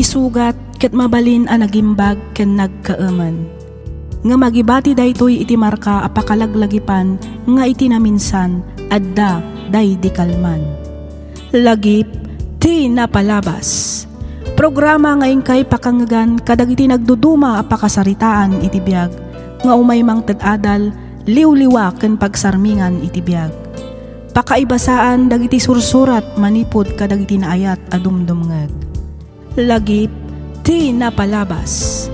isugat ket mabalin a nagimbag ken nagkaaman. Nga magibati daytoy iti marka a pakalaglagipan nga iti naminsan adda day di kalman. Lagip ti napalabas. Programa ngayon kay pakangagan kadagiti nagduduma a pakasaritaan iti biag nga umaymang tadadal liwliwa ken pagsarmingan iti biag. Pakaibasaan dagiti sursurat manipod kadagiti naayat a dumdumngeg. Lagip ti napalabas.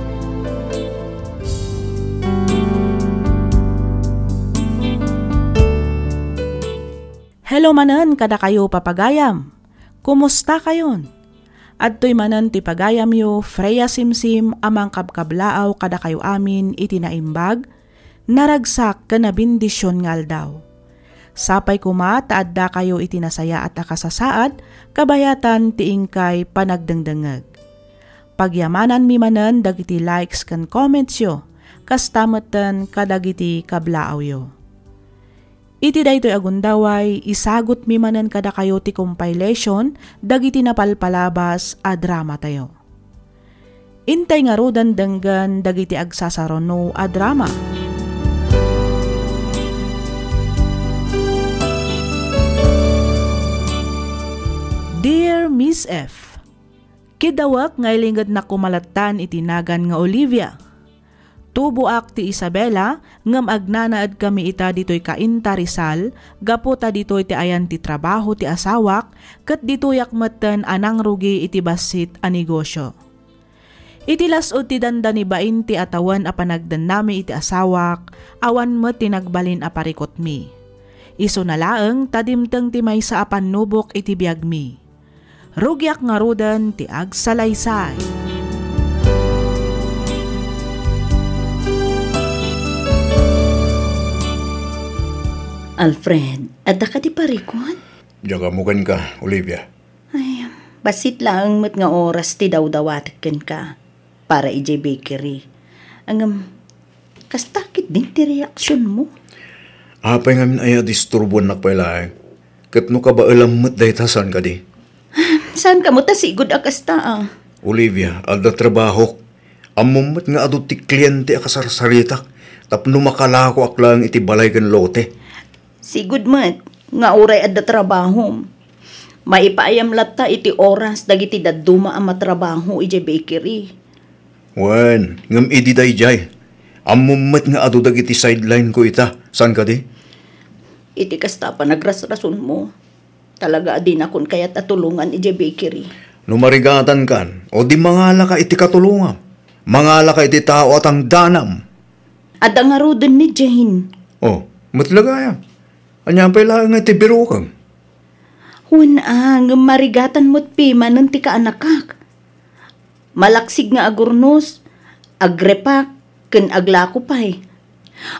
Hello manen kada kayo papagayam. Kumusta kayon? Adtoy manen ti pagayam yo Freya Simsim amang kabkablaaw kada kayo amin iti naimbag naragsak ken nabindisyon ngal daw. Sapay kuma taadda kayo iti nasaya at akasasaad kabayatan ti ingkay panagdengdengeg. Pagyamanan mi manen dagiti likes ken comments yo kastameten kadagiti kablaaw yo. Iti daytoy agundaway, isagot mi manen kada kayo ti compilation, dagiti napalpalabas a drama tayo. Intay nga rodan denggan dagiti agsasarono a drama. Dear Miss F, kidawak ngay lingad na kumalatan itinagan nga Olivia. Tubuak ti Isabela, ngam agnanaad kami ita dito'y kainta Rizal, gapo ta dito'y ti ayan ti trabaho ti asawak, kat dito'y akmatan anang rugi iti basit a negosyo. Iti lasod ti danda ni bain ti atawan a panagdan nami iti asawak, awan mo tinagbalin a parikot mi. Iso na laeng tadimteng ti may sa apan nubok iti biag mi. Rugyak nga rudan ti agsalaysay. Alfred, adda ka di parikot? Jagamugan ka, Olivia. Ay, basit lang met nga oras ti daw-dawatiken ka para ijay bakery. Ang kastakit din ti reaksyon mo. Apay ngamin ay disturbuan na pala. Kat no ka ba alam mo't daytasan ka di? Saan ka mo ta sigod akasta Olivia, adda trabaho. Amumot nga adot ti kliyente akasarsaritak. Tapno makalako aklang iti balay kan lote. Sigud mat, nga uray adda trabaho. Maipaayam latta iti oras dagiti dadduma ang matrabaho iti bakery. Wan, ngam idi dayjay. Amummat nga adu dagiti sideline ko ita. San ka di? Iti kasta pa nagras-rason mo. Talaga adin akon kayat atulungan iti bakery. Numarigatan kan, o di mangala ka iti katulungan. Mangala ka iti tao at ang danam. Adda nga rodon ni Jane. Oh, matlagaya. Anya pa ilang nga iti biro kang. Hunang, marigatan mo't pima ng tika anakak. Malaksig nga agurnos, agrepak, ken aglako pa'y.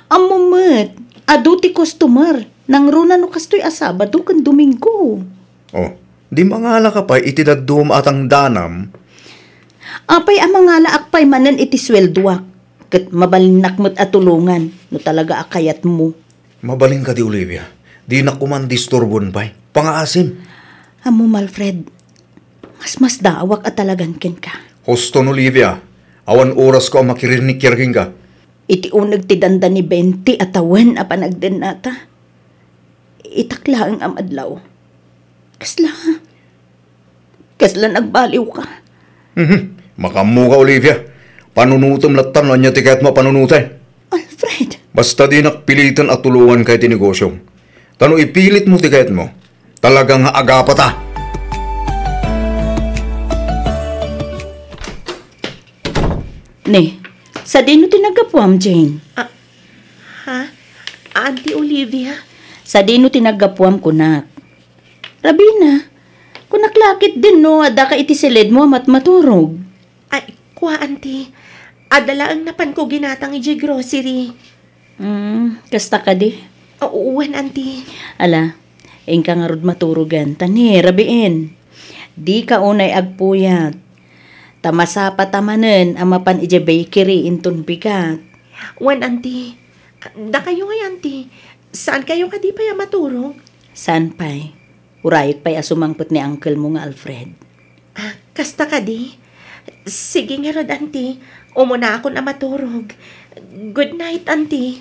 Amumet, adu ti customer, nang runa no kastoy asabado ken Domingo. Oh, di mangala ka pa iti daddum at ang danam. Apay amangala akpay manan iti swelduak, ket mabalinak mo't atulungan, no talaga akayat mo. Mabaling ka di Olivia. Di na kuman disturbon pa'y. Pangaasim. Amo Malfred, mas daawak at talagang ken ka. Hoston Olivia. Awan oras ko ang makirinig-kirking ka. Iti unag ti danda ni 20 atawan a panagden nata. Itakla ang amadlaw. Kasla nagbaliw ka. Makamu ka Olivia. Panunutom latan lang niya tiket mo panunutay. Alfred! Basta di nakpilitan at tulungan kay tinegosyo. Tano ipilit mo tiket mo. Talagang agapa ta. Ne, sa dino tinagapuam, Jane? Auntie Olivia? Sa dino tinagapuam kunak. Rabina, kunaklakit din no, ada ka iti silid mo amat maturog. Ay, kwa auntie. Adala ang napan ko ginatang iji grocery. Kasta ka di? Uwan, auntie. Ala, ingka nga rod maturugan. Tani, rabiin. Di ka unay agpuyat. Tamasa pa tamanen ang mapan ije bakery inton bigat. Wan, auntie. Da kayo ngay, auntie. Saan kayo ka di pa ya maturog? Saan pa'y? Urayot pa'y asumangpot ni uncle mo nga Alfred. Kasta ka di? Sige nga rod, auntie. Umuna ako na maturog. Good night, auntie.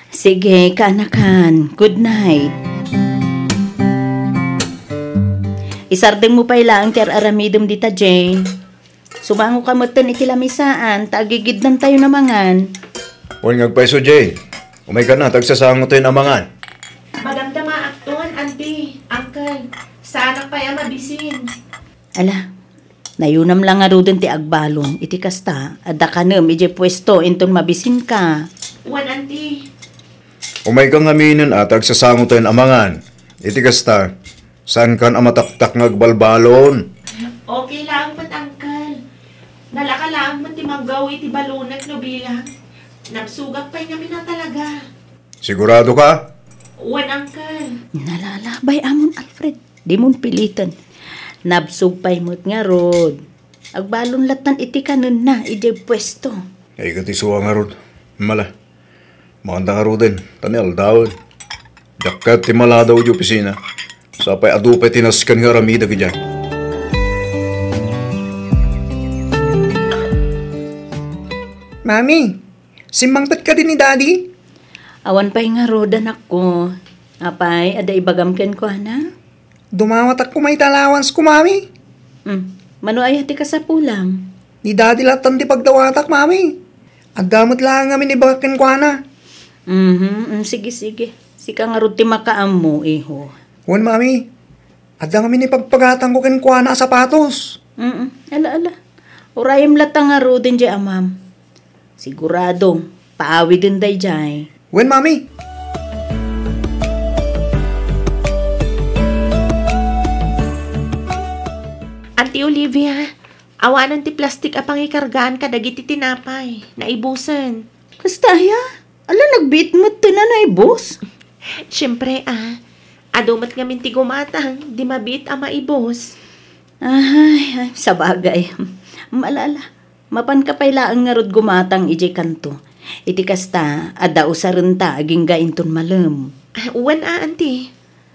Sige, kaanakan. Good night. Isardeng mo pa ilang ker aramidom dita, Jane. Sumango ka moten itilamisaan, tagigid nan tayo namangan. Huwag ngagpaiso, Jay. Umay ka na, tagsasangot tayo namangan. Maganda maaktuan, auntie. Uncle, sana pa mabisin. Ala, nayunam lang nga rodon ti agbalon. Iti kasta, adda ka nam, ije pwesto, inton mabisin ka. Wan, auntie. Umay kang aminin at tagsasangot tayo namangan. Iti kasta, saan kan amataktak ngagbalbalon? Okay lang pat, uncle. Nalaka lang mo ti manggaw iti balunag no bilang. Nagsugak pa namin na talaga. Sigurado ka? Wan, uncle. Nalalabay amon, Alfred. Di mon pilitan. Nabsug pa'y mo't nga rod. Agbalon latan iti kanon na, ije pwesto. Ay katisuwa nga rod. Mala. Makanda nga rod din. Tanyal daw. Dakat ti mala daw di opisina. Sapay adupay tinaskan nga ramida ka dyan. Mami, simbangtat ka din ni Daddy? Awan pa'y nga rod, anak ko. Apay, ada ibagamken ko, na? Dumawat ako may talawans ko, Mami. Mano ay hati ka sa pulam. Ni Daddy latan di pagdawatak, Mami. Agdamot lang kami ni bagakin ko, na. Sige, sige. Sika nga rod ti makaam mo, iho. Huwag, Mami. Adda kami ni pagpagatang ko kin ko, na sapatos. Ala. Urayam latang nga rod din dyan, amam. Sigurado, paawi din day dyan. Huwag, Mami. Auntie Olivia, awanan ti plastik apang ikargaan ka dagiti tinapay. Naibusan. Kastaya, ala nagbit mo ito na naibos. Siyempre adumat nga minti gumatang, di mabit ang maibos. Ay, sa bagay. Malala, mapan ka pailaan nga rod gumatang ije kanto. Iti kasta, ada usaran ta, aging gainton malam. Uwan auntie.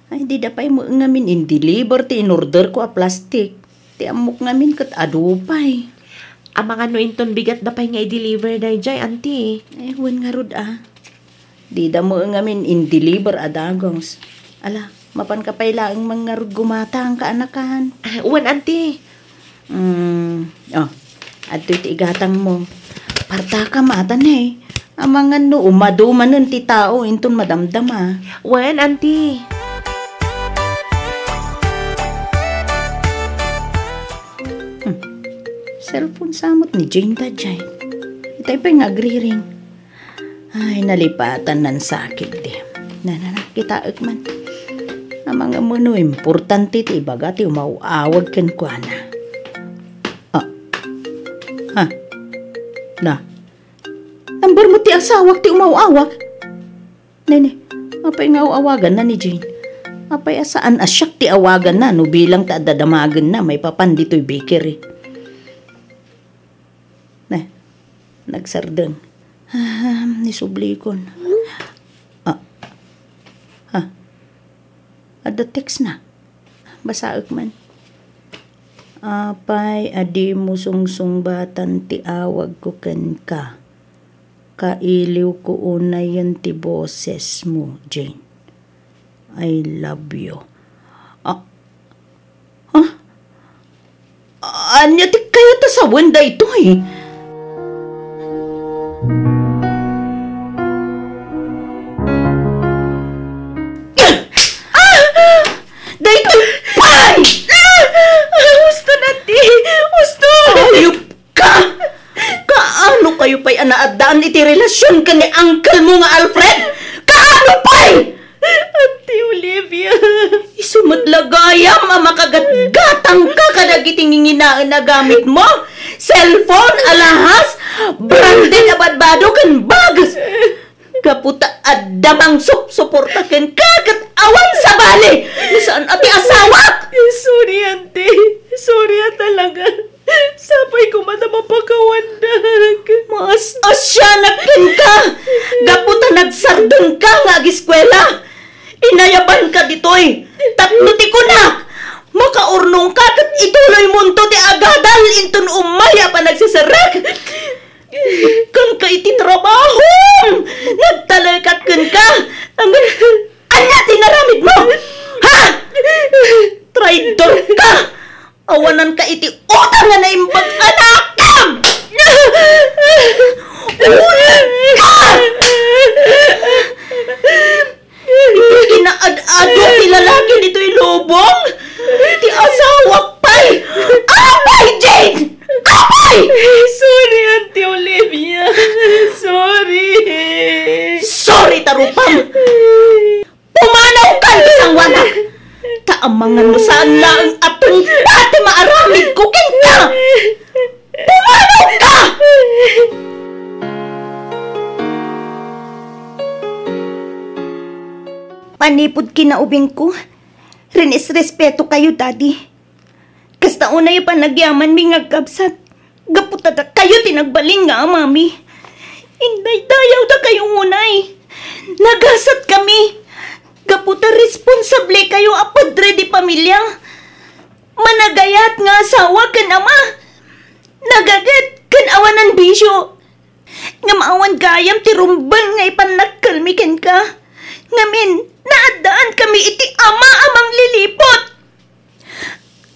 Ay, di dapay mo ngamin in-deliver ti in-order ko a plastik. Ti amok ngamin kat adupay. Ang mga nointon bigat dapay nga i-deliver day jay, auntie. Ay, huwan nga rod Di da mo ngamin in-deliver adagos. Ala, mapan ka pailaan mga rod gumatang kaanakan. Uwan, auntie. Adto iti igatang mo. Parta ka matan Ang mga umaduman nun ti tao, inton madamdama. Uwan, auntie. Cellphone samot ni Jane Dajay. Itay pa'y ngagriring. Ay, nalipatan nan sakit di. Nananakitaak man. Ang mga muno, importante ti ibagati umauawag kan kwa na. Number mo ti asawak ti umauawag. Nene, apay nga awagan na ni Jane. Apay asaan asyak ti awagan na no bilang ta dadamagan na may papan dito'y bakery. Nagsardeng. Nisublikon. Ada text na. Basaak man. Apay, adi mo sungsung-batan ti awag ko ken ka. Kailiw ko unay yan ti boses mo, Jane. I love you. Anya ti kayo ta sa wanda ito Dahito pay! Gusto na, ti. Gusto. Ayup ka! Kaano kayo pa'y anaadaan iti relasyon ka ni uncle mo nga Alfred? Kaano pa'y? Auntie Olivia. Isumudlagayam ang makagatgatang ka kadagiting nginaan na gamit mo. Cellphone, alahas, branded abadbado kan bagas. Kaputa at damang suporta kan kagat awan sa bali. Nasaan ati asawak? Sorry, auntie. Sorry talaga. Sapay ko mapakawandag. Mas asyanak ka. Gaputa nagsardeng ka nga ag-eskwela. Inayaban ka ditoy. Tapnuti ko na. Makaurnong ka kat ituloy mo to ti agadal intun umaya pa nagsasarak. Kung ka iti trabaho, nagtalakat ka. Anya tinaramid mo? Ha? Traitor ka! Awanan ka iti utang nga naimbag anakam! Ulan ka! Iti kinaad-ado ti lalaki nito ilubong? Ti asawa pa'y! Apay, Jane! Apay! Sorry, Auntie Olivia. Sorry. Sorry, tarupam! Pumanaw ka, isang wanak! Taamangan mo saan lang atong pati maaramid ko ka! Pumanaw ka! Panipod kinaubing ko. Rinis-respeto kayo, Daddy. Kasta una yung panagyaman mi nga kapsat. Gaputada kayo tinagbaling nga, Mami. Inday dayaw da kayong unay. Nagasat kami. Gaputa responsable kayo apadre di pamilya. Managayat nga asawa kan ama. Nagagat kan awanan bisyo. Nga maawan gayam ti rumbang nga ipanagkalmikan ka. Ngamin, naadaan kami iti ama amang lilipot.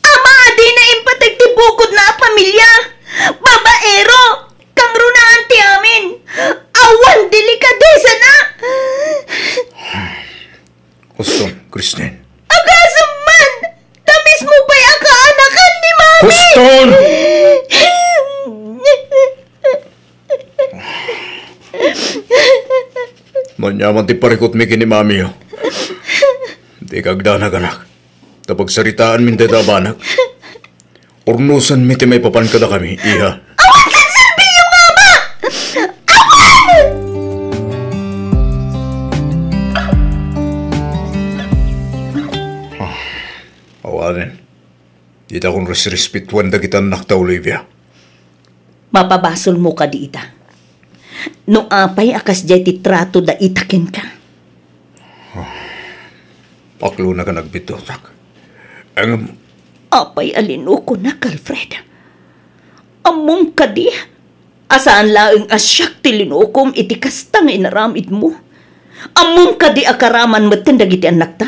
Ama di na impatag ti bukod na pamilya. Babaero, kang runaan ti amin. Awan delikadesa na. Gusto, Christine. Agasam man! Tamis mo ba'y akaanakan ni Mami? Guston! Manyaman ti parikot mi kini Mami yo. Di kagdanag anak. Tapag saritaan min ti tabanak. Urnusan mi ti may papan kada kami, iha. Awan kan serbiyo nga ba? Awan! Awanin. Di ta kong resrespetuan da kita nakta, Olivia. Mapabasol mo ka di ita. No apay akas jay ti trato da itakin ka. Paklo na ka nagbitotak. Ang Apay alino ko na, Alfred. Among ka di. Asaan laeng asyak ti linukom iti kastang inaramid mo. Among ka di akaraman matindag iti anak ta.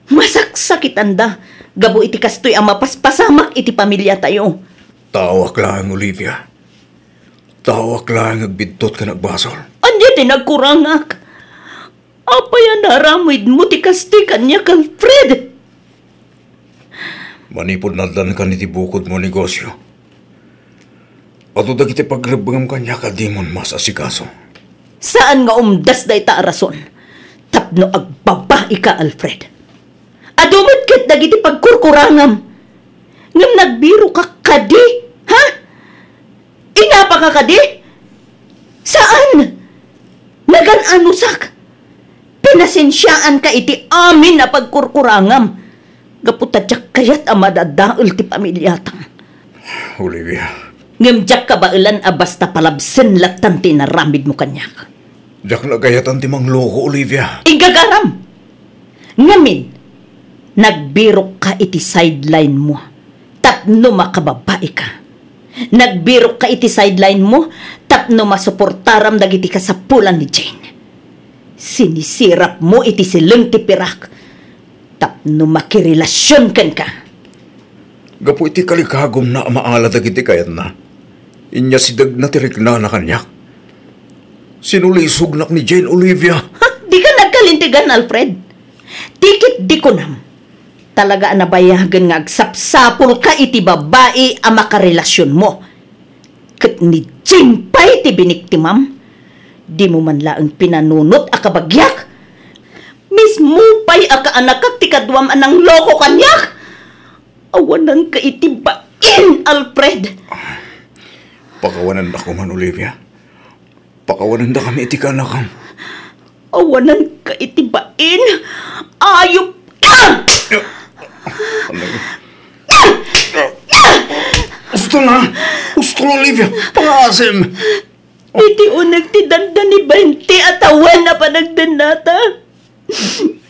Masaksakit anda. Gabo iti kastoy ang mapaspasamak iti pamilya tayo. tawak lang, Olivia. Tawak lang agbidtot ka nagbasol. Anya ti nagkurangak. Apay ang naramid mo ti kastoy kanya, Alfred. Manipod nadan ka ni tibukod mo negosyo. Ato dagiti pagrabangam kanya ka di mon mas asikaso. Saan nga umdas day ta rason? Tapno agbabae ka, Alfred. Adumad kat dagiti pagkurkurangam. Ngam nagbiro ka kadi, ha? Inapa ka kadi? Saan? Nagan-anusak. Pinasensyaan ka iti amin na pagkurkurangam. Gaputadyak kayat ang madadaul ti pamilyatang. Olivia. Ngamdyak ka ba ilan basta palabsen latan tinaramid mo kanyak? Diyak na gayatan ti mangloko, Olivia. Igagaram! Ngamin, nagbirok ka iti sideline mo. Tapno makababae ka. Nagbirok ka iti sideline mo, tapno masuportaram dagiti kasapulan ni Jane. Sinisirap mo iti sileng ti pirak. Tapno makirelasyon kan ka. Gapo iti kalikagom na maala dagiti kayat na. Inya sidag na tirikna na kanyak. Sinulisog nak ni Jane, Olivia. Ha? Di ka nagkalintigan, Alfred. Tikit di ko nam. Talaga nabayagan nga agsapsapol ka iti babae ang makarelasyon mo. Kat ni Jane pa iti biniktimam. Di mo man laang pinanunot akabagyak. Mismo pa'y akaanak at tikadwam anang loko kanyak. Awanan ka iti bain, Alfred. Pakawanan na ko man, Olivia. Pakawanan na kami iti kanakam. Awanan ka iti bain. Ayop ka! Gusto na! Gusto na, Olivia! Pangasim! Iti unag ti danda ni 20 atawan na panagdanata.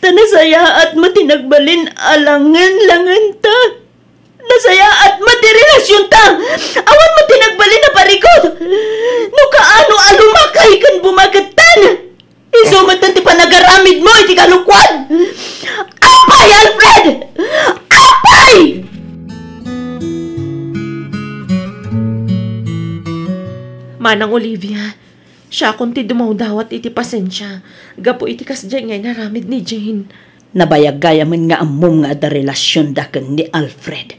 Tanasaya at matinagbalin alangan-langan ta. Nasaya at matirelasyon ta. Awan mo tinagbali na parikot. No kaano alumakay kan bumagatan. Isumatan ti panagaramid mo, iti kalukwan. Apay, Alfred! Apay! Manang Olivia, siya kung ti dumawdawat iti pasensya. Gapo iti kasdyan ngay naramid ni Jane. Nabayag-gayaman nga amom nga da relasyon dakan ni Alfred.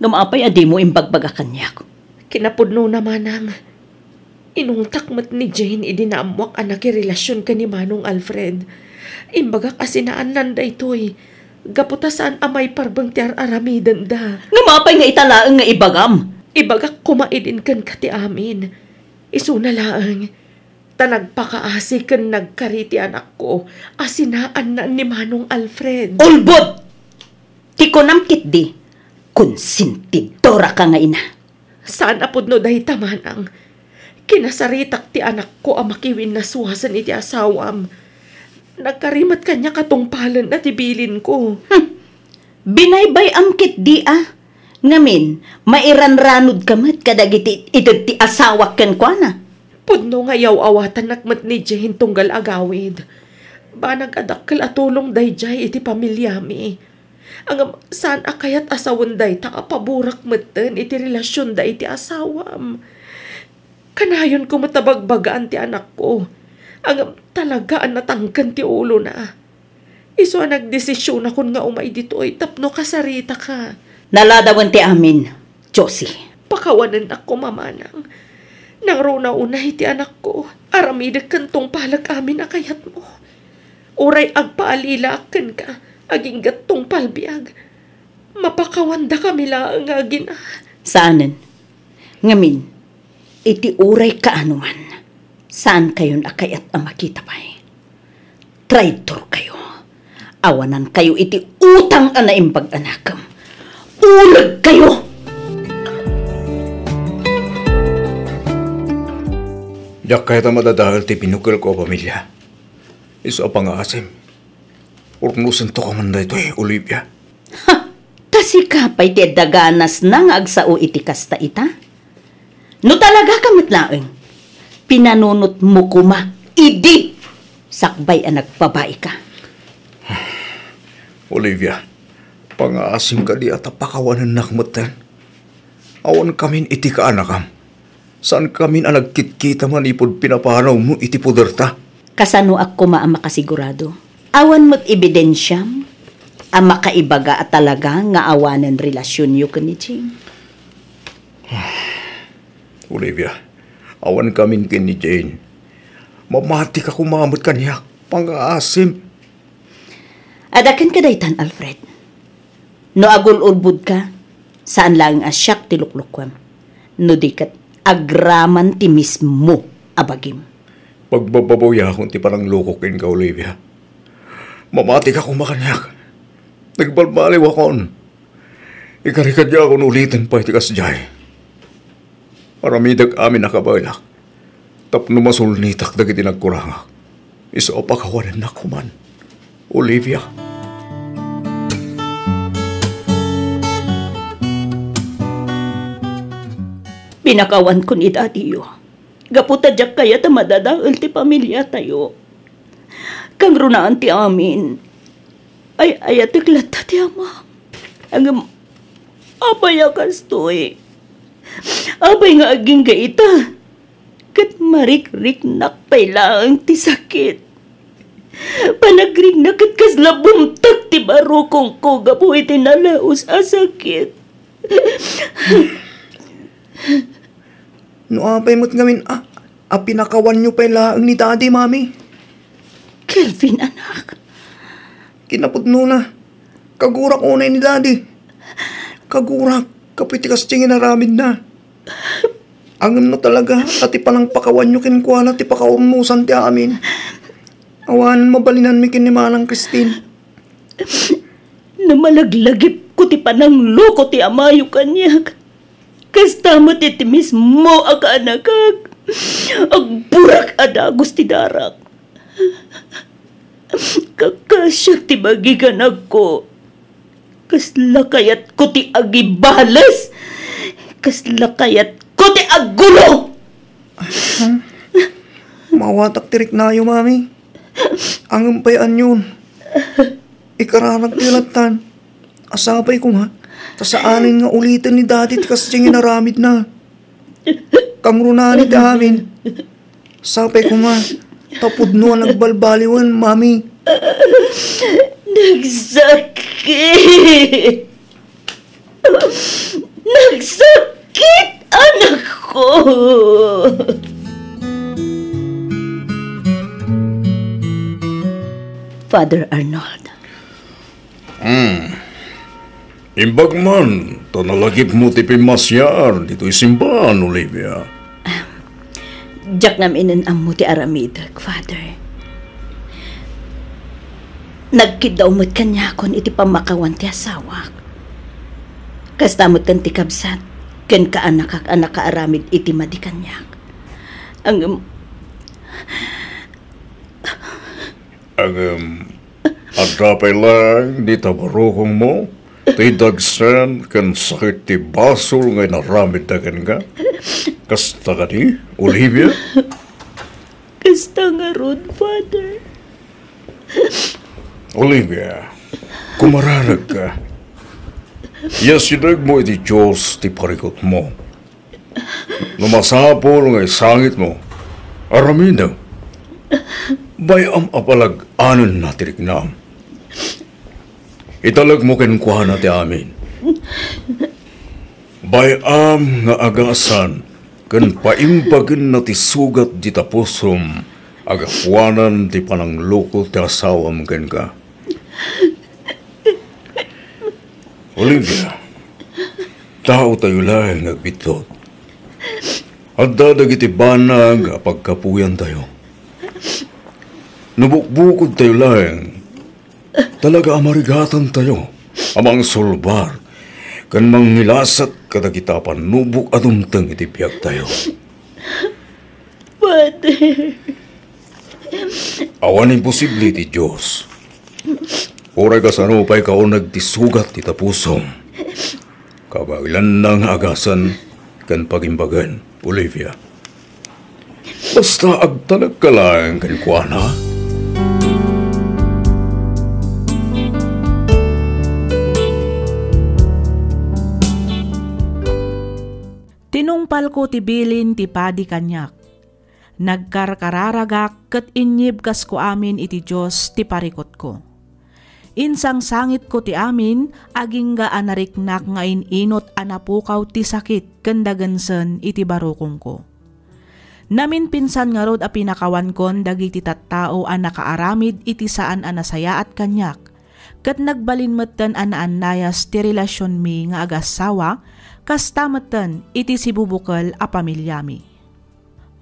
Ngamapay adi mo imbagbaga kanyak. Kinapudno na manang. Inungtak mat ni Jane idinaamwak anak relasyon ka ni Manong Alfred. Imbaga kasinaan nanda ito'y. Gaputasaan amay parbang ti aramidan da. Ngamapay nga italaang nga ibagam. Ibagak kumaidin kan kati amin. Isuna laang. Tanagpakaasi kan nagkariti anak ko. Asinaan na ni Manong Alfred. Ulbod! Ti ko namkit di. Konsintidora ka nga ina. Saan apod no dahi tamanang. Kinasaritak ti anak ko ang makiwin na suwasan iti asawam. Nagkarimat kanya katungpalan na tibilin ko. Binaybay amkit di Ngamin, mairanranod kamat kadagiti idod ti asawak ken kwa na. Pudno nga yaw-awatan nakmat ni Jane tunggal agawid. Banag adakkel atulong dayjay iti pamilyami. Ang saan akayat asawan day takapaburak maten iti relasyon day iti asawam. Kanayon ko matabagbagaan ti anak ko. Ang talagaan natangkan ti ulo na. Iso nagdesisyon akon nga umay dito ay tapno kasarita ka. Naladawan ti amin, Josie. Pakawanan ako mamanang. Nang runa-unay ti anak ko, aramidag kantong palag amin akayat mo. Uray agpaalilaakan ka, aging gatong palbiag. Mapakawanda kami lang agin. Saanan? Ngamin, iti uray kaanuman. Saan kayo nakayat ang makita pa'y? Traitor kayo. Awanan kayo iti utang anaimbag anakam. Ulag kayo! Yak kaya ta madadahal ti pinukil ko pamilya. Iso pangasim. Urnusan to kamanday to Olivia. Ha! Kasi kapay ti daganas nang agsao iti kasta ita? No talaga kamit laeng. Pinanunot mo kuma. Idi! Sakbay ang nagbabae ka. Olivia, pangaasim ka di at apakawanan nakmatan. Awan kamin iti ka anakam. Saan kamin ang nagkitkita man ipod pinapanaw mo iti puderta? Kasano ako makakasigurado? Awan mo't ebidensyam. Ang makaibaga at talaga nga awanan relasyon yu ka ni Jane. Olivia, awan kamin kin ni Jane. Mamati ka kumamot kanya. Pangaasim. Adakan ka daytan, Alfred. No agul-ulbud ka, saan lang asyak tiluklukwam. No dikat agraman ti mismo abagim. Pagbababoya akong ti parang lukokin ka, Olivia. Mamati ka kumakanyak. Nagbalbaliw akon. Ikarikad niya akong ulitin pa iti kasjay. Paramidag amin nakabailak. Tapno masulnitak dagiti nagkurangak. Iso pakawanan na kuman. Olivia. Pinakawan ko ni Daddy yo. Gaputadyak kaya ta madadaal ti pamilya tayo. Kang runaan ti amin. Ay ayatiklat ta ti ama. Ang abay akastoy. Abay nga aging gaita. Kat marik-rik nakpay lang ti sakit. Panagring na kat kasla bumtak ti barukong ko gapu iti nalaos a sakit. No apay mo't ngamin, pinakawan nyo pa laang ni Daddy, Mami. Kelvin, anak. Kinapudno na. Kagurak unay ni Daddy. Kagurak, kapitikas tingin naramid na. Angam na talaga, ati palang pakawan nyo kinkwana, ti pakaumusan ti amin. Awanan mabalinan mi kinimanang Christine. Namalaglagip ko ti panang loko ti amayo kanyak. Kastama ti mismo aga anakag. Agburak adagos ti darak. Kakasyak ti bagiganag ko. Kasla kayat ko ti agibalas. Kasla kayat Kuti agulo! Mawatak tirik na yo, mami. Ang umpayan yun. Ikararag tilatan. Asabay ko nga. Tasaanin nga ulitin ni daddy tikas siyang inaramid na. Kang runani ti amin. Sapay ko nga. Tapod no nagbalbaliwan, mami. Nagsakit! Nagsakit, anak ko! Father Arnold. Imbag man, tanalagip mo ti pimasyar, dito'y simbahan, Olivia. Diyak namin ang muti aramid, Father. Nagkidaw mo't kanya kon iti pamakawan ti asawak. Kastamot kan ti kabsat, ken kaanak anak kaaramid iti madi kanyak. Adapay lang, di tabarukong mo, ti dagsan kan sakit ti basol ngay naramid dagan ka. Kasta ka ni, Olivia? Kasta nga ron, Father. Olivia, kumararag ka. Yasinag mo iti Diyos ti parikot mo. Numasapol ngay sangit mo. Aramin na. Bayam apalag anon na tiriknam. Italag mo kinukuha na ti amin. Bayam nga agasan kan paimpagin na ti sugat di tapusom agapuanan ti panangloko ti asawam ken ka. Olivia, tao tayo lang nagbitot. At dadag iti banag pagkapuyan tayo. Nabukbukod tayo lang. Talaga amarigatan tayo. Amang solbar. Kan manghilasat kadagita panubok at umtang iti biyag tayo. Father. Awan imposible iti Diyos. Oray ka sa pa'y kao nagtisugat ita pusom. Kabailan nang agasan kan pagimbagan, Olivia. Basta agtalag ka lang kan kuana. Tinungpal ko ti bilin ti padi kanyak. Nagkarkararagak ket inyib kas ko amin iti Diyos ti parikot ko. Insang sangit ko ti amin, aging ga anariknak nga inot anapukaw ti sakit kendagensen iti barukong ko. Namin pinsan nga rod a pinakawan kon dagiti tattao a nakaaramid iti saan a nasaya at kanyak, ket nagbalin metten anaannayas ti relasyon mi nga agasawa, kasta metten iti sibubukal a pamilyami.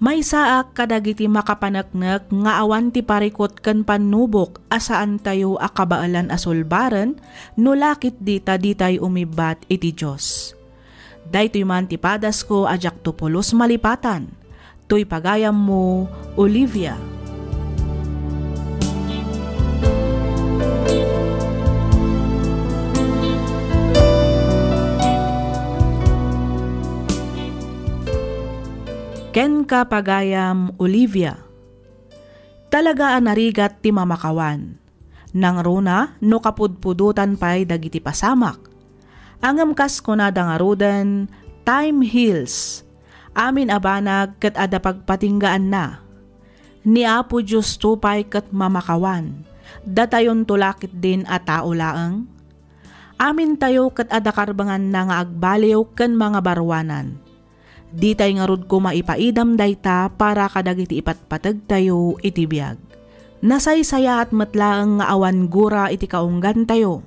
May saak kadagiti makapanaknek nga awan ti parikot ken panubok asaan tayo akabaalan asulbaran no lakit dita ditay umibat iti Diyos. Daytoy man ti padas ko ajak tupulos malipatan. Toy pagayam mo, Olivia. Ken ka pagayam, Olivia. Talaga narigat ti mamakawan. Nang runa no kapudpudutan pa'y dagiti pasamak. Angam kas ko na dangarudan, time heals. Amin abanag ket ada pagpatinggaan na. Ni Apo Diyos tupay ket mamakawan. Datayon tulakit din a tao laeng. Amin tayo ket ada karbangan na nga agbaliw ken mga barwanan. Di tayo nga rod ko maipaidam dayta para kadagiti ipatpatag tayo iti biyag. Nasaysaya at matlaang nga awan gura iti kaunggan tayo.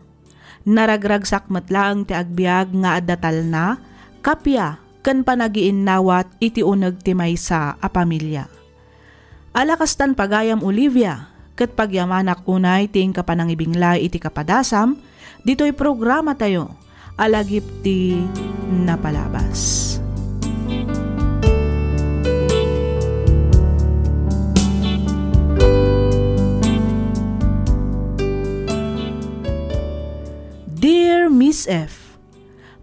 Naragragsak matlaang ti agbiag nga addatal na, kapya, ken panagiinnawat iti uneg ti maysa a pamilya. Alakastan pagayam, Olivia, ket pagyamanak unay ting kapanangibinglay iti kapadasam, dito'y programa tayo, alagip ti napalabas. Dear Miss F,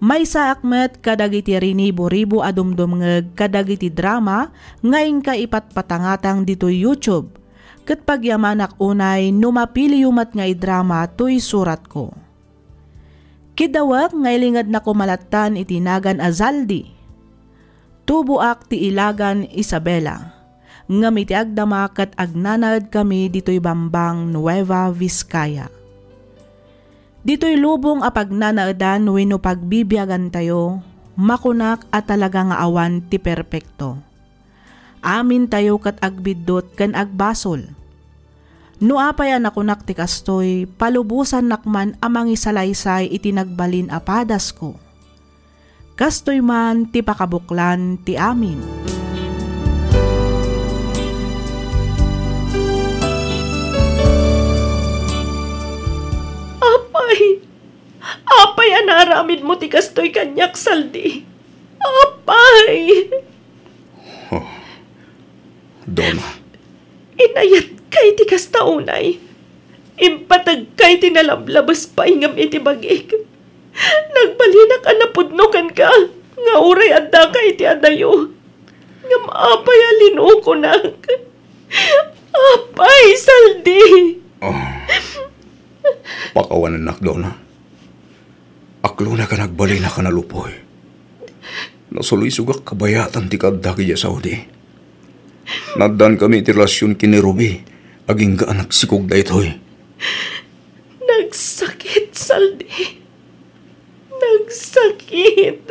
May saakmet kadagiti rinibo-ribo adumdum ngeg kadagiti drama ngayon ka ipatpatangatang dito'y YouTube. Ket pagyamanak unay numapili yumat nga drama to'y surat ko. Kidawak ngaylingad na kumalatan itinagan Azaldi. Tubuak ti ilagan Isabela. Ngam iti agdama kat agnanad kami dito'y Bambang, Nueva Vizcaya. Dito'y lubong apagnanaadan wenno pagbibiyagan tayo, makunak at talaga nga awan ti perpekto. Amin tayo kat agbiddot ken agbasol. No apay nakunak ti kastoy, palubusan nakman amang isalaysay iti nagbalin apadas ko. Kastoy man ti pakabuklan ti amin. Apay anaramid mo ti kastoy kanyak saldi. Apay! Oh, Donna. Inayat kay ti kastaunay. Impatag kay ti nalablabas pa ingam iti bagik. Nagbalinak anapudnokan ka. Nga uray adda kay ti adayo. Ngam apay alinukunak. Apay saldi. Oh. Pakawanan nak, Donna. Aklo na ka nagbali na ka na lupoy. Nasuloy sugak kabayatan ti kadda kaya Saudi. Naddan kami ti relasyon kini Ruby. Aging ka anak sikog da ito'y. Nagsakit, Saldi. Nagsakit.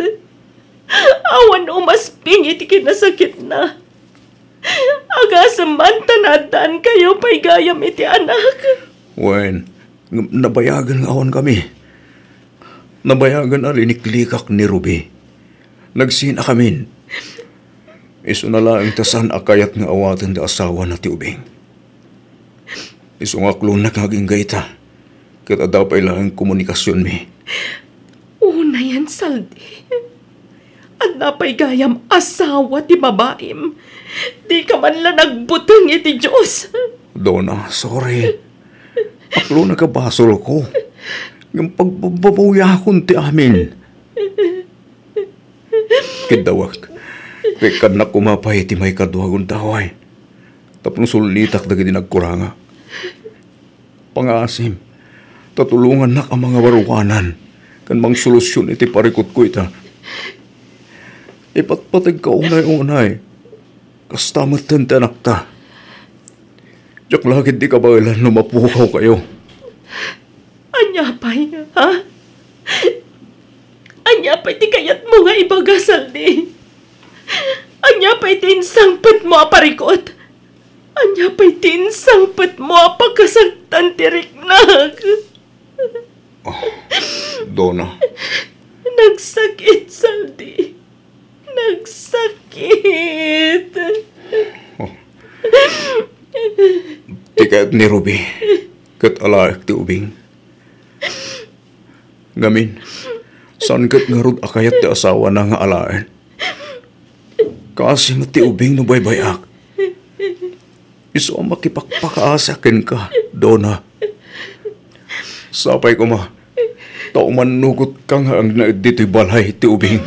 Awan umasping iti kinasakit na. Agasaman tanadaan kayo pa'y gayam iti anak. Wen, nabayagan nga awan kami. Nabayagan aliniklikak ni Ruby. Nagsina kamin. Iso na lang tasan akayat nga awatan da asawa na ti ubing. Iso nga klon na kaging gaita. Kita daw pa ilang komunikasyon mi. Una yan, Saldi. At napay gayam asawa ti babaim. Di ka man lang nagbutang iti Diyos. Donna, sorry. Aklo na kabasol ko. Yung pagbababuya ti amin. Kidawag. Pekan na kumapay ti may kaduhagon taway. Tapos sulitak na gini nagkuranga. Pangasim. Tatulungan na ang mga warukanan. Kan mang solusyon iti parikot ko ita. Ipatpatag ka unay-unay. Kastamat tante anak ta. Diyak lagit di kabailan lumapukaw kayo. Anyapay, ha? Anyapay ti kayat mo nga ibagasal di. Anyapay tinsangpet mo aparikot. Anyapay tinsangpet mo apagkasagtan ti riknag. Oh, Donna. Nagsakit, Saldi. Nagsakit. Oh. Tikat ni Ruby. Kat alaik ti ubing. Ngamin. San kat nga rod akayat ti asawa na nga alain. Kasi nga ti ubing no baybayak. Iso ang makipagpakaasakin ka, Donna. Sapay ko ma. Tao man nugot ka nga ang naid dito'y balay ti ubing.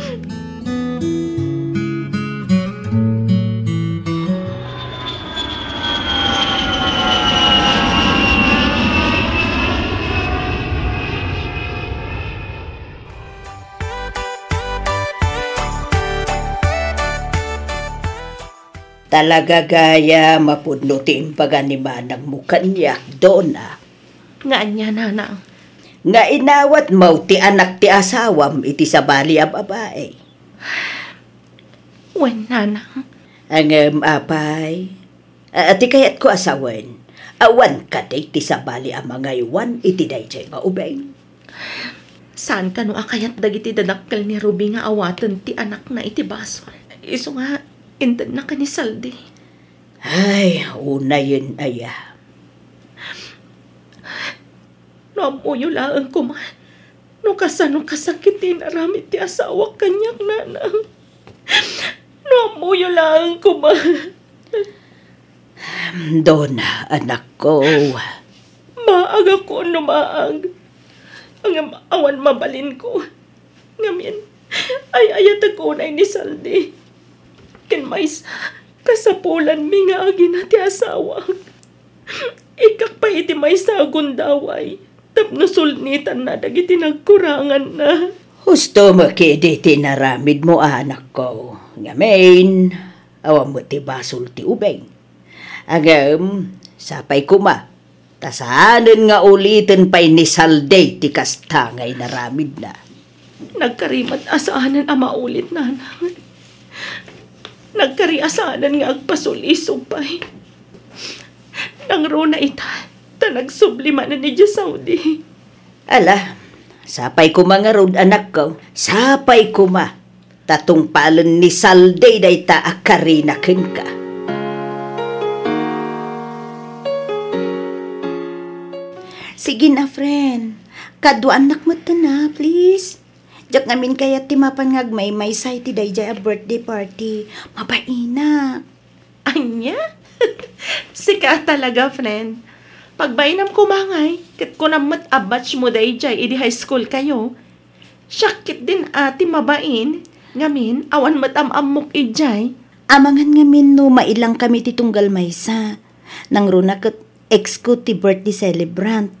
Talaga gaya mapudnutin paganimanang mukanyak, Donna. Nga anya, nanang. Nga inawat mo ti anak ti asawam iti sabali a babae. Wen, nanang. Ang apay, ati kayat ko asawen, awan ka day ti sabali a mga iwan iti dayjay nga ubeng. Saan ka no akayat dagiti dadakkel ni Ruby nga awatan ti anak na iti basol? Iso nga, indan na ka ni Saldi. Ay, una yun aya. No amuyo laang ko man. No kasano kasakitin aramid ti asawa kanyak nanang. No amuyo laang ko man. Donna, anak ko. Maag ako no maag. Ang awan mabalin ko. Ngamin, ay ayatag unay ni Saldi. Ken mais, kasapulan mi nga agi na ti asawa. Ikak pa iti may sagun daway. Tapno sulnitan na dagiti nagkurangan na. Husto mo kidi tinaramid mo anak ko. Ngamin, awam mo ti basol ti ubeng. Agam, sapay kuma. Tasanin nga ulitin pa'y ni Salday ti kastangay na ramid na. Nagkarimat asahanan ang maulit na naman. Nagkariasanan nga agpasulisupay. Nangruna ita, tanagsublima na ni Saudi. Ala, sapay kuma nga rod anak ko. Sapay kuma. Tatong palon ni Salday day ta akarinakin ka. Sige na, friend. Kaduan nak mo na, please. Diyak namin kaya timapan ngagmay may say ti day a birthday party. Mabainak. Anya? Sika talaga, friend. Pagbainam kumangay, kat ko namat abatch mo day idi high school kayo. Syakit din ati mabain. Ngamin, awan matamamok ijay. Amangan ngamin no mailang kami ti tunggal maysa. Nang runa kat ex ko ti birthday celebrant.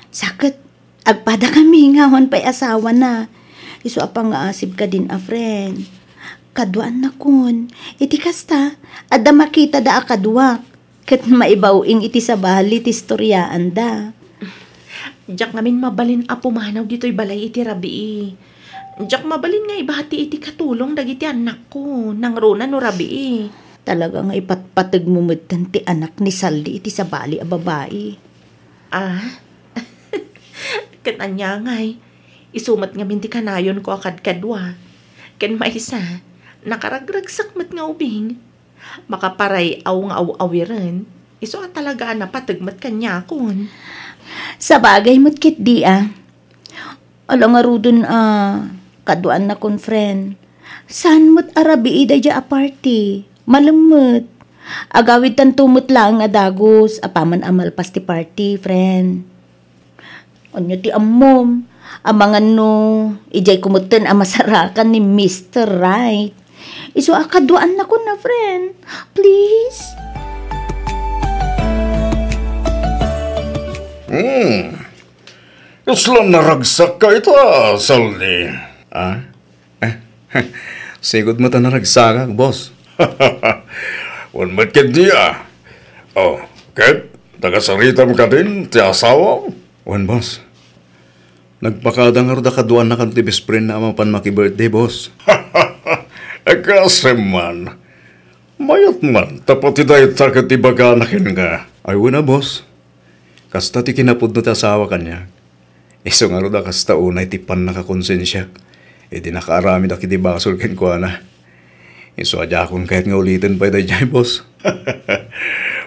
Sakit, agpada kami ngahon pa'y asawa na. Iso apang nga asib ka din a friend. Kaduan na kun. Iti kasta, adda makita da akaduak. Kat maibawing iti sa bali ti storyaan da. Diyak ngamin mabalin a pumanaw dito'y balay iti rabii. Diyak mabalin nga ibahati iti katulong dagiti anak ko. Nang runa no rabii. Talaga nga ipatpatag mo ti anak ni Saldi iti sa bali a babae. Ah? Anya ngay, isumat nga minti kanayon ko akad-kadwa. Ken maisa, nakaragragsak mat nga ubing. Makaparay aw nga aw-awiran, iso at talaga na patagmat kanya kon. Sa bagay mo't kit di Alang nga rudon kaduan na kon friend. San mo't arabi ida ja a party? Malamot. Agawid tan tumot lang nga dagos, apaman amal pas ti party, friend. Anya ti ammom, amangan no, ijay kumutan ang masarakan ni Mr. Right. Iso akaduan na ko na, friend. Please? Islam naragsak ka ito, Saldi. Ah? Sigod mo ta naragsak, boss. Wan mat ka diya. Oh, ket, tagasaritam ka din, ti asawa. Wan, boss. Nagpakadangar da kaduan na kan ti best friend na amapan maki-birthday, boss. Kasi man, mayat man, tapos tidayat sa katibaganakin ka. Ay, wala, boss. Kasta ti kinapod na ti asawa kanya. Iso nga ro da kasta unay ti pan nakakonsensya. E di nakaarami da kiti basol ken ko na. Iso adya akong kahit nga ulitin pa ito dyan, boss.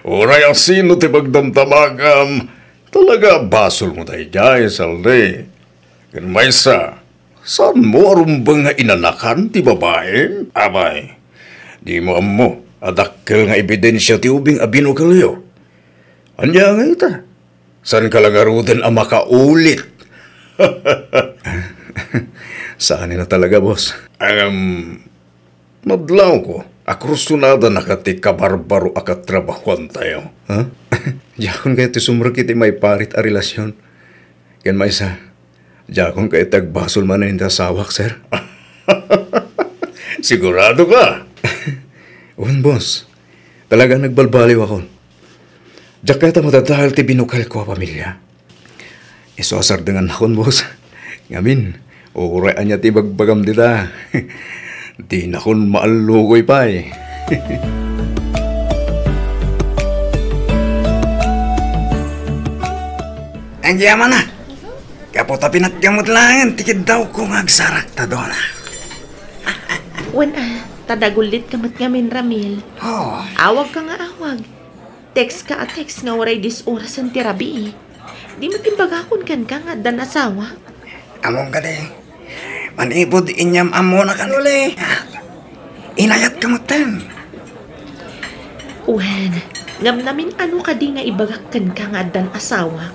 Uray ang sino ti pagdamtamagam. Talaga basol mo tayo dyan, Saldi. Kan maysa, saan mo arumbang nga inanakan ti babae? Abay, di mo ammo, adakkel nga ebidensya ti ubing abino kalyo. Anya nga ita, saan ka lang arudan ang makaulit? Saan na talaga, boss? Madlaw ko, akrusunada na kati kabarbaro akat trabahuan tayo. Ha? Yakon kayo ti sumrakit may parit a relasyon. Yan maysa, yakon kayo tagbasol man na yung tasawak, sir. Sigurado ka? Uwan, boss. Talaga nagbalbaliw ako. Diyak kaya ta matadahal ti binukal ko a pamilya. Isosar dengan akon, boss. Ngamin, uraan niya ti bagbagam dita. Di na kon maalugoy pa eh. Ang yaman na. Kapota pinatgamot lang, tikid daw kung agsarak ta doon. Wan tadagulit kamat ngamin, Ramil. Oh, Awag ka nga awag. Text ka at text nga waray disorasan ti rabi. Di matimbagakon kan ka nga dan asawa. among ka din. Manibod inyam amo na kanuli. Inayat kamutan. Wan, ngam namin ano ka di nga ibagakkan ka nga dan asawa.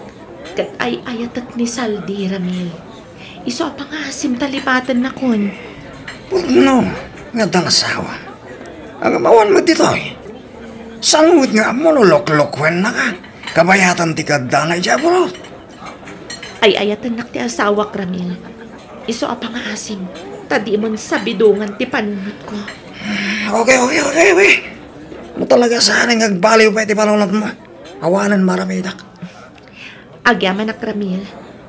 Kat ay ayatat ni Saldi, Ramil. Iso pa nga asim talipatan na kon. No, nga dang asawa. Ang amawan mo dito eh. Sangwit nga mo lulok-lokwen na ka. Kabayatan ti kadanay dya bro. Ay ayatan nak ti asawa Ramil. Iso pa nga asim. Tadi mon sabidungan ti panunot ko. Okay. Mo talaga saan ang agbaliw pa iti panunot mo. Awanan maramidak. Agyaman nak Ramil.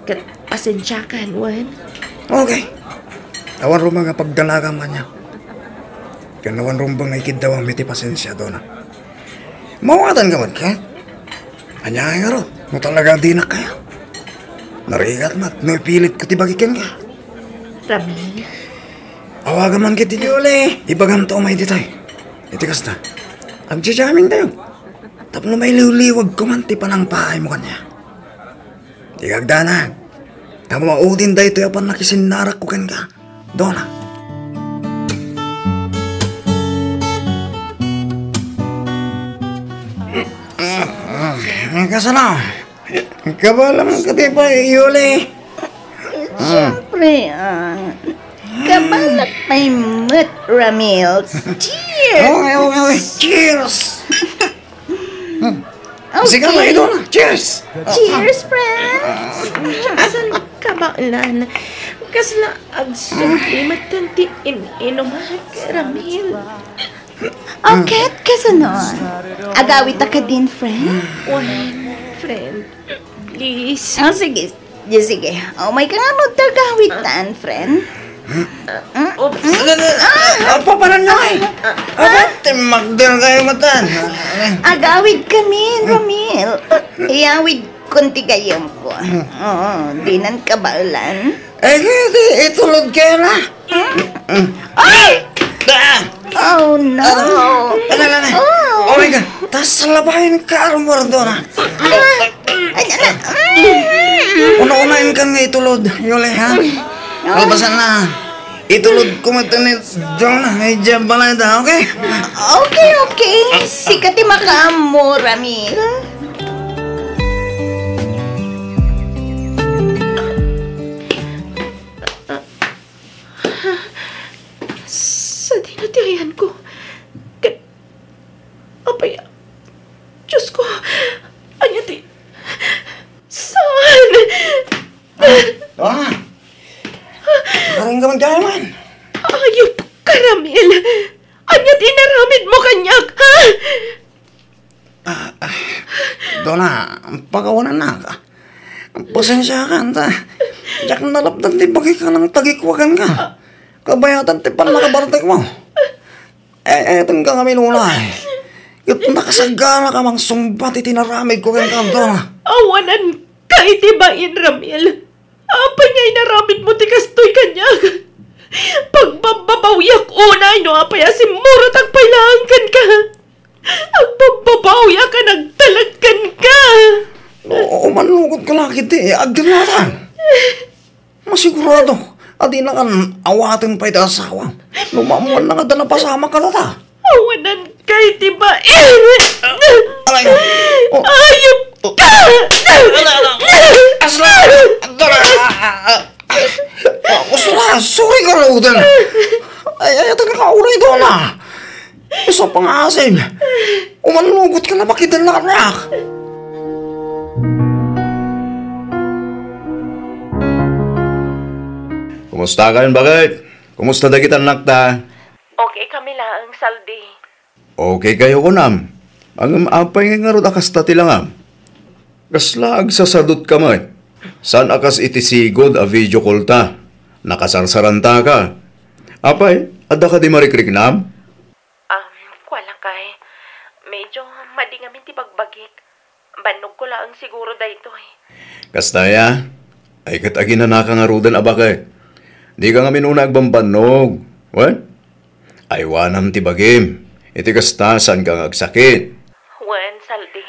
Kat pasensyakan, wan. Okay. Awan ro mga pagdalaga man niya. Kanawan rumbang na ikid daw ang miti pasensya doon na. Mawatan ka man ka? Anyay nga ro, mo talaga di na kaya. Narigat mat, no ipilit ko tibagikin ka. Ramil, Awagan man kiti di uli. Ibagam to may ditay. Itikas na. Agjajaming tayo. Tapno may liwliwag ko man ti panang pahay mo kanya. Di kagdanag. Tama maudin dahi ito yapan nakisinarak ko kan ka. Doon na. Kasana. Kabala mo kati pa, Yuli. Siyempre, kabalak may mat, Ramil. Cheers! Okay. Cheers! Sige na, ito na. Cheers! Cheers, friends! asan ka ba ulan? Kasla agsumpi matanti inuman Ramil. Okay, kasanon. Agawit ka din, friend? Wan, friend. Please. Sige. May ka nga magtagawitan, friend. Apa pa na nyo eh? Magdil kayo matan. Agawid kami, Ramil. Iawid kunti gayam ko. Dinan ka ba ulan? Itulog kayo na. Ay! Oh, no. Oh my God. Tas salabahin ka armor doon na. Una-unahin ka nga itulod, Yuli, ha? Kalbasan na. Itulod ko matanit doon na. May jam pala ito, okay? Okay. Sikati makamo, Ramil. Sa dinatiayan ko. Apay, Diyos ko. Anyati. Saan? Karing ka man kaya man. Ayop ka, Ramil. Anyati naramid mo kanyak, ha? Doon na, pagawanan na ka. Pasensya ka, anta. Yak nalapdan ti bagay ka ng tagikwagan ka. Kabayatan ti pan nakabartek mo. Etong ka kami nulay. Kat nakasagana ka mang sumbat itinaramig ko kang kanto. Awanan ka itibain, Ramil. Apay nga'y naramid mo ti kastoy kanyak. Pagbababawiyak unay no apay asim murot ang pailangan ka. Agbababawiyak ka nagtalagkan ka. Oo, manlugod ka lakit eh. Agdinatan. Masigurado. Adi na kan awatin pa ito asawa. Lumamuan na nga na pasama ka na ta. Awanan ka itibain. Ayop ka. Asla! Sorry ka raw din. Ay, ito na kaulay doon na. Isa pang asim. Umanlugot ka na bakitan na kanak. Kumusta ka yun, bakit? Kumusta da kita nakta? Okay kami lang, Saldi. Okay kayo ko nam. Ang apay nga ron akas tati lang am. Kasla agsasadot ka man. San akas itisigod a video call ta. Nakasarsaranta ka. Apay, ada ka di marikrik nam? Wala kay. Medyo madingamin ti pagbagik. Banog ko lang siguro dayto eh. Kastaya, ay katagi na nakangarudan abakay. Di ka nga minuna agbambanog. What? Ay wanam ti bagim. Iti kasta saan kang agsakit. Wen, Saldi.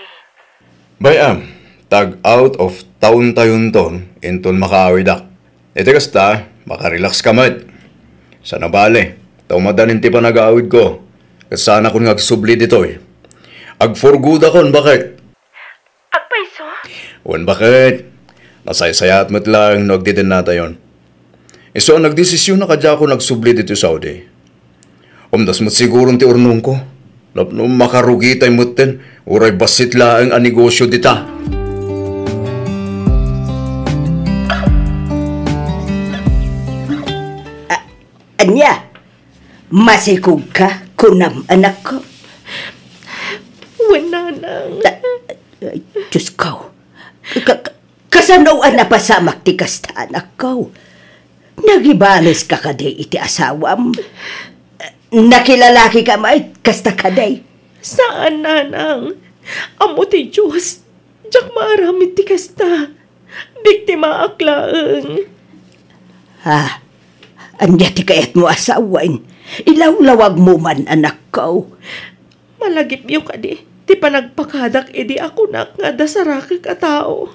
Bayam, tag out of town tayon ton, inton makaawidak. Iti kasta, makarelax ka mat. Sana bale, taumadanin ti pa nag-aawid ko. Kasana kong agsubli dito eh. Agforguda kon, bakit? Agpaiso? Wan bakit? Nasaysayat mo't lang, nagdidin nata yon. Iso ang nagdesisyon na kadya ako nagsubli dito sa Saudi. Umdas mo't siguro ti urnong ko. Lapno makarugi tayo moten, uray basit laang ang negosyo dita. Anya, masikog ka, kunam anak ko. Wananang. Ay, Diyos ko. Kasanoan na pasamak ti kasta anak ko. Nagibalis ka kaday iti asawam. Nakilalaki ka may kasta kaday. Saan, nanang? Amo ti Diyos. Diyak maaramid ti kasta. Biktima aklaang. Ha? Anya ti kayat mo asawain. Ilawlawag mo man anak ko. Malagip yung kadi. Ti panagpakadak edi ako nak nga dasaraki ka tao.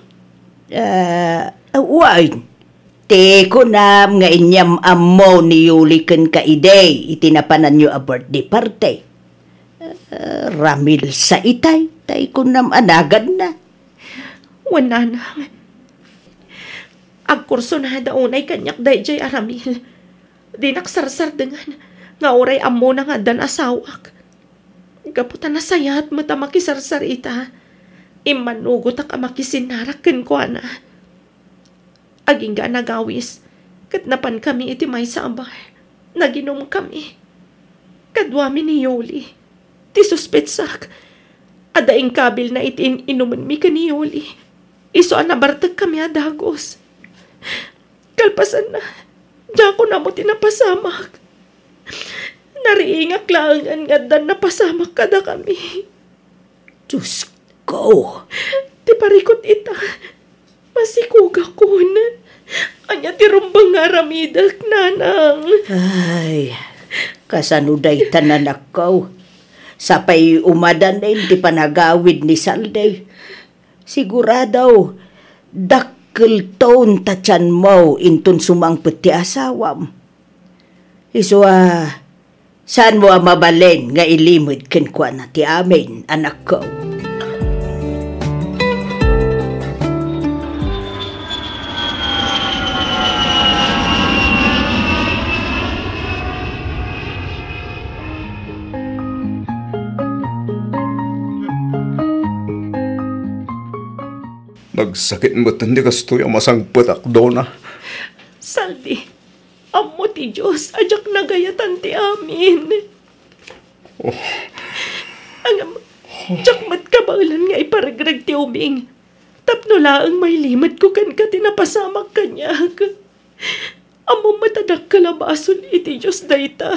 Wain. Te ko nam nga inyam amo ni Yulikan ka iday. Itinapanan nyo a birthday party. Ramil sa itay. Tay ko nam anagan na. Wananang. Agkurso na daunay kanyak dayjay aramil. Di naksarsar dengan nga oray amo na nga dan asawak. Gaputan na sayat mata makisarsar ita. Imanugot ang makisinarak ken ko na. Aging ga nagawis. Katnapan kami iti may sabay. Naginom kami. Kadwami ni Yoli. Ti suspetsak. Adaing kabil na itin inuman mi ka ni Yoli. Iso anabartag kami adagos. Kalpasan na. Diyan ko na mo tinapasamak. Nariingak lang ang dan napasamak kada kami. Diyos ko. Ti parikot ita. Masikuga ko na. Anya ti rumbang nga ramidak, nanang. Ay, kasanuday tananak ko. Sapay umadan na hindi panagawid ni Salday. Siguradaw, dakkel taon tatyan mo intun sumang peti asawam. Iso saan mo mabalen nga ilimod kenkwa na ti amin, anak ko? Nagsakit mo tandi kastoy ang masangpot akdo na. Saldi, amo ti Diyos, ajak nagayatan ti amin. Ang jakmat kabaulan nga iparagrag ti uming. Tapno laang may limad ko kan ka tinapasamak kanyag. Amo matadak kalabason iti Diyos dayta.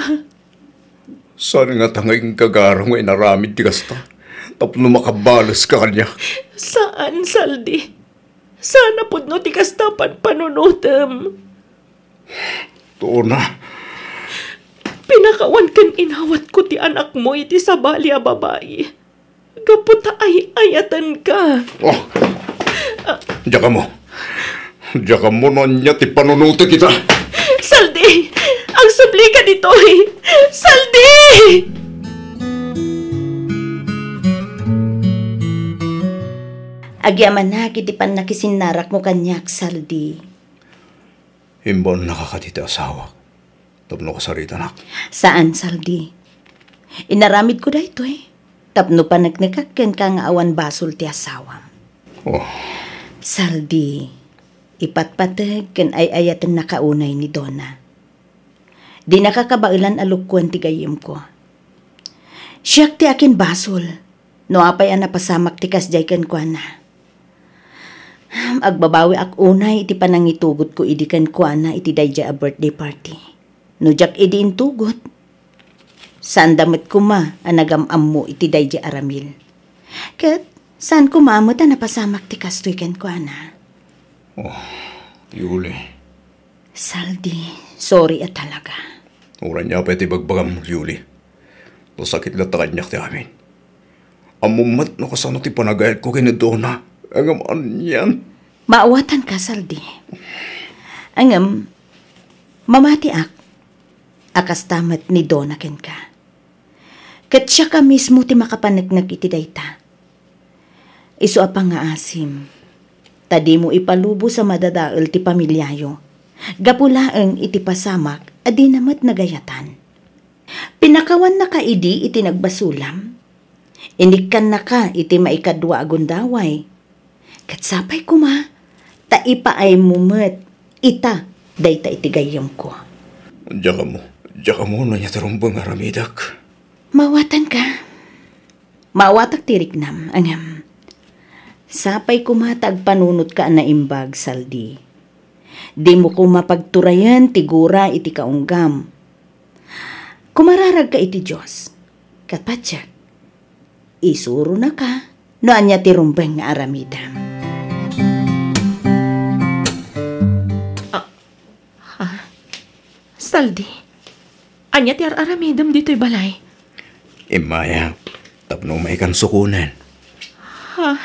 Saan nga tanging kagarang nga inaramid ti kasta? Tapno makabalas ka kanya. Saan, Saldi? Sana pudno ti kastapan panunutem. Tuo na. Pinakawan kan inawat ko ti anak mo iti sabali a babae. Gaputa ay ayatan ka. Diyan ka mo. Diyan ka mo na niya ti panunuti kita. Saldi! Ang subli ka dito eh! Saldi! Agyaman na, kiti pan nakisinarak mo kanyak, Saldi. Himbon nakakatiti asawa. Tapno ka sarita nak. Saan, Saldi? Inaramid ko da ito eh. Tapno pa nagnakakken ka nga awan basol ti asawam. Saldi, ipatpatag kan ay ayatan nakaunay ni Donna. Di nakakabailan alukwan ti gayim ko. Siyak ti akin basol. No apay ang napasamak ti kasjay kan kwa na. Agbabawi ak unay iti panangitugot ko idi kan kwa na iti dayja a birthday party. No jak idi intugot. Saan damit ko ma anagamam mo iti dayja aramil. Kat saan ko maamot na napasamak ti kastoy kan kwa na. Yuli. Saldi, sorry at talaga. Uran niya pa iti bagbagam, Yuli. Sakit lang ta kanyak ti amin. Amumat no kasano ti panagayat ko kay ni Donna. Angaman yan. Maawatan ka, Saldi. Angam, mamati ak. Akas tamat ni Donna ken ka. Kat siya ka mismo ti makapanagnak iti dayta. Isu apang nga asim. Tadi mo ipalubo sa madadaal ti pamilyayo. Gapulaeng iti pasamak, adi namat nagayatan. Pinakawan na ka idi iti nagbasulam. Inikan na ka iti maikadwa agundaway. Katsapay kuma, taipaay mumet, ita, dayta iti gayam ko. Diya ka mo na niya tarumbang aramidak. Mawatan ka. Mawatak tiriknam, angam. Sapay kumatag panunot ka na imbag, Saldi. Di mo ko mapagturayan tigura iti kaunggam. Kumararag ka iti Diyos. Katpatsak, isuro na ka, no anya tirumbeng nga aramidam. Saldi, anya ti aramidam dito'y balay? Imaya, tapno may kan sukunan. Ha?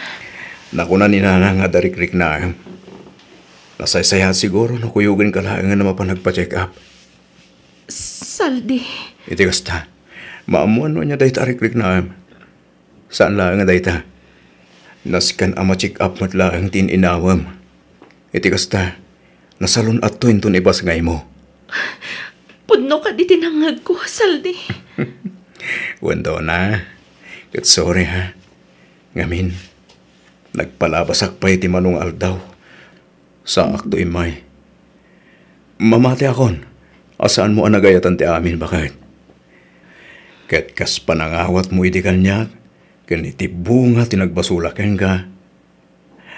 Nakuna ni Nana nga darikrik na. Nasaysaya siguro na kuyugin ka lang nga mapanagpa-check up. Saldi. Iti kasta, maamuan no niya dahi tarikrik na. Saan lang nga dahi ta? Naskan ama check up mat lang tin inawam. Iti kasta, nasalun at tuin tun ibas ngay mo. Pudno ka di tinangag ko, Saldi. Wendo na. Kat sorry ha. Ngamin, nagpalabasak pa iti manong aldaw. Sa akto imay. Mamati akon. Asaan mo anagayatan ti amin bakit? Ket kas panangawat mo iti kanya, ken iti bunga tinagbasulaken ka.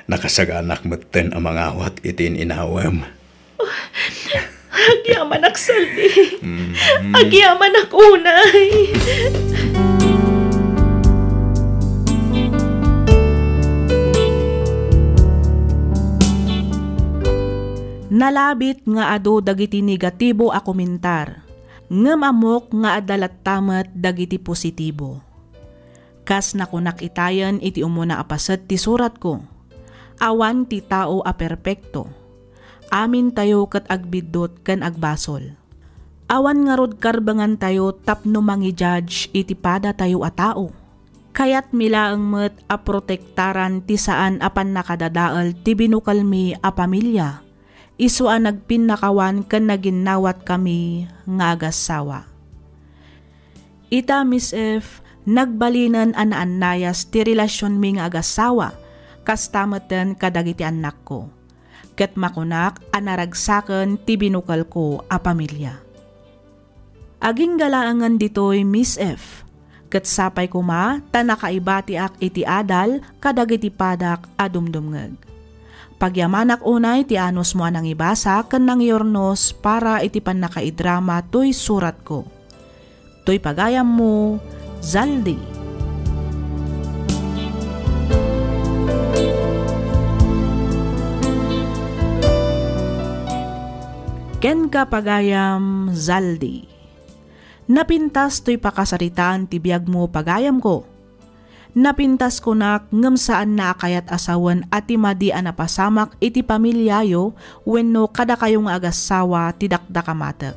Nakasaganak maten ang mangawat itin inawam. Agyaman ak, Saldi. Agyaman ak unay. Nalabit nga ado dagiti negatibo a komentar, ngem amok nga adalat tamat dagiti positibo. Kas nakunak itayan iti umuna apaset ti surat ko, awan ti tao a perpekto, amin tayo ket agbidot ken agbasol. Awan nga rod karbangan tayo tapno mangi-judge iti pada tayo a tao. Kayat milaeng met a protektaran ti saan apan nakadadaal ti binukalmi a pamilya. Isu a nagpinnakawan ken naginnawat kami nga agasawa. Ita Miss F, nagbalinan anaannayas ti relasyon mi nga agasawa, kastameten kadagiti anak ko. Ket makunak anaragsaken ti binukal ko a pamilya. Aging galaangan ditoy Miss F, ket sapay kuma ta nakaibati ak iti adal kadagiti padak a dumdumngeg. Pagyamanak unay ti anos mo anang ibasa ken nang yornos para iti pannakaidrama toy surat ko. Toy pagayam mo, Zaldi. Ken ka pagayam, Zaldi. Napintas toy pakasaritaan ti biag mo pagayam ko. Napintas ko na ngem saan na akayat asawan at imadi anapasamak iti pamilyayo wenno kada kayong agasawa ti dakdakamatek.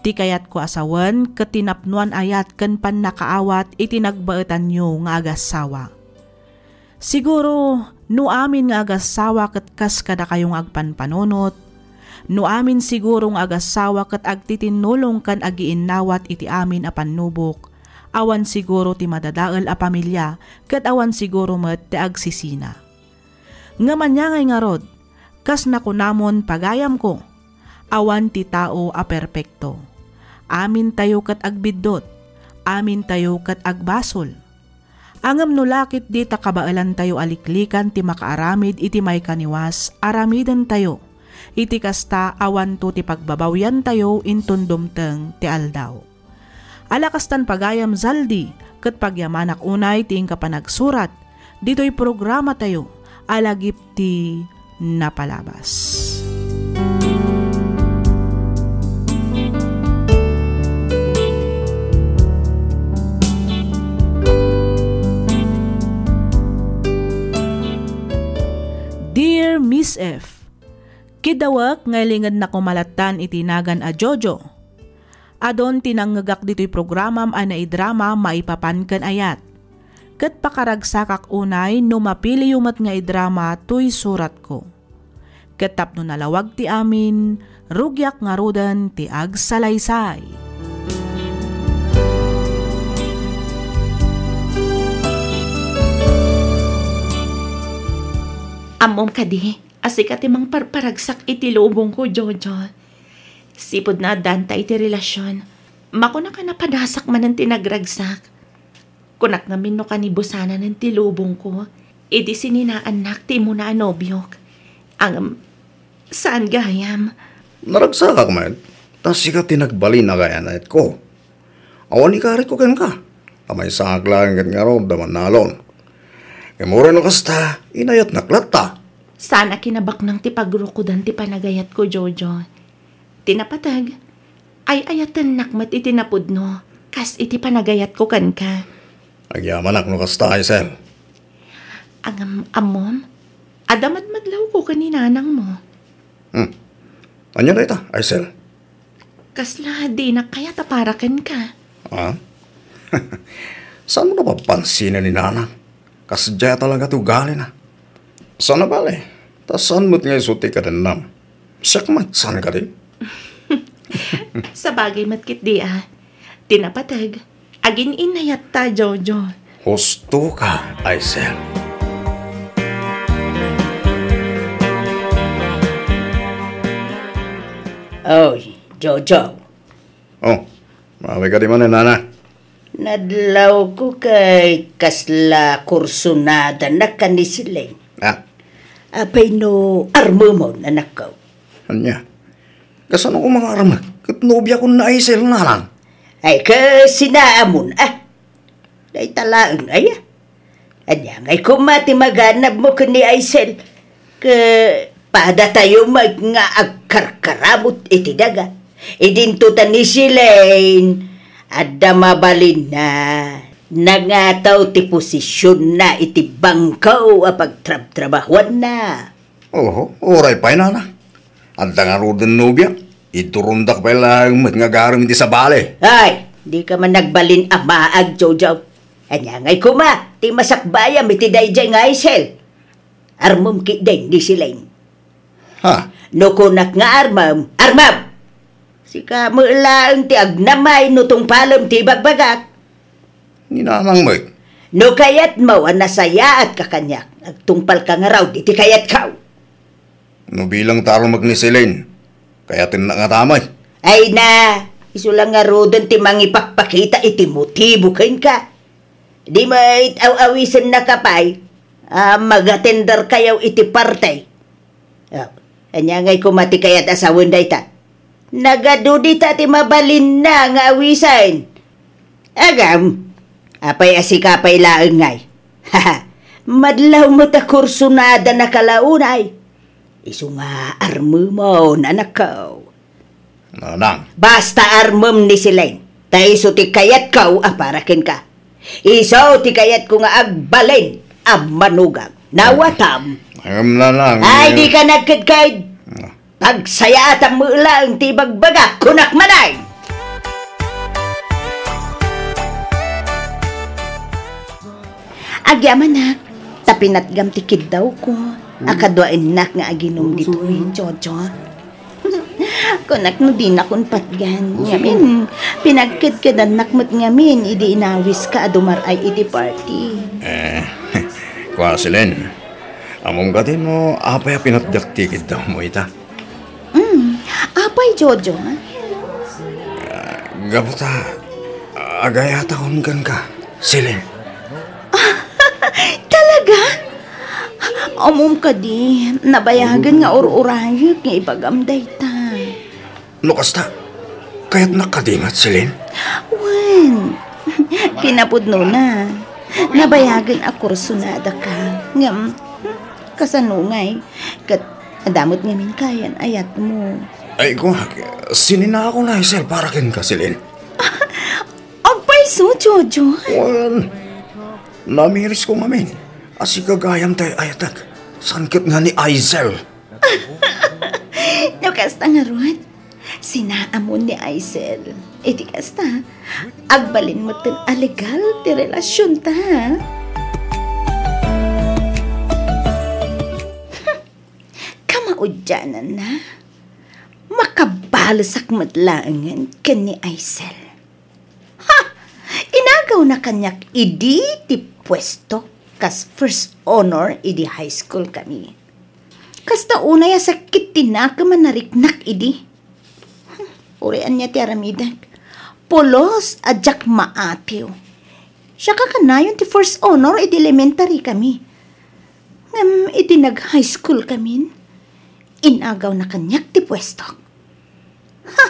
Ti kayat ko asawan ket tinapnuan ayat ken pannakaawat iti nagbaetan nyo nga agasawa. Siguro no amin nga agasawa ket kas kada kayong agpanpanonot, no amin siguro nga agasawa ket agtitinulong kan agiinnawat iti amin a pannubok. Awan siguro ti madadael a pamilya, ket awan siguro met ti agsisina. Ngaman niya ngay nga rod, kas nakunamon pagayam ko, awan ti tao a perpekto. Amin tayo ket agbiddot, amin tayo ket agbasol. Angem no lakit di takabaalan tayo aliklikan ti makaaramid iti may kaniwas, aramiden tayo. Iti kasta awan to ti pagbabawyan tayo inton dumteng ti aldaw. Alakastan pagayam, Zaldi, ket pagyamanak unay ti kapanagsurat, dito'y programa tayo, alagip ti napalabas. Dear Miss F, kidawak ngaylingad na kumalatan itinagan a Jojo. Adon tinanggagak dito'y programam anay drama maipapan ken ayat. Ket pakaragsakak unay no mapili yumat nga idrama to'y surat ko. Ketap no nalawag ti amin, rugyak nga rudan ti agsalaysay. Amom kadi, asika ti mang parparagsak iti lubong ko, Jojo. Sipod na danta iti relasyon, mako na ka napadasak man ang tinagragsak. Kunak namin no kanibusana ng tilubong ko, idi sininaanak ti mo na anobyok. Ang saan gayam? Naragsak man. Tas sika tinagbali na kaya na ko. Awan ni karit ko ken ka. Amay sangak lang ken nga ron daman nalon. Emore no kasta, inayat naklata. Sana kinabak ng ti pagrukudan ti panagayat ko, Jojo. Tinapatag, ay ayatan nakmat iti napudno, kas iti panagayat ko kan ka. Agyamanak no kasta, Aisel. Ang amom, adamat madlaw ko kaninanang mo. Anya na ita, Aisel? Kasla di na kaya taparakan ka. Ha? Saan mo napapansin ni Nanang? Kasadya talaga to gali na. Saan na bale? Tas saan mo't ngay suti ka din nam? Siyak mat, saan ka din? Sa bagay matkit di tinapatag, agin inayat ta, Jojo. Husto ka, Aisel. Oy, Jojo. Oh, mawi ka di man Nana. Nadlaw ko kay kasla kursunada na kanisiling. Apay no armo mo na nakaw. Anya? Kasano ko mga armag? Katnobya ko na Aisel na lang. Ay kasi naamon Day talaang Anya ngay kumati maganap mo ni Aisel. Pada tayo mag nga agkarkaramot iti daga. Idintutan ni Silain. Adda mabalin na. Nangataw ti posisyon na iti bangkaw a pagtrabahuan na. Oray pa na. Anda nga rudin nobya. Iturundak pa lang matngagaram iti sa bale. Ay, di ka man nagbalin amaag, Jojo. Anya ngay kuma, ti masakbayam iti dayjay nga Aisel. Armum ki din di Silain. Ha? No kunak nga armam. Sika mulaang ti agnamay no tong palom ti bagbagak. Ninanang mo. No kayat mo nasaya at kakanyak. Agtungpal ka nga raw, di ti kayat kaw. No bilang taro magnisilen. Kaya tinangatamay. Ay na, isulang nga rodon ti mangipakpakita iti motibo kain ka. Di may aw-awisan na kapay. Magatender kayaw iti partay. Anya ngay kumati kayat asawan day ta. Nagadudi ta ti mabalin na nga awisan. Agam, apay asikapay laeng ngay. Madlaw mo ta kursunada na kalaunay. Isu nga armo mo na nakaw. Nanang. Basta armom ni Silain. Ta iso ti kayat kaw aparakin ka. Iso ti kayat ko nga agbalin ang manugang. Nawatam. Nanang. Ay di ka nagkadkad. Pagsaya at ang mulang tibagbaga, kunak manay! Agyaman nak, tapinatgam tikid daw ko. Akadwain nak nga aginom dito Jojo. Kunak no din akong patgan. Ngamin, pinagkid-kidan nakmat ngamin, idi inawis ka adumaray idi party. Kwasilen, among gatin mo, apay pinatdak tikid daw mo ita. Apay, Jojo, Gabuta, agayata kong gan ka, Silen. Talaga? Amom ka di, nabayagan nga or-urayot nga ipagamday ta. Kasta, kaya't nakadingat, Silen? Wen, kinapudno na. Nabayagan ako sunada ka. Ngam, kasanungay, kat adamot ngamin kayan ayat mo. Ay, kung sinina ako na Aisel para kin ka, Silen. Agpay so, Jojo. Well, namiris ko ngamin. Asikagayam tayo ayatak. Sangkit nga ni Aisel. Kasta nga Ruat, sinaamon ni Aisel. Iti kasta, agbalin mo tin alegal ti relasyon ta. kaudyanan na. Makabalasak matlaangan kan ni Aisel. Ha! Inagaw na kanyak idi ti pwesto kas first honor idi high school kami. Kasta unay sakit tinakaman nariknak idi. Urian niya ti aramidag. Polos adjak maatiw. Siya kakanayon ti first honor idi elementary kami. Ngam idi nag high school kami. Inagaw na kanyak ti pwesto. Ha!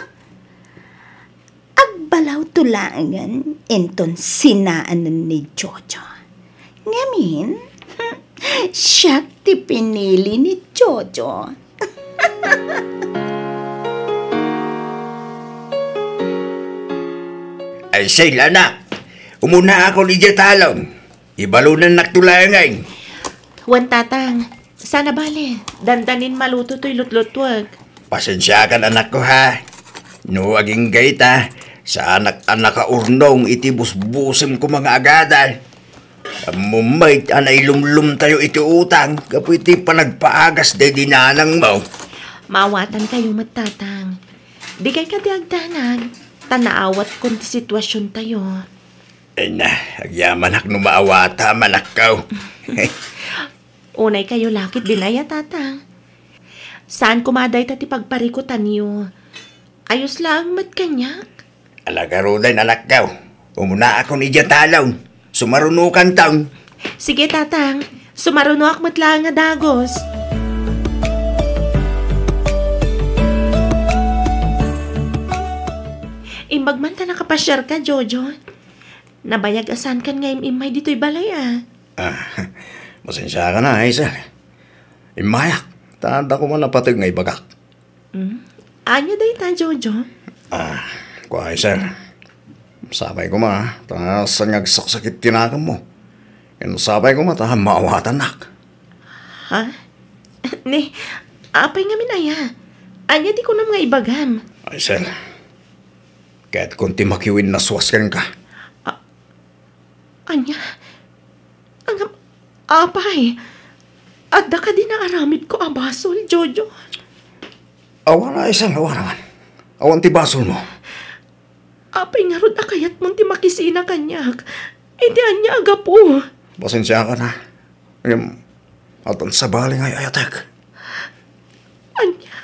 Agbalaw tulangan enton sinaanan ni Jojo. Ngamin, siya ti pinili ni Jojo. Ay, Sheila na. Umuna ako ni Jatalong. Ibalunan naktulangan. Wan tatang, sana bale, dandanin maluto to'y lutlutwag. Pasensya ka anak ko ha. No, aging gayta. Sa anak-anak ka urnong iti busbusim ko mga agadal. Mumay, anay lumlum tayo iti utang. Kapwiti pa nagpaagas day dinanang mo. Maawatan kayo matatang. Di kay kadiagdanag. Tanaawat kung ti sitwasyon tayo. Ay na, agyaman ak numaawata manakaw. Unay kayo lakit dinaya tatang. Saan kumaday tati pagparikutan niyo? Ayos lang matkanyak. Alagaro din anak kaw. Umuna ako ni Jatalong. Sumarunukan taon. Sige tatang, sumaruno ak matlang nga dagos. Imbag man ta nakapasyar ka, Jojo. Nabayag asan kan nga imay dito'y balay Masensya ka na, Hazel. Imayak. Tanda ko man napatig nga ibagak. Anya day ta, Jojo? Kwa Hazel. Sabay ko ma, saan nagsaksakit tinakam mo. Yan sabay ko ma, maawatan nak. Ha? Ni, apay nga minaya. Anya di ko na mga ibagam. Hazel, kahit kunti makiwin na suwaskan ka. Anya? Ang apay. Adda ka din na aramid ko abasol, Jojo. Awa na, Hazel, awa naman. Awan ti basol mo. Apay nga rod akayat mong ti makisina kanyak. Hindi anya aga po. Pasensya ka na. Atan sa baling ay ayatek. Anya.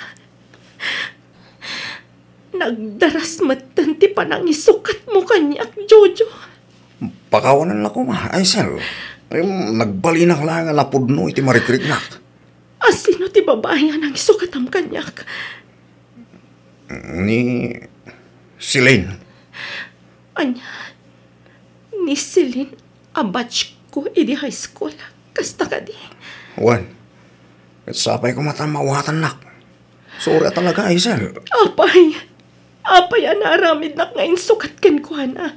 Nagdaras matan ti panang isukat mo kanyak, Jojo. Pakawanan na ko ma, Hazel. Nagbalinak lang nga napudno iti marikriknak. Asino ti babae nga nang isukatam kanyak? Ni Silene. Anya, ni Silene, abatch ko idi high school. Kasta ka di. Wan, sapay ko matamawatan nak. Sorry talaga, Hazel. Apay anaramid nak ngayon sukat kan ko na.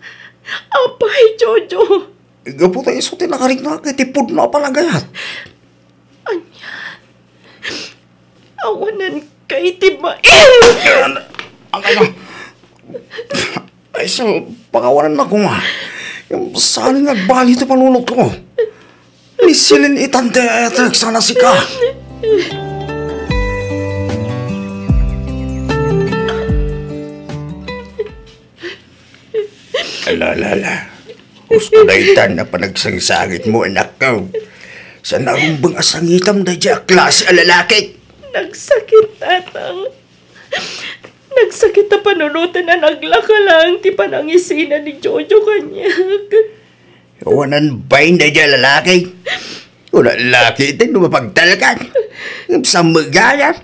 Apay, Jojo. Igapo tayo isutin nakarik na kitipod na palagayat. Anya, awanan kay tibain. Ang Hazel, pakawanan na ko nga. Yung saan nagbali ito panunod ko. Ni Silene itante etek sana si ka. Alala. Gusto na itan na panagsangsangit mo, anak ko. Sa narumbang asangitam na dya klase alalaki. Nagsakit, tatang. Nagsakit na panunutan na naglaka lang ti panangisina ni Jojo kanyak. Wanan bain na dya lalaki. Wala lalaki ito lumapagdalakan. Sa magayan.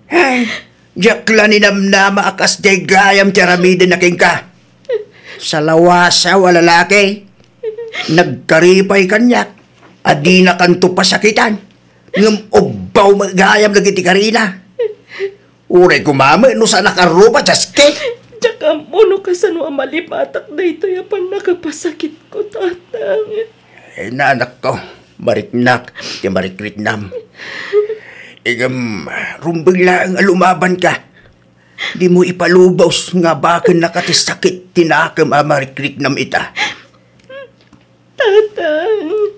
Ay, jakla ni namnama akas day gayam tiyaramidin na king ka. Sa lawasa wala lalaki. Nagkaripay kanyak. Adi na kanto pasakitan. Ngam obaw magayam lagi ti karina. Uray kumama, no sa nakarupa, jaskit. Tsaka mono ka sa no malipatak na ito yapan nakapasakit ko, tatang. Eh, naanak ko, mariknak, ti marikritnam. Igam, rumbang lang lumaban ka. Di mo ipalubaws nga bakin nakatisakit tinakam marikritnam ita. Tatang.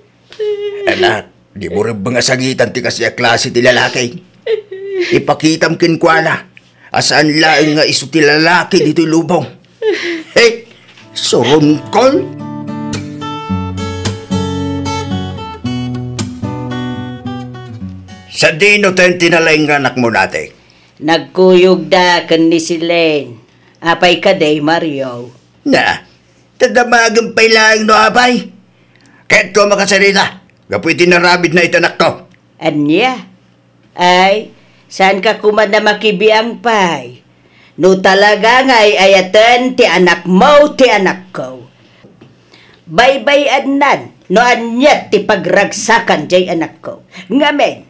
Anak, di mo rin ba nga sagitan ti kasi klase ti lalaki? Ipakitam kinkwana. Asaan laing nga iso ti lalaki dito'y lubong. Hey, sorongkol. Sa dino tayo tinalay ng anak mo natin? Nagkuyog da kan ni si Len. Apay ka day, Mario. Na, tadamagang pailaing no apay. Kahit ko makasarita, gapoy tinarabid na itanak ko. Anya? Ay, saan ka kuman na makibiang pay? No talaga nga'y ayatan ti anak mo, ti anak ko. Baybay adnan, no anyat ti pagragsakan jay anak ko. Ngamen,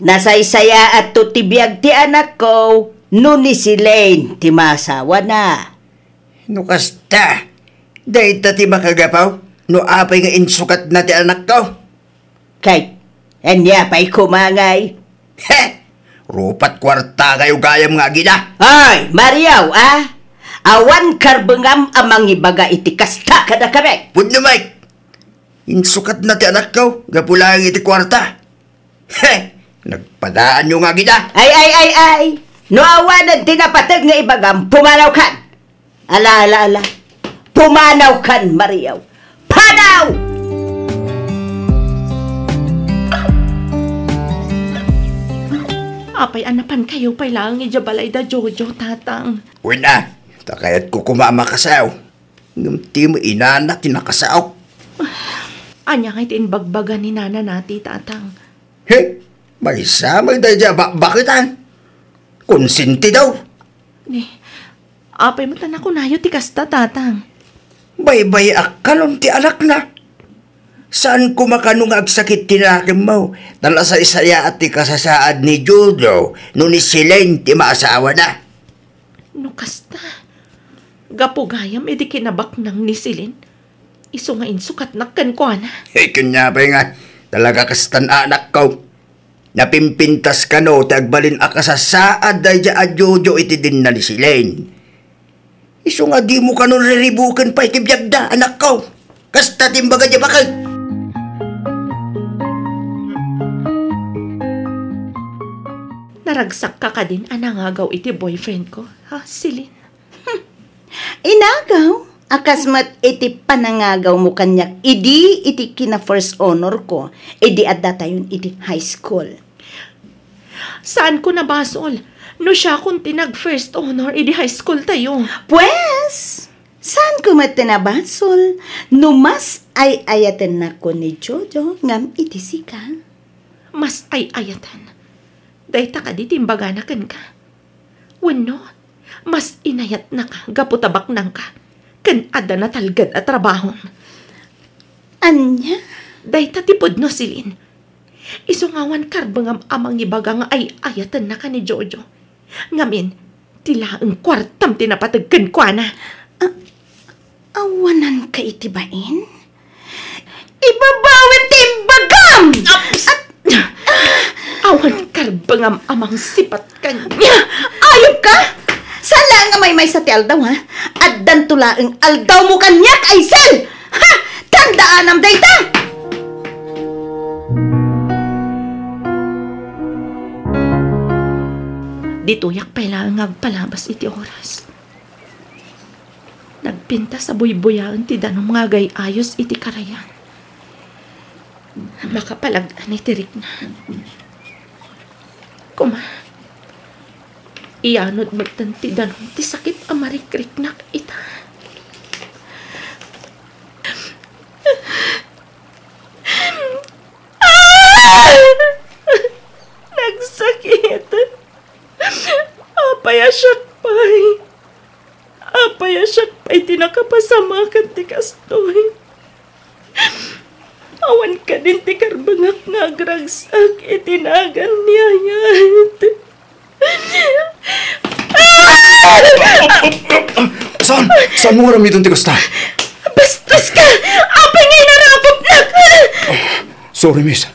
nasaysaya at tutibiyag ti anak ko, no ni si Lane ti masawa na. No kasta, dahi ti makagapaw, no apay nga insukat na ti anak ko. Kay, anya pa'y kumangay. He! Rupat kwarta kayo gayam nga gina. Ay, Mariaw, ah! Awan karbengam amang ibaga iti kasta kada kami. Pud na, Mike. Insukat na ti anak ko, gapulang iti kwarta. He! Nagpadaan nyo nga gina. Ay! No awanan tinapatag nga ibagam, pumanaw kan. Ala. Pumanaw kan, Mariaw. Panaw! Apay anapan kayo pa'y lang ijabalay da Jojo, tatang. Una, takayat ko kumama kasaw. Ngamti mo inana tinakasaw. Anya nga itinbagbagan ni nana nati, tatang. He! May samay dahil bakitan. Konsinti daw. Ni, apay mo tanak ko nayo ti kasta, tatang. Baybay akalon ti anak na. Saan ko makanong agsakit tinakim mo? Tala sa isaya at ti kasasaad ni Jojo, no ni Silen ti maasawa na. No kasta. Gapugayam edi kinabak nang ni Silin. Iso nga insukat nakkan ko na. Kanya pa nga, talaga kastan anak ko. Napimpintas ka no, tagbalin a kasasaad dahil a Jojo iti din na ni Silen. Iso nga di mo kanon riribukan pa itibiyag da, anak ko. Kasta timbaga di bakal. Naragsak ka din anangagaw iti boyfriend ko, ha, Silin? Inagaw? Akasmat iti panangagaw mo kanyak. Idi iti kina first honor ko. Idi adda tayon iti high school. Saan ko nabasol? No siya kung tinag first honor, edi high school tayo. Pues, saan ko matinabasol? Numas ay ayatan na ko ni Jojo ngam iti sika. Mas ay ayatan. Dahita ka di timbaga na kan ka. Wano, mas inayat na ka, gaputabak nang ka. Kan ada na talgad at trabaho. Anya? Dahita tipod no Silin. Isungawan karbangam amang ibaga nga ay ayatan na ka ni Jojo. Ngamin, tila ang kwartam tinapatagkan kwa na. Awanan ka itibain? Ibabawin timbagam! Awan karbangam amang sipat kanya. Ayop ka! Sala nga may sa ti aldaw, ha? Addan tulaang aldaw mo kanyak, Aisel! Ha! Tandaan am dayta! Dituyak pala ang agpalabas iti oras. Nagpinta sa buybuyaan ti danong mga gayayos iti karayan. Makapalagdan iti rikna. Kuma, iyanod magtanti danong ti sakit amarikrik na ita. Nagsakit. Apayasyak pa'y tinakapasama ka ti kastoy. Awan ka din ti karbangak nga agragsak itinagan niya yan. Saan mo aram itong tikasta? Bastos ka! Apay ngay narapot na ka! Sorry, miss.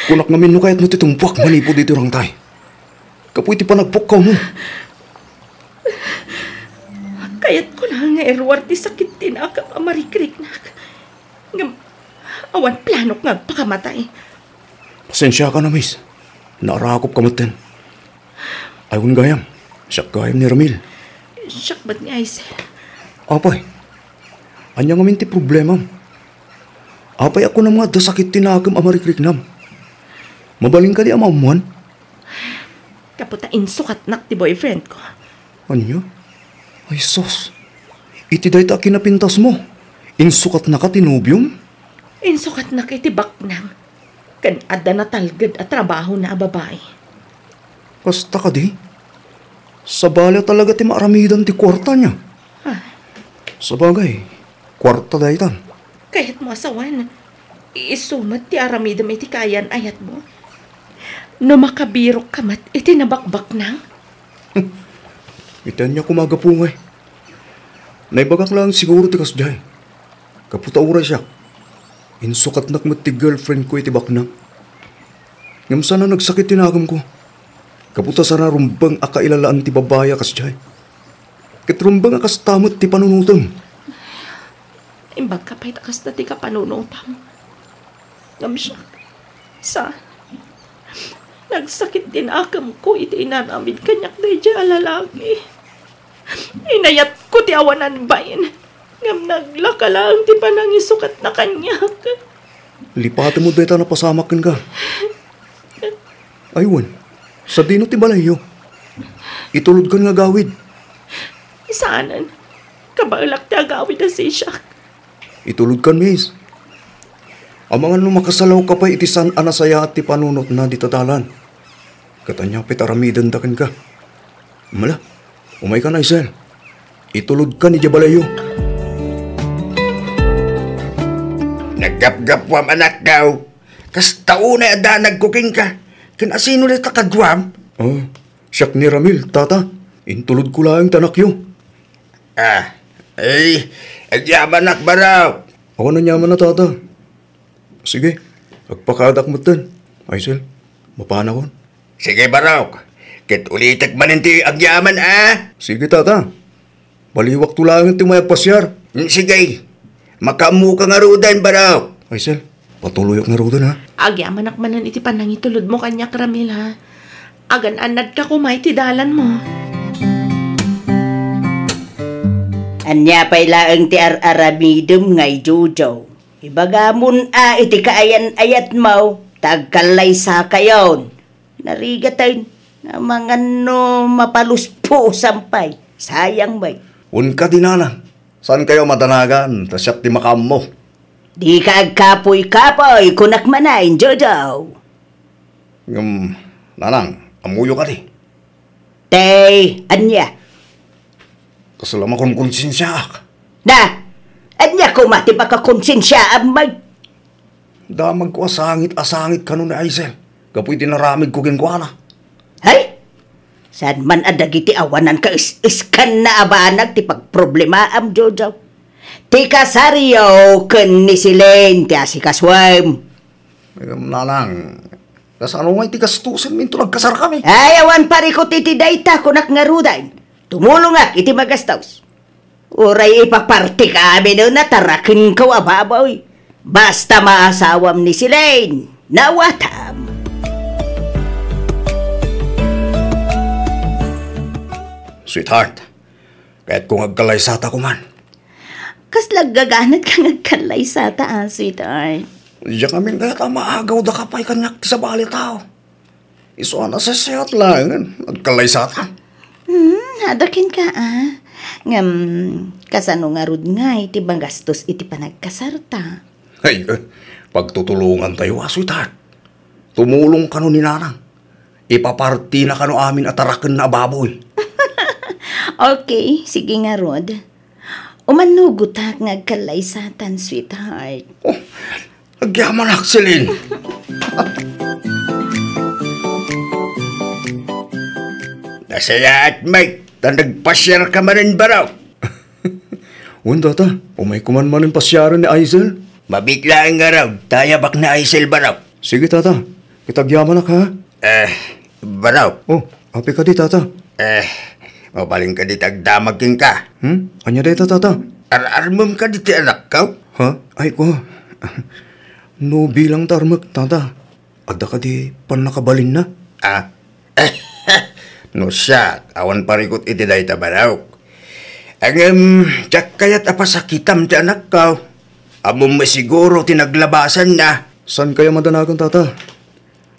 Kunak namin no kahit mo titumpuak manipo dito rang tay. Kapoy ti panagpok ka mo. Kayat ko lang nga erwar ti sakit tinakap amarikrik na. Awan planok nga pakamatay. Pasensya ka na, miss. Narakop ka matin. Ayun gayam. Siya gayam ni Ramil. Siyak ba't ni Aisel? Apay, anya nga minti problema. Apay ako na mga dasakit tinagam amarikrik-nam. Mabaling ka di amamuan? Kaputa insukat nak ti boyfriend ko. Anya? Ay sos, iti day ta kinapintas mo. Insukat na ka tinubyong? Insukat nak iti baknang. Kan adda na talgad at trabaho na babae. Kasta ka di? Sa bala talaga ti maaramidan ti kwarta niya. Sabagay, kwarta day tan. Kaya't mo asawan, isumat ti aramidam iti kayan ayat mo. No makabirok kamat iti nabakbak nang. Itan niya kumagapungay. Naibagak lang siguro ti kasday. Kaputa ura siya. Insukat nakmat ti girlfriend ko iti bakna. Ngam sana nagsakit tinagam ko. Kaputa sana rumbang akailalaan ti babaya kasday. Kitrumbang akas tamot ti panunutam. Imbag ka pa'y takas na ti ka panunutam. Ngam siya. Sa nagsakit din akam ko iti inaramid kanyak na dyan alalaki. Inayat ko ti awanan bayin. Ngam naglaka lang ti panangisukat na kanyak. Lipatan mo beta na pasamakin ka. Aywan, sa dino ti balayo. Itulod ka nga gawid. Isaanan, kabalak ti agawid na si Shak. Itulod kan, miss. Ang mga lumakasalaw ka pa itisan anasaya at ti panunot na ditadalan. Katanya pitaramidan dakan ka. Mala, umay ka na, Isel. Itulod ka ni Jabalayo. Naggap-gapwam anak daw. Kas tauna ada nagkuking ka. Kinasino na takadwam? Oh, siyak ni Ramil, tata. Intulod ko lang tanakyo. Agyaman nakbaraw. Ako na nyaman na, tata. Sige, agpakadak mo tan. Aisel, mapana ko. Sige baraw. Kit ulitak maninti agyaman Sige, tata. Baliwak to lang iti may pasyar. Sige. Makamu ka nga rudan baraw. Aisel, patuloy ak na rodan, ha? Agyaman akmanan iti panangitulod mo kanyak Ramil ha. Agan anad ka kumay ti dalan mo. Anya pa'y laang ti aramidum ngay Jojo. Ibagamon iti kaayan ayat mo, tagkalay sa kayon. Narigatan na mga no mapaluspo sampay. Sayang bay. Unka dinalan. Saan kayo madanagan? Tasyak ti makam mo. Di ka agkapoy-kapoy kunak manayin Jojo. Nanang, amuyo ka di. Tay, anya. Kasalama kong konsensya ak. Na, anya ko mati baka konsensya amay. Damag ko asangit ka nun ni Aisel. Kapoy tinaramid ko kinkwana. Hay? Saan man adagiti awanan ka iskan na abanag ti pagproblema am Jojo. Ti kasaryo ken ni Silen ti asikaswam. Nanang, kasano nga iti kastusin minto nagkasar kami. Ayawan parikot iti dayta kunak nga rudan. Tumulong ak iti magastaws. Uray ipaparti kami no natarakin ko ababoy. Basta maasawam ni Silen. Nawatam. Sweetheart, kahit kung agkalaysata ko man. Kas laggaganat ka ngagkalay sa taas, sweetheart. Diyan kami kahit maagaw da kapay kanyak sa bali tao. Iso na sa siyat lang, agkalaysata. Hadakin ka Ngam, kasano nga rud nga iti bang gastos iti panagkasarta. Ay, pagtutulungan tayo, sweetheart. Tumulong ka nun ni Nanang. Ipaparti na ka no amin at tarakan na baboy. Okay, sige nga rod. Umanugot ha ngagkalaysatan, sweetheart. Oh, agyaman akselin. Nasaya at may nagpasyar ka manin baraw. Tata, umay kuman man yung pasyaran ni Aisel. Mabiglaan nga raw, tayabak na Aisel baraw. Sige, tata. Kitagyaman ka, ha? Baraw. Oh, api ka di, tata. Mabaling ka di tagdamagin ka. Anya day, tata? Ararmam ka di ti anak ka? Ha? Ay ko. No bilang tarmak, tata. Ada ka di pan nakabalin na? No siya, awan parikot iti day tabaraw. Tsak kaya't apasakitam ti anak ka. Amom masiguro tinaglabasan na. San kaya madanagan, tata?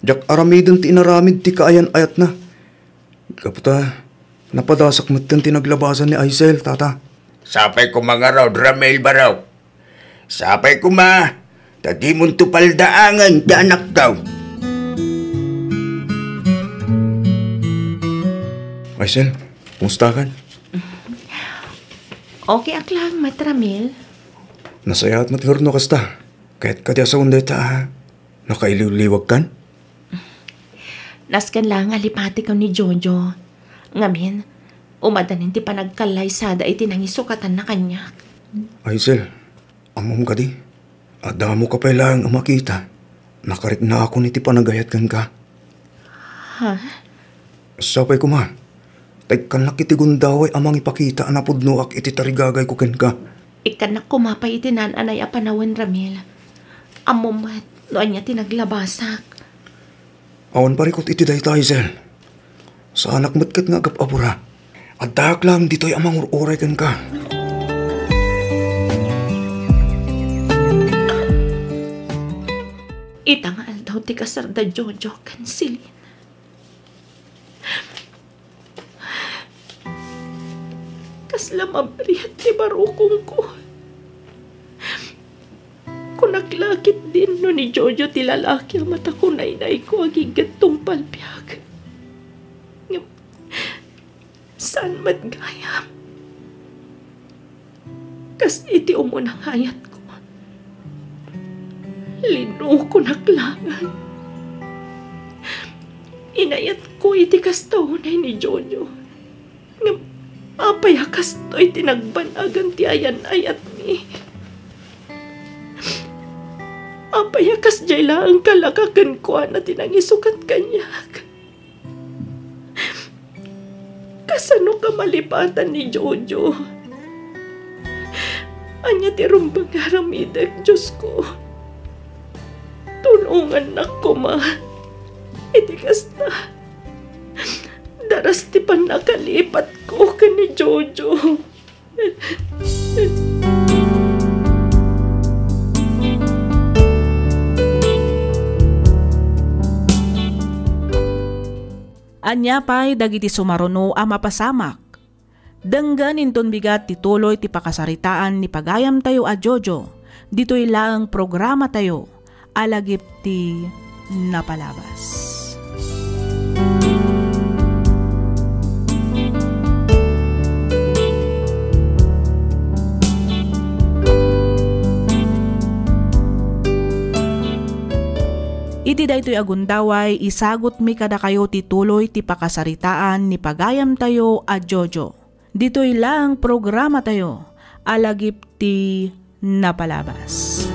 Jak aramidon ti inaramid ti kaayan ayat na. Kaputa, napadasak mo tinaglabasan ni Aisel, tata. Sapay ko mga raw, Ramel baraw. Sapay ko ma, tadi mong tupaldaangan ti anak ka. Aisel, kumusta kan? Okay aklang, Matramil. Nasaya at matihorno kasta. Kahit kadya sa unday ta, nakailiw-liwag kan? Naskan lang alipati ka ni Jojo. Ngamin, umadanin ti panagkalay sada iti nangisukatan na kanya. Aisel, amom ka di. Adamo ka pa lang ang makita. Nakarik na ako niti panagayat kan ka. Ha? Sapay ko ma. Tagkan laki ti gundaway amang ipakita anapudno ak iti tarigagay ko ken ka. Ikanak kumapay iti nananay a panawin, Ramil. Amumat, noan niya tinaglabasak. Awan parikot iti dayta, Aisel. Sa anak matkat nga agap-abura. At dahak lang dito'y amang uray ken ka. Itangal daw ti kasarda Jojo kansilin. Kasla mabrihat ti barukong ko. Kunaklakit din no ni Jojo ti lalaki ang mata ko nainay ko agigat tong palpiyag. Saan matgayam? Kas iti umunang hayat ko. Lino ko naklangan. Inayat ko iti kastaunay ni Jojo. Apayakas to'y tinagbanagan ti ayan ayat mi. Apayakas jay lang kalakakan ko na tinangisukat kanyak. Kasano ka malipatan ni Jojo? Anya ti rumbang haramidag, Diyos ko. Tulungan na ko, ma. Iti kasta. Daras ti pan nakalipat ko ka ni Jojo. Anya pa'y dagiti sumaruno a mapasamak. Denggan inton bigat tituloy ti pakasaritaan ni pagayam tayo a Jojo. Dito'y laang programa tayo. Alagip ti napalabas. Iti daytoy agundaway, isagot mi kada kayo tituloy ti pakasaritaan ni pagayam tayo a Jojo. Dito'y lang programa tayo, alagip ti napalabas.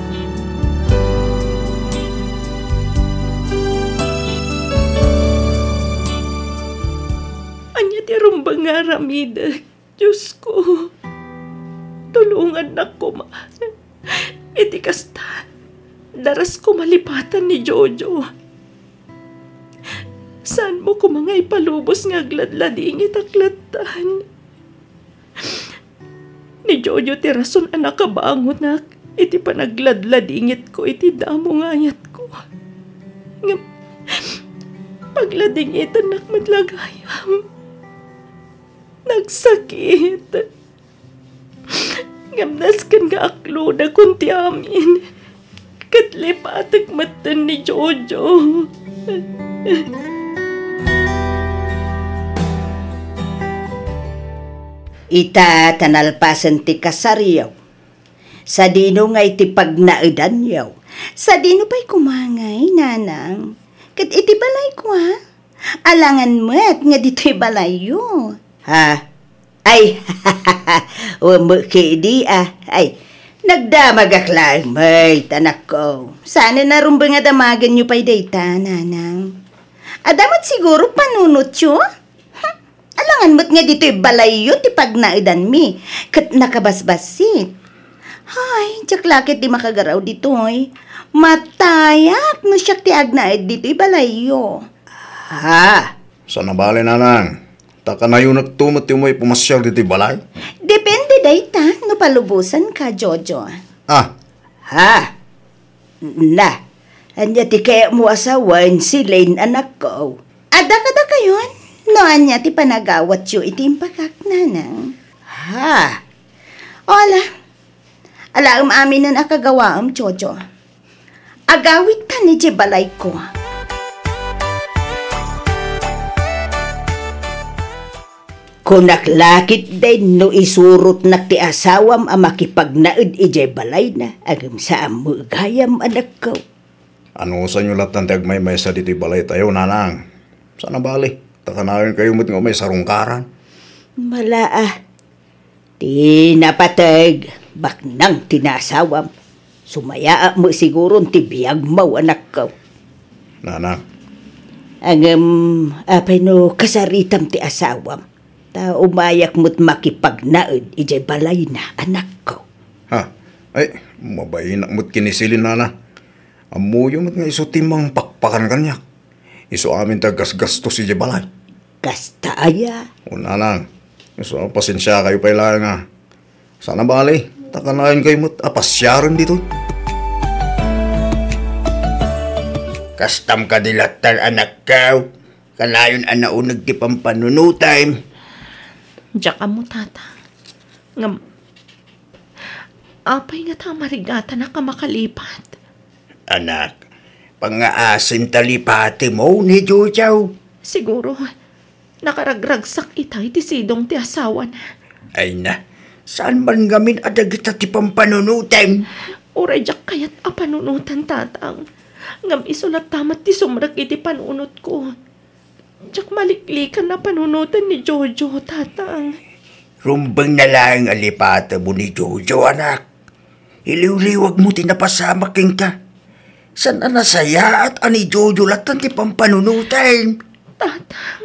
Anya ti rumbang aramidag, Diyos ko. Tulungan na ko, ma. Iti kasta. Daras ko malipatan ni Jojo. Saan mo ko mga ipalubos nga agladladingit aklatan? Ni Jojo ti rason anak kabangon nak. Iti panagladladingit ko iti damo ngayat ko. Pagladingit anak matlagayam. Nagsakit. Ngamnas kan nga aklo na kunti amin. Katlipatak matan ni Jojo. Ita tanalpasan ti kasaryaw. Sa dino nga iti pagnaidan yaw. Sa dino pa'y kumangay, nanang. Kat iti balay ko, ha? Alangan mo't nga dito'y balay yo. Ha? Ay, umukidi Ay, nagdamag aklang, may tanak ko. Sana narumba nga damagan nyo pa'y dayta, nanang. Adamat siguro panunot yo? Alangan mo't nga dito'y balay yo, ti pagnaidan mi. Kat nakabasbasit. Hay, tsaklakit di makagaraw dito'y. Matayak no siyak ti agnaid dito'y balay yo. Sa nabali, nanang. Taka na yung nagtumot yung may pumasyal dito balay. Depende dayta, no palubusan ka, Jojo. Ah, Ha? Na, anya ti kaya mo asawan si Lane anak ko. Ada kayon? No, anya ti panagawat yu itim pakaknanang. Ha? Ola, alaam amin na akagawaam, Jojo. Agawit ta ni balay ko. Kunaklakit din no isurot na ti asawam ang makipagnaid ijay balay na agam sa amugayam anak ko. ano sa inyo lahat ng tagmay-may sa dito balay tayo, nanang? Sana bali, tatanawin kayo mo't nga may sarungkaran. Malaa. Ti napatag, baknang tinasawam. Sumaya mo siguro ti biyag mo anak ko. Nanang, Agam apay no kasaritam ti asawam. Ta umayak mo't makipagnaid ijay balay na anak ko. ha? Ay, mabayinak mo't kinisilin, nana. Amuyo mo't nga iso timang pakpakan kanyak. Iso amin tagas-gasto si balay. Kasta aya. O nanang, iso pasensya kayo pa ilang nga. Sana bali, takanayin kayo mo't apasyaran dito. Kastam ka dilatan anak ko. Kanayon anaunag ti pampanunutay. Diyak mo, tata. Ngam, apay nga ta marigata na ka makalipat. Anak, pangaasin talipati mo ni Jojo. Siguro, nakaragragsak itay ti sidong ti asawa na. Ay na, saan man gamin adagita ti pampanunutay? Uray diyak kayat apanunutan, tatang. Ngam isulat tamat ti sumrak iti panunot ko. Diyak maliklikan na panunutan ni Jojo, tatang. Rumbang na lang alipata mo ni Jojo, anak. Iliw-liwag mo tinapasama king ka. San nasaya at ani Jojo latan ti pampanunutay? Tatang,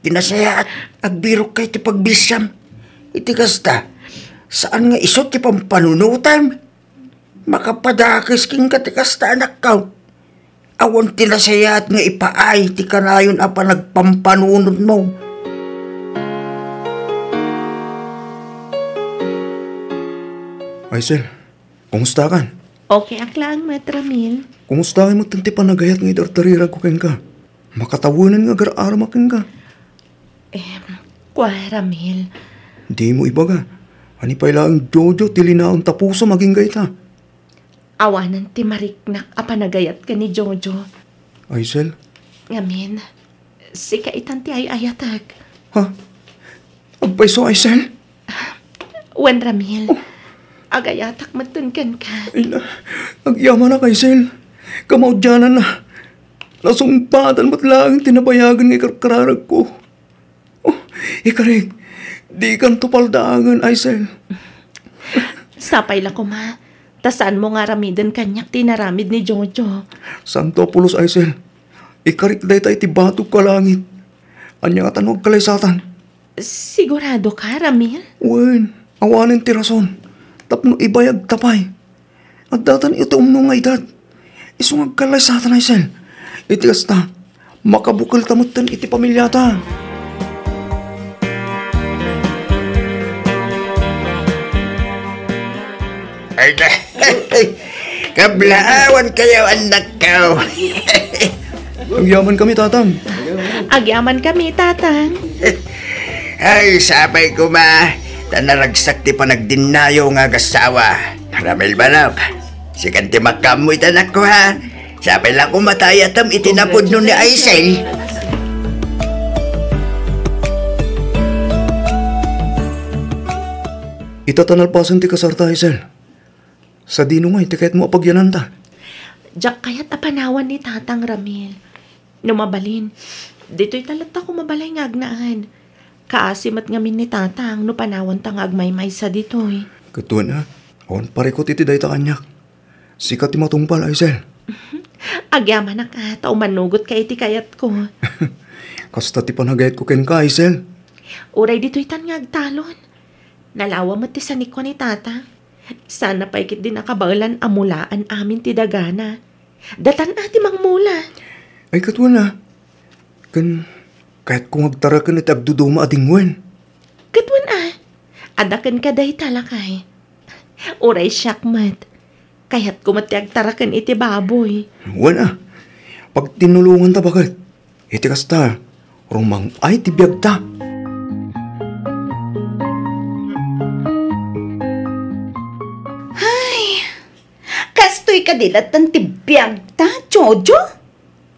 Kinasaya at agbirok kay ti pagbisyam. Iti kasta, saan nga isot ti pampanunutay? Makapadakis king ka ti kasta anak ka. Awan tinasaya at nga ipaay ti kanayon apa nagpampanunod mo. Aisel, kumusta kan? okay aklang, Metramil. Kumusta kayo mo't tanti panagayat nga idartarira ko ken ka? Makatawanan nga gar-arama ken ka. Kwa, Ramil. Di mo ibaga. Ani pa ilang Jojo tilinaon tapuso maging gayta. Awanan ti mariknak apanagayat ka ni Jojo. Aisel, Ngamin, si kaitan ti ay ayatag. ha? Agpaiso, Aisel? Wen, Ramil. Agayatak matunkan ka. Ay na, agyaman na kay Sel. Kamaudyanan na. Nasumpatan mo't lang tinabayagan ng ikarkararag ko. Oh, ikarig, di kan tupaldaangan, Aisel. Sapay la ko, ma. Tasaan mo nga ramidan kanyak tinaramid ni Jojo. Santopulos, Aisel. Ikarig day tayo tibatok ka langit. Anya nga tanong kalaysatan. Sigurado ka, Ramil? Wen, awanin ti rason. Tapno ibayag tapay. At datan ito umno nga edad. Isungag kalaysatan, Aisel. Iti kasta, makabukal tamutan iti pamilyata. Ay na, kablaawan kayo anak ko. Agyaman kami, tatang. Agyaman kami, tatang. Ay, sabay ko ma. Tanaragsak ti panagdinayo nga gasawa. Ramil manok. Sikan ti makamoy tanak ko ha. Sabay lang kumatayatam itinapod nun ni Aisel. Itatanalpasan ti kasarta, Aisel. Sa dino nga, iti kahit mo apagyanan ta. Diyak kaya't apanawan ni tatang Ramil. Numabalin. Dito'y talata ko mabalay nga agnaan. Kaasimat ngamin ni tatang no panawan tang agmaymay sa dito'y. Katuan na, awan parikot iti day ta kanyak. Sikat ti matungpal, Aisel. Agyaman na ka, tao manugot ka iti kayat ko. Kasta ti panagayat ko ken ka, Aisel. Uray dito'y tan nga agtalon. Nalawa mo ti sanik ko ni tata. Sana pa ikit din nakabaulan amulaan amin ti dagana. Datan ati mangmula. Ay katuan na. Kahit kung agtarakan iti agduduma adingwen. Katwan adakan ka day talakay. Uray siyak mat. Kaya't kumatiag tarakan iti baboy. Wan pag tinulungan ta bakit? Iti kasta, rumang ay tibiyag ta. Kastoy ka dilat ng tibiyag ta, Jojo?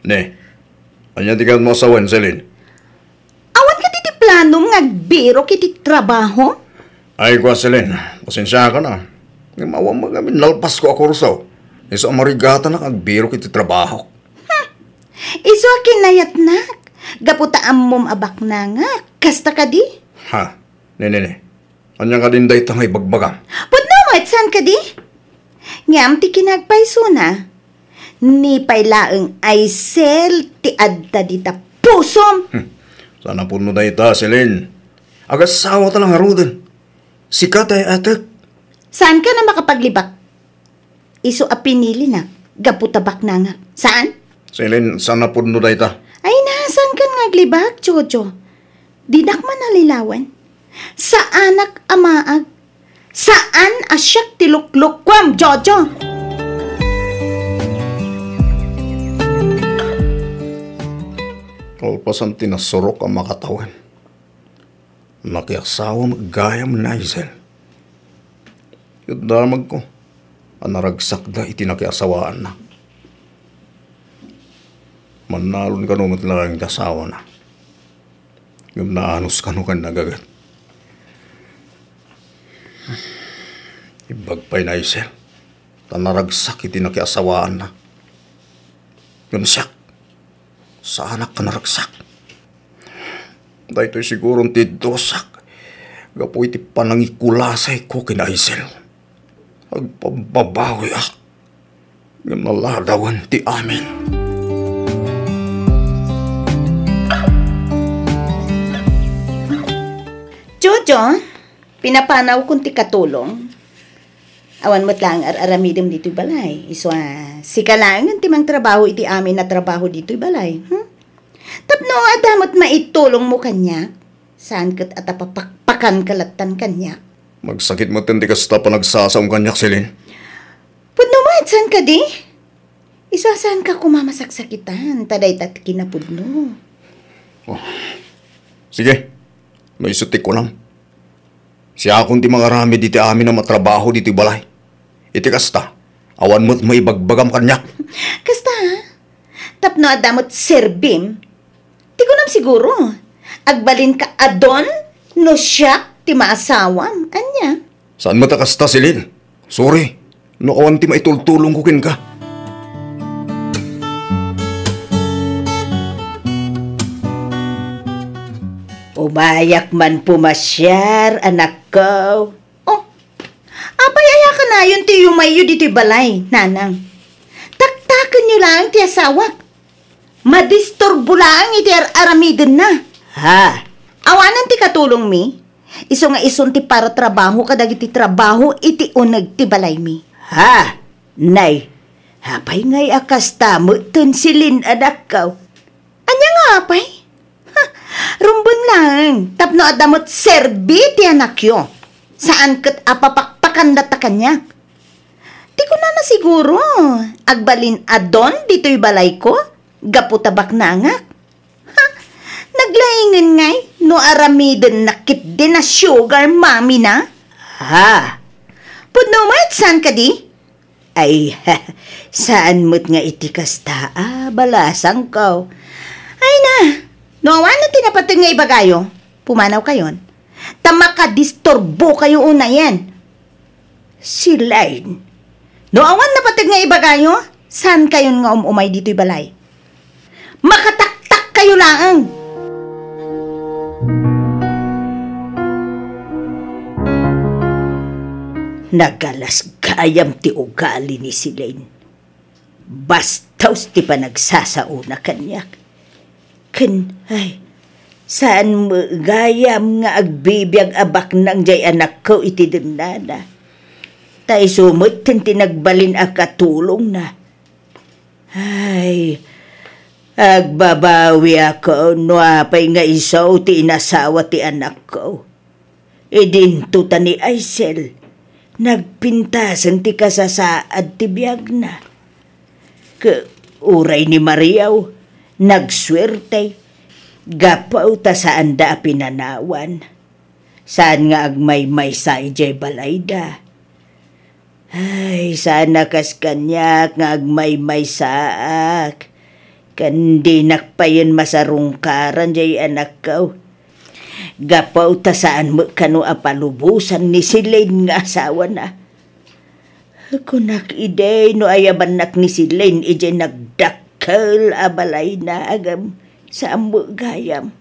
Ne, anya di ka masawan, Celine. Awan ka diti plano nga agbiro kiti trabaho? Ay kwa, Celine, pasensya ka na. Ngamawa magamin, nalpas ko ako rusaw. Iso amarigata na kagbiro kiti trabaho. Iso kinayat nak. Gaputaan mom abak na nga. Kasta ka di? Ha, ne. Anya ka din day tangay bagbagang. Pudno mo, saan ka di? Ngam ti kinagpaiso na. Ni pailaeng ay sel ti adta dita pusom. Sana puno na ita, Celine. Agasawa talang harudan. Sikat ay atak. Saan ka na makapaglibak? Iso a pinili na. Gaputabak na nga. Saan? Celine, sana puno na ita. Ay nasan ka nga glibak, Jojo? Dinak man nalilawan. Sa anak amaag. Saan asyak tiluklukwam, Jojo? Kalpasan tinasurok ang makatawan. Nakiasawa maggayam na Isel. Yung damag ko, ang naragsak da itinakiasawaan na. Manalon ka naman lang ang dasawa na. Yung naanos ka naman nagagat. Ibagpay na Isel. Tanaragsak itinakiasawaan na. Yung siyak. Sa anak ka naragsak. Dahil siguro tidosak. Gapo iti panangikulasay ko kina Isel. Agpababawi Yung naladawan ti amin. Jojo, pinapanaw kung ti katulong. Awan mo't lang aramidem dito'y balay. Iswa, sika lang ang timang trabaho iti amin na trabaho dito'y balay. Tapno adamot maitulong mo kanya. Saan kat atapapakpakan kalatan kanya? Magsakit mo tinti kasta pa nagsasaong kanyak, Celine. Pudno mo, saan ka di? Iswa, saan ka kumamasaksakitan? Taday tat kinapudno. Sige, may isutik ko lang. Siya akong ti mga rami diti amin na matrabaho diti balay. Iti kasta, awan mo't may bagbagam kanyak. Kasta, tapno adamot serbim. Ti ko nam siguro. Agbalin ka adon, no siya ti maasawam. Anya? Saan mo ta kasta, Celine? Sorry, no awan ti maitultulong kukin ka. Umayak man pumasyar, anak ko. Oh, apayaya ka na yun ti yumayo dito'y balay, nanang. Taktakan nyo lang ti asawak. Madisturbo lang iti aramidin na. Ha? Awanan ti katulong mi. Iso nga ison ti para trabaho kadag iti trabaho iti unag ti balay mi. Ha? Nay, hapay ngay akas tamo tensilin anak ko. Anya nga hapay? Rumbun lang. Tapno adamot serbi ti anak yo. Saan kat apapakpakan data kanyak? Di ko na siguro. Agbalin adon dito'y balay ko. Gaputabak na ngak. Naglaingan ngay. No aramiden nakit din na sugar mami na. Ha? Pudno mo saan ka di? Ay, saan mo't nga itikasta? Balasang ko. Ay na. No, ano tinapatid nga ibagayo? Pumanaw kayon. Tamakadistorbo kayo una yan. Si Line. No, awan napatid nga ibagayo? Saan kayon nga umay dito'y balay? Makataktak kayo laang. Nagalas gayam ti ugali ni si Line. Bastaws ti pa nagsasauna kanyak. Ay, saan mo gayam nga agbibiyag abak nang jay anak ko iti dinada. Tay sumot tinagbalin a katulong na. Ay, Agbabawi ako no apay nga isaw ti inasawa ti anak ko. Idinto ta ni Aisel. Nagpintasan ti kasasaad ti biyag na. Uray ni Mariaw, nagswerte. Gapaw ta saan da pinanawan. Saan nga agmay-may sa ijay balayda. Ay, sana kas kanyak nga agmay-may saak. Kandi nakpayon masarungkaran jay anak ko. Gapaw ta saan mo kano apalubusan ni Silen nga asawa na. Kunak ide no ayaban nak ni Silen ije nagdakkel abalay na agam sa ambo gayam.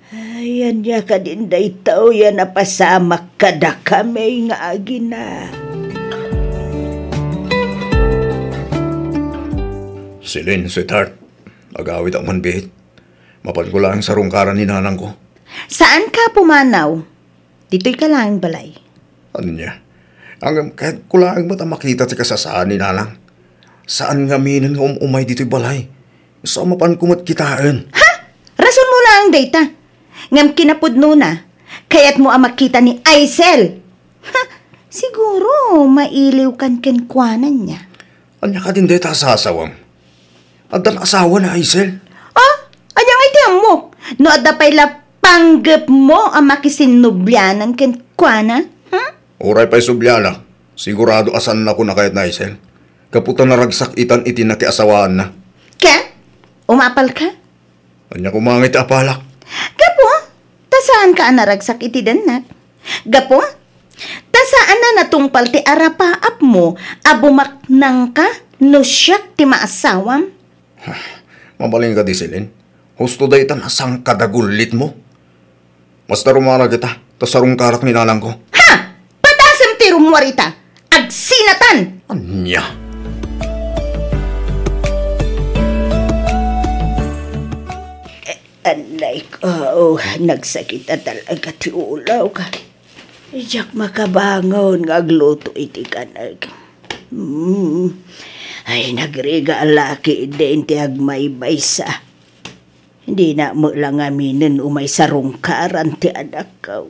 Ayan ya ka din day tao yan napasamak kada kami nga agina. Silin, sweetheart. Agawit ang manbihit. Mapan ko lang sa rungkaran ni nanang ko. Saan ka pumanaw? Dito'y ka lang balay. Ano niya? Kahit ko lang mo makita ti kasasaan ni nanang. Saan nga minin nga umay dito'y balay? Sa mapan kumot kitaan. Ha? Rason mo lang data. Ngam kinapudno na. Kaya't mo ang makita ni Aisel. Ha? Siguro mailiw kan kenkwanan niya. Anya ka din deta sa asawam. Agdan asawa na Aisel. Oh, anyang iti mo. No adda payla panggap mo ang makisinubyanan kenkwana. Oray pa'y subyana. Sigurado asan na ko na kayat na Aisel. Kaputan na ragsak itan iti na ti asawaan na. Ka? Umapal ka? Anya kumangit apalak. Gapo, tasaan ka naragsak iti danak? Gapo, tasaan na natungpal ti arapaap mo, abumaknang ka, no siyak ti maasawam? Mamaling ka di Silin. Husto da itan asang kadagulit mo. Basta rumara kita, tasarong karak ni nanang ko. Ha! Patasam ti rumwarita! Agsinatan! Anya? Anay ko, nagsakit na talaga ti ulaw ka. Iyak makabangon nga agluto iti kanag. Ay, nagriga laki din ti agmay-bay sa. Hindi na mo lang aminin umay sarungkaran ti anak ko.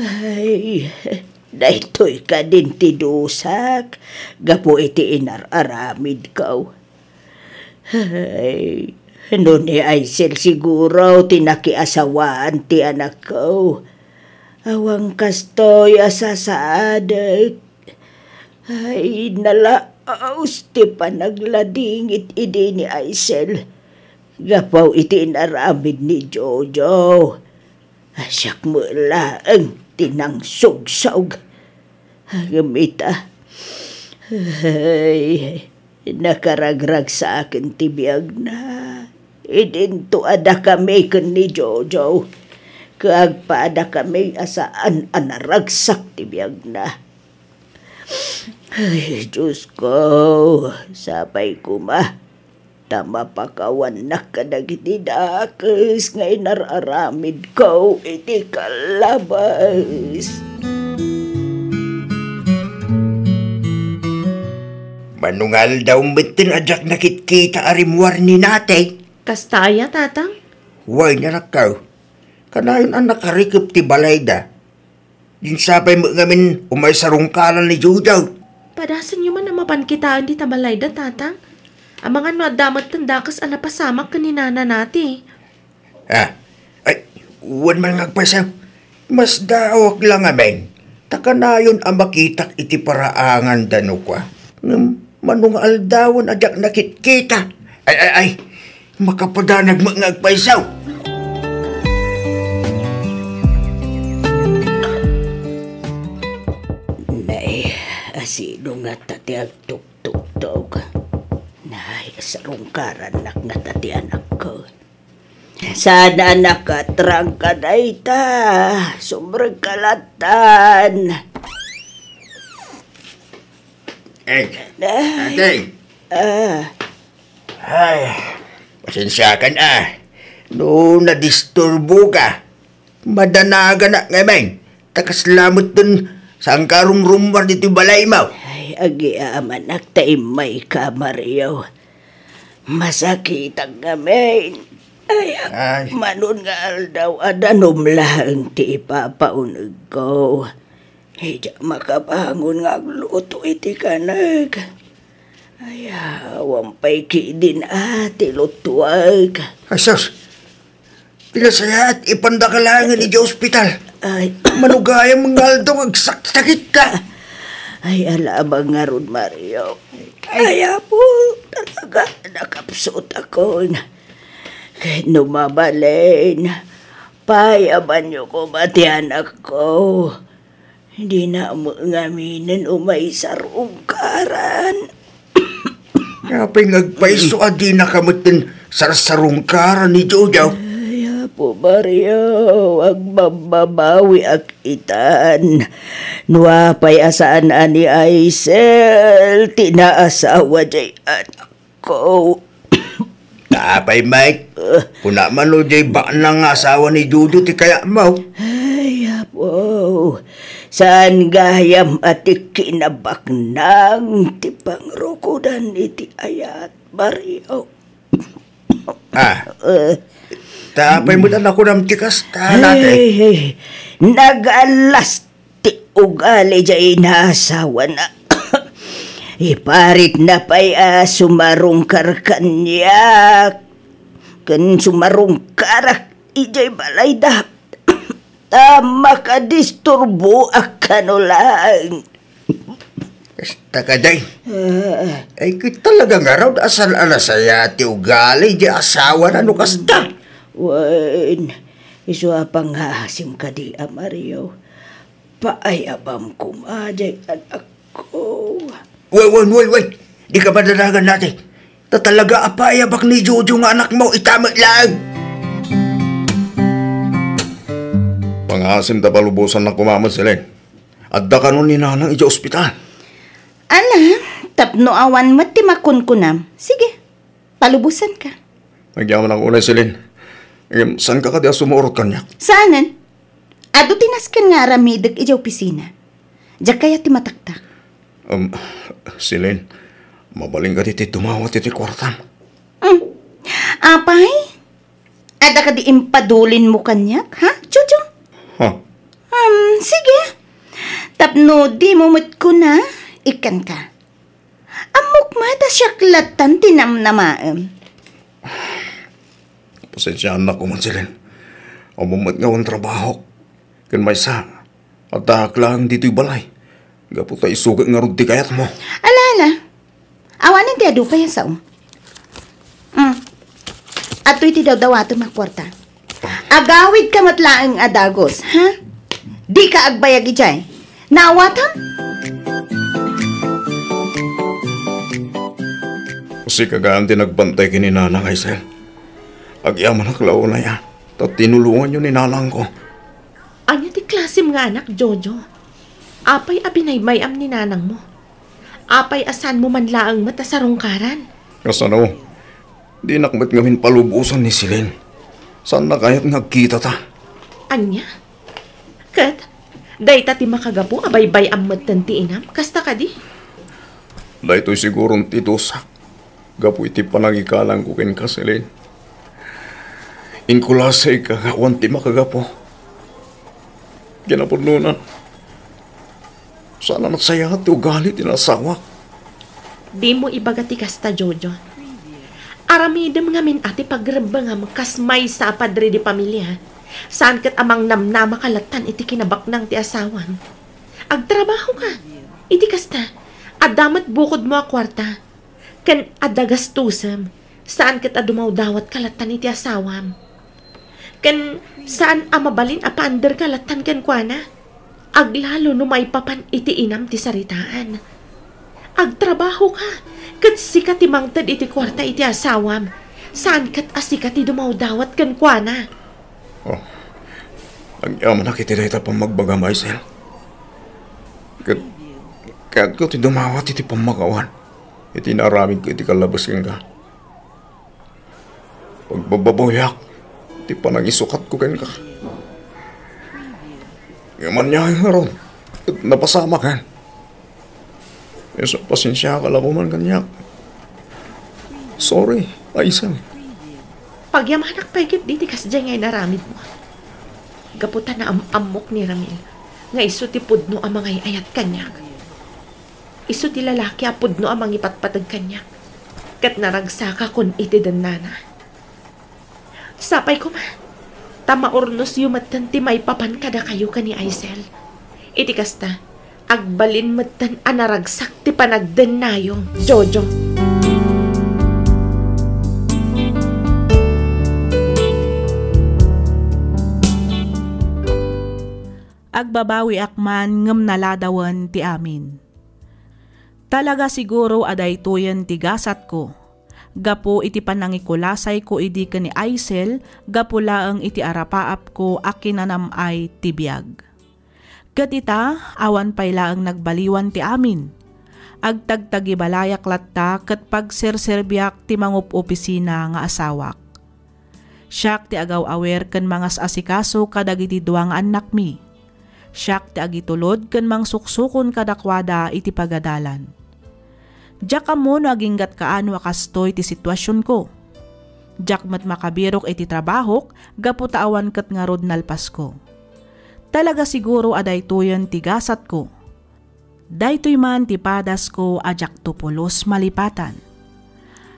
Ay, daytoy ka din ti dusak. Gapo iti inararamid ko. Ay, no ni Aisel siguro tinakiasawaan ti anak ko. Awang kastoy asasaadak. Ay, nalaos ti panagladingit idi ni Aisel. Gapaw iti inaramid ni Jojo. Asyak mo lang tinangsog-sog. Gamita. Ay, nakaragrag sa akin ti biyag na. Idinto ada kami kun ni Jojo. Kaagpaada kami asaan anaragsak ti biyag na. Ay, Diyos ko, sabay ko ma. Tama pa kawan na kadagiti dakes ngay nararamid ko iti kalabas. Manungal daw betin ajak nakitkita arimwar ni natay. Kastaya, tatang? Huwag na nakaw. Kanayon ang nakarikip ti balayda. Yung sabay mo ngamin umay sarungkalan ni Judaw. Padasan nyo man na mapankitaan di tabalayda, tatang. Ang mga no damat tandakas ang napasamak kaninana nati. Ay, huwag man ngagpasaw. Mas daawak lang amin. Takanayon ang makitak iti paraangan dano kwa. Manungal dawon ajak nakitkita. Ay, makapadanag mo ngagpasaw. Nay, asino nga tati agtuk-tuk-tuk. Nay, sarungkaran nak nga tati anak ko. Sana nakatrang ka na ita. Sobrang kalatan. Atay. Ay, pasensya ka na. No, nadisturbo ka. Madanaga na ngayon. Takaslamot dun sa angkarong rumwar dito balay mo. Ay, agi amanak taimay ka, Mario. Masakit ang ngamin. Ay, Manon nga aldaw adanom lang ti ipapaunag ko. Hidya makabangon nga agluto iti kanag. Wampay kidin ati lutuag. ay sus. Pinasaya at ipandakalangan ni ospital. Ay, Manugayang mga aldong agsakit ka. ay alabang nga ron, Mario. Ay, po, talaga nakapsot ako na. Kahit numabalin, payaban niyo ko mati anak ko. Hindi na mo ngaminin umay sa rungkaran. Kapay nagpaiso ka di nakamutin sarsarungkaran ni Jojo. Ay, po, Mario, wag mababawi ak itan. Nuapay asaan ani Aisel, tinaasawa jay anak ko. Tapay, Mike. Kuna man o jay ba nang asawa ni Jojo ti kaya mo? Ay, po. Saan gayam at ikinabak nang tipang rukudan iti ayat, Mario. Tapay mo lang ako ng tikas ta natin. Ay, nagalas ti ugali jay inasawa na. Iparit na pa'y sumarungkar kanyak. Kan sumarungkarak ijay balay dap. Tama ka disturbo akano lang. Kasta ka day. Ay kit talaga nga raw asal alasaya ti ugali di asawa na no kasta. Wen, iswa pang hasim ka di, Mario. Paayabam kumadjay anak ko. Wait. Di ka ba dalagan natin? Tatalaga apayabak ni Jojo nga anak mo itamit lang. Pangasim ta palubusan na kumamad sila. Adda ka nun ni nanang ija ospital. Ana, tapno awan mo timakunkunam. Sige, palubusan ka. Nagyaman ang unay silin. Saan ka kadi sumurot kanya? Saanan? Ado tinaskan nga ramidag ija opisina. Diyak kaya timataktak. Silin, mabaling ka diti tumawat iti kwartam. Apay? Ada ka di impadulin mo kanyak, ha? Jojo? Ha? Sige. Tapno di mo ko na, ikan ka. Amok mata syaklatan tinamnamaam. Pasensyaan na ko man silin. Umumat nga ang trabaho. Kan may sa. At lang dito'y balay. Gaputa isugat nga rugti kayat mo. Alala. Awanin ti adu pa yan sao. Ato'y ti daw dawato makwarta. Agawid ka matlaang adagos, ha? Di ka agbayag ijay. Naawatan? Kasi kagaan nagbantay kini nanang Aisel. Agyaman ang klaw na yan. At tinulungan yun ni nanang ko. Anya ti klasim nga anak, Jojo. Apay abinay-mayam ni nanang mo. Apay asan mo man laang mata sa rungkaran. Kasano? Di nakmat ngamin palubusan ni Silin. Saan na kaya't nagkita ta? Anya? Kat, day ti makagapo abay-bay amat tanti inam. Kasta ka di? Dahito'y sigurong titusak. Gapu iti panagikalang ko ken ka, Silin. Inkulasay kagawan ti makagapo. Ginapudnunan. Sana nagsaya ti ugali tinasawak. Di mo ibagati kasta, Jojo. Aramidem ngamin ati pagrembangam kasmay sa padre di pamilya. Saan kat amang namnama kalatan iti kinabaknang ti asawan. Agtrabaho ka. Iti kasta. Adamat bukod mo a kwarta. Kan adagastusam. Saan kat adumaw dawat kalatan iti asawam. Kan saan amabalin apander kalatan kan kuana. Aglalo no may papan iti inam ti saritaan. Agtrabaho ka. Kat sikat ti mangtad iti kwarta iti asawam. Saan kat asikat ti dumaw dawat kan kuana. Oh, ang yaman na kiti dahita pang magbaga, Maisel. Kaya't ko ti dumawat iti pamagawan. Iti naramid ko iti kalabas ka. Pagbababoyak, iti panagisukat ko ken ka. Yaman niya nga ron. Napasama ka. Sa pasensya ka lang man kanyak. Sorry, Aisel. Pagyamanak pa ikit di tikas dyan ngay naramid mo. Gaputan na amok ni Ramil. Nga iso ti pudno ang mga ayat kanyak. Iso ti lalaki a pudno ang mga ipatpatag kanyak. Kat naragsaka kun iti danana. Sapay ko man. Tama ornos yumatan ti may papan kada kayo ka ni Aisel. Iti kasta, agbalin matan anaragsak ti panagdan nayong Jojo. Agbabawi akman ngem naladawan ti amin. Talaga siguro aday tuyen ti gasat ko. Gapo iti panangikulasay ko idi ka ni Aisel, gapo laeng iti arapaap ko akinanamay ti biag. Ket ita, awan pay laeng nagbaliwan ti amin. Agtagtagi balayak latta ket pagserserbiak ti mangup opisina nga asawak. Siak ti agaw awer ken mangas asikaso kadagiti duang anak mi. Siak ti agitulod ken mangsuksukon kadakwada iti pagadalan. Diyak mo naginggat kaano akastoy ti sitwasyon ko. Diyak mat makabirok iti trabahok, gaputaawan ket nga rod nalpas ko. Talaga siguro aday tuyen ti gasat ko. Daytoy man ti padas ko ajak tupulos malipatan.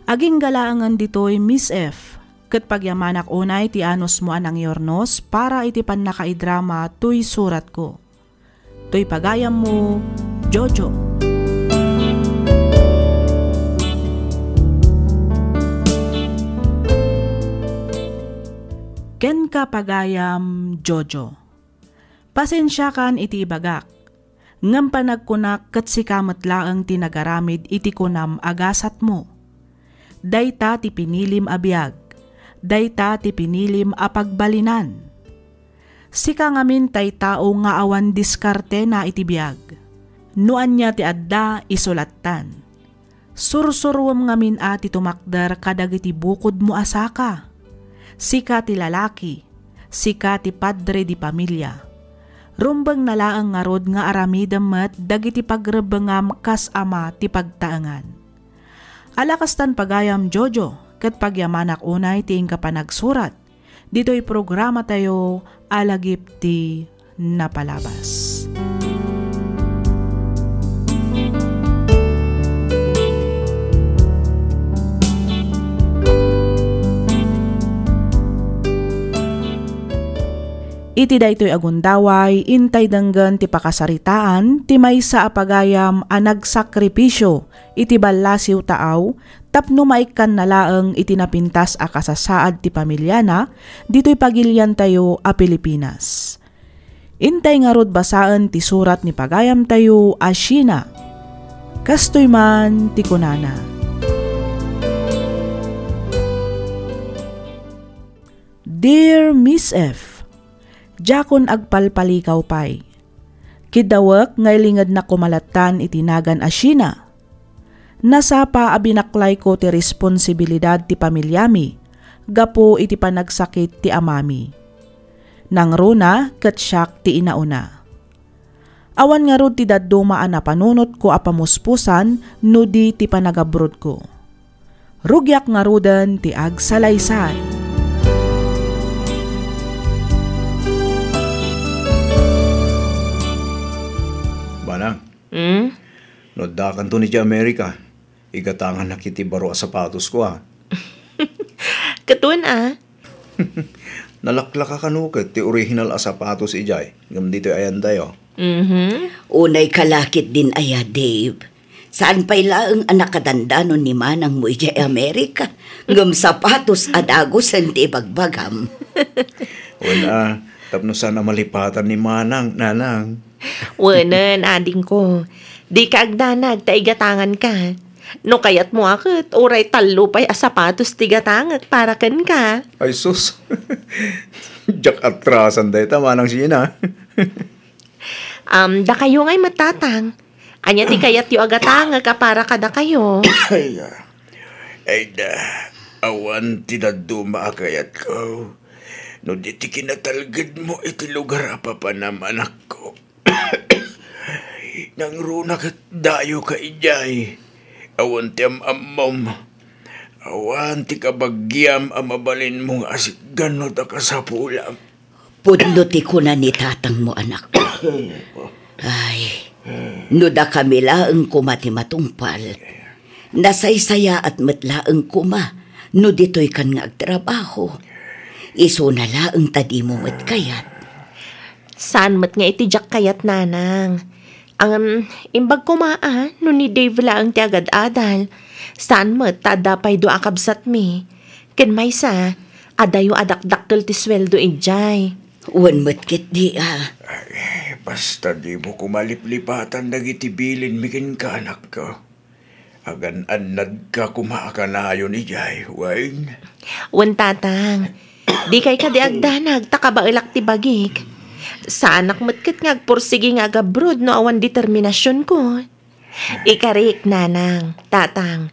Aging galaangan ditoy Miss F. Ket pagyamanak unay ti anos mo anang yornos para iti pannakaidrama tuy surat ko. Tuy pagayam mo, Jojo. Ken ka pagayam, Jojo. Pasensya kan iti ibagak. Ngam panagkunak ket sikamet laeng tinagaramid iti kunam agasat mo. Dayta ti pinilim abiyag. Dayta ti pinilim a pagbalinan. Sika ngamin tay tao nga awan diskarte na iti biag. Nuan niya ti adda isulatan. Sursurwam ngamin ati tumakder kadagiti bukod mo asaka. Sika ti lalaki, sika ti padre di pamilya. Rumbang nalaang nga rod nga aramidam met dagiti pagrebengam kas ama ti pagtaangan. Alakastan pagayam Jojo. Ket pagyamanak unay ti ingka panagsurat. Dito'y programa tayo alagip ti napalabas. Iti daytoy agundaway, intay denggan ti pakasaritaan, ti maysa a pagayam a nagsakripisyo, iti ballasiw taaw, tapno maikan na laeng iti napintas a kasasaad ti pamilyana, dito'y pagilyan tayo a Pilipinas. Intay nga rod basaan ti surat ni pagayam tayo a Sheena. Kastoy man ti kunana. Dear Miss F, Jakon agpalpalikaw pay. Kidawak ngay lingad na kumalatan itinagan a Sheena. Nasapa abinaklay ko ti responsibilidad ti pamilyami, gapo iti panagsakit ti amami. Nang runa ket siak ti inauna. Awan nga rod ti daddumaan na panunot ko a pamuspusan no di ti panagabrod ko. Rugyak nga rodan ti agsalaysay. Banang, nodakan to ni ti Amerika. Igatangan na kiti baro a sapatos ko ha. Katun Nalaklaka kanuket ti original a sapatos ijay. Ngam dito ayan tayo. Unay kalakit din aya, Dave. Saan pa'y laeng anak kadandanon ni manang mo ijay Amerika? Ngam sapatos adagos ang ti bagbagam. Wala, tapno sana malipatan ni manang, nanang. Wanan, ading ko. Di ka agdanag, taigatangan ka. No kayat mo akit, oray talo pa'y asapatos tigatangag para ken ka. Ay sus, jak atrasan day tama nang Sheena. Da kayo nga'y matatang. Anya ti kayat yu agatangag ka para kada kayo. Ay da, awan ti daduma kayat ko. No di ti kinatalgad mo iti lugar apa pa naman ako. Nang runak at dayo ka ijay. Awan ti amam. Awan ti kabagyam ang mabalin mong asik ganot ka sa pulang. Pudnuti ko na ni tatang mo, anak ko. Ay, nuda kami laeng kuma ti matungpal. Nasaysaya at matlaeng kuma, no dito'y kan nga agtrabaho. Iso na laeng tadi mo mat kayat. Saan mat nga iti jak kayat, nanang? Ang imbag kumaa, no ni Dave laeng ti agad-adal. Saan mat tadapay do akabsat mi? Ken maysa, adayo adakdakkel ti sweldo injay. Uwan mat kit di Basta di mo kumaliplipatan dagiti bilin mikin ka anak ko. Agan-anad ka kumaakanayo ni Jay, wain. Wan tatang, di kay kadiagdanag takabailak ti bagik. Sa anak matkat ngagpursige nga agabrod no awan determinasyon ko. Ikarik, nanang, tatang.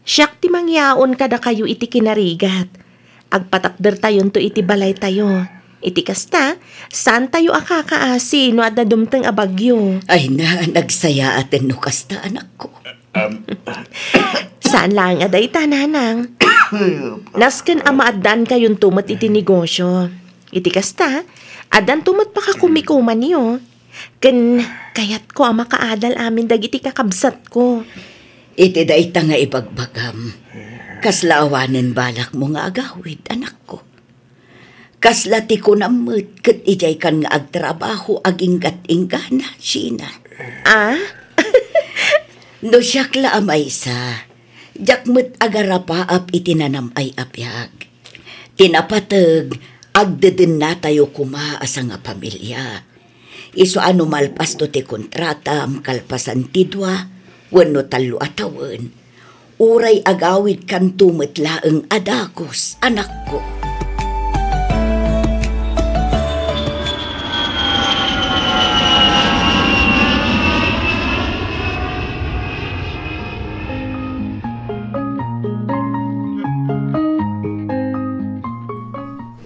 Siyak ti mangyaon kada kayo iti kinarigat. Agpatakder tayon to iti balay tayo. Iti kasta, saan tayo akakaasi no adda dumteng abagyo? Ay na, nagsaya atin no kasta, anak ko. Saan lang aday tananang? Nasken amaaddan kayon tumat iti negosyo. Iti kasta, adan tumat pakakumikuman niyo. Ken kayat ko ang makaadal amin dagiti kakabsat ko. Iti daita nga ibagbagam. Kaslaawanen balak mo nga agawid, anak ko. Kaslati ko namut ket ijay kan nga agtrabaho aginggat-ingana, Sheena. Ah? No siyakla amaysa, jakmet agarapaap itinanam ay apyag. Tinapatag, agdeden na tayo kumaasa nga pamilya. Iso ano malpas to ti kontrata, kalpasan tidwa, wano talo atawan. Uray agawid kan tumetlaeng adakos, anak ko.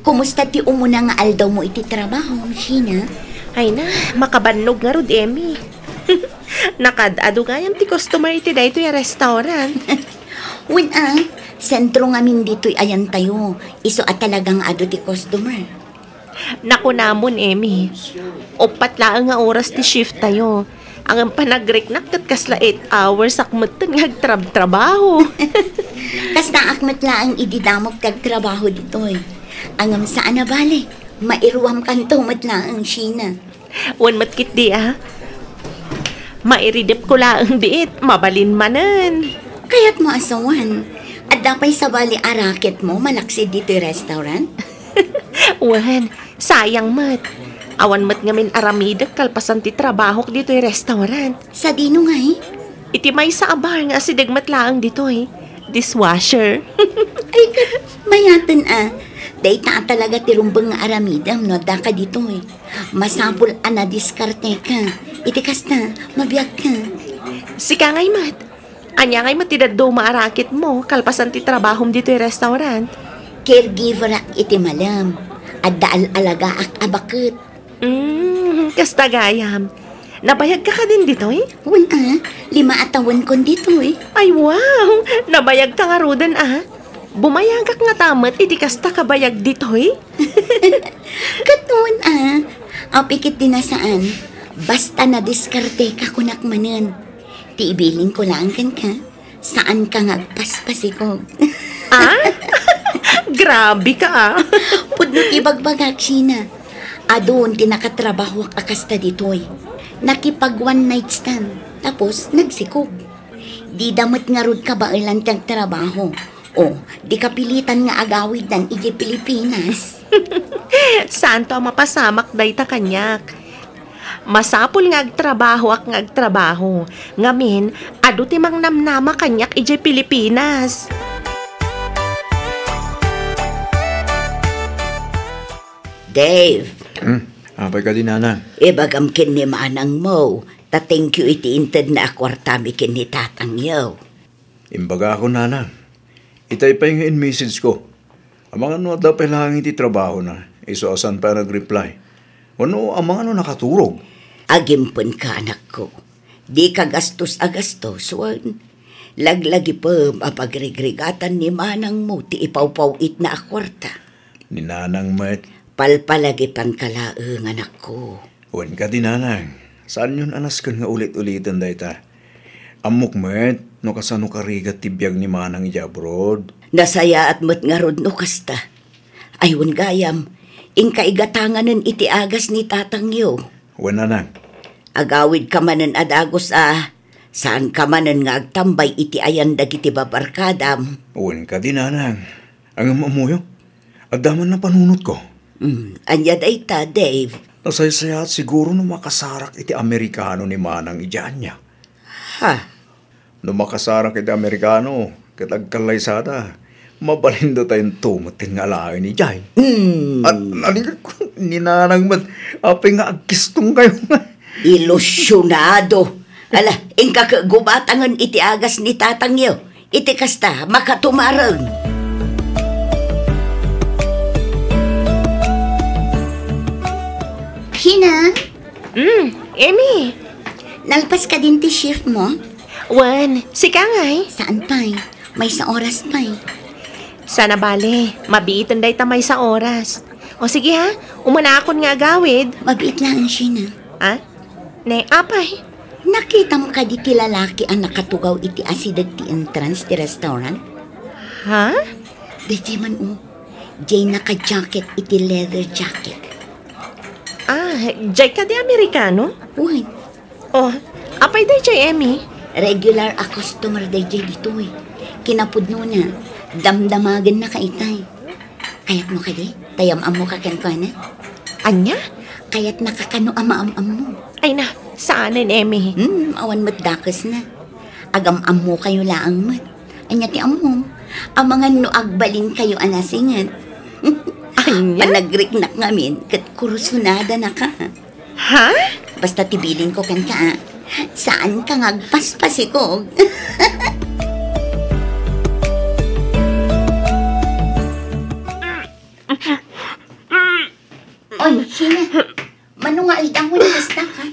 Kumusta ti umuna nga aldaw mo iti trabaho, Sheena? Ay na, makabannog nga rod, Emmy. Nakadado gayam ti customer iti dayto yung restaurant. Wen sentro ngamin dito'y ayan tayo. Iso at talagang ado ti customer. Naku namon, Emmy. Opat lang nga oras ti shift tayo. Ang panagreknak kat kasla 8 hours akmatan nga agtrab-trabaho. Kas naakmat laang ididamog kag trabaho dito'y. Angam saan na bale, mairuwam kanto matlaang, Sheena. Wan matkit di mairidip ko laang diit, mabalin manan. Kaya't mo asawan. At dapay sa bali arakit mo, malaksid dito yung restaurant? Wan, sayang mat. Awan mat ngamin aramidak kalpasan ti trabaho dito yung restaurant. Sa dino nga Iti may sa abar nga si dagmat laang dito dishwasher. Ay, mayatan Dayta talaga tirumbang nga aramidam, no? Daka dito Masapul na diskarte ka. Itikas na, mabiyag ka. Sika ngay mat. Anya ngay matidad do maarakit mo, kalpasan ti trabahom dito yung restaurant. Caregiver ak iti malam. At daal alaga ak abakit. Kasta gayam. Nabayag ka din dito Wan 5 atawan kon dito Ay wow, nabayag ka nga rodan Bumayagak nga tamat, iti kasta kabayag dito Katun Apikit din na saan. Basta na diskarte ka kunak manan. Ti ibilin ko lang kan ka. Saan ka ngagpaspasikog. Grabe ka Pudno ibagbagak, Sheena. Adon tinakatrabaho ak akasta ditoy. Nakipag one night stand. Tapos nagsikog. Di damot nga rod ka ba ilang trabaho. Di kapilitan nga agawid ng iti Pilipinas. Saan to ang mapasamak day ta kanyak? Masapul nga agtrabaho ak nga agtrabaho. Ngamin, adu ti mang namnama kanyak iti Pilipinas. Dave. Apay ka din, Nana. Ibagam kin ni manang mo. Ta-thank you iti inted na akwartami kin ni tatang yaw. Imbaga ako, Nana. Itay pa yung in-message ko. Ang mga ano dapat lang iti trabaho na. Iso asan pa nag-reply. Ano ang mga nakaturog? Agimpon ka, anak ko. Di ka gastos agastos, wan. Laglagi pa mapagrigrigatan ni manang mo ti ipaw-pawit na akwarta. Ni nanang met. Palpalagi pang kalaang anak ko. Wan ka din nanang. Saan yun anas ka nga ulit-ulitan dayta? Amok met, no kasano karigat tibiyag ni manang iya abroad. Nasaya at met nga rod no kasta. Ayun gayam, inkaigatanganan iti agas ni tatangyo. Wan nanang. Agawid ka manan adagos saan ka manan nga agtambay iti ayan dagiti babarkadam. Wan ka din nanang. Ang amamuyo, agdaman na panunot ko. Anya dayta, Dave. Nasaysaya at siguro no makasarak iti Amerikano ni manang iyan niya. Ha? No makasarak iti Amerikano, kitagkalay sada, mabalindo tayong tumutin nga layo ni Jai. At naligat ko, ni nanang mat, apay nga agkistong kayo nga. Ilusyonado. Ala, ingka gubatangan iti agas ni tatangyo. Iti kasta, makatumarang. Hina, Amy. nalpas ka din ti shift mo? Wan, sika ngay. Saan pa'y? May sa oras pa'y. Sana bale, mabiitan day tamay sa oras. O sige ha, umanakon nga agawid. Mabiit lang ang Shina. Ha? Ne, apay. Nakita mo ka di ti lalaki ang nakatugaw iti asidag ti entrance ti restaurant? Ha? Di man Jay naka-jacket iti leather jacket. Jay ka di Amerikano? Uy, Oh, apay day Jay Emmy? regular a customer day Jay dito eh. Kinapudno na, damdamagan na kaitay. Kayat mo ka di? Tayam-am mo ka kan na? Anya? Kayat nakakano ama-am-am mo. Ay na, saanin Emmy? Awan mo't dakas na. Agam-am mo kayo laang mat. Anya ti amom. Ang mga nuagbalin kayo anasingan. Anya? Panagriknak ngamin, kat kurusunada na ka. Ha? Basta tibilin ko kan ka, saan ka ngagpaspasikog? Oy, Shina, manunga aldang mo basta ka.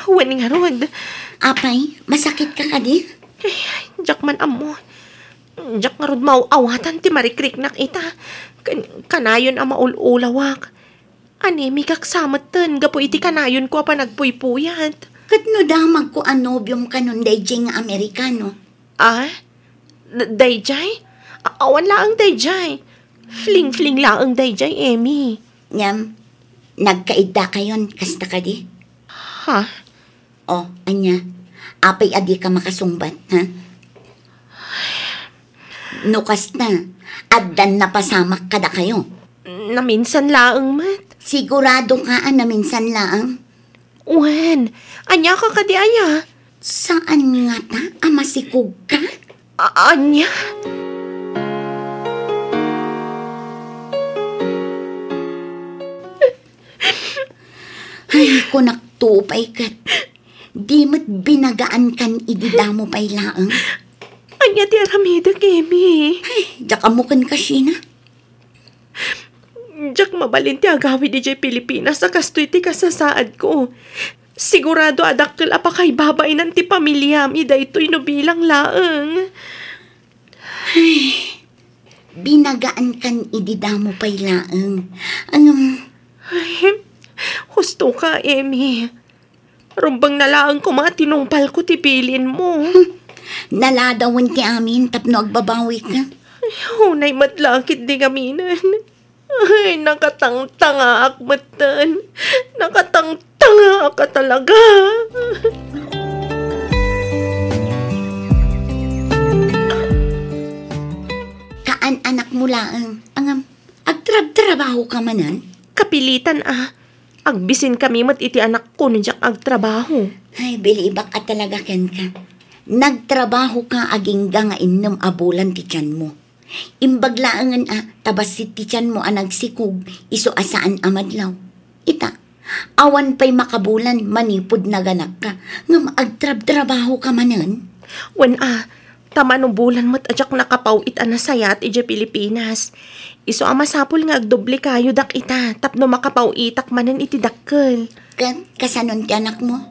Wani nga rod. Apay, masakit ka di? Jak man amo. Jak nga rod mauawatan ti marikriknak ita. Kanayon ang maululawak. Anemi kaksamatan, gapo iti kanayon ko pa nagpuypuyat. Kat no damag ko anobyong kanon dayjay nga Amerikano. Dayjay? Awan laang dayjay. Fling-fling laang dayjay, Emmy. Nyam, nagkaida kayon, kasta ka di? Ha? O, anya, apay adi ka makasungbat, ha? No kasta, addan na pasamak kada kayo. Naminsan laang mat. Sigurado ka na minsan laang. Wen, anya ka kadi aya? Saan nga ta, amasikog ka? Anya? Ay, kunak tupay kat. Di mo't binagaan kan idida mo pay laang. Anya ti aramida, Kemi. Ay, jakamukan ka, Shina. Jak mabalin ti agawid di Pilipinas sa kastoy ti kasasaad ko. Sigurado adakkel apakay babay ng ti pamilya mi daytoy no bilang laeng. Ay, binagaan kan idida mo pay laang. Ay, husto ka, Emmy. Rumbang nalaang ko mga tinungpal ko ti pilin mo. Naladawan ti amin tapno agbabawi ka. Ay, hunay matlakit di kaminan. Ay, nakatangtanga akmatan. Nakatangtanga ka talaga. Kaan anak mo laang. Agtrab-trabaho ka manan? Kapilitan Agbisin kami mat iti anak ko nandiyak agtrabaho. Ay, bilibak at talaga ken ka. Nagtrabaho ka agingga nga innom abulan ti tiyan mo. Imbaglaangan tabas si ti tiyan mo nagsikog, iso asaan amadlaw. Ita, awan pa'y makabulan, manipod na ganak ka, ngam agtrab-trabaho ka manan. Wan tama no bulan mat adyak nakapaw it anasayat iti Pilipinas. Iso masapul nga agdoble kayo dak ita, tapno makapaw itak manan iti dakkel. Kasanon ti anak mo?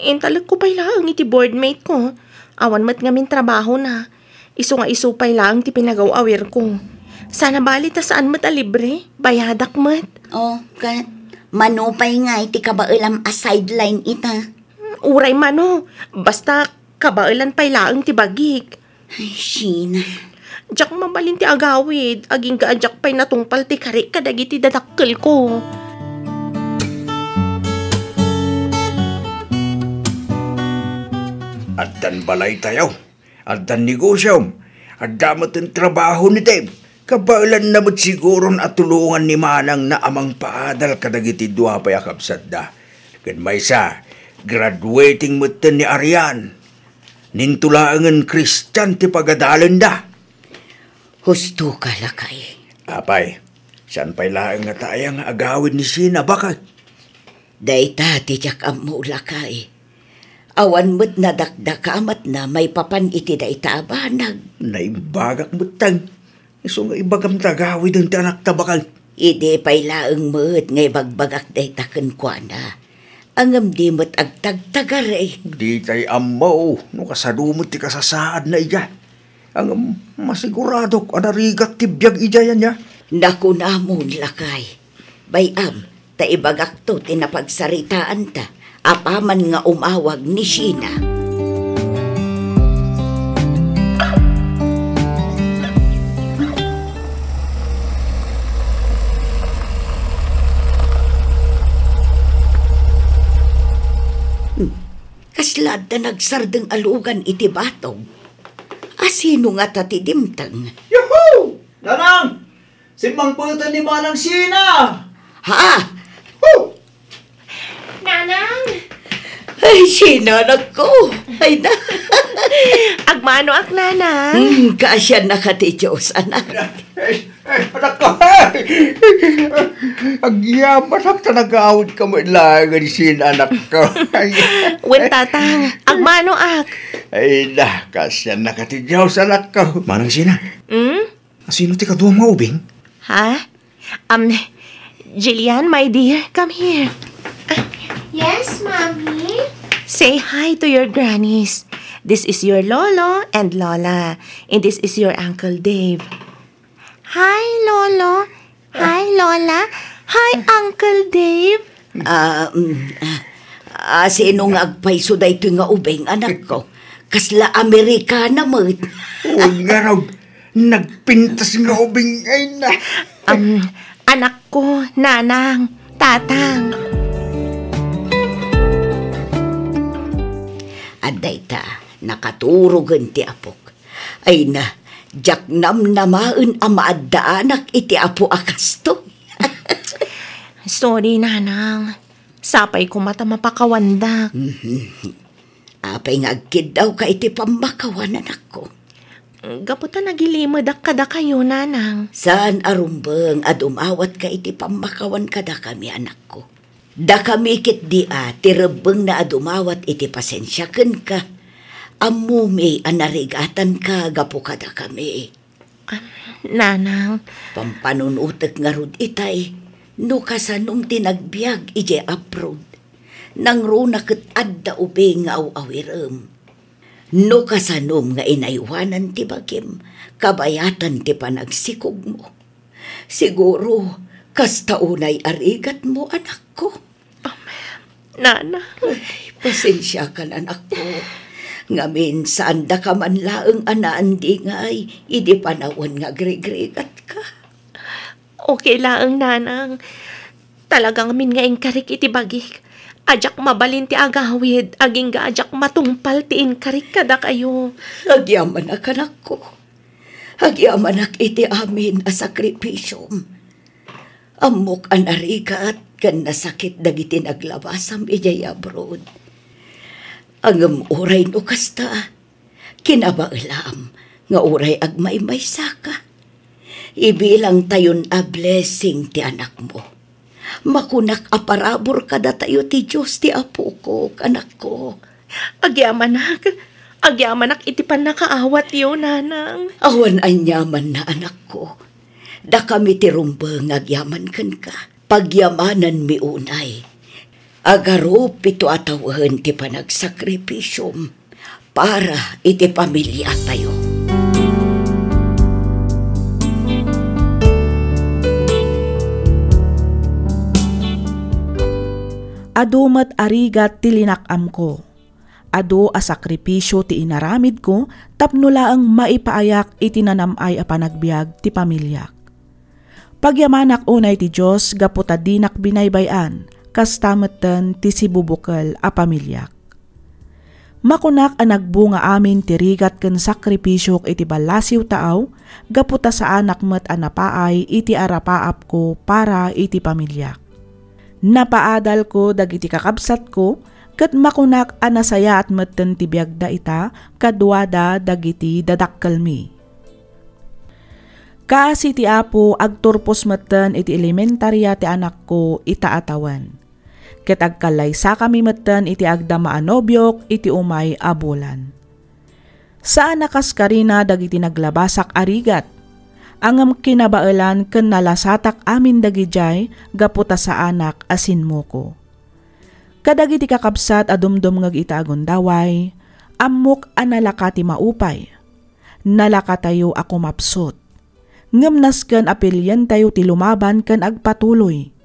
Intalag ko pa'y lang iti boardmate ko. Awan mat ngamin trabaho na. Iso nga isupay lang ti pinagaw-awir ko. Sana bali ta saan mat alibre? Bayadak mat. Oh, kat. Manupay nga iti kabailam a sideline ita. Uray mano. Basta kabailan pay laang ti bagik. Ay, Sheena. Jak mabalin ti agawid. Aging gaadyak pay natungpal ti kari kadagiti dadakkel ko. Addan balay tayo. Addan negosyom. Addamat ang trabaho ni Dave. Kabailan na siguro at tulungan ni Manang na amang paadal kadagiti dua pa yakabsat da. Kan maysa, graduating mutan ni Arian. Nintulaangan Christian ti pagadalan da. Husto ka lakay. Apay, saan pa'y laang nga tayang agawin ni Sina bakit? Dayta ti jak ammo lakay. Awan mo't nadakdakamat na may papan iti dayta abanag. Naibagak mutang. Iso nga ibagam tagawid ang tanak tabakal. Ide pa'y laang mo't ngay bagbagak dayta kenkwana. Angam di mo't agtagtagare. Di tay amaw, no kasadumot ti kasasaad na iya. Ang masigurado anarigat ti biyag ijayan niya. Naku namon lakay. Bayam, ta ibagak to tinapagsaritaan ta. Apaman nga umawag ni Sheena. Kaslad na nagsardeng alugan iti batog. Asino nga tatidimtang? Yuhuu! Nanang! Simang putan ni Manang Sina! Ha? Nanang! Ay, sinanak ko. Ay na. Agmano ak nanang? Kasya na ka ti Diyos, anak. Anak ko! Agyaman ang tanag-awit ka mo ilangan ni Sina, anak ko. Wen tatang, agmano ak? Ay na, kasya na ka ti Diyos, anak ko. Manang Sina, sino ti kaduwa mga ubing? Ha? Jillian, my dear, come here. Yes, Mommy? Say hi to your grannies. This is your Lolo and Lola. And this is your Uncle Dave. Hi, Lolo. Hi, Lola. Hi, Uncle Dave. Sino nga agpayso da ito nga ubeng, anak ko? Kasla Amerikana mo. Huwag nga raw, nagpintas nga ubing ay na. Anak ko, nanang, tatang. Aday ta, nakaturugan ti apok. Ay na, jak namnamaen amaadaanak iti apo akasto. Sorry, nanang. Sapay ko mata mapakawandak. Apay nga agkid daw ka iti pambakawan, anak ko. Gaputa nagilimadak kada kayo, nanang. Saan arumbeng at umawat ka iti pambakawan kada kami, anak ko. Da kami kit di tirabeng na adumawat iti pasensyaken ka. Amumi anarigatan ka gapo kada kami. Nanang. Pampanunutek nga rod itay, no kasanong tinagbiag ije aprod. Nang runa ket adda ubing nga awawirem. No kasanom nga inaywanan ti bagim, kabayatan ti panagsikog mo. Siguro, kastaunay arigat mo, anak ko. Nana. Ay, pasensya ka na, anak ko. Ngamin, saan da ka man laeng anaan di ngay, idi panawan nga gregregat ka. Okay laeng, nanang. Talagang min nga ingkarik iti bagik. Ajak mabalin ti agawid, aging ga ajak matungpal ti inkarik kada kayo. Agyaman ak, anak ko. Agyaman ak iti amin a sakripisyom. Amok anarigat kan nasakit dagiti naglabasam ijay abroad. Angam uray no kasta, kinabailam nga uray agmaymay saka. Ibilang tayon a blessing ti anak mo. Makunak aparabor kada tayo ti Diyos ti apo ko, anak ko. Agyaman ak iti panakaawat yun, nanang. Awan anyaman na, anak ko. Da kami ti rumbeng agyaman kan ka. Pagyamanan mi unay. Agaro pito atawahan ti panagsakripisyom. para iti pamilya tayo. Adu met arigat ti linakam ko. Adu a sakripisyo ti inaramid ko tapno laeng maipaayak iti nanamay a panagbiag ti pamilyak. Pagyamanak unay ti Diyos gaputa dinak binaybayan kastameten ti sibubukal a pamilyak. Makunak a nagbunga amin ti rigat ken sakripisyo iti balasiw taaw gaputa sa anak met a napaay iti arapaap ko para iti pamilyak. Napaadal ko dagiti kakabsat ko ket makunak a nasaya at metten ti biagda ita kadwada dagiti dadakkel mi. Kaasi ti Apo agturpos metten iti elementarya ti anak ko ita atawan. Ket agkalaysa kami metten iti agdama a nobyok iti umay a bulan. Saan nakas karina dagiti naglabasak arigat. Angam kinabaelan ken nalasatak amin dagijay gaputa sa anak asin mo ko. Kadagiti kakabsat adumdum ngag ita agundaway, amok analakati maupay. Nalakatayo ako mapsot. Ngemnas ken apelyen tayo ti lumaban ken agpatuloy.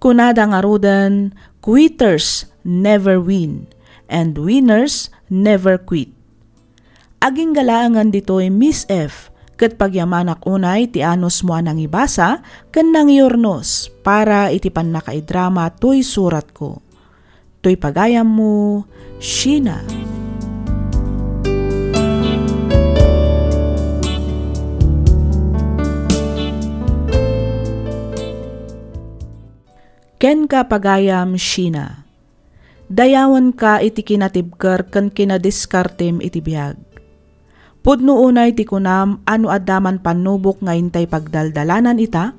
Kunada nga roden, quitters never win and winners never quit. Aging galaangan ditoy Miss F. Ket pagyamanak unay ti anos mo nang ibasa ken nang iurnos para iti pannakaidrama toy surat ko. Toy pagayam mo, Sheena. Ken ka pagayam, Sheena. Dayawan ka iti kinatibker ken kinadiskartem iti biag. Pudno unay ti kunam ano adaman panubok nga intay pagdaldalanan ita,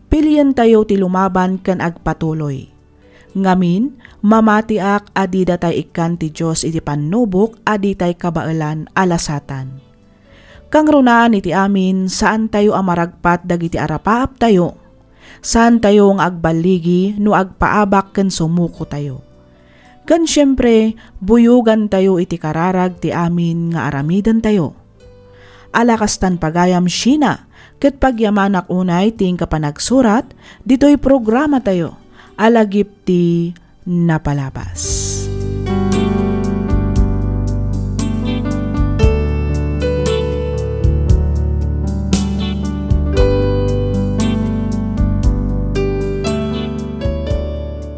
pilyen tayo ti lumaban ken agpatuloy. Ngamin, mamatiak adi datay ikan ti Diyos iti panubok adi tay kabaelan alasatan. Kang runaan iti amin saan tayo amaragpat dagiti arapaap tayo, saan tayo nga agbaligi no agpaabak ken sumuko tayo. Gan syempre, buyugan tayo iti kararag ti amin nga aramidan tayo. Alakastan pagayam Sheena, ket pagyamanak unay ting kapanagsurat, dito'y programa tayo, alagip ti napalabas.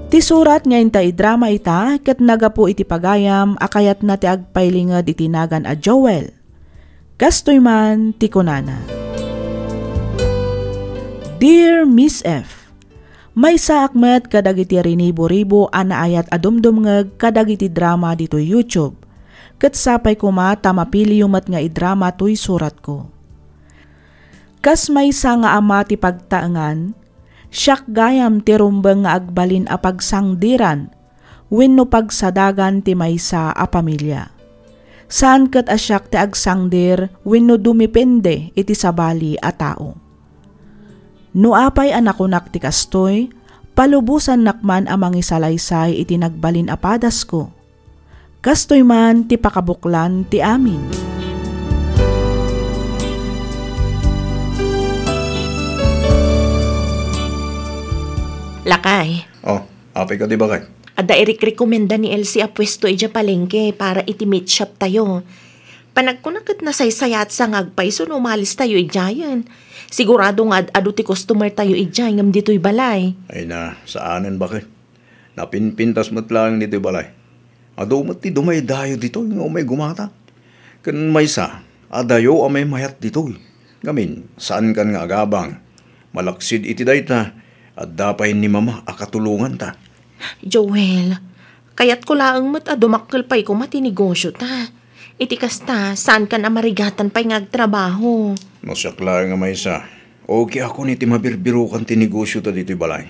Ti surat nga intay drama ita ket nagapu iti pagayam akayat na ti agpailinged iti nagan a Joel. Kastoy man ti kunana. Dear Miss F, may saakmet kadagiti rinibo-ribo anaayat adumdumngeg kadagiti drama dito YouTube. Ket sapay kuma tamapili yumat nga idrama toy surat ko. Kas may sa nga ama ti pagtaengan, siyak gayam ti rumbeng nga agbalin a pagsangdiran, wenno pagsadagan ti maysa a pamilya. Saan ket asyak ti agsangdir wenno dumipende iti sabali a tao. No apay anakunak ti kastoy, palubusan nakman amang isalaysay iti nagbalin a padas ko. Kastoy man ti pakabuklan ti amin. Lakay. Oh, apay ka di ba kay? Ada irik-rekomenda ni Elsie a pwesto ija palengke para iti meat shop tayo. Panagkunakit na saysayat sa ngagpaiso no umalis tayo ijayan. Sigurado nga adu ti customer tayo ijay ngam dito'y balay. Ay na, saanan ba kay? Napinpintas mo't lang dito'y balay. Ado mo't ti dumay dayo dito nga umay gumata. Kan may sa, adayo amay mayat dito. Gamin, saan kan nga agabang? Malaksid iti dayta. At dapay ni mama akatulungan ta. Joel, kayat ko laang mat adumakkel pa'y ko matinegosyo ta. Iti kasta, saan ka na marigatan pa'y ngagtrabaho? Masakla nga may isa. Okay ako ni ti mabirbirukan ti negosyo ta dito'y balay.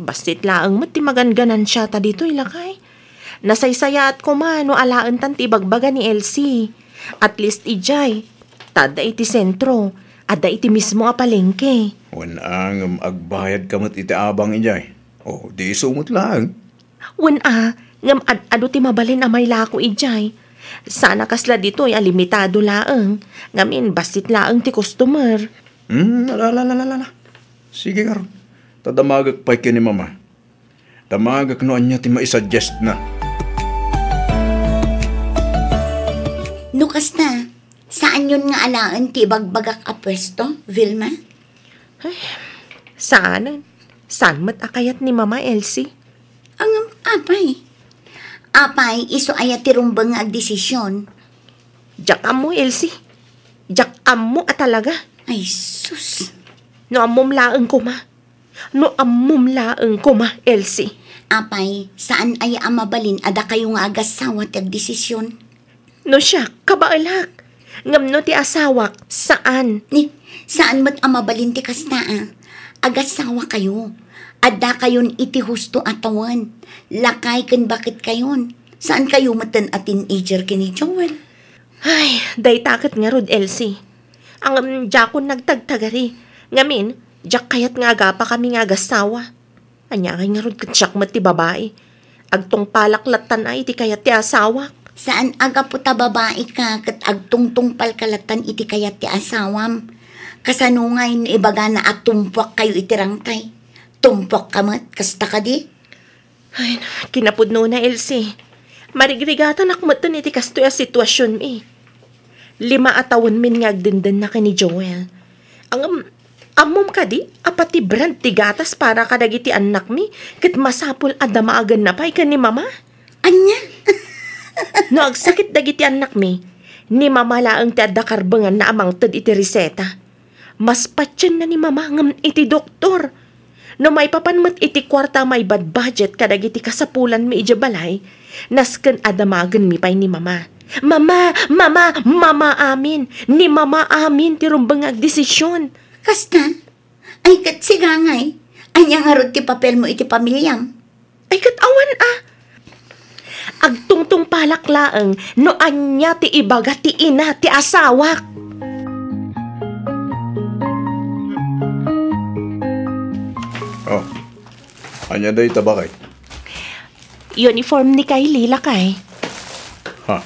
Bastit laang mat ti maganganan siya ta dito'y lakay. Nasaysayat ko man no alaan tan ti bagbaga ni Elsie. At least ijay, tada iti sentro, ada iti mismo a palengke. Wan ang agbayad kamat iti abang ijay. O, di sumot lang. Wan ngam ado ti mabalin a may lako ijay. Sana kasla dito ay limitado laang. Ngamin, basit laang ti customer. Alala. Sige karon. Tadamagak pa'y kini mama. Damagak noan niya ti maisuggest na. Nukas na, saan yun nga alaan ti bagbagak a pwesto, Vilma? Saan? Saan mat akayat ni Mama Elsie? Ang apay. Apay, iso aya ti rumbang nga agdesisyon. Jakam mo, Elsie. Jakam mo talaga. Ay, sus. No amom laeng ko ma. No amom laeng ko ma, Elsie. Apay, saan aya amabalin ada kayo nga agasawa ti agdesisyon? No siya, kabaalak. Ngam no ti asawak, saan? Ni, saan mat amabalin ti kastaa? Agasawa kayo. Ada kayon iti husto atawan. Lakay kan bakit kayon. Saan kayo matan a teenager kini Joel? Ay, day takot nga rod, Elsie. Ang jakon nagtagtagari. Ngamin, jak kayat nga agapa kami nga agasawa. Anyakay nga rod katsyak mat ti babae. Agtong palaklatan ay iti kayat ti asawak. Saan aga po ta babae ka kat agtungtong palkalatan iti kayat ti asawam? Kasanungay ni ibaga na at tumpok kayo itirangtay. Tumpok ka mat, kasta ka di? Ay, kinapudno na, Elsie. Marigrigatan akmatan iti kastoy a sitwasyon mi. 5 atawan min nga agdindan na ka ni Joel. Ang amom ka di, apati brand ti gatas para kadagiti anak mi, kat masapul adamaagan na pa'y ka ni mama. Anya? No, agsakit dagiti anak mi, ni mama laang ti adda karbangan na amang tad iti reseta. Mas patyan na ni mama ngam iti doktor. No may papanmat iti kwarta may bad budget kadagiti kasapulan mi ija balay, nasken adamagan mi pay ni mama. Mama amin. Ni mama amin ti rumbang agdesisyon. Kasta? Ay kat sigangay. Anya nga rod ti papel mo iti pamilyam. Ay kat awan Agtungtong palaklaang no anya ti ibaga ti ina ti asawak. Oh, anya day tabakay? Uniform ni Kylie lakay. Ha?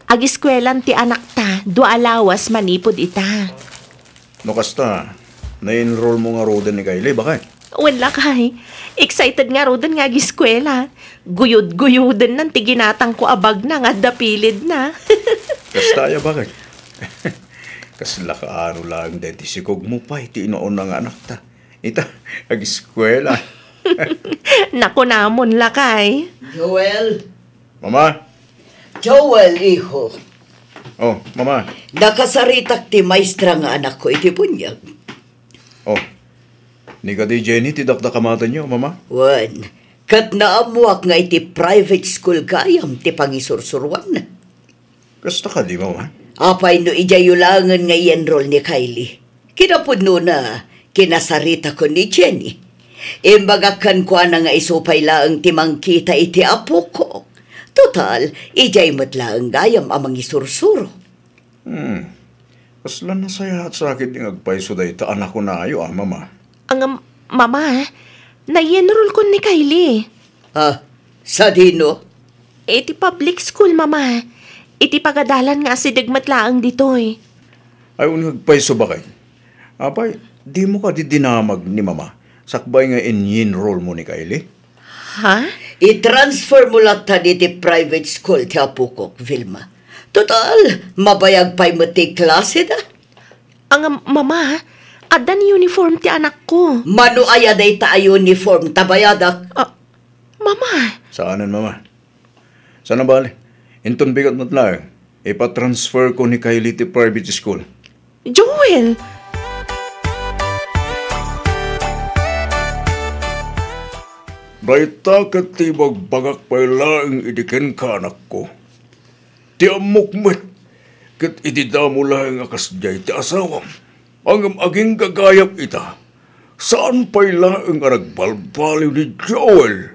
Ag-eskwelan ti anak ta, 2 alawas manipod ita. No kasta, na-enroll mo nga rodan ni Kylie, bakay? Wala kay. Excited nga rodan nga ag-eskwela. Guyod-guyodan ng tiginatang ko abag na nga dapilid na. Kasta ya bakay? Kasla ka ano lang dahil sikog mo pa, iti inoon nga anak ta. Ita, ag-eskwela. Naku namon lakay. Joel! Mama? Joel, iho. Oh, mama. Nakasaritak ti maestra nga anak ko iti bunyag. Oh, ni ka di Jenny, tidakda kamatan niyo, mama? Wan, kat naamuak nga iti private school kayam ti pangisursurwan. Kasta ka di, mama? Apay no ijayulangan nga i-enroll ni Kylie. Kinapudno na kinasarita ko ni Jenny. Imbagakan ko na nga isupay laang timangkita iti apo ko. Total, ijay matlaang gayam amang isursuro. Kasla na saya at sakit yung agpaiso dahi ta anak ko na ayo, mama. Ang mama, na-enroll ko ni Kylie. Sa dino? Iti public school, mama. Iti pagadalan nga si Dagmatlaang ditoy. Ay, agpaiso ba kayo? Apay, di mo ka dinamag ni mama. Sakbay nga in-enroll mo ni Kylie? Ha? I-transfer mo lang ta iti private school ti apo ko, Vilma. Total, mabayag pa'y mati klase da. Ang mama, adan uniform ti anak ko. Mano ayaday ta uniform tabayadak. Mama. Saanan, mama? Sana bali? Inton bigat matlaang. Ipa-transfer ko ni Kylie ti private school. Joel! Baita ka ti magbagak pa'y laing idikin ka anak ko. Ti amukmet, kat itidamo laing akasjay ti asawam. Ang aging gagayap ita, saan pa'y laing aragbalbaliw ni Joel?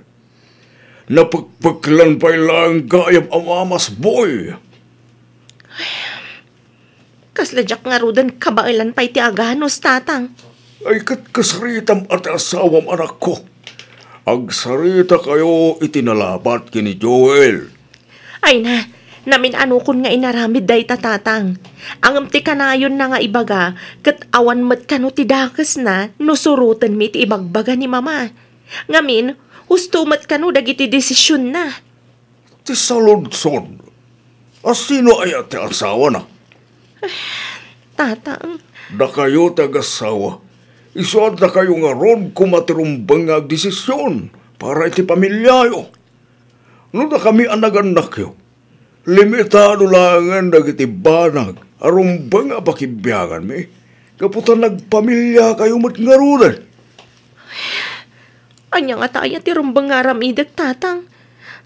Napagpaglan pa'y laing gayap amamas boy. Kasladyak nga rudan kabailan pa'y ti aganos, tatang. Ay kat kasaritam at asawam anak ko. Agsarita kayo itinalabat kini Joel. Ay na, Namin anukon nga inaramid day tatatang. Ang amti kanayon na nga ibaga, kat awan mat kano ti dakas na, nusurutan mi ti ibagbaga ni mama. Ngamin, husto mat kano dagiti desisyon na. Ti saludson. Asino ay ati asawa na? Tatang, Da kayo tag-asawa. Isuad na kayo nga ron kumatirumbang nga desisyon para iti pamilyayo. No da kami anagan-anak yo. Limitado langan dagiti banag, arumbang nga pakibyangan mi. Kaputan nagpamilya kayo matngarunan. anya nga tayo ti rumbang nga ramidag tatang.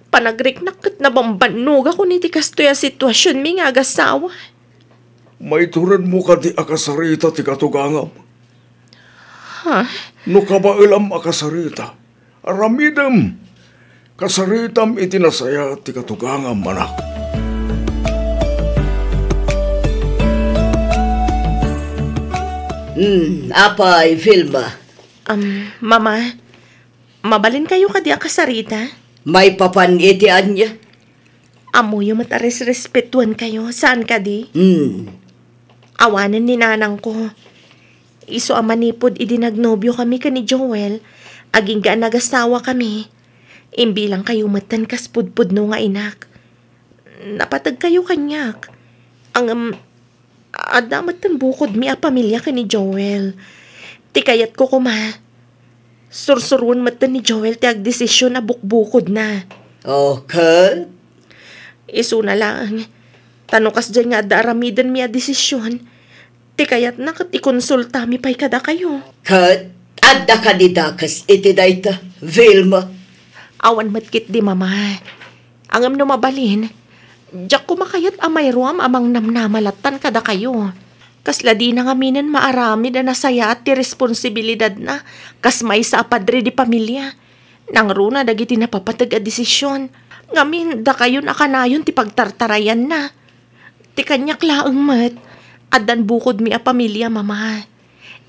Panagriknak kat nabambanog ako ni ti kastoya sitwasyon mi nga agasawa. May turan mo ka di akasarita ti katugangam. Ha? No kabailam akasarita, aramidam. Kasaritam itinasaya ti katugangam manak. Apay, Vilma. Mama, mabalin kayo ka di akasarita? May papanitian niya? Amo yung mataris respetuan kayo. Saan ka di? Awanan ni nanang ko. Iso amanipod idinagnobyo kami ka ni Joel. Aging gaan nagasawa kami. Imbilang kayo matan kaspudpud no nga inak. Napatag kayo kanyak. Ang adamat tan bukod mi a pamilya ka ni Joel. Tikayat ko kuma. Sursurun matan ni Joel ti agdesisyon na bukbukod na. Okay. Isu na lang. Tanukas dyan nga daramidan mi a desisyon. Tikayat na kat ikonsulta mi pa'y kada kayo. Kat, adda ka di dakas iti dayta, Vilma. Awan matkit di mama. Angam no mabalin. Diyak kumakayat amay ruam amang namnamalatan kada kayo. Kasla di na nga minan maarami na nasaya at ti responsibilidad na. Kas may sa apadre di pamilya. Nang runa dagiti napapatag a desisyon. Ngamin da kayo nakanayon ti pagtartarayan na. Ti kanyak laang mat. Adan bukod mi a pamilya mama.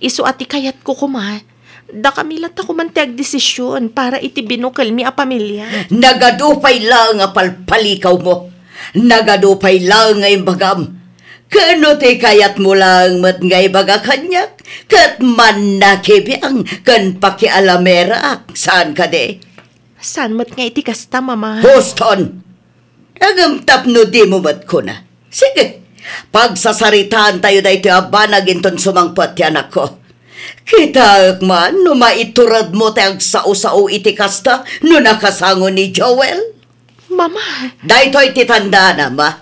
Isu ati kayat ko kuma. Da kami lata kumanteg desisyon para iti binukal mi a pamilya. Nagadupay lang nga palpalikaw mo. Nagadupay lang nga imbagam. Kano ti kayat mo lang mat nga ibaga kanyak. Kat man nakibiyang kan pakialamera. Saan ka de? Saan mat nga iti kasta mama? Houston! Agam tapno di mo mat ko na. Sige. Pagsasaritaan tayo da ito abanag inton sumangpat yan ako. Kita man, no maiturad mo tayag sao-sao iti kasta no nakasango ni Joel. Mama. Dahito iti tanda na ma.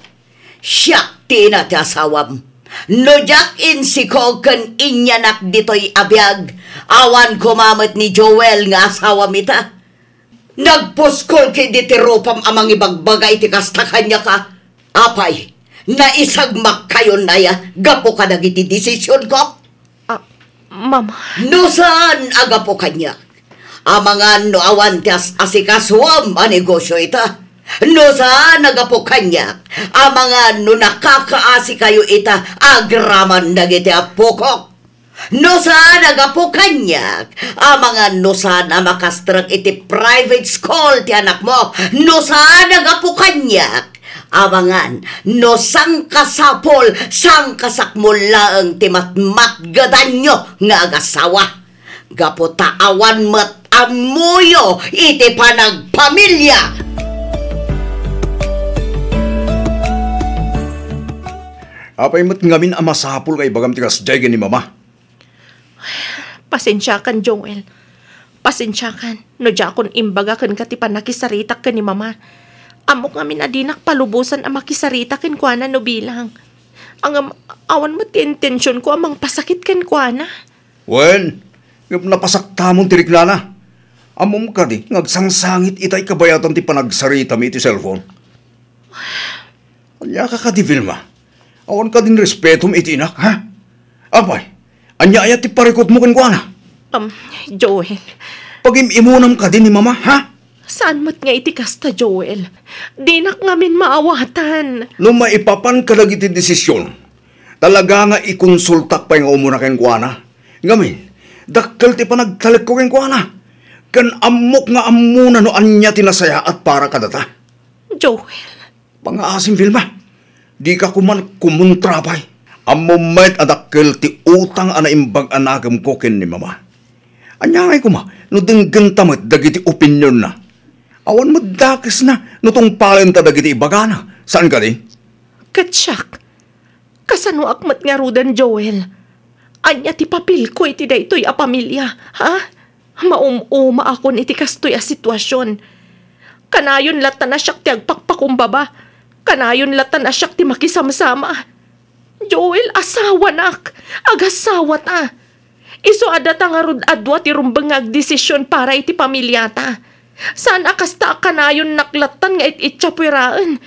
Siyak ti na ti asawam. No jak in si Kogan inyanak dito'y abiyag. Awan kumamit ni Joel nga asawam ita. Nagpuskol kay diti ropam amang ibagbaga iti kasta kanya ka. Apay. Naisagmak kayo na ya, gapo ka nagiti desisyon ko? Mama. No saan agapo kanya? Amangan no awan tias asikaswam a negosyo ita. No saan agapo kanya? Amangan no nakakaasi kayo ita agraman nagiti apokok. No saan agapo kanya? Amangan no saan makastrak iti private school ti anak mo. No saan agapo kanya? Abangan, no sangkasapol, sangkasakmol laang timatmat gadanyo nga agasawa. Gaputa awan mat amuyo iti panagpamilya. Apay mat ngamin amasapol kay bagam tikas jay ni mama. Pasensya kan Joel. Pasensya kan. No jakon imbaga kan katipan nakisaritak ka ni mama. Amok ngamin adinak palubusan ang makisarita ken kuana no bilang. Ang awan mo ti-intensyon ko amang pasakit ken kuana. Wen, napasakta mong tiriklana. Amom ka di, ngagsangsangit itay kabayatan ti panagsarita mi iti cellphone. Anya ka di, Vilma. Awan ka din respetum iti inak, ha? Apay, anya ayat ti parikot mo ken kuana. Joel. Pag-imunam ka din ni mama, ha? Saan mat nga iti kasta, Joel? Dinak ngamin maawatan. No maipapan ka lagi ti desisyon, talaga nga ikonsultak pa yung umuna ken kuana. Ngamin, dakkel ti panagtalik ko ken kuana. Kan amok nga amuna no anya tinasaya at para kadata. Joel, Pangaasim, Vilma. Di ka kuman kumuntrapay. Amumait adakkel ti utang ana imbag anagam ko ken ni mama. Anyangay ko ma, no denggan tamat dagiti opinyon na. Awan magdakis na, no tong palenta dagiti ibagana. Saan ka di? Katsyak, kasano akmat nga rudan, Joel? Anya ti papil ko iti daytoy a pamilya, ha? Maumuma akon iti kastoy a sitwasyon. Kanayon latan na siyak ti agpakpakumbaba. Kanayon latan na siyak ti makisamsama. Joel, asawa nak. Agasawa ta. Iso adata nga rod adwa ti rumbang agdesisyon para iti pamilyata. Saan akasta kanayon naklatan nga ititsapwiraan?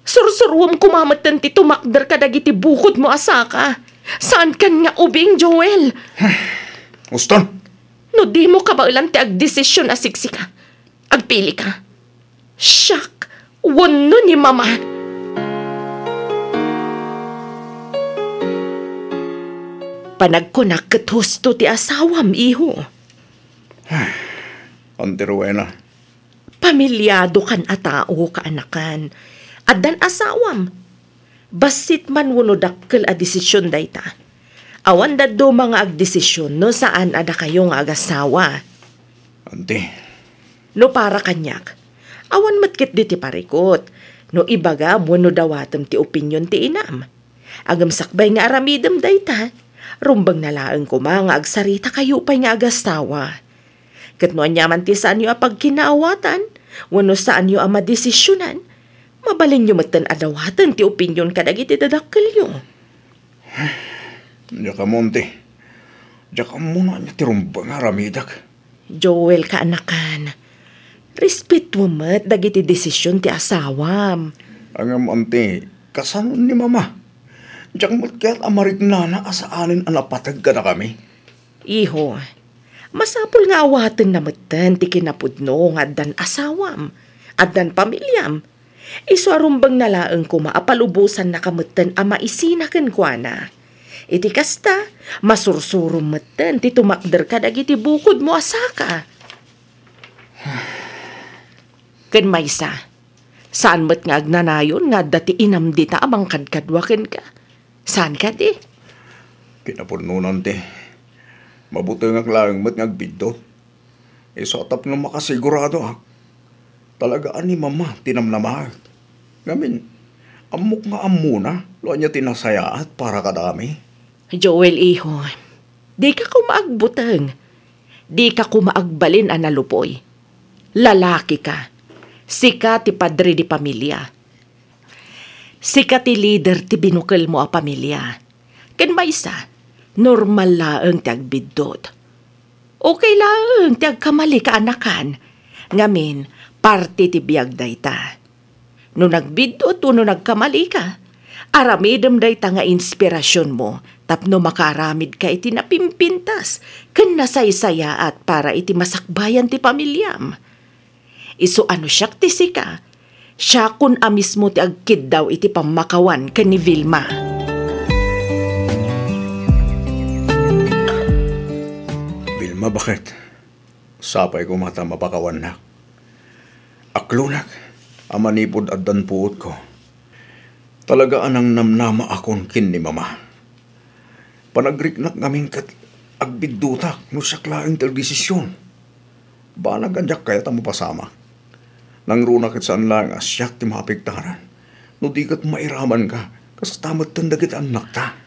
Sursurwam kumamatan ti tumakder ka dagiti bukod mo asaka. Saan kan nga ubing, Joel? Uston? No di mo kabailan ti agdesisyon a siksika. Agpili ka. Siyak, wano ni mama. Panagkunak ket husto ti asawam, iho. Ante Rowena. Pamilyado kan a tao kaanakan. Addan asawam. Basit man wano dakkel a desisyon dayta. Awan daddo mga agdesisyon no saan ada kayo nga agasawa. Ante. No para kanyak. Awan matkit di ti parikot. No ibaga wano dawatem ti opinyon ti inam. Agam sakbay nga aramidem dayta. Rumbang nalaang ko nga agsarita kayo pa'y nga agastawa. Kat no anyaman ti saan nyo apag kinaawatan, wano saan nyo ama desisyonan, mabalin nyo matan adawatan ti opinyon kadag iti dadakkel nyo. Diya ka monte. Diya ka muna niya ti rumbang aramidak. Joel, kaanakan. Respeto mo mat dagiti desisyon ti asawam. Ang ante, kasanon ni mama. Diyak matka't amarik na asaanin ang napatag ka na kami. Iho, masapul nga awaten na matan ti kinapudno nga addan asawam, addan pamilyam. Iso arumbang nalaang ko maapalubusan na kamatan a maisinaken kwa na. Iti kasta, masursurum matan ti tumakder ka dagiti bukod mo asaka. Ken maysa, saan mat nga agnanayon nga dati inam dita amang kadkadwaken ka? Saan ka di? Kinapununan ti. Mabuti nga klaang mat ngagbidot. Isotap na makasigurado ha. Talagaan ni mama tinamnamahal. Ngamin, amok nga amuna, lo niya tinasayaat para kadami. Joel, iho, di ka kumaagbutang. Di ka kumaagbalin analupoy. Lalaki ka. Sika ti padre di pamilya. Sika ti leader ti binukal mo a pamilya. Ken maysa, normal laeng ti agbidot. Okay laeng ti agkamali ka anakan. Ngamin, parte ti biyag dayta. No nagbidot o no nagkamali ka, aramidem dayta nga inspirasyon mo, tapno makaramid ka iti napimpintas, ken nasaysaya at para iti masakbayan ti pamilyam. Isu ano siyak ti sika, siya kun amismo ti agkid daw iti pamakawan ken ni Vilma. Vilma, bakit? Sapay ko mata mapakawan na. Aklunak, amanipod addan puot ko. Talaga anang namnama akon kin ni mama. Panagriknak ngamin kat agbidutak no saklaing desisyon. Banag anjak kaya tamo pasama. Nang runakit saan lang asyak ti mapigtaran. No di kat mairaman ka, kasatamad tandagit anak ta.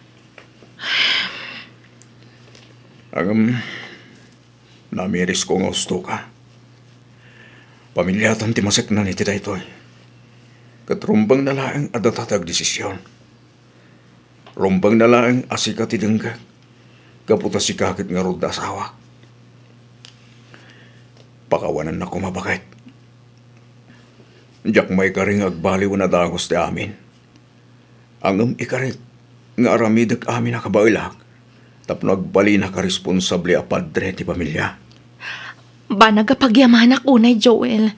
Namiris ko nga gusto ka. Pamilyatan ti maseknan iti daytoy. Katrumbang na laeng adatatag desisyon. Rumbang na laeng asika ti denggag. Kaputa si kakit nga rod asawa. Pakawanan na kumabakit. Diyak may karing agbaliw na dagos ti amin. Angam ikarit nga aramidag amin na kabailak. Tapno agbali na karesponsable a padre ti pamilya. Ba nagapagyamanak unay, Joel.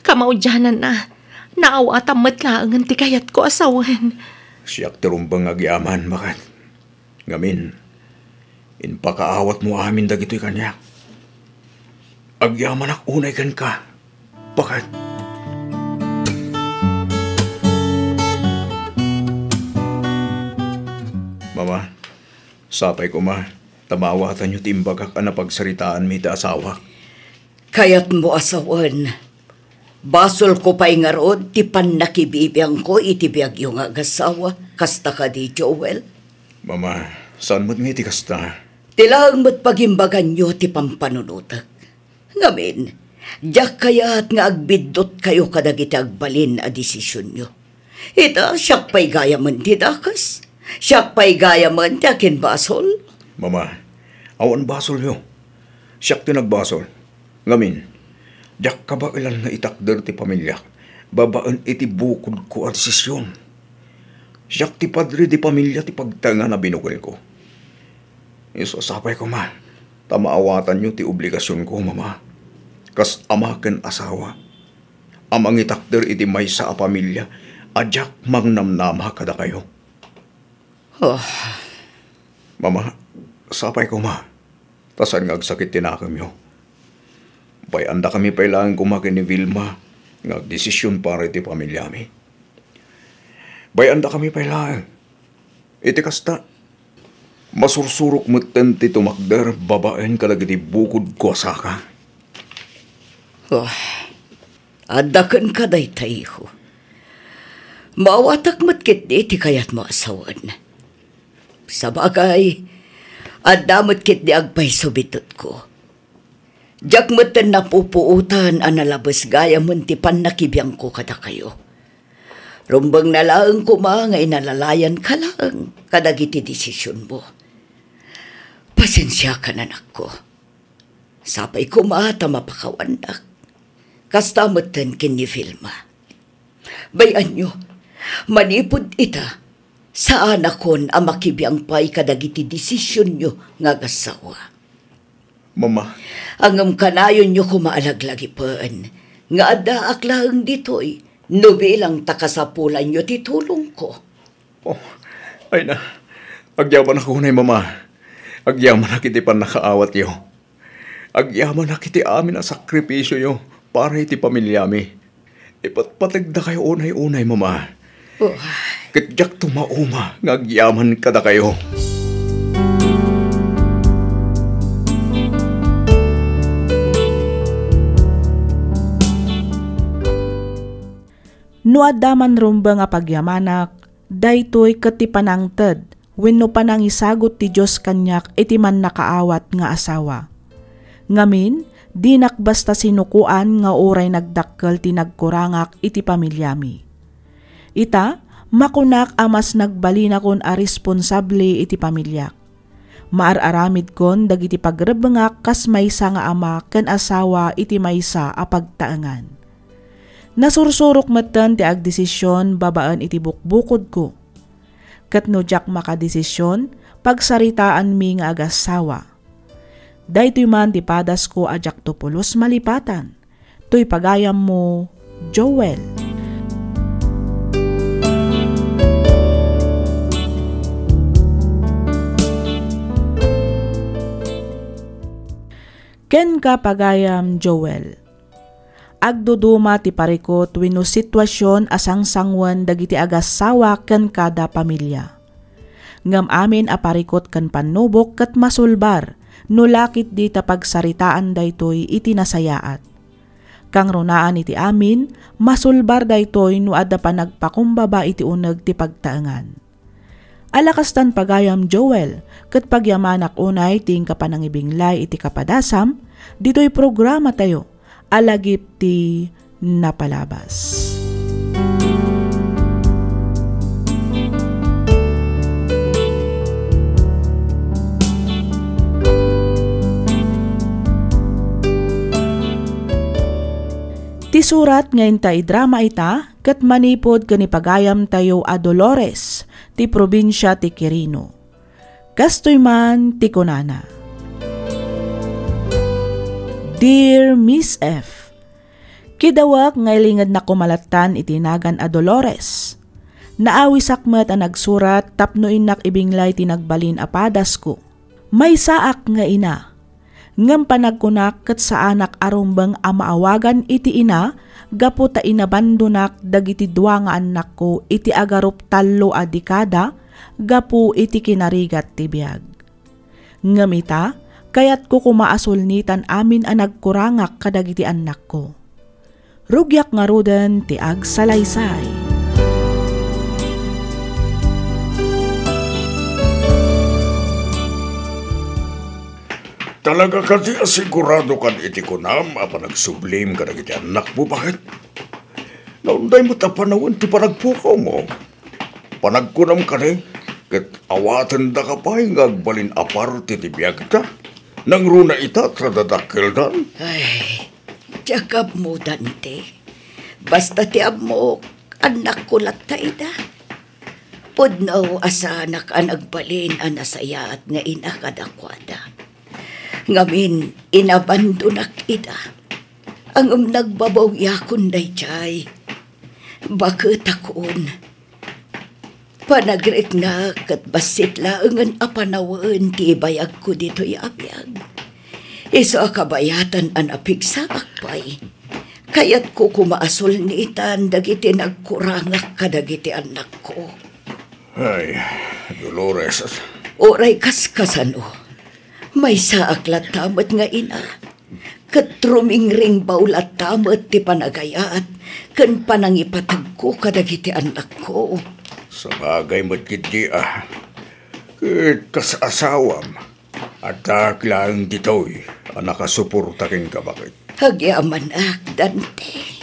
Kamaudyanan na. Naawatam matlaangan ti kayat ko asawan. Siyak tirumbang agyaman, bakit? Ngamin, inpakaawat mo amin dagito'y kanya. Agyaman ak unay kan ka. Bakit? Mama, sapay ko ma, tamawatan nyo timbagak ang napagsaritaan mi ta asawa. Kayat mo asawan. Basol ko pa'y nga roon, ti pan nakibibiyang ko, itibiyag yung agasawa, kasta ka di, Joel. Mama, saan mo't nga iti kasta? Tilang mo't pagimbagan nyo ti pampanunutak. Ngamin, diyak kaya't nga agbidot kayo kadagiti agbalin a desisyon nyo. Ita, siyak pa'y gaya man ti dakas. Siyak pa'y gaya man ti akin basol. Mama, awan basol yo. Siyak ti nagbasol. Ngamin, diyak ka ba ilan nga itakder ti pamilya? Babaan iti bukod ko at desisyon. Siyak ti padre di pamilya ti pagtanga na binukil ko. Isasapay ko ma, tamaawatan nyo ti obligasyon ko, mama. Kas ama ken asawa. Amang itakder iti maysa a pamilya, adyak mangnamnama kada kayo. Oh. Mama, sapay ko ma, tasan nga agsakit tinakam yo. Bayanda kami pailangan kumakin ni Vilma, nga desisyon para iti pamilya mi. Bayanda kami pailangan. Iti kasta, masursurok mutten ti tumakder, babaen kalagiti bukod ko asaka. Oh, adakan ka day tayo. Maawatak matkit di ti kayat mo asawan. Sa bagay, adamot kit di agpay subitot ko. Diyak matan napupuutan ang nalabas gaya muntipan nakibiyang ko kada kayo. Rumbang nalaang ko nga inalalayan ka lang kadagiti desisyon mo. Pasensya ka na ko. Sapay ko mata mapakawanak. Kasta matan kin ni Vilma. Bayan nyo, manipod ita sa anak kon ang makibiyang pay kadagiti desisyon nyo nga gasawa. Mama, Angam kanayon nyo kumaalaglag ipaan. Nga ada aklaang dito'y nubilang takasapulan nyo titulong ko. oh, ay na, agyaman ako na mama. Agyaman na kiti pan nakaawat yo. Agyaman na kiti amin ang sakripisyo yo para iti pamilya mi. Ipatpatagda kayo unay-unay, mama. Oh. Kityak tumauma, nga agyaman kada kayo. No adaman rumba nga pagyamanak, daytoy ket ti panangted, wenno panang isagot ti Dios kanyak iti man nakaawat nga asawa. Ngamin, di nakbasta sinukuan nga oray nagdakkel ti nagkurangak iti pamilyami. Ita, makunak amas nagbalina kon a responsable iti pamilyak. Maararamid kon dagiti pagrebengak kas maysa nga ama ken asawa iti maysa a pagtaengan. Nasursurok matan ti agdesisyon babaan iti bukbukod ko. Ket no jak makadesisyon, pagsaritaan mi nga agasawa. Daytoy man ti padas ko ajak to pulos malipatan. Toy pagayam mo, Joel. Ken ka pagayam, Joel. Agduduma ti parikot wenno sitwasyon asang sangwan dagiti agasawa ken kada pamilya. Ngam amin a parikot ken panubok ket masulbar no lakit di ta pagsaritaan daytoy iti nasayaat. Kang runaan iti amin masulbar daytoy no adda pa nagpakumbaba iti uneg ti pagtaengan. Alakastan pagayam, Joel, ket pagyamanak unay ting kapanangibinglay iti kapadasam ditoy programa tayo. Alagip ti napalabas. Ti surat ngayon ta idrama ita, kat manipod kanipagayam tayo a Dolores, ti probinsya ti Quirino. Kastoy man ti kunana. Dear Miss F, kidawak ngaylingad na kumalatan itinagan a Dolores. Naawisakmat a nagsurat tapno inak ibinglay tinagbalin a padas ko. May saak nga ina. Ngam panagkunak ket sa anak arumbang a maawagan iti ina, gapu ta inabandonak dagiti dua nga anak ko iti agarup tallo a dekada, gapu iti kinarigat ti biag. Ngamita, kayat ko kumaasulnitan amin ang nagkurangak kadagiti anak ko. Rugyak nga ruden ti agsalaysay. Talaga ka di asigurado kan iti kunam apa nagsublim ka iti anak mo, bakit? Naunday mo tapanawin ti panagpukaw mo. Panagkunam ka rin, kat awatan da ka pa yung agbalin aparte ti biyag ta. Nang runa ita tradadakil dan. Ay, tiyakab mo, Dante. Basta tiyab mo, anak ko latay da. Pudnaw asanak ang agbalin ang nasayat nga inakadakwada. Ngamin, inabandonak ida. Ang nagbabaw yakon day chay. Bakit akon? Panagrek na kat basit laangan apanawan ti bayag ko dito yabiyag. Iso akabayatan an apigsa akpay. Kayat ko kumaasol ni itan dagiti nagkurangak kadagiti anak ko. Ay, Dolores. Oray kaskasano. May saaklat tamat nga ina. Katruming ring baulat tamat ti panagayat. Kan panangipatag ko kadagiti anak ko. Sa bagay mo't kiti Kit kasasawam. At taklang ditoy. Nakasuportakin ka bakit? Hagyaman Dante.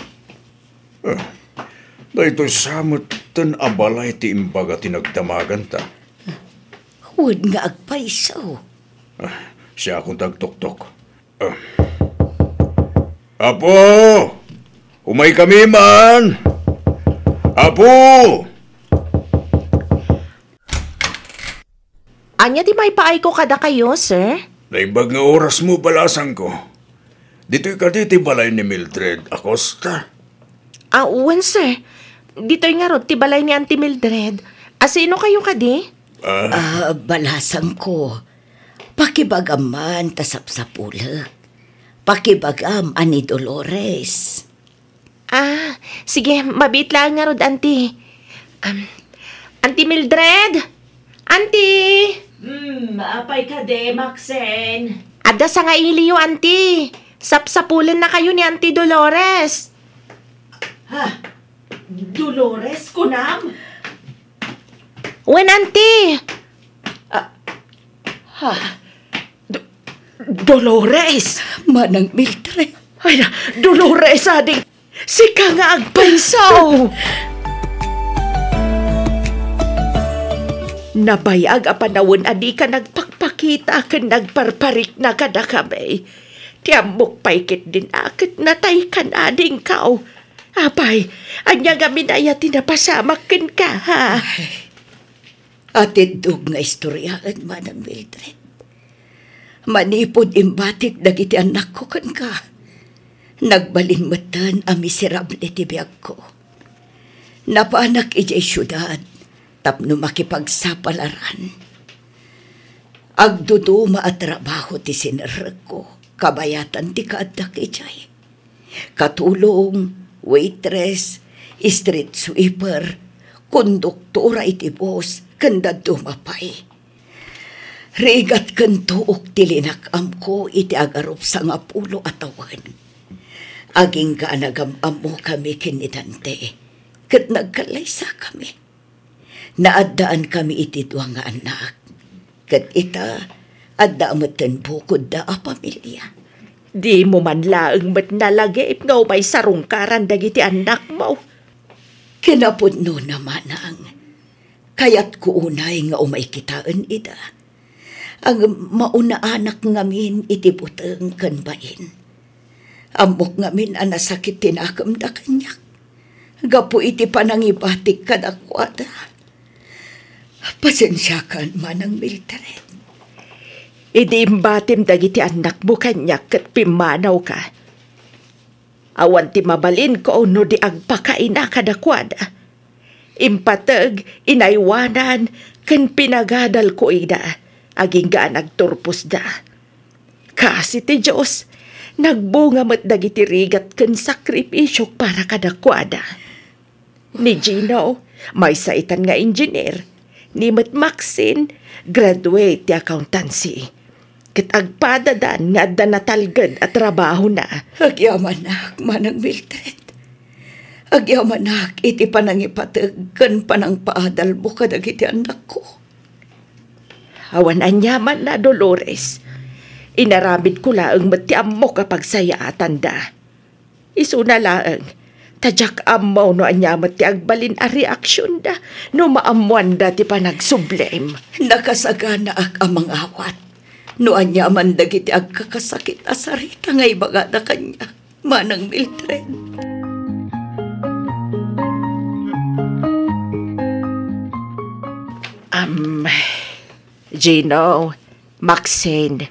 Dahito samot tan abalay ti imbaga tinagdamagan ta. Huwag nga agpaisaw. Siya akong tagtok-tok. Apo! Umay kami man! Apo! Anya di may paay ko kada kayo, sir? Naibag nga oras mo balasan ko. Dito'y ka diti balay ni Mildred Acosta. Uwan, sir. Dito'y nga rod ti balay ni Auntie Mildred. Sino kayo kadi? Balasan ko. Pakibagam man tasapsapulag. Pakibagam ani Dolores. Sige, mabit lang nga rod, Auntie. Auntie Mildred? Auntie! Apay ka de, Maxen. Ada sa nga iliyo, Auntie. Sapsapulan na kayo ni Auntie Dolores. Dolores, kunam? Wen, Auntie? Dolores! Manang Mildred. Ay na, Dolores, adik. Sika nga agpaisaw. Nabayag a panawon adi ka nagpakpakita ka nagparparik na kada kami. Tiamok paikit din akit natay ka na ading kao. Apay, anya nga minaya tinapasamak ken ka, ha? Atid dug nga istoryaan, Manang Mildred. Manipod imbatik dagiti anak ko kan ka. Nagbalin matan ang miserable ti biyag ko. Napaanak ijay syudad, tapno makipagsapalaran. Agduduma at trabaho ti sinerek ko, kabayatan ti kaadak ijay. Katulong, waitress, street sweeper, konduktora iti boss, kanda dumapay. Rigat kan tuok tilinakam ko iti agarup sa nga pulo atawan. Aging ka nagamam mo kami kinitante, kat nagkalaysa kami. Naadaan kami iti duwa nga anak, kat ita adda amatan bukod da a pamilya. Di mo man laeng mat nalagip nga may sarungkaran dagiti anak mo. Kinapudno naman ang kayat ko unay nga umay kitaan ida. Ang mauna anak ngamin iti buteng kanbain. Amok ngamin anasakit tinakam da kanyak. Gapu iti panangibatik kadakwada. Pasensya kan Manang Mildred. Idi imbatim dagiti anak mo kanyak kat pimanaw ka. Awan ti mabalin ko no di agpakaina kadakwada. Impatag, inaywanan, kan pinagadal ko ida. Aging ga nagturpos da. Kasi ti Diyos, nagbunga mat dagiti rigat kan sakripisyo para kadakwada. Ni Gino, may saitan nga engineer, Ni Maxine, graduate ti accountancy. Ket agpadadan nga adda natalged at trabaho na. Agyamanak, Manang Mildred. Agyamanak, iti panangipatag, kan panang paadal mo kadagiti anak ko. Awan anyaman na, Dolores. Inaramid ko laang matiam mo kapag saya atanda. Isu na laang, tadyak amaw no anyamat ti agbalin a reaksyon da, no maamuan da ti panagsublem. Nakasagana ak amang awat. No anyaman dagiti agkakasakit asarita nga ibaga na kanya, Manang Mildred. Gino, Maxine,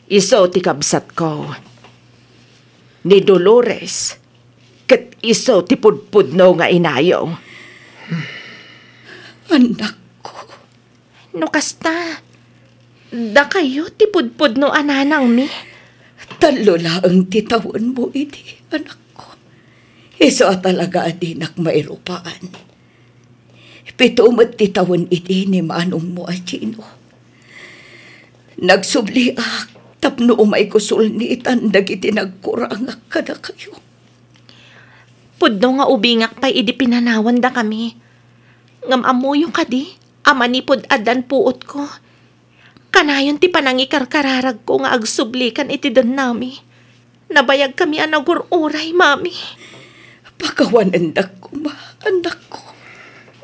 iso ti kabsat ko. Ni Dolores, ket iso ti pudpudno nga inayong. Anak ko. No kasta, da kayo ti pudpudno ananang mi? Talo laang titawon mo iti, anak ko. Iso talaga adinak mairupaan. Pito mo't titawon iti ni manong mo at Gino. Nagsubliak, tapno umay kusulnitan, dagiti nagkurangak kada kayo. Pudno nga ubingak pa idi pinanawan da kami. Ngam amuyo ka di, ama ni pud adan puot ko. Kanayon ti panangikarkararag ko nga agsublikan iti dan nami. Nabayag kami anagururay, mami. Pakawanandak ko, anak ko.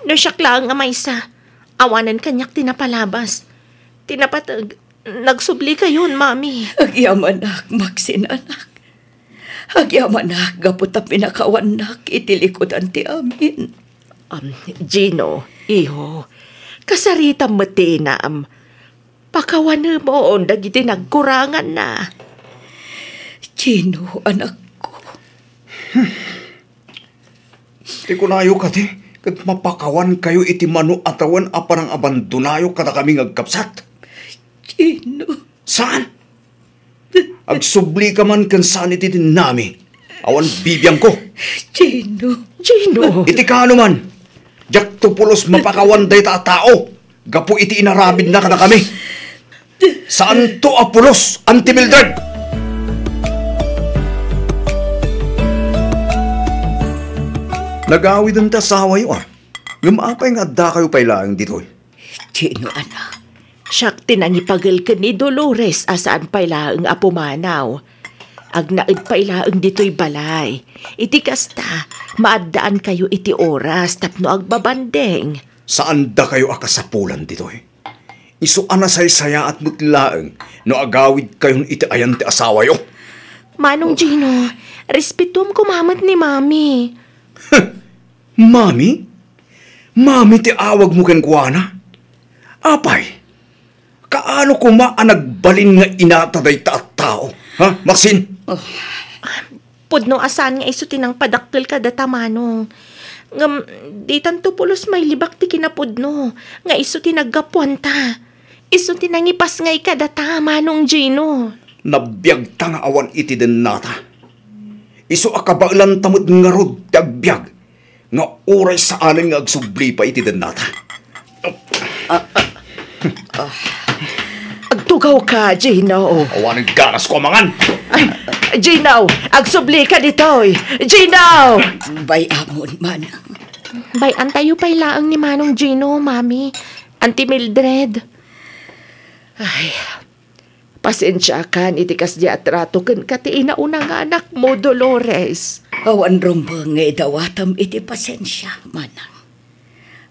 No siyak lang nga maysa, awanan kanyak tinapalabas. Tinapatag, nagsubli kayon, mami. Agyamanak, Maxine, anak. Agyamanak, gaputa pinakawanak, itilikodan ti amin. Gino, iho, kasarita matinam. Pakawan mo, dagiti nagkurangan na. Gino, anak ko. Ti kunayo ka ti, kat mapakawan kayo iti mano atawan aparang abandonayo kada kami ngagkapsat. Gino. Saan? Agsubli ka man kan saan iti nami. Awan bibiyang ko. Gino. Iti ka man. Jak tupulos mapakawan day tao. Gapu iti inaramid na kada kami. Saan to apulos, Auntie Mildred? Nag-aawid ang tasawa yun Ngumapay nga da kayo pailaang dito. Gino, anak. Siyak tinangipagal ka ni Dolores asaan pailaang apumanaw. Agnaid pailaang dito'y balay. Iti kasta, maadaan kayo iti oras tapno agbabandeng. Saan da kayo akasapulan dito Isu anasay-saya at mutlaang no agawid kayong iti ayan ti asawa yo. Manong Gino, respetum kumamat ni Mami. Mami? Mami ti awag mo ken kuana? Apay, kaano kumaanagbalin nga inataday ta at tao? Ha, Maxine? Pudno asan nga iso tinang padakkel ka data manong. Ngam, di tanto pulos may libak ti kinapudno. Nga iso tinaggapuan ta. Iso tinangipas ngay ka data manong Gino. Nabiyag ta nga awan iti den nata. Iso akabailan tamot nga rod ti agbyag. Nga oray sa anin nga agsubli pa iti den nata. Agtugaw ka, Gino. Awanin ganas ko amangan. Gino, agsubli ka ditoy. Gino! Bay amon, manang. Bay, antayo pa'y laang ni Manong Gino, Mami. Auntie Mildred. Ay, pasensya kan itikas di atrato kan kati inauna nga anak mo, Dolores. Awan rumbang nga idawatam iti pasensya, manang.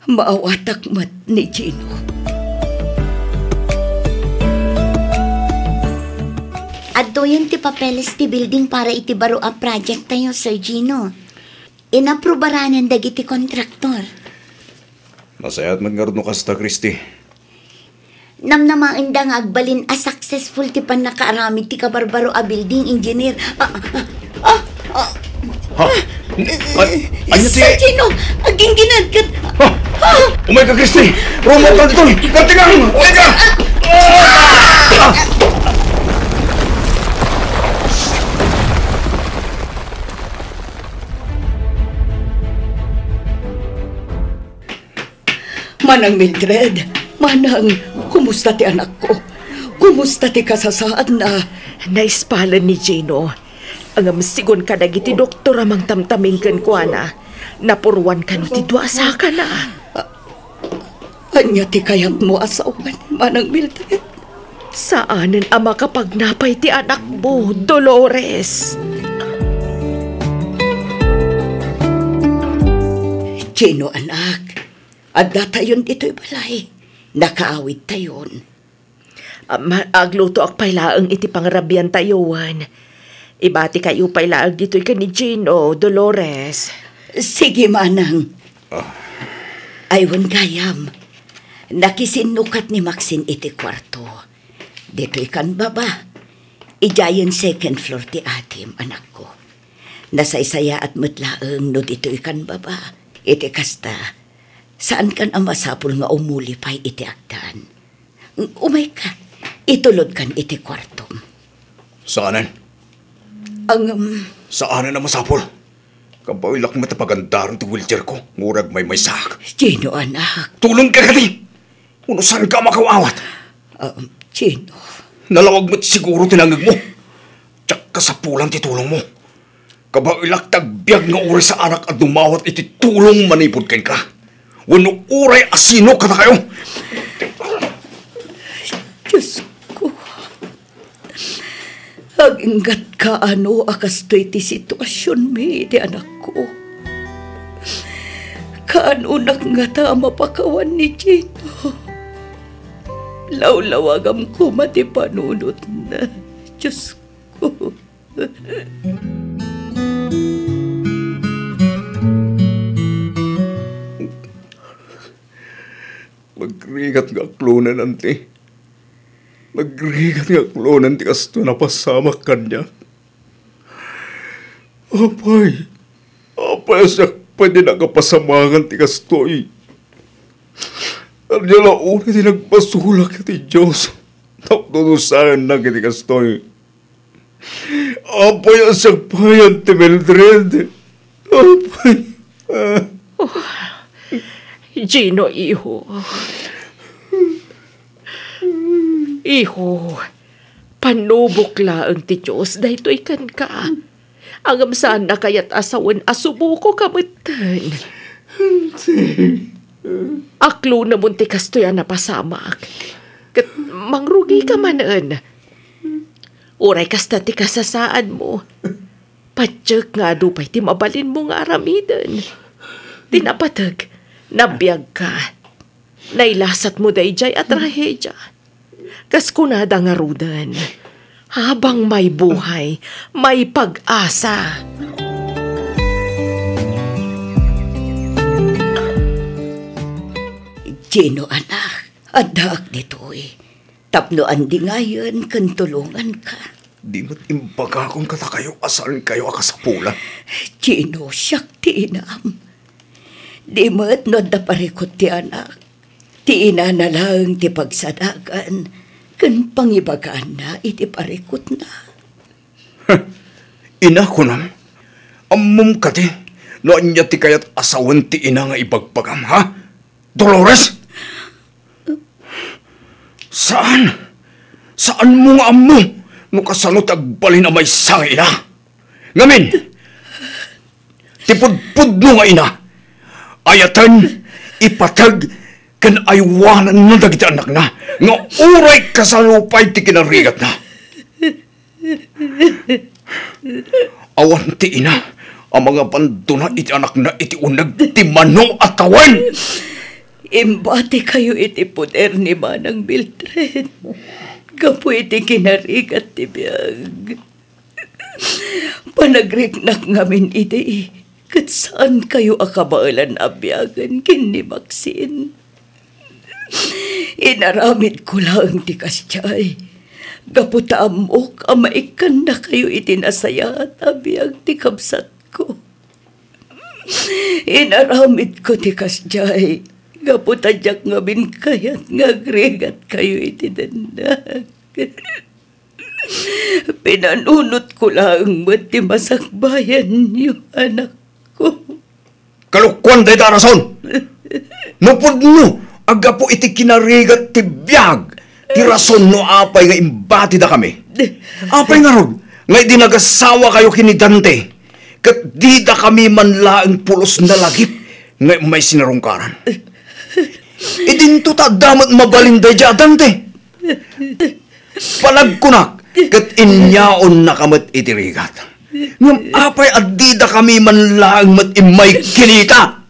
Maawatak mat ni Gino. Adto yan ti papeles ti building para iti baro a project tayo, Sir Gino. Inaprobaranan dagiti kontraktor. Masayat man nga rin no kasta, Christy. Namnamain da nga agbalin a successful ti pan nakaaramid ti kabarbaro a building engineer. Ha? Anya ti? Sir Gino, aging ginadkat. Umay ka, Christy! Rumot ka dito! Kantingang! Umay ka! Manang Mildred, Manang, kumusta ti anak ko? Kumusta ti kasasaan na? Naispalan ni Gino. Ang sigon ka na giti doktor amang tamtaming kan ko na. Napuruan ka no ti duasa ka na. Anya ti kayak mo asawan, Manang Mildred? Saanin ang makapagnapay ti anak mo, Dolores? Gino, anak. Adda tayon dito'y balay. Nakaawit tayon. Agluto ak pailaang iti pangrabian tayoan. Ibati kayo pailaang dito'y ka ni Gino, Dolores. Sige, Manang. Aywan gayam. Nakisinukat ni Maxine iti kwarto. Dito'y kan baba. Ijayan second floor ti atim, anak ko. Nasaysaya at matlaang no dito'y kan baba. Iti kasta, saan kan ang masapul nga umulipay iti agdan? Umay ka, itulod kan iti kwartom. Saanan? Saanan na masapul? Kabailak matapagandaron ti wheelchair ko, ngurag may sak. Gino, anak. Tulong ka kati! Uno saan ka makawawat? Gino. Nalawag mo't siguro tinangag mo. Tsak kasapulan ti tulong mo. Kabailak tagbiag nga uray sa anak at dumawat iti tulong manipod ken ka. Wano uray asino ka na kayo. Diyos ko. Aginggat ka ano akastoy ti sitwasyon mi iti anak ko. Kaano nga ta mapakawan ni Gino. Lawlawagam ko mati panunot na. Diyos ko. Magrigat nga aklonan, ante. Magrigat nga aklonan ti kasto napasamak kanya. Apay siya pwede nakapasamangan ti kastoy. Arya launa ti nagpasulak ti Diyos. Tapnunusahan na ti kastoy. Apay siya payan ti Mildred. Apay. Gino, iho. Iho, panubok laang ti Diyos, dahito ikan ka. Angam saan na kaya't asawan asubuko kamatan. Aklo na munti kastoyan na pasamak. Kat mangrugi ka manan. Uray kasta ti kasasaan mo. Patsyak nga dupay ti mabalin mo nga aramidan. Tinapatag. Nabiyag ka. Nailasat mo dayjay at rahedya. Kas kunada nga rudan. Habang may buhay, may pag-asa. Gino, anak. Adak dito'y. Tapnoan di ngayon kan tulungan ka. Di mo't imbaga kung kata kayo asan kayo akasapulan. Gino, siyak ti inam. Di mo't no da parikot ti anak. Ti ina na lang ti pagsadagan. Kan pangibagaan na iti parikot na. Ina ko nam. Amom ka ti. No anya ti kayat asawan ti ina nga ibagpagam, ha? Dolores? Saan? Saan mo nga amo? No kasano tagbalin na may sang ina? Ngamin! Tipudpud mo nga ina. Ayatan, ipatag, kan aywanan na dagiti anak na, nga uray kasalupay ti kinarigat na. Awan ti ina, ang mga bando na iti anak na iti unag ti manong atawan. Imbati kayo iti puder ni Manang Mildred. Kapo iti kinarigat ti biyag. Panagriknak ngamin iti kat saan kayo akabaalan abyagan kin ni Maxine. Inaramid ko lang ti kasyay. Gaputa amok amaikan na kayo itinasaya at abiyag ti kabsat ko. Inaramid ko ti kasyay. Gaputa jak nga binkayat nga agregat kayo itinandag. Pinanunot ko lang ba't ti masakbayan niyo anak ko. Kalukwan day darason! Nupod mo! Agapo iti kinarigat ti biyag. Ti rason no apay nga imbati da kami. Apay nga rod, nga dinagasawa kayo kini Dante. Kat di da kami manlaang pulos na lagip nga may sinarungkaran. Idinto ta damat mabalinday dya, Dante. Palagkunak, kat inyaon na kamat itirigat. Ngam apay at di da kami manlaang mat imay kinita.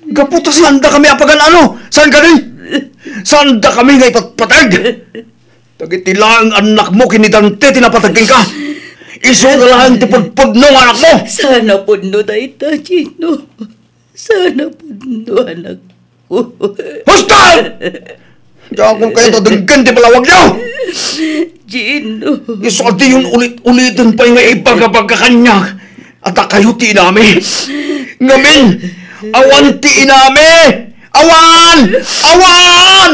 Gaputa saan da kami apagan ano? Saan ka rin? Saan da kami nga ipatpatag? Tagitilang anak mo kini Dante tinapatagin ka. Iso na lang tipudpud no anak mo. Sana pudno da ita, Gino. Sana pudno anak ko. Hustal! Diyan kung kayo tadaggan di palawag niyo. Gino. Iso di yun ulit-ulitin pa yung ibagabaga kanya. At kayo ti inami. Ngamin, awan ti inami! Awan! Awan!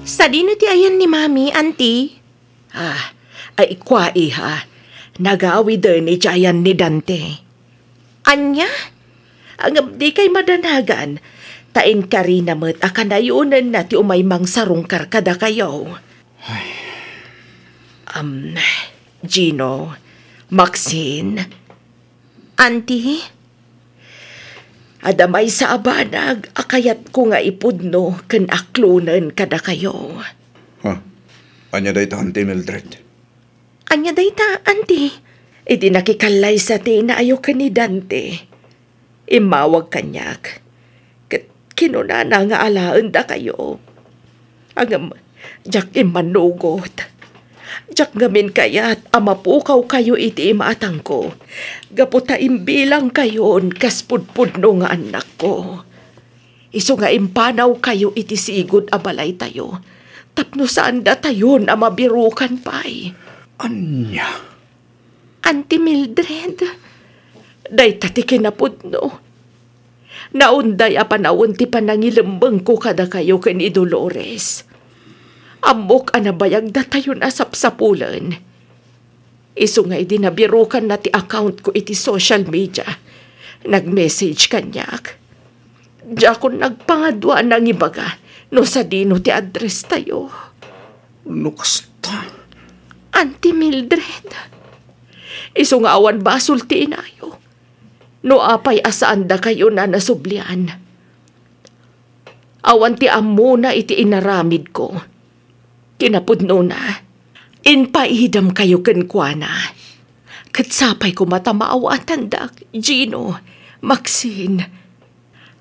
Sa dino ti ayan ni Mami, Auntie? Ay kwa iha. Nagawi din ni Jayan ni Dante. Anya? Ang di kay madanagan, tain ka rin namat akanayunan na ti umay mang sarungkar kada kayo. Gino, Maxine, Auntie? Adamay sa abanag, akayat ko nga ipudno ken aklunan kada kayo. Anya day ta, Auntie Mildred. Anya day ta, Auntie? Idi nakikalay sa ti na ayo ka ni Dante. Imawag kanyak. Kinunana nga alaan da kayo. Ang jak imanugot. Jak ngamin kayat amapukaw kayo iti imaatang ko. Gaputa imbilang kayon kaspudpudno nga anak ko. Iso nga impanaw kayo iti sigod abalay tayo. Tapno saan da tayon amabirukan pa'y. Anya? Auntie Mildred, day tati kinapudno. Naunday apanawon ti panangilembeng ko kada kayo ken ni Dolores. Amok anabayag da tayo nasapsapulan. Iso nga idinabirukan na ti account ko iti social media. Nag-message kanyak. Diya ko nagpangadwa ng ibaga no sa dino ti address tayo. Lukasta. Auntie Mildred, iso nga awan basol ti inayo. No apay asaan da kayo na nasublian. Awan ti amo na iti inaramid ko. Kinapudno na. Inpaihidam kayo kenkwana. Katsapay ko matamaawa tandak, Gino, Maxine.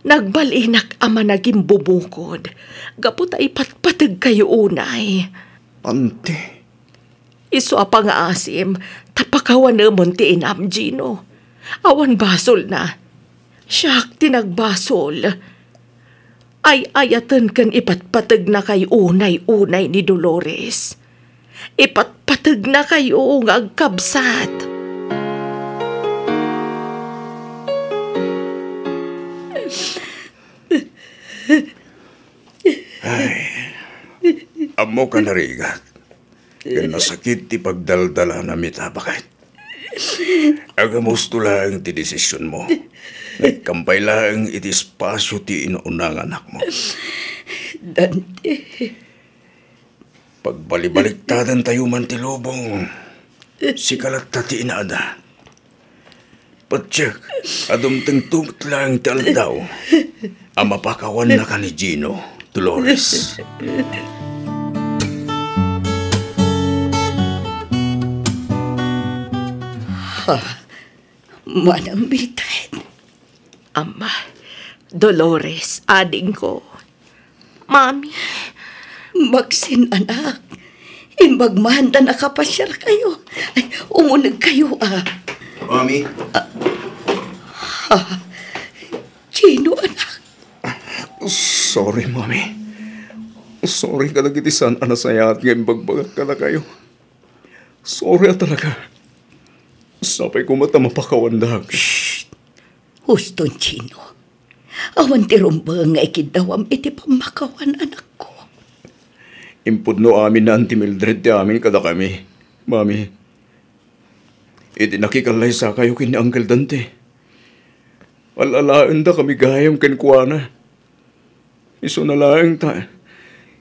Nagbalinak ama naging bubukod. Gaputa ipatpatag kayo unay. Auntie. Iso apang asim, tapakawan namon ti inam, Gino. Awan basol na. Siyak tinagbasol. Ay ayatan kan ipatpatag na kay unay-unay ni Dolores. Ipatpatag na kayo ng agkabsat. Ay, amo ka narigat. Yan nasakit ti pagdaldala na mitabakit. Agamusto lang ti desisyon mo. Nagkampay lang iti espasyo ti inuunang anak mo. Dante. Pagbalibaliktadan tayo man ti lubong, sikalat ta ti inaada. Patsyak, adumteng tumot lang ti aldaw. Amapakawan na ka ni Gino, Dolores. Manang Mildred. Ama, Dolores, ading ko. Mami. Maxine, anak. Imbagmahanda na kapasyar kayo. Ay, umunag kayo, Mami? Gino, anak. Sorry, Mami. Sorry ka nagitisan, anasayat ngayon bagbagat ka na kayo. Sorry talaga. Sapay ko matamapakawandag. Shh! Huston, Gino. Awan ti rumba nga ikidawam iti pamakawan, anak ko. Impudno amin na Auntie Mildred ti amin kada kami. Mami, Iti nakikalay sa kayo kini Uncle Dante. Alalaan da kami gayam ken kuana. Iso na laeng ta.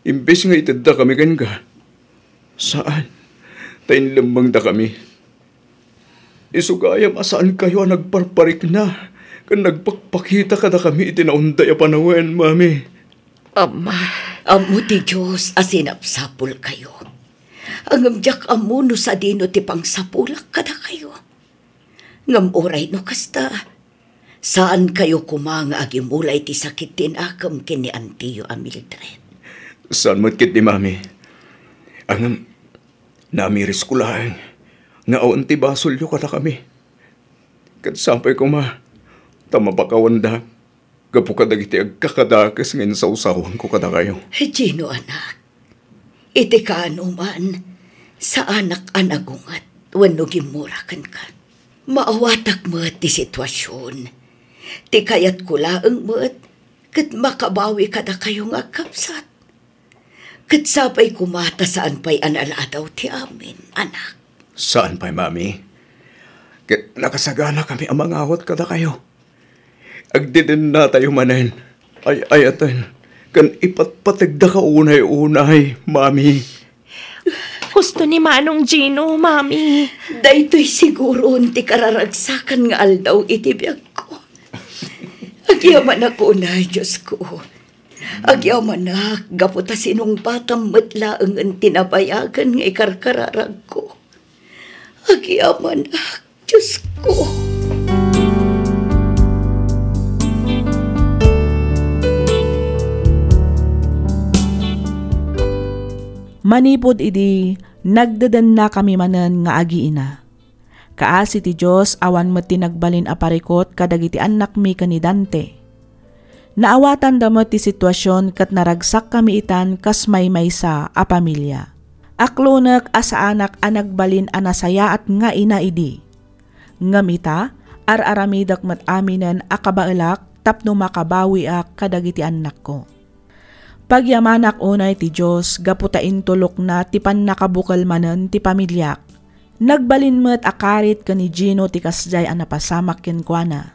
Imbes nga itid da kami ken ka. Saan? Tayin lambang da kami. Iso gayam asaan kayo nagparparik na. Kan nagpakpakita ka da kami itinaunday a panawen, mami. Ama, amo ti Diyos asinapsapul kayo. Ang amjak amo no sa dino ti pangsapulak kada kayo. Ngam oray no kasta. Saan kayo kumanga agimulay ti sakit tinakam kini Antiyo a Mildred? Saan matkit ni mami? Ang namiris ko lang. Nga awan ti basulyo kada kami. Kat sampay ko ma. Tama pa kawanda. Gapu kadagiti agkakadakas ngayon sa usawan ko kada kayo. Gino anak. Iti kaano man. Sa anak anagungat. Wano gimurakan ka. Maawatak mo ti sitwasyon. Ti kayat ko laang mo't kat makabawi ka na kayong agkapsat. Kat sapay kumata saan pa'y analadaw ti amin, anak. Saan pa'y, mami? Kat nakasagana kami ang mga awat ka na kayo. Agdidin na tayo manen. Ay ayatan. Kan ipatpatigda ka unay-unay, mami. Gusto ni Manong Gino, mami. Daytoy siguro ti kararagsakan nga aldaw iti biyag ko. Agyaman ako na, Diyos ko. Agyaman na, gaputa sinong batang matlaang ang tinabayagan nga ikarkararag ko. Agyaman na, Diyos ko. Manipod idi, nagdadan na kami manen nga agiina. Kaasi ti Diyos awan met tinagbalin a parikot kadagiti anak mi kani Dante. Naawatan damat ti sitwasyon kat naragsak kami itan kas maysa a pamilya. Aklonek asa anak a nagbalin a nasaya at nga ina idi. Ngamita, ar-aramidak met aminen a kabaelak tapno makabawi ak kadagiti anak ko. Pagyamanak unay ti Diyos, gaputain tulok na ti pan nakabukal manen ti pamilyak. Nagbalin met akarit ka ni Gino ti kasjay a napasamak kenkwana.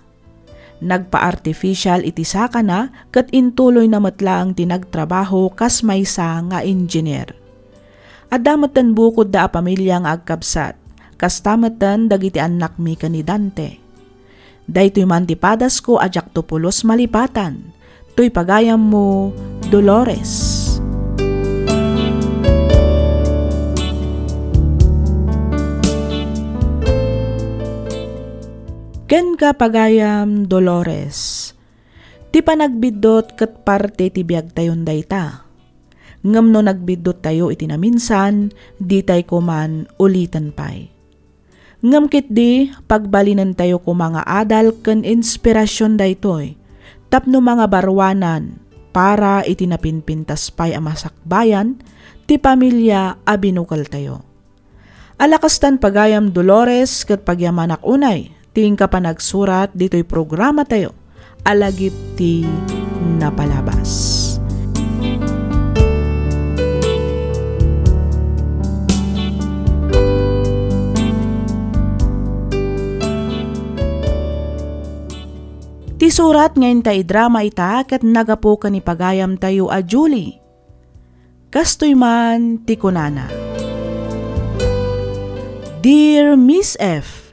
Nagpa-artificial iti saka na kat intuloy na matlaang tinagtrabaho kas maysa nga engineer. Adamatan bukod da a pamilya nga agkabsat, kas tamatan dagiti anak mi kani Dante. Daytoy mantipadas ko ajak tupulos malipatan, tuy pagayam mo Dolores. Ken ka pagayam Dolores. Ti panagbidot ket parte ti biag tayon dayta. Ngem no nagbidot tayo iti naminsan, di tay kuman ulitan pay. Ngem ket di pagbalinan tayo ko mga adal ken inspirasyon daytoy. Tapno mga barwanan para iti napinpintas pay a masakbayan ti pamilya a binukal tayo. Alakastan pagayam Dolores ket pagyamanak unay. Ting ka pa nagsurat dito'y programa tayo, alagip ti napalabas. Ti surat ngayon tayo drama ita ket nagapo ka ni pagayam tayo a Julie. Kastoy man ti kunana. Dear Miss F,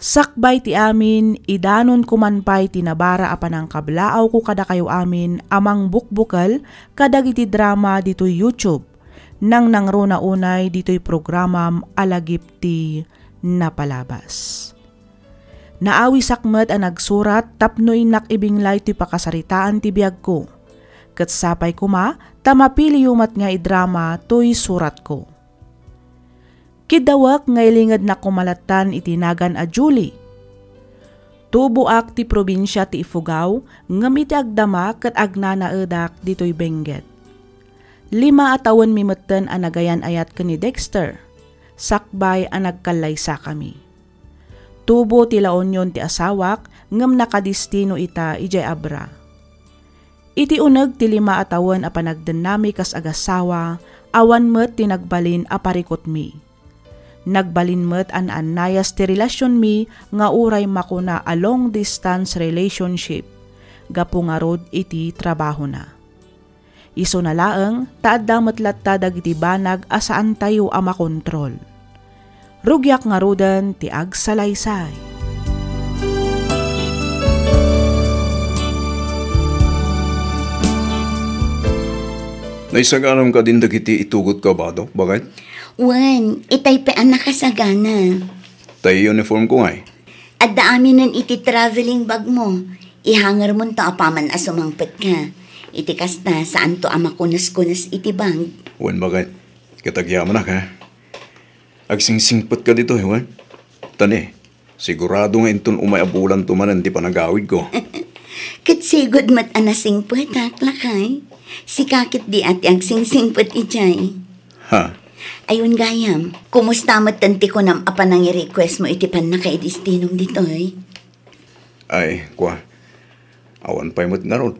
sakbay ti amin, idanon kumanpay tinabara apan ang kablaaw ko kada kayo amin amang bukbukal kadagiti drama dito'y YouTube. Nang nangruna unay dito'y programam alagip ti napalabas. Naawi sakmet ang nagsurat tapnoy nakibinglay ti pakasaritaan ti biyag ko. Kat sapay kuma, tamapili yumat nga idrama to'y surat ko. Kidawak ngaylingad na kumalatan itinagan a Julie. Tubuak ti probinsya ti Ifugao, ngamiti agdama kat agnanaedak dito'y Benguet. 5 atawan mimetten a nagayan ayat ka ni Dexter, sakbay a nagkalaysa kami. Tubo ti laonyon ti asawak, ngam nakadistino ita ijay abra. Iti uneg ti 5 atawan a panagden nami kas agasawa, awan met tinagbalin a parikot mi. Nagbalin met an anayas ti relasyon mi nga uray makuna a long distance relationship. Gapu nga rod iti trabaho na. Iso na laeng taadda metlat ta dagiti banag asaan tayo a makontrol. Rugyak nga roden ti agsalaysay. Naisaganam ka din dagiti itugot ka ba do? Bakit? Wan, itay pa ang nakasagana. Tayo uniform ko nga eh. At daamin nun iti traveling bag mo. Ihangar mo to apaman asumangpet ka. Iti kasta saan to ama kunas-kunas iti bang. Wan bakit? Katagyaman na ka. Agsingsingpet ka dito, Wan. Tani, sigurado nga inton umayabulan tumanan ti panagawid ko. Katsigod mat anasing puwetak lakay. Si kakit di ati ang singsingpet ijay. Ha? Ayun gayam, kumusta matanti ko nam apa nang i-request mo itipan na kay destinong dito eh? Ay, kwa. Awan pa'y mat nga ron.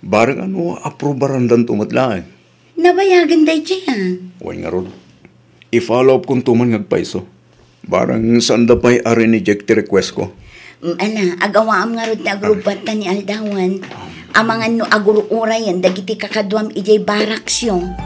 Barang ano, aprobaran dan tumatlaan. Nabayagan day dyan. Wan nga ron. I-follow up kung tuman ngagpaiso. Barang saan da pa'y ari-reject request ko. Ala, agawaam nga ron ti agrupata ni Aldawan. Amangan no aguro-ura yan, dagiti kakadwam ijay baraksyon.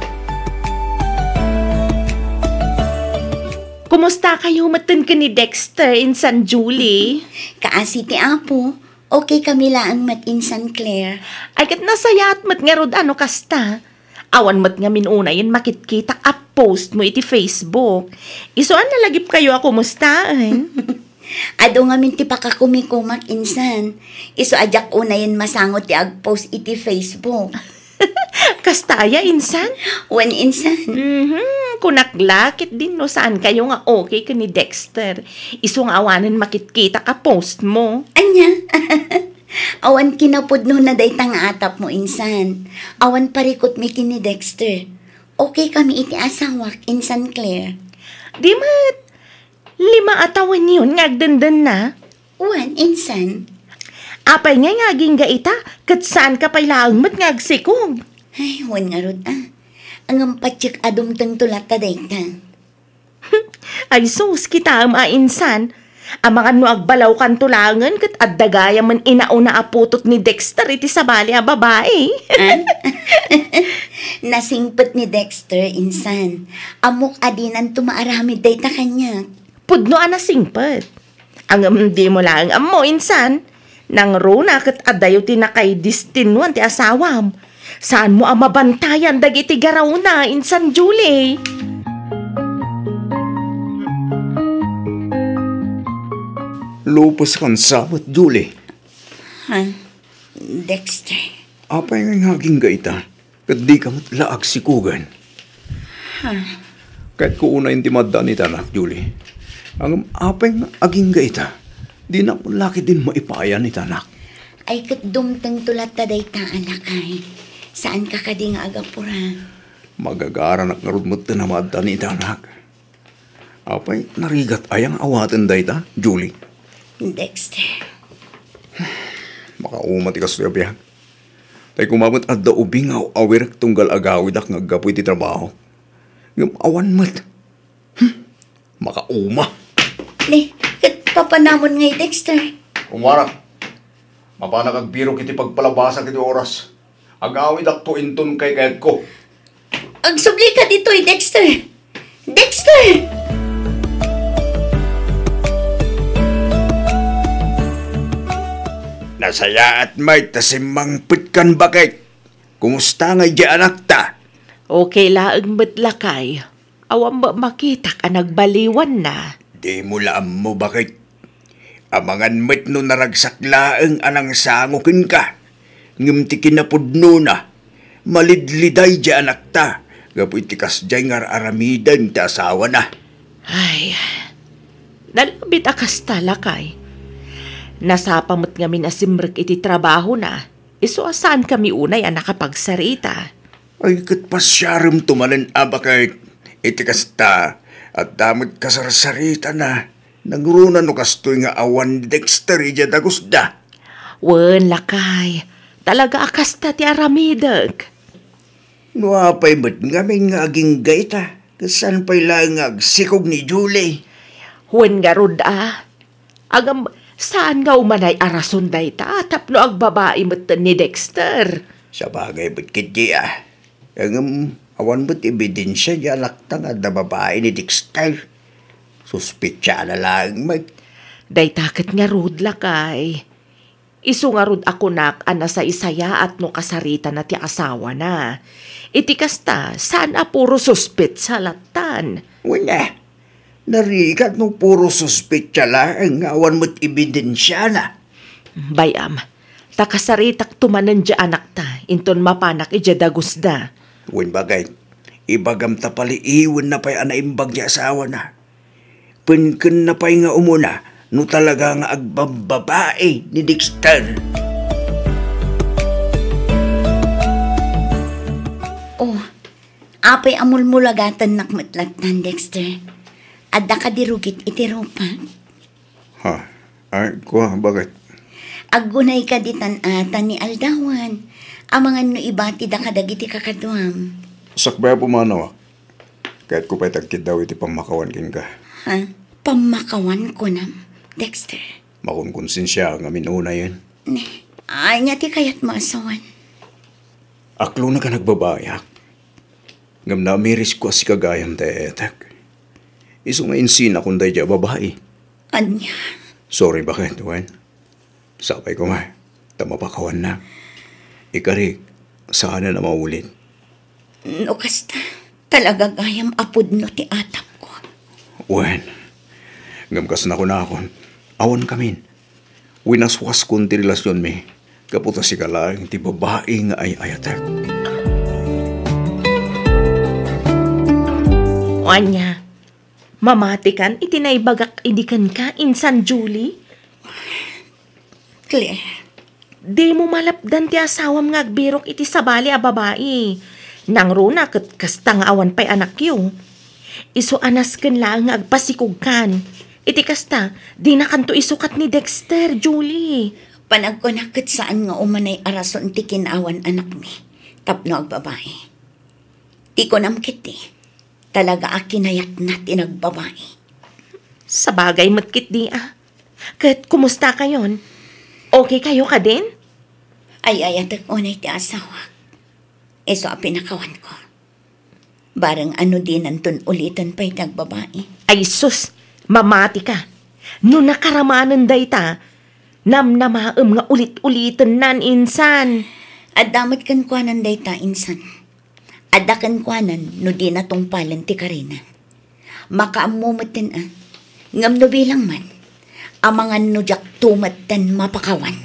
Kumusta kayo matan ka ni Dexter in San Julie? Kaasi ti Apo, okay kami laang mat in San Clair. Ay kat nasayat mat nga rod ano kasta. Awan mat nga minuna yun makit-kita up-post mo iti Facebook. Isuan na lagip kayo ako mustaan. Ado nga min ti pakakumikumak insan. Iso ajak una yun masangot ti ag-post iti Facebook. Kastaya insan? Wan insan. Kunaklakit din no saan kayo nga okay ka ni Dexter. Iso nga awanan makit-kita ka post mo. Anya? Awan kinapod no na day tang atap mo insan. Awan parikot mi kini Dexter. Okay kami iti asawak insan Claire. Di mat. 5 atawan yun ngagdandan na. Wan insan. Apay nga ngaging gaita, kat saan ka pa'y laang mat ngagsikog. Ay, wan nga rod ang patsik adumtang tulat ta dayta. Ay sus, kita mainsan. Ang mga no agbalaw kan tulangan, kat addagaya man inauna aputot ni Dexter iti sabali a babae. Nasingpet ni Dexter, insan. Amok adinan tumaaramid dayta kanya. Pudno anasingpet. Ang di mo lang amo, insan. Nang runa kat adayo tinakay distinuan ti asawam. Saan mo ang mabantayan dagiti garaw na insan Julie? Lupos kan sabot, Julie. Dexter. Apay nga ngaging gaita. Kat di ka matlaag sikugan. Kahit ko una yung timadda ni tanak, Julie. Ang apay nga aging gaita. Di na mo laki din maipayan ni tanak. Ay kat dumtang tulat ta dayta alakay. Saan ka kading agapura? Magagaranak nga rudmot na namadda ni tanak. Apay narigat ayang awatan dayta, Julie. Dexter. Makaumati ka suya biyag. Tay kumamot at da ubing awirak tunggal agawid ak ngagapoy ti trabaho. Ngam awan mat. Makauma. Ne, kat papanamon ngay Dexter. Umarak. Mapanag agbiro kiti pagpalabasa kiti oras. Agawid ak to inton kay kayad ko. Agsubli ka dito'y Dexter. Dexter! Nasaya at may tasimang pitkan bakit. Kumusta nga di anak ta? Okay laang matlakay. Awang ba makita ka nagbaliwan na? Di mo laam mo bakit. Amangan met no naragsak laang anang sangukin ka. Ngimti kinapudno na. Malidliday di anak ta. Gapoy tikas di ngar aramidan ta asawa na. Ay, nalabit akas talakay. Nasapamot nga minasimrek iti trabaho na. Iso asaan kami unay ang nakapagsarita. Ay kat pasyaram tumanan abakay. Iti kasta at damot kasarsarita na. Nagrunan no kastoy nga awan Dexter ija dagusda. Wen lakay. Talaga akasta ti aramidag. Nuapay mo't nga may ngaging gaita. Kasan pa'y langag sikog ni Julie? Huwag nga rod Agam, saan nga umanay arason day ta? Tapno ang babae mo ni Dexter. Sa bagay ba't kiti Ang awan mo't ebidensya niya lakta nga na babae ni Dexter. Suspitya na lang Day takit nga rod lakay. Isu nga rod ako ana sa isaya at no kasarita na ti asawa na. Iti kasta, saan puro suspit sa latan? Wala. Narikat no puro suspitya lang ang awan mo't ebidensya na. Bayam, takasaritak tumanan dya anak ta, inton mapanak ija dagusda. Wen bagay, ibagam ta pali iwan na pa'y anaimbag niya asawa na. Pinken na pa'y nga umuna, no talaga nga agbababae ni Dexter. Oh, apay amulmulagatan nakmatlatan, Dexter. Adda ka dirugit iti ropa. Ha? Ay, kuha, bakit? Agunay ka ditan atan ni Aldawan. Amangan no ibati da kadagiti kakadwam. Sakbaya pumanawa. Kahit ko pa'y tagkid daw iti pamakawan kin ka. Ha? Pamakawan ko nam, Dexter. Makunkonsensya nga minuna yun. Ay nga ti kayat maasawan. Aklo na ka nagbabayak. Ngam na miris ko si kagayam tayo etak. Iso nga insina kung dahi dya babae. Anya? Sorry, bakit, Wen? Sapay ko nga, tamapakawan na. Ikari, sana na maulit. No kasta, talaga gayam apod no ti atap ko. Wen, ngamkas na ko na akon. Awan kamin. Winaswas kong ti relasyon mi. Kaputa si kalang ti babae nga ay ayatak. Anya, mamatikan itinaibagak idikan ka insan Julie? Claire. Di mo malapdan ti asawam nga agbirok iti sabali a babae. Nang runa kat kastang awan pa'y anak yu. Iso anas ken lang nga agpasikog kan. Iti kasta, di na kanto isukat ni Dexter, Julie. Panagkunakit saan nga umanay arason ti kinawan anak mi. Tapno agbabae. Di ko namkit Talaga akinayat na tinagbabae. Sa bagay matkit di Kat kumusta kayon? Okay kayo ka din? Ay atak unay ti asawa. Eso a pinakawan ko. Barang ano din antun ulitan pa'y tagbabae. Ay sus, mamati ka. No nakaramanan day ta, namnamaam nga ulit-ulitan nan insan. At damat kan kuanan day ta insan. Adda kan kuanan no di na tong palan ti Karina. Makaamumutin ngam no bilang man. Amangan no jak tumatan mapakawan.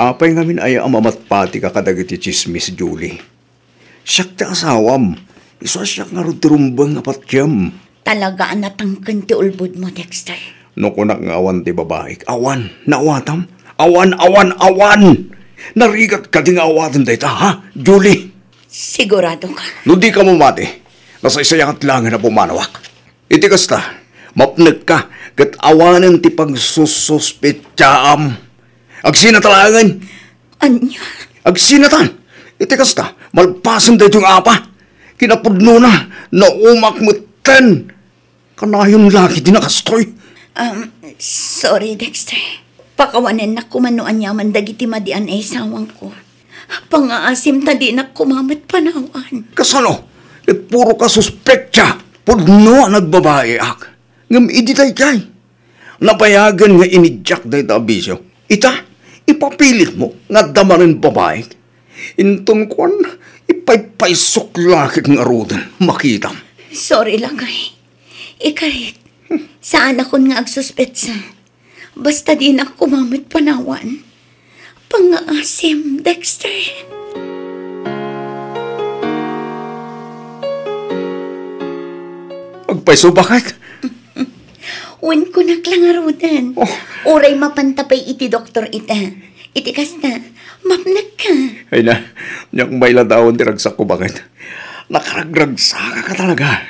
Apay ngamin ay amamatpati ka kadagiti chismis, Julie. Siyak ti asawam. Iso siyak nga ruturumbang nga patyam. Talaga natangkan ti ulbud mo, Dexter. No kunak nga awan ti babaik. Awan, naawatam. Awan! Narigat ka di nga awatan dayta, ha, Julie? Sigurado ka. No di ka mamati. Nasa isayangat lang na pumanawak. Iti kasta, mapnag ka, kat awanan ti pagsususpityaam. Agsinatalangan. Anya? Agsinatan. Iti kasta, malpasan dahi yung apa. Kinapudno na umakmutan. Kanayon lagi din nakastoy. Sorry, Dexter. Pakawanan na kumanuan yaman dagiti madian ay sawang ko. Pangaasim ta di na kumamat panawan. Kasano? Puro ka suspektya. Pudno nagbabae ak. Ngam iditay kay. Napayagan nga inidyak dahi ta abisyo. Ita, ipapilit mo nga damarin babae. Inton kwan, ipaypaysok lakit nga rudan. Makitam. Sorry lang ay. Ikarit, saan ako nga agsuspetsa? Basta di na kumamit panawan. Pangaasim, Dexter. Agpayso bakit? Wen ko naklangarudan. Uray mapantapay iti doktor ita. Iti kasta, mapnag ka. Ay na, niyang may ladawon tiragsak ko bakit? Nakaragragsa ka talaga.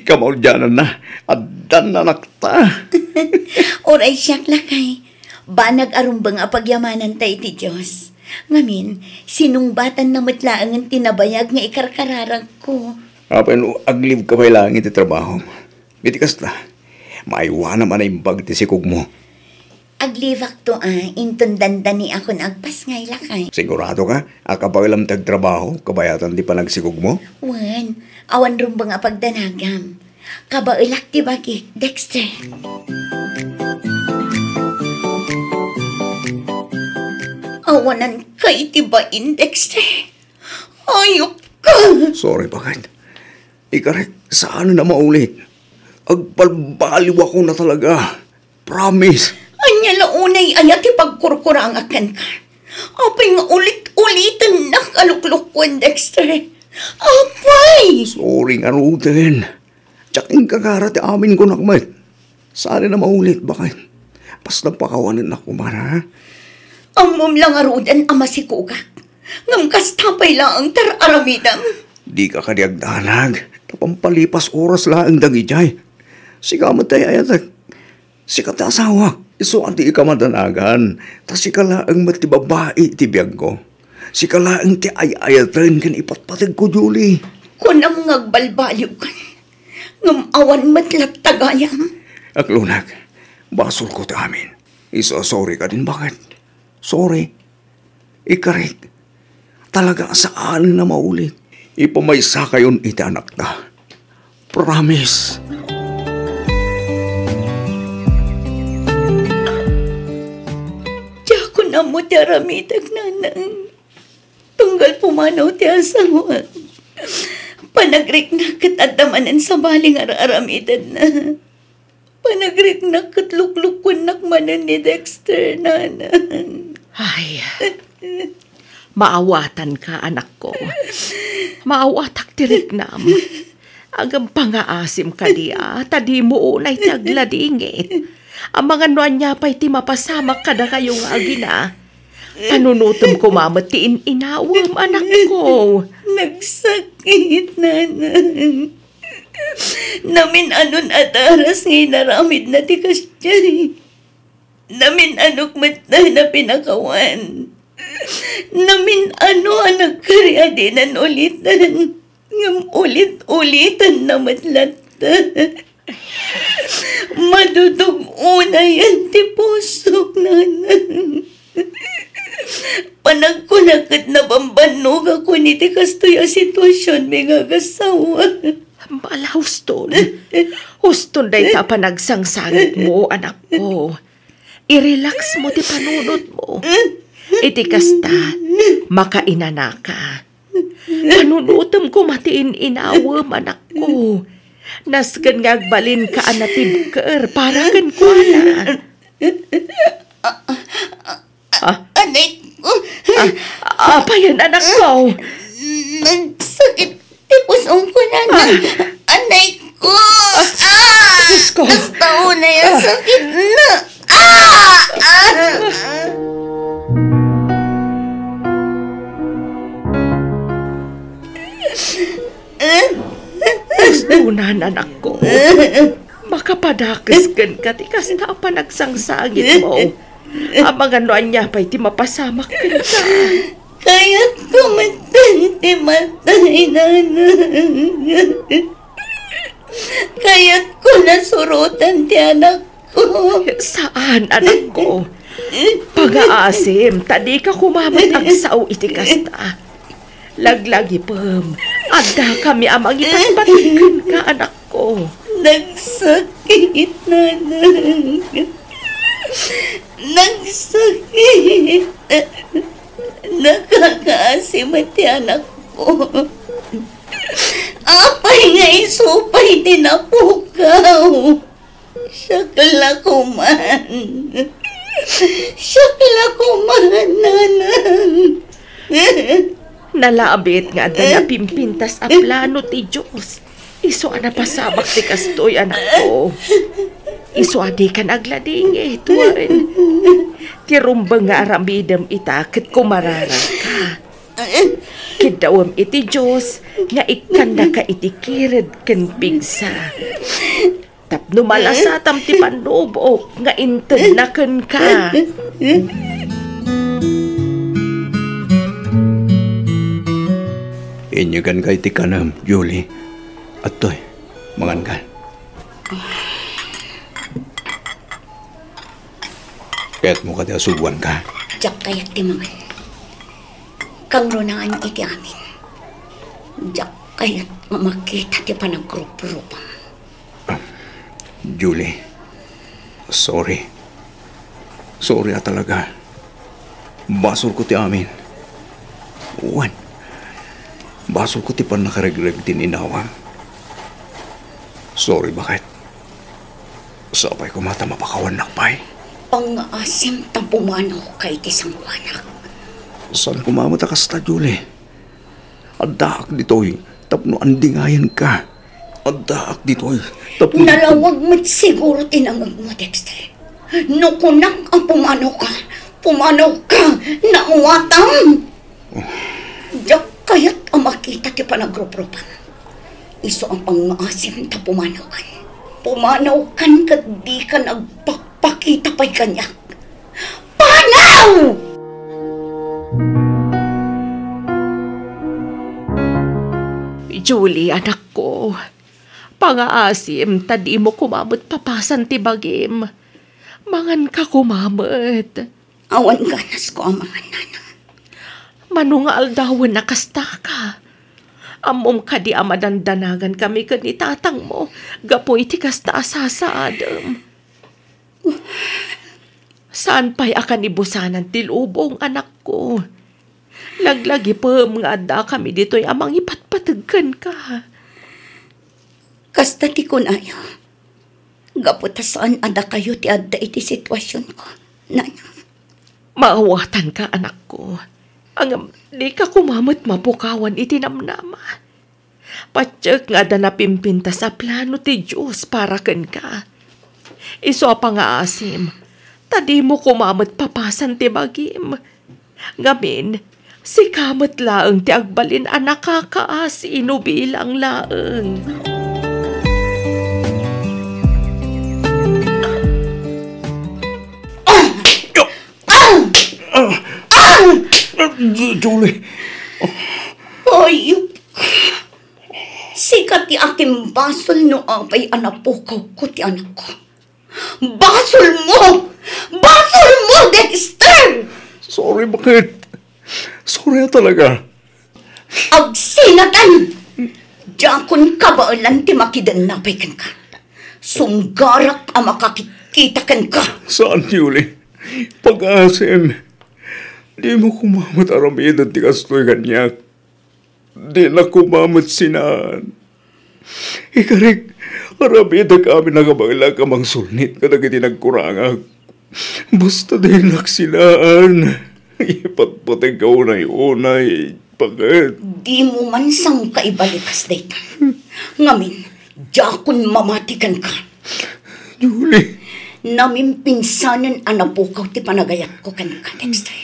Kamaudyanan na, adan na nakta. Uray siyak lakay. Ba nag-arumbang apagyamanan tayo iti Diyos. Ngamin, sinungbatan na matlaang ang tinabayag nga ikarkararag ko. Apan, agliv ka ba lang iti trabaho? Itikas na. Maiwa naman na yung pagtisikog mo. Aglivak to inton dandani ako na agpas ngay lakay. Sigurado ka? Akapagilam tagtrabaho, kabayatan di pa nagsikog mo? Wan, awan rin ba nga pagdanagam? Kabailak ti bagi, Dexter. Awanan kay tibain, Dexter. Ayok ka. Sorry, bakit? Ikarek, saan na maulit? Agbalbaliw ako na talaga. Promise. Anya launay ayat ipagkurkurang akan ka. Apay nga ulit-ulitan nakaluklukwan, Dexter. Apay! Sorry nga, Ruten. Tsaking kagarat amin ko nakmat. Saan na maulit, bakit? Basta pakawanan ako man, ha? Amom lang arudan ama si Kugak. Ngam kastapay lang ang tararamidam. Di ka kadiagdanag. Tapampalipas oras lang ang dagijay. Sikamat tayo ayatag. Sikat na asawa. Iso anti ikamadanagan. Ta sikala ang matibabae ti biyag ko. Sikala ang ti ayayatan kan ipatpatag ko, Julie. Kunam ngagbalbaliw ka. Ngam awan matlat tagayam. Aklunag, basol ko ta amin. Iso sorry ka din, bakit? Sorry. Ikarit. Talaga saan na maulit. Ipamaysa kayon iti anak na. Promise. Diya ko na mo taramitag nanang. Tunggal pumanaw ti asawa. Panagrik na katadamanan sa baling araramitan na. Panagrik na katluklukwan nakmanan ni Dexter, nanan. Ay, maawatan ka, anak ko. Maawatak tirik nam. Agam pangaasim ka diya, tadi mo unay tagladingit. Ang mga nuan niya pa'y ti mapasamak kada kayo nga agina. Panunutom ko mamatiin inawam, anak ko. Nagsakit, nanan. Namin anon at aras ngay naramid na tikas dyan. Namin anok matna na pinakawan. Namin ano ang nagkaryadinan ulitan. Ngam ulit-ulitan na matlata. Madudug-una yan ti pusok, nanan. Panagkunakat na bambanog ako ni ti kastoy a sitwasyon may gagasawa. Bala, huston. Huston day ta pa nagsangsangit mo, anak ko. I-relax mo ti panunod mo. Iti kasta, makainana ka. Panunutom ko matiin inawam, anak ko. Nasgan ngagbalin ka anatibker para kan ko na. Anay ko. Apa yan, anak ko? Nagsakit ti pusong ko na. Anay ko. Diyos ko. Nastaw na yung sakit na. Gustunan, anak ko. Makapadakis ka tikas na pa nagsangsangit mo. Ang mga noan niya pa'y ti mapasamak ka. Kaya't kumatan ti matay, nanan. Kaya't ko nasurutan ti anak ko. Saan, anak ko? Pag-aasim, tadi ka kumamat ang sao iti kasta. Laglagi pam, ada kami amang ipatpatikan ka, anak ko. Nagsakit, nanan. Nagsakit. Nakakaasim at anak ko. Apay nga isupay tinapukaw. Sakala ko man. Sakala ko man, nanan. Nalabit nga da na pimpintas a plano ti Diyos. Iso ana pasabak ti kastoy, anak ko. Iso adi ka naglading tuwan. Ti rumbang nga aramidam itakit kumararang ka. Kidawam iti Diyos nga ikanda ka iti kirid ken pigsa. Tapno malasatam ti panubok nga inten na ken ka. Inyagan kay ti kanam, Julie. At to'y, mangan ka. Kaya't mo ka di asubuan ka. Jak kaya't ti mangan. Kang runangan iti amin. Jak kaya't makita ti panagrup-rupang. Julie, sorry. Sorry talaga. Basol ko ti amin. Uwan. Basol ko ti pan nakaregreg tininawa. Sorry, bakit? Sabay ko mata mapakawan nakpay. Pang-asim tapumanaw kay ti sangwanak. Saan kumamata ka sa Julie? Adaak dito'y tapno andingayan ka. Adaak dito'y tapno... Nalawag mo't siguro tinamag mo, Dexter. No kunak ang pumanaw ka, nauwatang. Diyak kaya't ang makita ti panagrup-rupan. Iso ang pang-asim ta pumanaw kan. Pumanaw kan kat di ka nagpakita pa'y kanyak. Panaw! Julie, anak ko. Pangaasim, tadi mo kumamot papasan ti bagim. Mangan ka kumamot. Awan ganas ko ang mga nana. Manungal daw na kasta ka. Amom ka di amadandanagan kami ni tatang mo. Gapoy ti kasta asasaadam. Saan pa'y akan ibusanan ti lubong, anak ko? Laglagi pa mga adda kami dito'y amang ipatpatagkan ka. Kasta ti kun ayo. Gaputa saan ada kayo ti adda iti sitwasyon ko. Nana. Maawatan ka, anak ko. Ang di ka kumamot mapukawan iti namnama. Patsyak nga da napimpinta sa plano ti Diyos para ken ka. Iso pa nga asim. Tadi mo kumamot papasan ti bagim. Ngamin, si kamot laeng ti agbalin anak kakaas inubilang laeng. Julie. Ayup. Sikat ti aking basol no apay anapukaw ko ti anak ko. Basol mo! Basol mo, Dexter! Sorry, bakit? Sorry talaga. Agsinatan! Diakon ka ba alam ti makidan na paikan ka? Sunggarak ang makakikita kan ka. Saan, Julie? Pag-asim. Di mo kumamot aramidan ti kastoy ganyak. Di na kumamot sinaan. Ikarik, aramidan kami nagabailag amang sulnit kadag iti nagkurangag. Basta di naksinaan. Ipatpatay ka unay-unay. Pagkat. Di mo man sang kaibalikas dayta. Ngamin, diakon mamatikan ka. Julie. Namin pinsanan anapukaw ti panagayat ko kan ka, Dexter.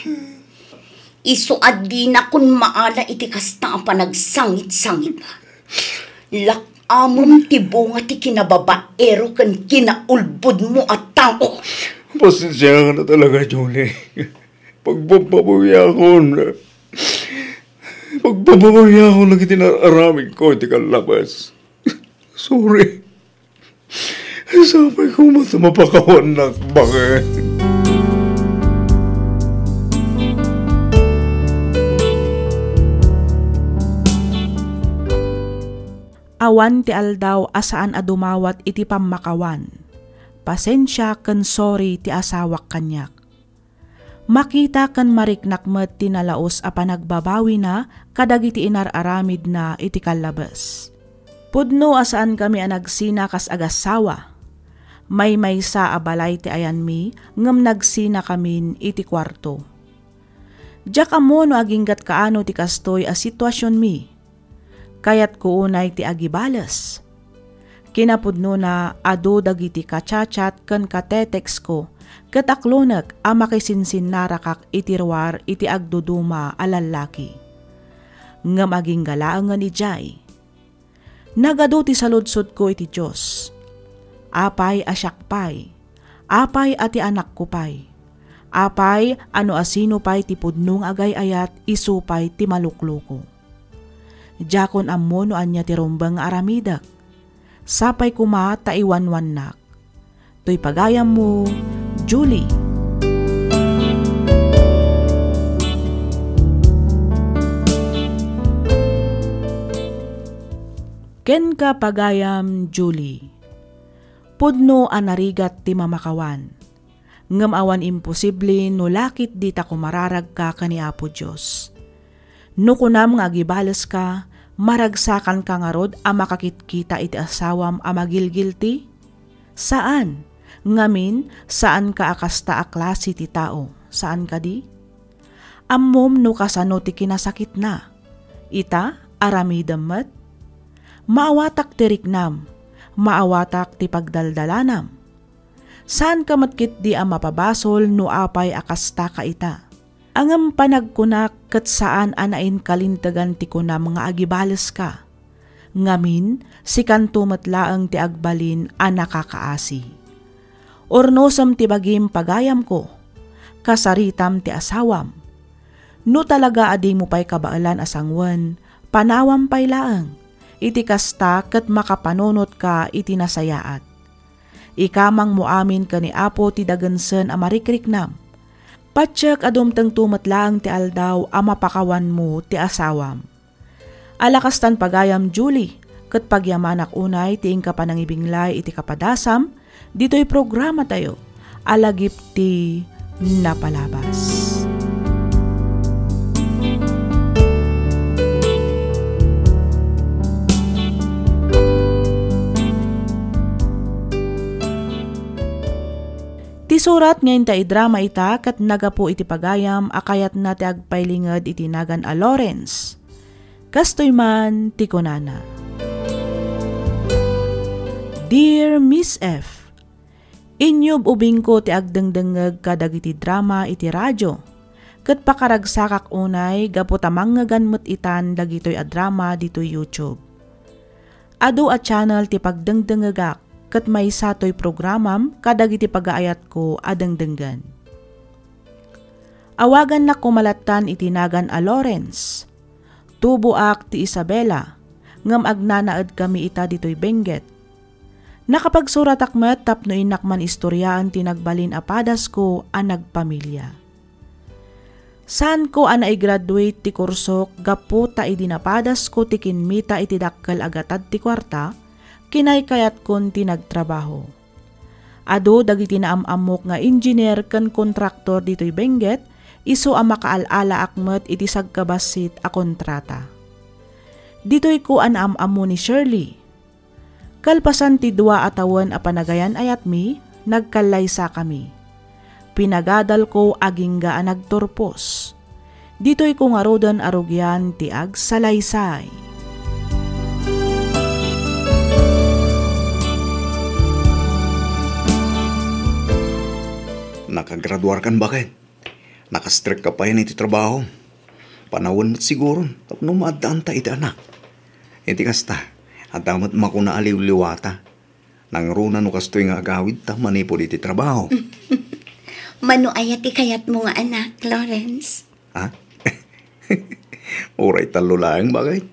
Iso adi na kun maala iti kasta ang panagsangit-sangit na. Lakamom ti bunga ti kinababaero kan kinaulbod mo at tao. Pasensya ka na talaga, Julie. Pagbababoy ako lagi tinararamig ko iti kalabas. Sorry. Sabay ko mapakawan na bakit. Awan ti aldaw asaan adumawat iti pamakawan. Pasensya ken sorry ti asawak kanyak. Makita ken mariknakmet ti nalaos a panagbabawi na kadagiti inararamid na iti kalabas. Pudno asaan kami a nagsina kas agasawa. May sa abalay ti ayan mi ngem nagsina kamin iti kwarto. Diyak amo no aginggat kaano ti kastoy a sitwasyon mi. Kayat ko unay ti agibalas. Kinapudno na ado dagiti kachat ken katetext ko ket akloneg a makisinsin narakak iti ruar iti agduduma a lalaki. Ngem aging galaangan ni Jay. Nagado ti saludsod ko iti Diyos. Apay asyakpay. Apay ati anak ko pay. Apay ano asino pay ti pudnong agay ayat isupay ti malukloko. Jakon ammo no anya ti rumbang aramidak. Sapay kuma ta iwanwannak. To'y pagayam mo, Julie. Ken ka pagayam, Julie. Pudno anarigat ti mamakawan. Ngem awan imposible no lakit di ta kumararag ka kani Apo Diyos. No kunam nga agibales ka, maragsakan ka nga rod a makakitkita iti asawam a magilgilti? Saan? Ngamin, saan ka akasta a klase ti tao? Saan ka di? Ammom no kasano ti kinasakit na. Ita, aramidam met? Maawatak ti riknam, maawatak ti pagdaldalanam. Saan ka matkit di ang mapabasol no apay akasta ka ita? Angam panagkunak kat saan anain kalintagan ti kunam nga agibales ka. Ngamin, si kanto matlaang ti agbalin a nakakaasi. Ornosam ti bagim pagayam ko, kasaritam ti asawam. No talaga adi mo pa'y kabaalan asangwan, panawam pa'y laang. Iti kasta kat makapanunot ka iti nasayaat. Ikamang muamin ka ni Apo ti dagansen a marikriknam. Patsyak adumtang tumatlaang ti aldaw a mapakawan mo ti asawam. Alakastan pagayam, Julie, kat pagyamanak unay ti ingka panangibinglay iti kapadasam, dito'y programa tayo, alagip ti napalabas. Ti surat ngayon ta idrama ita kat nagapo iti pagayam akayat na ti agpailingad iti nagan a Lawrence. Kastoy man ti kunana. Dear Miss F, inyub ubing ko ti agdengdengeg kadag iti drama iti radyo. Kat pakaragsakak unay gapo tamang ngaganmet itan dagitoy a drama ditoy YouTube. Ado a channel ti pagdengdengegak kat may satoy programam kadag iti pagaayat ko adengdenggan. Awagan na kumalatan itinagan a Lawrence. Tubuak ti Isabela, ngam agnanaad kami ita ditoy Benguet. Nakapagsurat akmet tapno inakman istoryaan tinagbalin apadas ko a nagpamilya. Saan ko ana i-graduate ti kursok gapu ta idinapadas ko ti kinmita iti dakkel agatad ti kwarta, kinay kayat kon tinagtrabaho. Ado dagiti naamamok nga engineer ken kontraktor ditoy Benguet, iso a makaalala akmet iti sagkabasit a kontrata. Ditoy ko anaamamo ni Shirley. Kalpasan ti dua atawan a panagayan ayat mi, nagkalaysa kami. Pinagadal ko agingga a nagturpos. Ditoy ko nga rodan arugyan ti agsalaysay. Nakagraduar kan bakit? Nakastrict ka pa yan iti trabaho. Panawon mo't siguro, tapno maadaan ta iti anak. Iti kasta, at damat makuna aliw-liwata. Nangruna no kastoy nga agawid ta manipod iti trabaho. Mano ayati kayat mo nga anak, Lawrence? Ha? Uray talo lang bakit?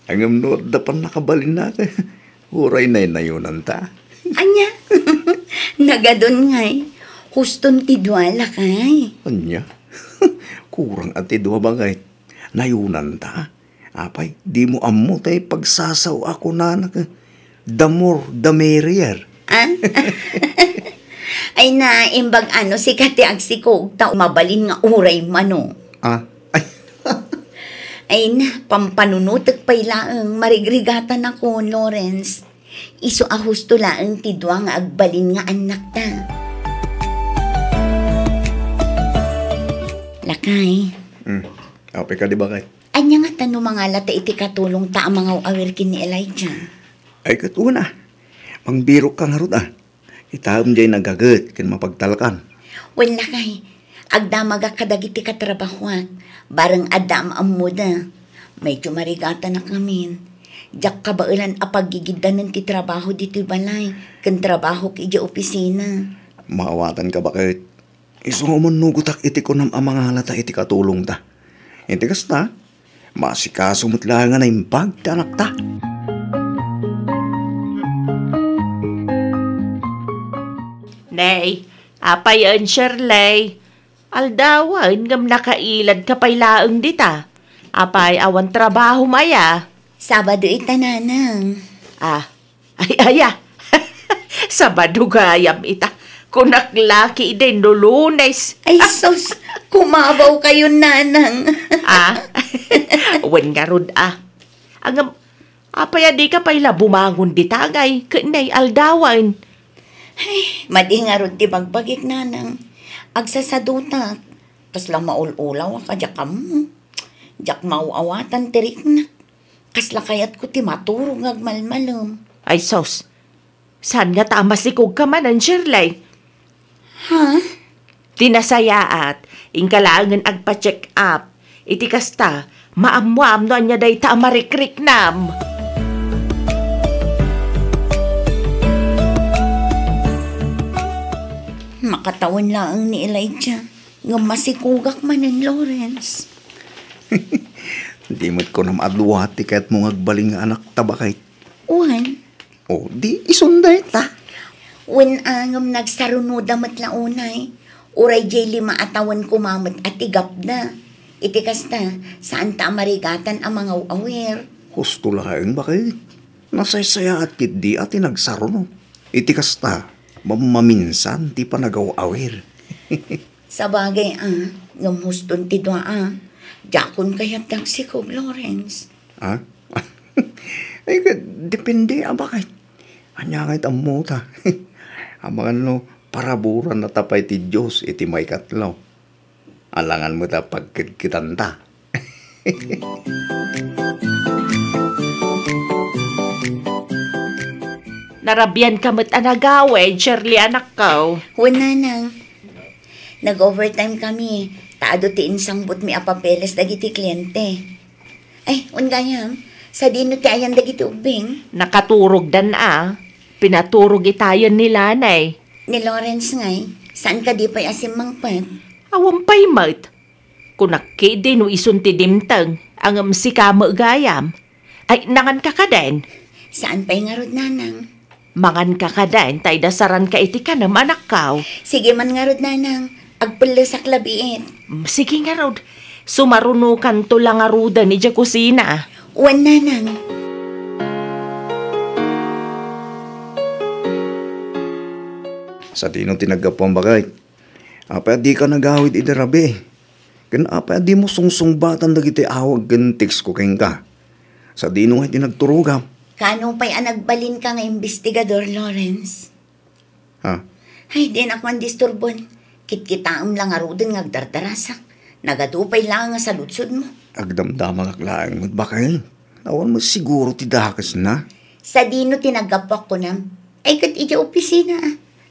Ang amnod dapan nakabalin na ka. Uray na inayunan ta. Anya? Nagadon ngay. Huston ti duwala kay. Anya? Kurang at ti duwa bagay. Nayunan ta. Apay, di mo ammo tay pagsasaw ako na the more, the merrier. Ah? Ay na, imbag ano, si kati agsikog, ta mabalin nga uray mano. Ah? Ay. Ay na, pampanunutek pa'y laang, marigrigatan ako, Lawrence. Iso ahusto laang tidwa nga agbalin nga anak ta. Lakay. Apay ka di ba kay? Anya nga tanong mga lata iti katulong ta ang mga awirkin ni Elijah. Ay katuna. Mangbiro ka nga ron Itaam jay nagagat kin mapagtalakan. Well, lakay. Agdamaga kadag iti katrabahuan. Barang adam ang muda. Medyo marigata na kami. Diyak kabailan apagigiddan ng ti trabaho dito balay. Kan trabaho ki opisina. Maawatan ka ba kahit? Iso mo nugutak iti ko ng mga halata iti katulong ta. Iti kasta, Masikaso mo't lang nga na imbag ti anak ta. Nay, apay an Shirley. Aldawan ngam nakailad kapay laeng dita. Apay awan trabaho maya. Sabado ita nanang. Aya. Sabado gayam ita. Kunak laki din no Lunes. Ay sus, kumabaw kayo nanang. Wen nga rod Angam, apay di ka pala bumangon dita ngay. Kanay aldawan. Madi nga ron ti bagbagik nanang. Agsasadutak. Kas lang maululaw ka jak mo. Jak mauawatan tirik na. Kas lakayat ko ti maturong agmalmalom. Ay sos, saan nga tamasikog ka man ang Shirley? Ha? Tinasayaat, ingkalangan agpa-check up. Iti kasta, maamwam no anya day ta marikrik nam. Makatawan lang ni Elijah. Nga masikugak man ng Lawrence. Di mo't ko na maaduwati kaya't mong agbaling nga anak tabakay. Uwan. O, di isunday ta. When angam nagsarunoda matlaunay. Uray jay 5 atawan kumamat at igap na. Iti kasta, saan ta marigatan ang mga awer. Husto lahain bakit? Nasaysaya at kidi at inagsaro. Iti kasta, maminsan ti pa nagaw-awer. Sa bagay ngam huston ti doa Jakon kayat dagsikog, Lawrence. Ay, depende bakit? Anya kahit ang muta. Amangan paraburan na tapay ti Diyos iti may katlaw. Alangan mo ta pagkitanta. Narabyan ka mo't anagawin, Shirley anak ko. Wala nang. Nag-overtime kami. Taado ti insangbot mi apapeles dagiti kliyente. Ay, ungayam. Sa dino ti ayan dagiti ubing. Nakaturog dan Pinaturog itayan ni Lanay. Ni Lawrence ngay. Saan ka di pa'y asim mangpat? Awang pa'y mat. Kunakki din no isunti dimtang. Ang sika mo gayam. Ay, nangan ka ka din. Saan pa'y ngarod nanang? Mangan ka ka din. Tay dasaran ka iti ka nam anak kaw. Sige man ngarod nanang. Agpala sa klabiin. Sige nga rod. Sumarunukan to lang aruda ni Dya kusina. Wan nanang. Sa tinong tinagapang bagay. Apa di ka nagawid idarabi. Kan apa di mo sungsungbatan dagiti awag gan text ko kayong ka. Sa dinong ay tinagturugam. Kano pa'y anagbalin ka nga investigador, Lawrence? Ay, din akman disturbon. Kit-kitaam lang arudin ngagdardarasak. Nagadupay lang nga sa lutsod mo. Agdamdamang aklaan mo't bakal. Awan mo siguro ti dakas na. Sa dino tinagapak ko nam. Ay kat ija opisina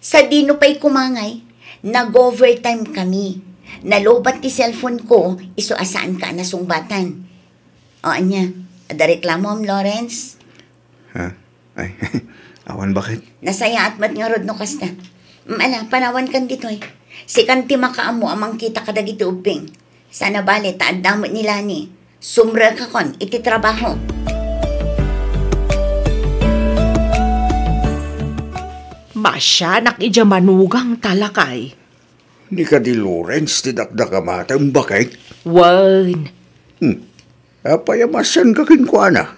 Sa dino pa'y kumangay. Nag-overtime kami. Nalobat ti cellphone ko. Iso asaan ka na sungbatan. O anya, ada reklamo am Lawrence? Ay, awan bakit? Nasaya at mat nga rod no kasta. Panawan kan ditoy. Si kanti makaamo amang kita kadagiti uping. Sana bali taad damot nila ni. Sumra ka kon, iti trabaho. Masya, nakidya manugang talakay. Ni ka di Lawrence, ti dakdakamata, bakit? Wan. Apayamasan ka kinkwana.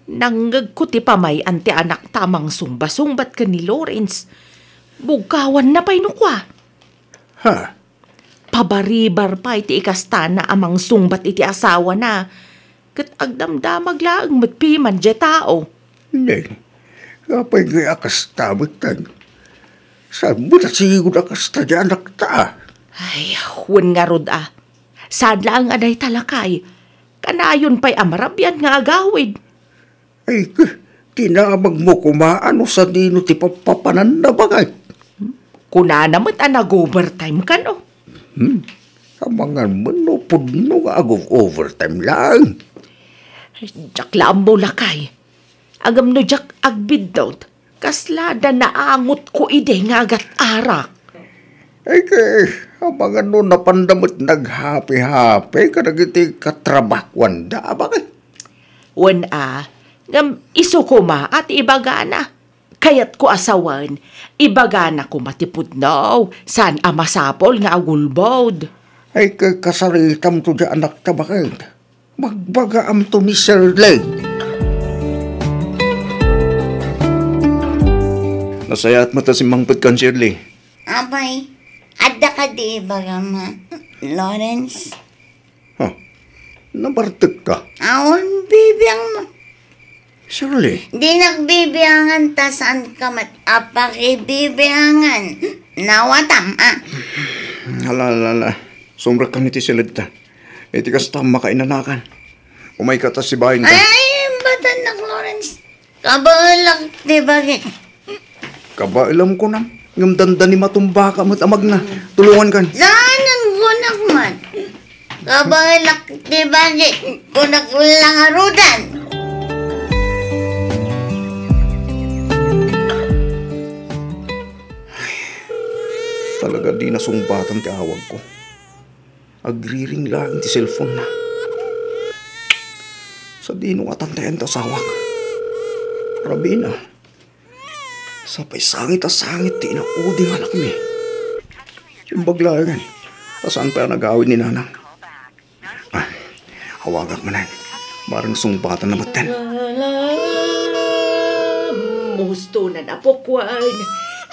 Nanggag ko ti pamay anti anak tamang sumba-sumbat ka ni Lawrence. Bugawan na pa'y nukwa. Pabaribar pa iti ikasta na amang sungbat iti asawa na. Kat agdamdamag laang matpiman dya tao. Hindi. Kapay gaya akasta matag. Saan mo na siguro akasta dyan anak ta? Ay, huwag nga rod Sad lang aday talakay. Kanayon pa'y amarabyan nga agawid. Ay, tinamag mo kumaano sa dino ti papapanan na bagay. Kuna naman nag-overtime ka no? Amangan mo no, pudno nga overtime lang. Jak lambo lakay. Agam no jak agbidot. Kaslada na angot ko ide nga agat arak. Ay, Abang ano napandamot naghapi-hapi ka nagiti katrabakwan da. Bakit? Wan ngam iso ko ma at ibagana. Kayat ko asawan, ibagana ko matipudnaw, saan amasapol nga agulbod. Ay kasaritam to dya anak ta bakit? Magbagaam to ni Sir Leg. Nasayat mo ta si Mangput kan, Shirley. Abay, adda ka di baga ma, Lawrence? Nabartag ka. Awan, bibiyang mo. Shirley. Di nagbibiyangan ta saan ka apakibibiyangan. Nawatam, Hala. Sumrak kami ti silid ta. Iti kas tama ka inanakan. Umay ka ta si bahin ka. Ay, batan na, Lawrence. Kabalak, di bagay. Kabailam ko na. Ngam dandan ni matumba ka matamag na. Tulungan kan. Saanan gunak man. Kabalak, di bagay. Kunak lang arudan. Talaga di nasumbatan ti awag ko. Agriring lang ti cellphone na. Sa dinong atantayan ta sawak. Rabi na. Sapay sangit ti inauding anak mi. Yung baglayan. Saan pa nag-awin ni nanang? Hawagak manan. Marang sumbatan na matan. Musto na napukwan.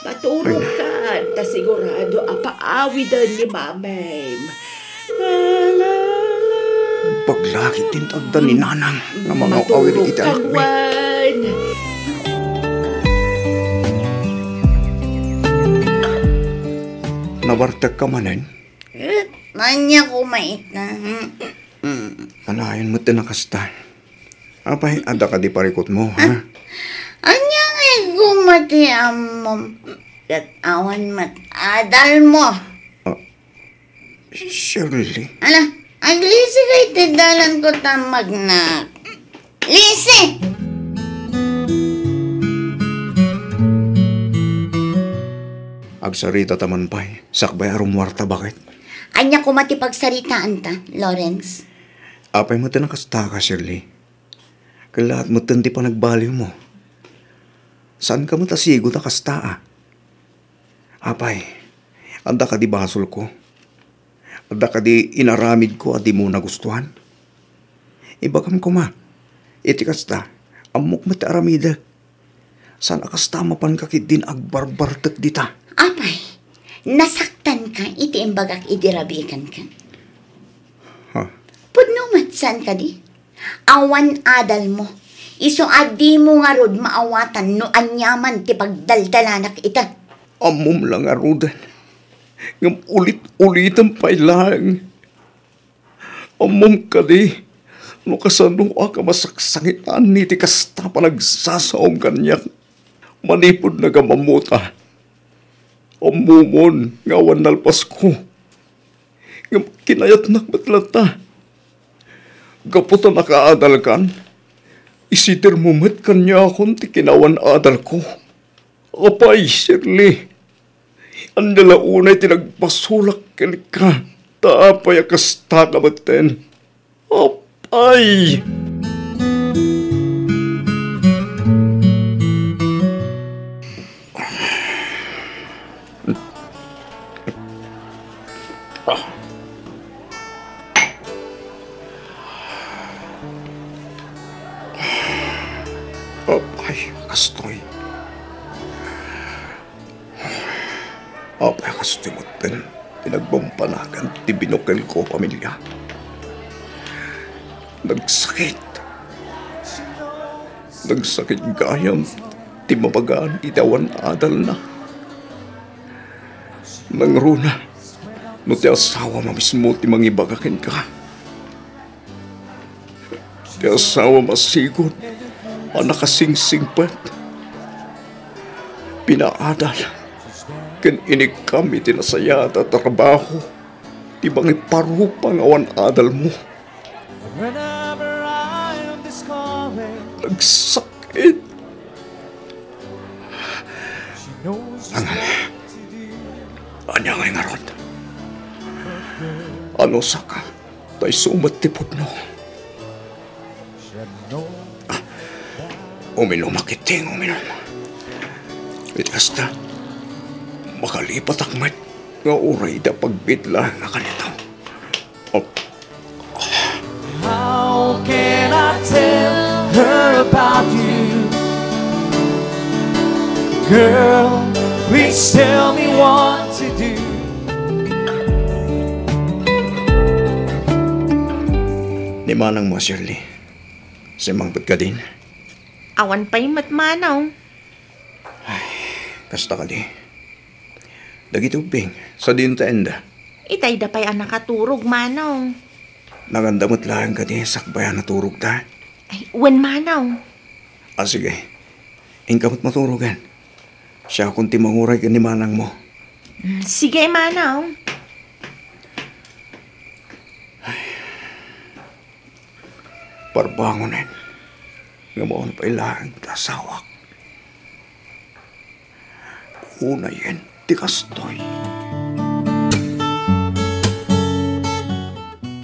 Matulog ka. Ta sigurado apaawidan ni Mamem. Paglakit din tagdan ni nanang nga mga awin iti anak mi. Nabartag ka manan? Nanya ko mait na. Anayan mo tinakasta. Apay, ada ka di parikot mo, ha? Anya ngay gumati amom. Kat awan mat adal mo. Shirley. Ala, aglisi kay tidalan ko tamag na. Lisi! Agsarita taman pa'y. Sakbay arumwarta bakit? Anya ko matipagsaritaan ta, Lawrence. Apay mo tinakasta ka, Shirley. Kalahat mo tanti pa nagbaliw mo. Saan ka mo tasigo na kasta, Apay, anda ka di basol ko. Anda ka di inaramid ko at di mo nagustuhan. Ibagam ko ma. Iti kasta, amok mati aramidag. Saan akasta mapan kakit din agbarbartak dita. Apay, nasaktan ka, iti imbagak idirabikan ka. Pudno matsan ka di? Awan adal mo. Iso adi mo nga rod maawatan no anyaman ti pagdaldalanak ita. Amom lang arudan. Ngam ulit-ulitan pa'y lang. Amom ka di. No kasano ka masaksangitan ni ti kasta pa nagsasaom kanyak. Manipod na gamamuta. Amumon ngawan nalpas ko. Ngam kinayat nakbatlata. Gaputa nakaadal kan. Isitir mo mat kanya akong ti kinawan adal ko. Apay, Shirley. Andala unay tinagpasulak ka. Taapay akasta ka baten. Apay! Apay, kastoy. Apay, kastoy mo din. Pinagbampanagan, ti binukal ko, pamilya. Nagsakit. Nagsakit gayam, ti mabagaan, itawan adal na. Nangruna, no ti asawa ma mismo ti mangibagakin ka. Ti asawa masigod, nakasingsingpat. Pinaadal. Ken inig kami tinasaya at trabaho. Di bang iparupang awan adal mo. Nagsakit. Angan. Anya ngay nga rod. Ano saka? Tay sumat tipod no. Uminom makiting, uminom. Basta, makalipat akmat nga uray da pagbitla nga kanito. Oh. How can I tell her about you? Girl, please tell me what to do. Ni manang mo, Shirley. Simangpot ka din. Awan pa'y matmanaw. Kasta ka di. Dagitubing, sa dinta enda. Itay da pa'y nakaturog, manaw. Nagandamot lang ka di, sakbayan naturog ta. Ay, wen manaw. Sige. Ingkamot maturugan. Siya kunti manguray ka ni manang mo. Sige, manaw. Parbangonin. Nga mo pa ilang tasawak. Una yan, tikastoy.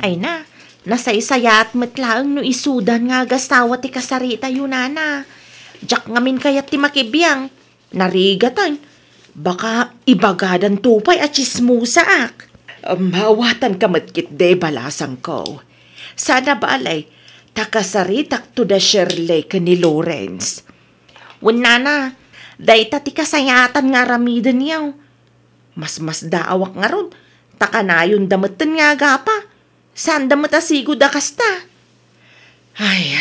Ay na, nasaysaya at matlaang no isudan nga gastawa ti kasarita yun, nana. Jak ngamin kayat ti makibiyang. Narigatan. Baka ibagadan tupay at chismusa ak. Mawatan ka matkit de balasang ko. Sana balay, takasaritak to da Shirley ka ni Lawrence. Nana, dayta ti kasayatan nga ramidan yaw. Mas daawak nga ron, takanayon damatan nga gapa. Saan damat asigo da kasta? Ay,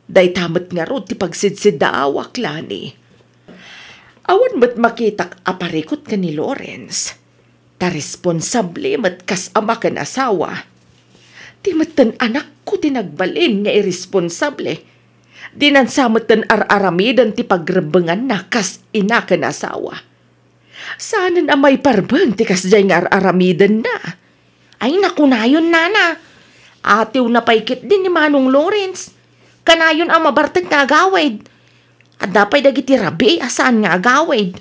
daytamat nga ron ti pagsidsid daawak lani. Awan mat makitak aparikot ka ni Lawrence. Ta responsable mat kas ama kan asawa. Ti matan anak ko tinagbalin nga irresponsable. Dinansamatan ar-aramidan ti pagrebengan na kas ina kan asawa. Saanan amay parban ti kas jay nga ar-aramidan na. Ay nakunayon, nana. Atiw na paikit din ni Manong Lawrence. Kanayon ang mabartag nga agawid. At dapay dagiti rabi asaan nga agawid.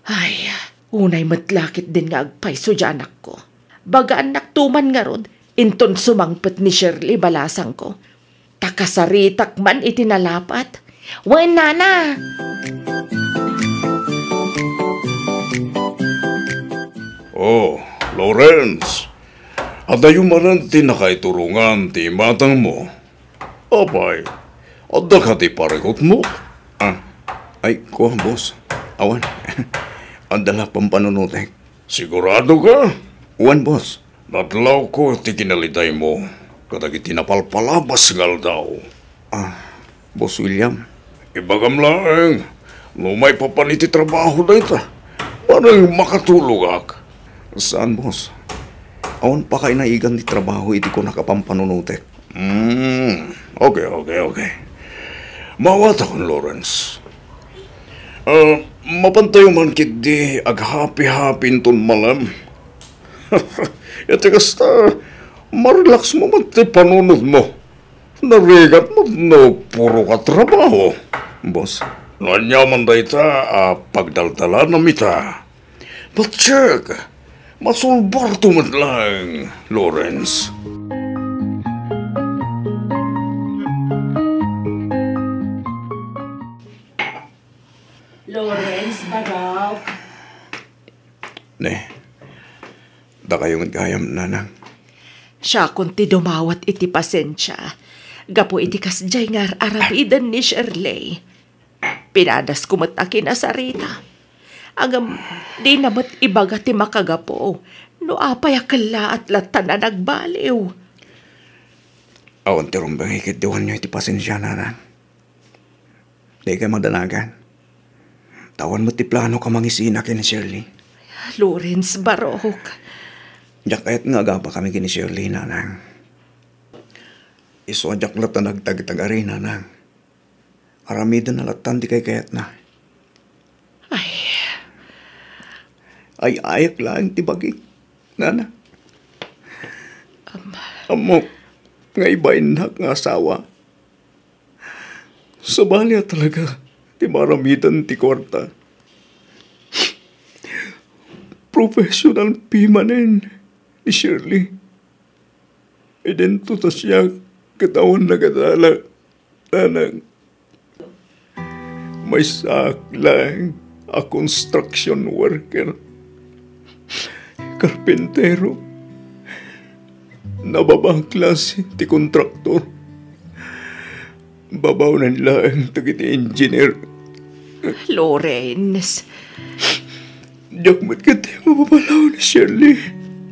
Ay, unay matlakit din nga agpayso dyan anak ko. Bagaan naktuman nga rod, inton sumangpet ni Shirley balasang ko. Takasaritak man itinalapat. Wen, nana! Oh, Lawrence. At ayun manan ti nakaiturungan ti matang mo. Apay, at ka ti parekot mo. Ay, ko, boss. Awan. Ang dala pang panunutek. Sigurado ka? Uwan, boss. Natlaw ko ti kinalitay mo. Katag itinapalpalabas ngal daw. Boss William. Ibagam lang. Lumay pa paniti trabaho na ita. Parang makatulog ak. Saan, boss? Awan pa kayo naigan di trabaho, iti ko nakapampanunutek. Okay. Mawat akong Lawrence. Mapantayo man kit di aghapi-hapin ton malam. Ito kasta, marelax mo man ti panunod mo. Narigat mo no puro ka trabaho. Boss, nanyaman da ita pagdaldala na mita. But check, masulbar tumat lang, Lawrence. Lawrence, baraw. Ne, da kayong gayam, nanang. Siya kunti dumawat iti pasensya. Gapo iti kasjay nga arabidan ni Shirley. Pinadas kumatakin na sa Rita. Agam, di namat ibaga ti makagapo. No apay akala at latan na nagbaliw. Awan tirong bangikit diwan nyo iti pasensya, nanang. Di kayo magdanagan. Tawan mo ti plano ka mangisina kini Shirley. Lawrence, barok. Diyak kahit nga agapa kami kini Shirley, nanang. Iso adyak lat na nagtag-tagari, nanang. Aramidan na latan di kay kayat na. Ay ayak lang ti bagi, nana. Amo, nga ibain na nga asawa. Sabalya talaga. Ti maramitan ti kwarta. Professional pimanen. ni Shirley. Idento ta siya katawan na kadala. Nanang, may saklang a construction worker, karpentero, nababang klase ti kontraktor, babaw na nila ang tagiti engineer. Lawrence. Diyak ka tayo mapapalaw ni Shirley.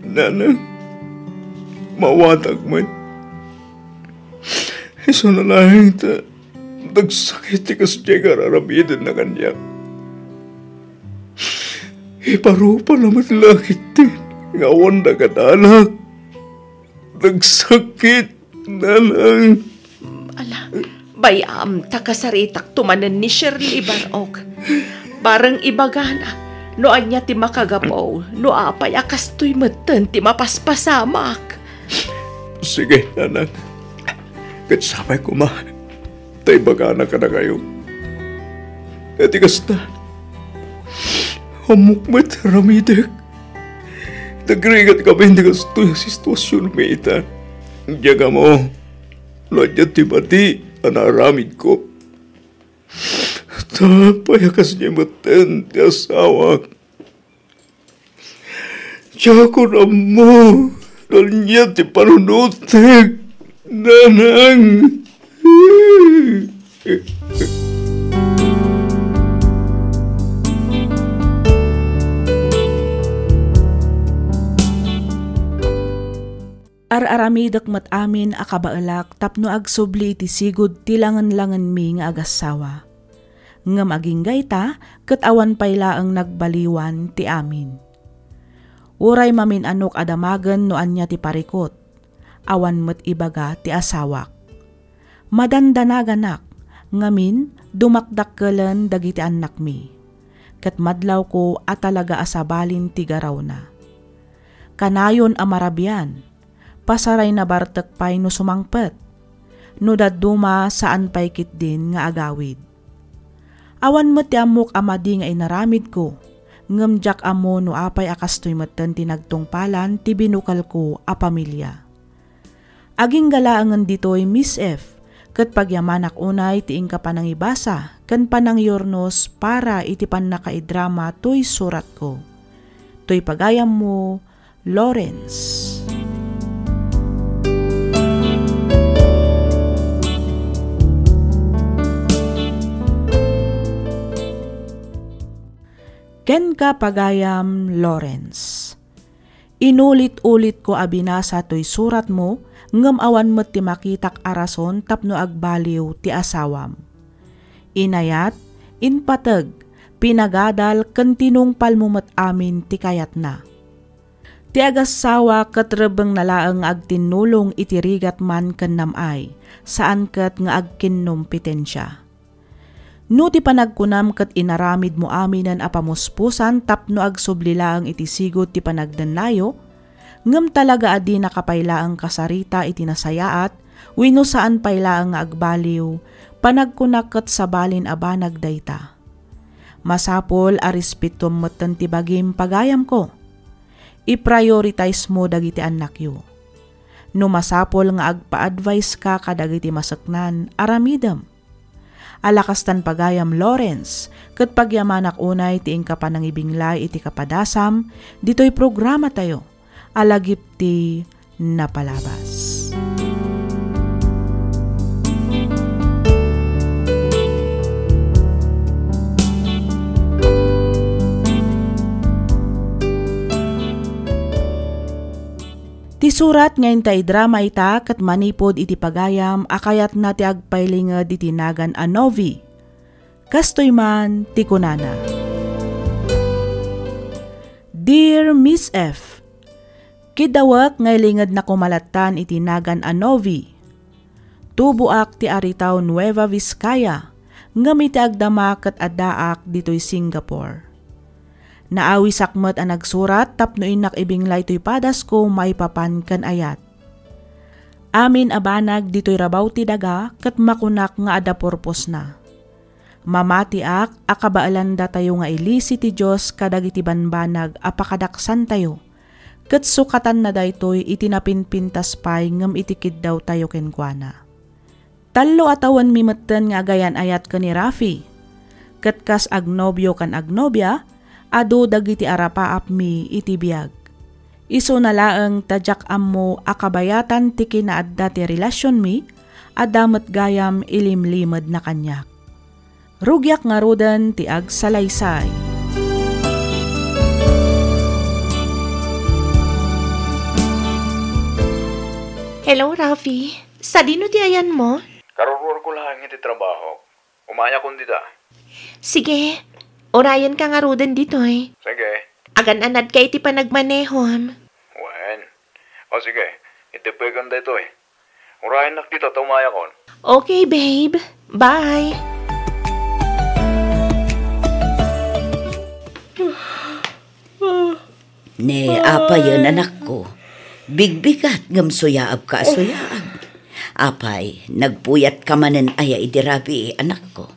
Nanang, mawatag man. Iso na lang ta, nagsakit ikas diya kararamidan na kanya. Iparupa naman langit din, ngawan na kadalag. Nagsakit na lang. Ala, bayam, takasaritak tumanan ni Shirley Barok. Barang ibagana, noan niya ti makagapaw, no apay akastoy matan ti mapaspasamak. Sige, anak. Katsapay ko ma, tay bagana ka na kayo. Etikas na, humukmat ramidek. Nagringat kami hindi kastoy ang sitwasyon may ita. Diyaga mo, ladya ti mati, anaramid ko. Tapayakas niya matan ti asawa. Diyaga ko na mo, ladya ti panunutek. Nanang! Ar-aramidak mat amin akabaalak tapno agsubli iti sigud tilangan-langan mi nga agasawa. Ngam aging gayta ket awan payla ang nagbaliwan ti amin. Uray mamin anok adamagen no anya ti parikot. Awan met ibaga ti asawak. Madandanaganak, ngamin dumakdakkelan dagiti anak mi. Ket madlaw ko at talaga asabalin ti garaw na. Kanayon amarabian, pasaray na bartek pay no sumangpet, no daduma saan pay kit din nga agawid. Awan met ti amok amadi nga inaramid ko, ngamjak amo no apay akastoy metten tinagtungpalan ti binukal ko a pamilya. Aging galaangan dito'y Miss F, ket pagyamanak unay tiing ka panangibasa, ken panangyornos para iti pan nakaidrama to'y surat ko. To'y pagayam mo, Lawrence. Ken ka pagayam, Lawrence. Inulit-ulit ko abinasa to'y surat mo, ngem awan met ti makitak arason tapno agbaliw ti asawam. Inayat, inpateg, pinagadal ken tinungpal mo met amin ti kayat na. Ti agasawa ket rebeng nalaeng agtinulong iti rigat man ken namay, saan ket nga agkinnom pitensya. No ti panagkunam ket inaramid mo aminan a pamuspusan tapno agsublilaang iti sigud ti panagdanlayo, ngem talaga adi nakapaylaang kasarita iti nasayaat, wenno saan paylaang nga agbaliw, panagkunak ket sabalin a banag dayta. Masapol a respetom metten ti bagim pagayam ko. I-prioritize mo dagiti anak yu. No masapol nga agpa-advise ka kadagiti masaknan, aramidem. Alakastan pagayam, Lawrence, ket pagyamanak unay tiing ka panangibinglay iti kapadasam, dito'y programa tayo, alagip ti napalabas. Ti surat ngayon tay drama ita kat manipod iti pagayam akayat na ti agpailingad iti nagan a novi. Kastoy man ti kunana. Dear Miss F, kidawak ngay lingad na kumalatan iti nagan a novi. Tubuak ti aritaw Nueva Vizcaya, ngamit agdama kat adaak dito'y Singapore. Naawi sakmet ang nagsurat tapno inak ibinglay to'y padas ko maipapan kan ayat. Amin abanag dito'y rabaw ti daga kat makunak nga ada purpos na. Mamatiak akabaalan da tayo nga ilisi ti Diyos kadag iti banbanag apakadaksan tayo Ket sukatan na daytoy itinapinpintas pay ngem itikid daw tayo kenkwana. Tallo atawan mimetten nga agayan ayat ken ni Rafi. Ket kas agnobyo kan agnobya, adu dagiti arapaap mi iti biag. Isu na laeng tadyak ammo akabayatan ti kinaadda ti relasyon mi, adamet gayam ilimlimed na kanyak. Rugyak nga rudan ti agsalaysay. Hello, Rafi. Sa dino ti ayan mo? Karurur ko lang iti trabaho. Umaya kong dita. Sige, orayan ka nga rudan dito eh. Sige. Agan-anad ka iti panagmanehon. Wen. O sige, itipegan da ito eh. Urayan nak dito, umaya kon. Okay, babe. Bye. Ne, apa yan anak ko? Bigbigat ngam suyaab ka suyaab. Apay, nagpuyat ka manen aya idirabi anak ko.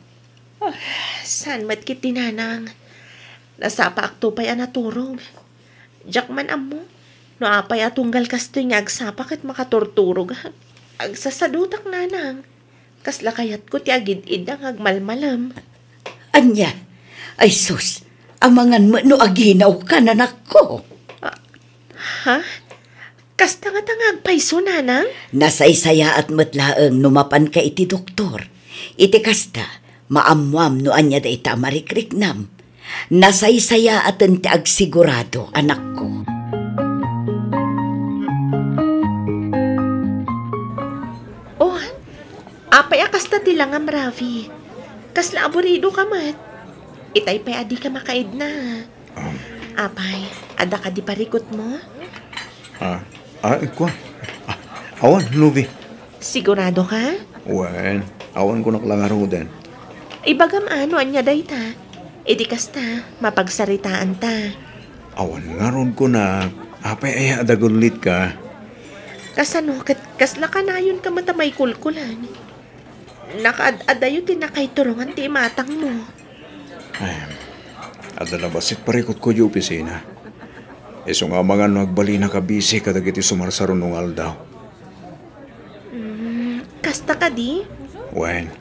San mat kit tinanang? Nasapa akto pa'y anaturog. Jak man amo, no apay atunggal kastoy nga agsapa kat makaturturog. Agsasadutak nanang. Kasla kayat ko ti agid-id ang agmalmalam. Anya, ay sus, amangan mo no aginaw ka nanak ko. Ha? Kasta nga tangag paiso, nanang? Nasaysaya at matlaeng numapan ka iti doktor. Iti kasta, maamwam no anya da ita marikriknam. Nasaysaya at ti agsigurado, anak ko. Oh, apay akasta tilangam, Rafi. Kasla aburido ka mat. Itay pa'y adi ka makaid na. Apay, ada ka di parikot mo? Kwa. Awan, Nubi. Sigurado ka? Wen, awan ko naklangaro din. Ibagam ano anya day ta. Idi kasta, mapagsaritaan ta. Awan nga ron ko na, apay ay adagulit ka. Kasano, kasla ka na yun ka matamay kulkulan. Nakaad-adayo tinakay turungan ti matang mo. Ay, adala basit parikot ko di opisina. Iso nga mga nagbali na kabisi kadagiti sumarsaron nung aldaw. Kasta ka di? Wen.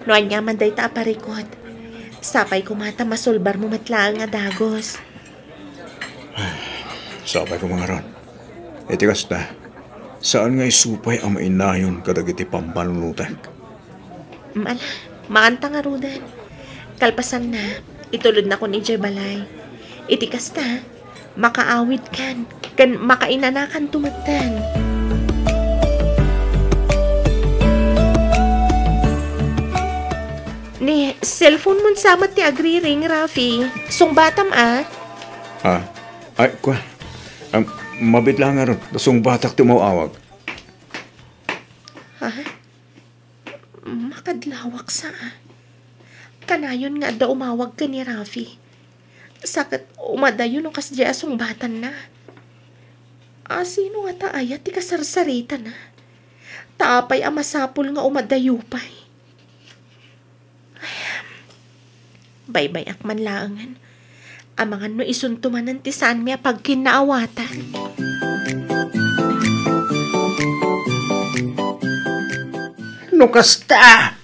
No anyaman day ta aparikot. Sapay kumata masulbar mo matlaang nga dagos. Sapay ko mga ron. Iti kasta, saan nga isupay ang mainayon kadagiti pampanunutak? Maanta nga rudan. Kalpasan na, itulod na ko ni Jay Balay. Iti kasta, makaawid kan makainanakan tumagtan. Ni, cellphone mo samat ti agri-ring, Rafi. Sungbatam Ay, kwa. Mabit lang nga ron. Dasong batak tumawawag. Makadlawak sa Kanayon nga da umawag ka ni Rafi. Sakit umadayon no kasdya asong batan na. Sino nga taaya ti kasarsarita na. Taapay amasapol nga umadayupay. Baybay akman laangan. Amangan no isuntumanan ti saan miya pagkinaawatan. No kasta,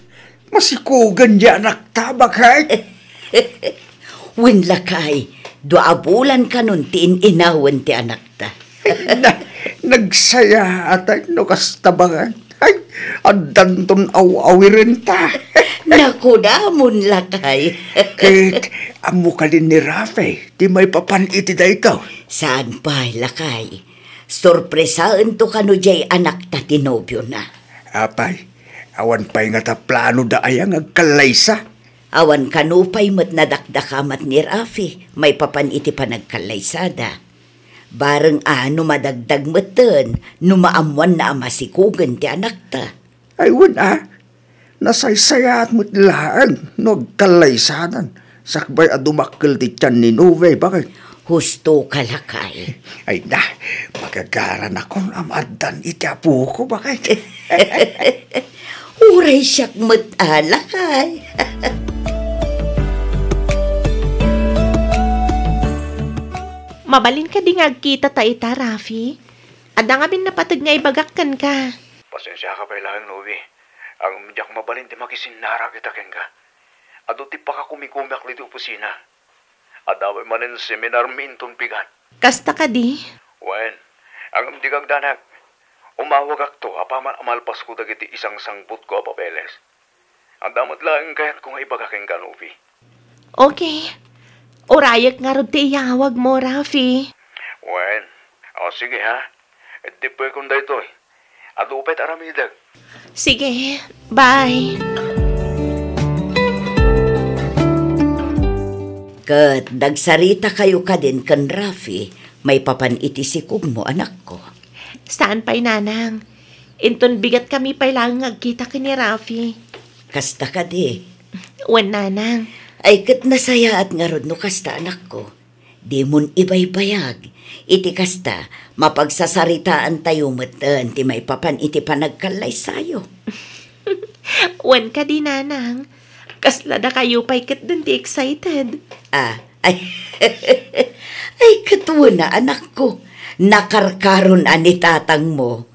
masikugan dyan nagtabakay. Winlakay, duabulan ka nun ti inawan ti anak ta. Nagsaya atay no kasta bakay. Ay, adanton aw-awirin ta. Naku damon lakay. Kit, amo ka din ni Rafi, di may papaniti da ito. Saan pa, lakay? Sorpresaan to kano jay anak ta tinobyo na. Apay, awan pa'y nga ta plano da ayang agkalaysa. Awan kanupay mat nadakdakamat ni Rafi, may papaniti pa nagkalaysada. Bareng madagdag meten, numaamuan na amasikugan ti anak ta. Ay wala, nasaysayat mo't laang, nagkalaysadan. Sakbay adumakkel ti tiyan ni Nove, bakit? Husto kalakay. Ay na, magagaran akong amadan iti apo ko, bakit? Uray siyak matalakay. Mabalin ka di nga kita ta ita, Rafi. Ada nga bin napatag nga ibagakkan ka. Pasensya ka pa ilang, Novi. Ang diyak mabalin di makisinara kita ken ka. Ado ti pa ka kumikumak li di opisina. Adaway manin seminar minton pigan. Kasta ka di? Wen, ang digag danak. Umawag akto, apaman amalpas ko dagiti isang sangput ko papeles. Ang damat lang kayat ko nga ibagaking ka, Novi. Okay. Urayak nga rin ti iyawag mo, Rafi. Wen, sige ha. Di po kung da ito eh. Adupet aramidag. Sige, bye. Kat, dagsarita kayo ka din kan Rafi, may papanitisikup mo anak ko. Saan pa'y nanang? Inton bigat kami pa'y lang agkita kini Rafi. Kasta ka di. Wan nanang. Ay kat nasaya at nga rod no kasta anak ko. Di mon ibaybayag. Iti kasta, mapagsasaritaan tayo matan, ti may papan iti panagkalay sayo. Wan ka di nanang. Kasla na kayo pa'y kat din ti excited. Ay katuwa na anak ko. Nakarkaron ani tatang mo.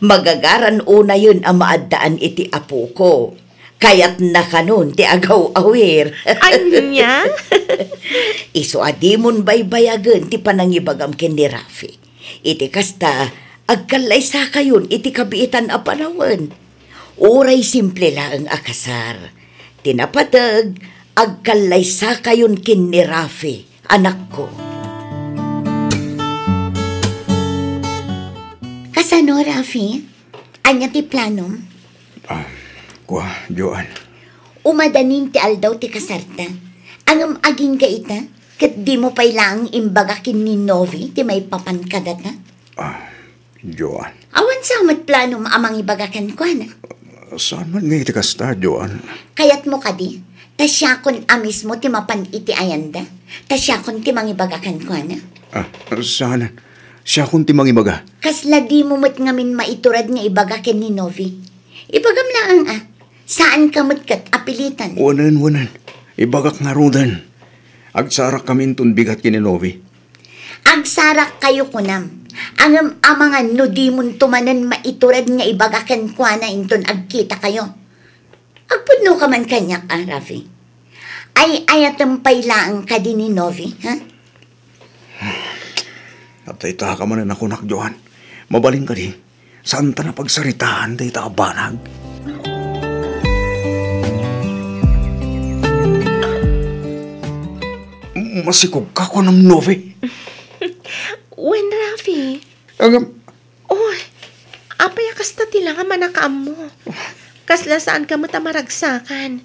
Magagaran una yun ang maaddaan iti apo ko. Kaya't nakanon ti agaw awir. Anya? Iso adimon baybayagan ti panangibagam ken ni Rafi. Iti kasta, agkalay sa kayon iti kabiitan a panawan. Uray simple lang akasar. Tinapatag, agkalay sa kayon ken ni Rafi, anak ko. Kasano, Rafi? Anya ti planom? Kuha, Joan. Umadanin ti aldaw ti kasarta. Angam aging ka ita, kat di mo pailang imbagakin ni Novi ti may papan kadata. Joan. Awan sa amat planom amang ibagakan ko, na. Saan man nga iti kasta, Joan? Kayat mo ka di, tasyakon amis mo ti mapan iti ayanda, tasyakon ti mangibagakan ko, na. Saan? Siya kung timang ibaga. Kasla di mo mat ngamin maiturad nga ibagakin ni Novi. Ibagam lang saan ka matkat apilitan? Wanan. Ibagak nga rudan. Agsarak kami itong bigat kini Novi. Agsarak kayo kunam. Angam amangan no di mo tumanan maiturad nga ibagakan kwa na inton agkita kayo. Agpudno ka man kanyak, Rafi. Ay ayatampay lang ka din ni Novi, ha? At ita ka man na kunak, Joan. Mabaling ka di. Saan ta na pagsaritaan, da ita ka banag? Masikog ka ko ng Novi. Wen, Rafi? Apay kasta tila nga manakaam mo. Kasla saan ka matamaragsakan.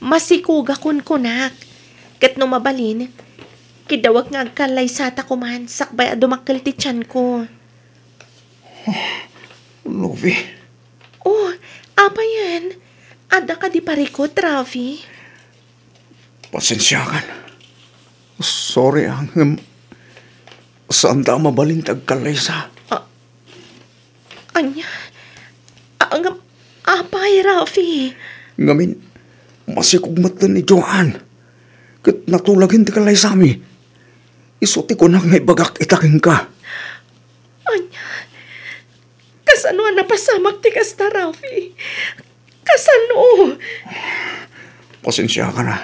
Masikuga kun kunak. Kat no mabalin, kidawag nga agkalay sa ta kuman, sakbay adumakkel ti tiyan ko. Novi. Apa yan? Ada ka di parikot, Rafi? Pasensya kan. Sorry, saan ta mabalintag kalay sa? Anya? Apay, Rafi? Ngamin, masikugmat ni Joan. Kat natulagin ti kalay sa amin. Isuti ko na nga ibagak itaking ka. Anya? Kasano na pasamak ti kasta, Rafi? Kasano? Pasensya ka na.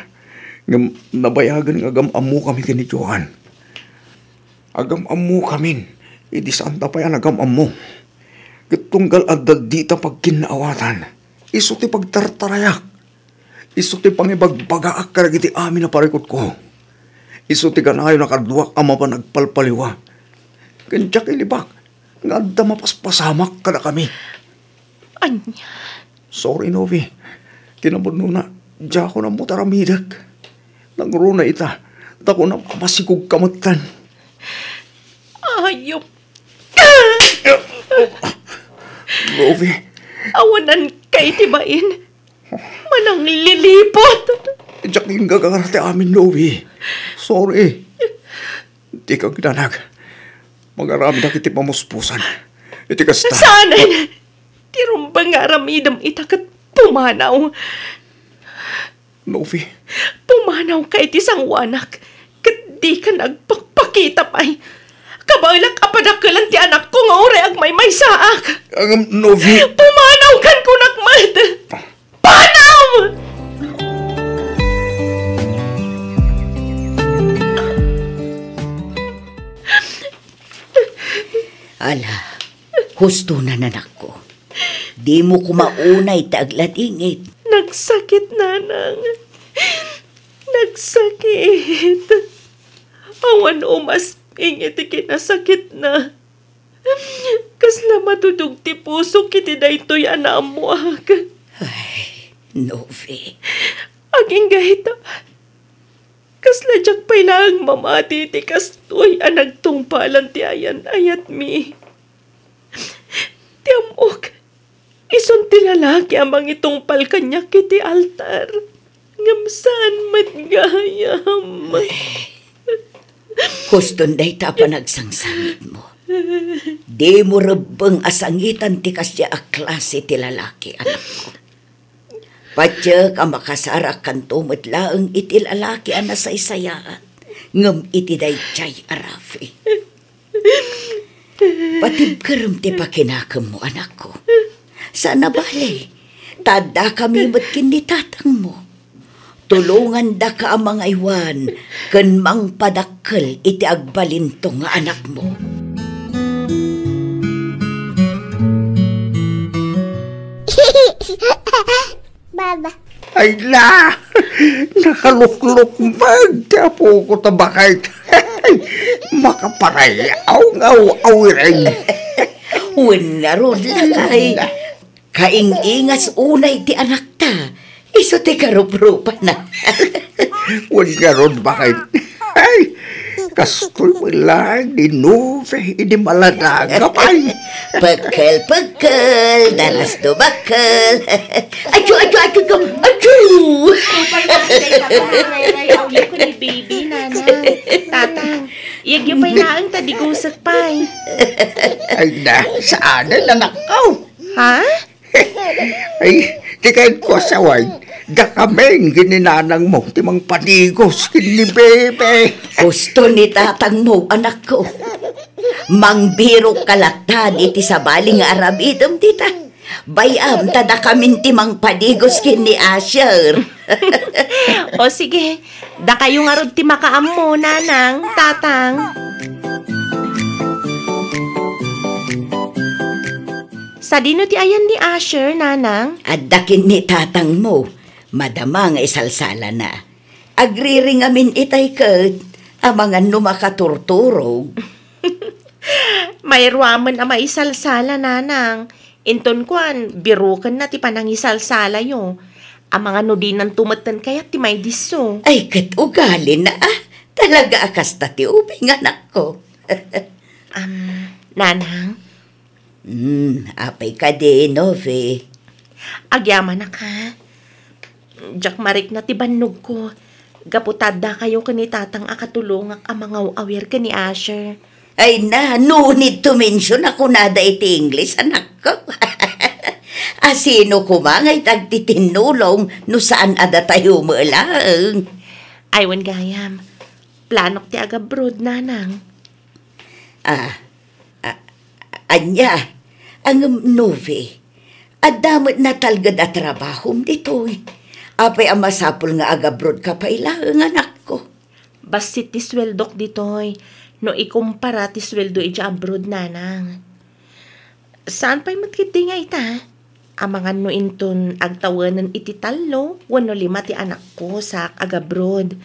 Nabayagan ng agam-amu kami kini Johan. Agam-amu kami. Idi saan ta pa yan agam-amu. Kitunggal adad dita pag kinaawatan. Iso ti pagtartarayak. Iso ti pangibagbagaak karagiti amin na parikot ko. Iso ti ganayo nakaduak ama pa nagpalpaliwa. Kantyak ilibak. Nga adda mapaspasamak kada kami. Anya? Sorry, Novi. Kinabudno na. Diya ko na mutaramidag. Nangruna ita. Tako na masikog kamatan. Ayop. Novi. Awanan kay tibain. Manang lilipot. Diyakin ka karate amin, Novi. Sorry. Di ka ginanag. Mag-arami na kiti pamuspusan. Iti kasta. Sanay! Tirumbang aramidam itakat pumanaw. Novi. Pumanaw ka iti sang wanak. Kat di ka nagpakpak makita pa'y. Kabalak apadakalan ti anak ko nga ore ag may saak. Novi. Pumanaw kan ko nakmat. Panaw! Ala, husto na nanak ko. Di mo kumaunay taglatingit. Nagsakit, nanang. Nagsakit. Awan umas ingit kinasakit na. Kasla matudog ti puso kiti daytoy anaamuak. Ay, Novi. Aging gahita. Kasla jak pa'y lang mamati ti kastoy anagtungpalan ti ayan ayat mi. Ti amok. Ison ti lalaki amang itungpal kanya kiti altar. Ngamsaan matgayam. Huston day ta panagsangsangit mo. Di mo rebeng asangitan ti kasya a klase ti lalaki, anak ko. Patya ka makasara kan tumatlaang iti lalaki ang nasaysayaan. Ngam iti day chay arafi. Patibkaram ti pakinakam mo, anak ko. Sana bali, tada kami matkin ni tatang mo. Tulungan da ka ang mga iwan, kan mang padakkel iti agbalinto nga anak mo. Baba. Ay la! Nakalukluk magtapo ko tabakay. Makaparayaw ngaw-awirin. Wala ron langay. Kaing-ingas unay ti anak ta. Iso ti karup-rupa na. Wala ron bakit? Ay, kastoy mo lang ni Nove, ini maladagapay. Pagkel, daras do bakkel. Achu! Rayaw ko ni baby, nanang. Tatang, iyag yung pa'y naang tadigusat pa'y. Ay na, saan na nanakaw? Ha? Ay, di kayo ko saway. Da kaming gininanang mo, timang panigos, kini bebe. Gusto ni tatang mo, anak ko. Mangbiro kalatan iti sa baling arabidom tita. Bayam tada kamin timang padigos kini Asher. O sige, da kayo nga rod ti makaam mo, nanang, tatang. Sa dino ti ayan ni Asher, nanang? Addakin ni tatang mo, madama nga isalsala na. Agriring amin itay kat, amangan no makaturturog. May ruaman ang maisalsala, nanang. Inton kwan, birukan na ti panang isalsala yo. Ang mga nudinan tumatan kaya ti may diso. Ay, kat ugali na talaga akasta ti ubing anak ko. Nanang? Apay ka din, Nove. Agyaman na ka. Jack marik na ti bannog ko. Gaputad da kayo kanitatang akatulong ang mga awir ka ni Asher. Ay na, no need to mention ako nada iti English, anak ko. Asino kumangay tagtitinulong no saan ada tayo maalang. Aywan gayam, planok ti agabroad, nanang. Anya, ang Nove, adamot na talgad at trabahom dito'y. Apay ang masapol nga agabroad ka pa ilang anak ko. Basit ti sweldok dito'y, no ikumpara ti sweldo iti abroad, nanang. Saan pa'y matkiti nga ita? Ang mga no inton agtawanan iti talo, 1-5 ti anak ko sa agabroad.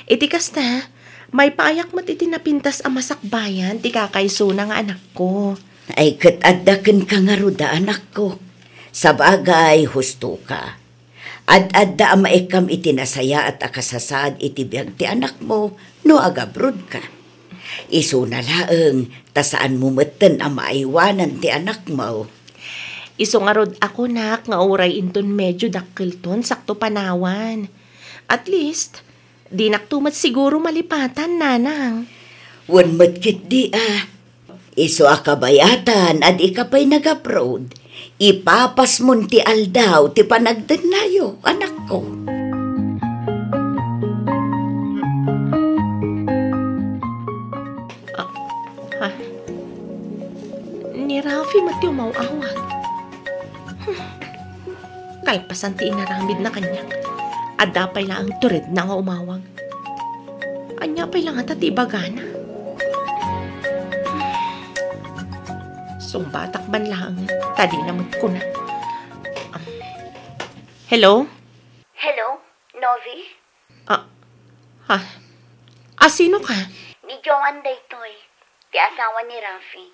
Iti kasta, may paayak mat iti napintas ang masakbayan ti kakayso nga anak ko. Ay kat addaken ka nga ruda, anak ko. Sa bagay, husto ka. Ad-adda ang maikam iti nasaya at akasasad iti biyag ti anak mo, no agabrod ka. Iso na laeng, tasaan mo meten ang maiwanan ti anak mo. Iso nga rod ako nak, nga uray inton medyo dakkelton sakto panawan. At least, di naktumat siguro malipatan, nanang. Wan matkit di Iso akabayatan at ikapay nag-abroad. Ipapas mon ti aldaw ti panagdenayo, anak ko. mati umawawag. Kalpasan ti inaramid na kanya. Adapay lang ang tured na nga umawag. Anya pa'y lang at ibagana. Sumbatak ban lang. Tadi namot ko na. Hello? Hello, Novi? Sino ka? Ni Joan daytoy, ti asawa ni Rafi.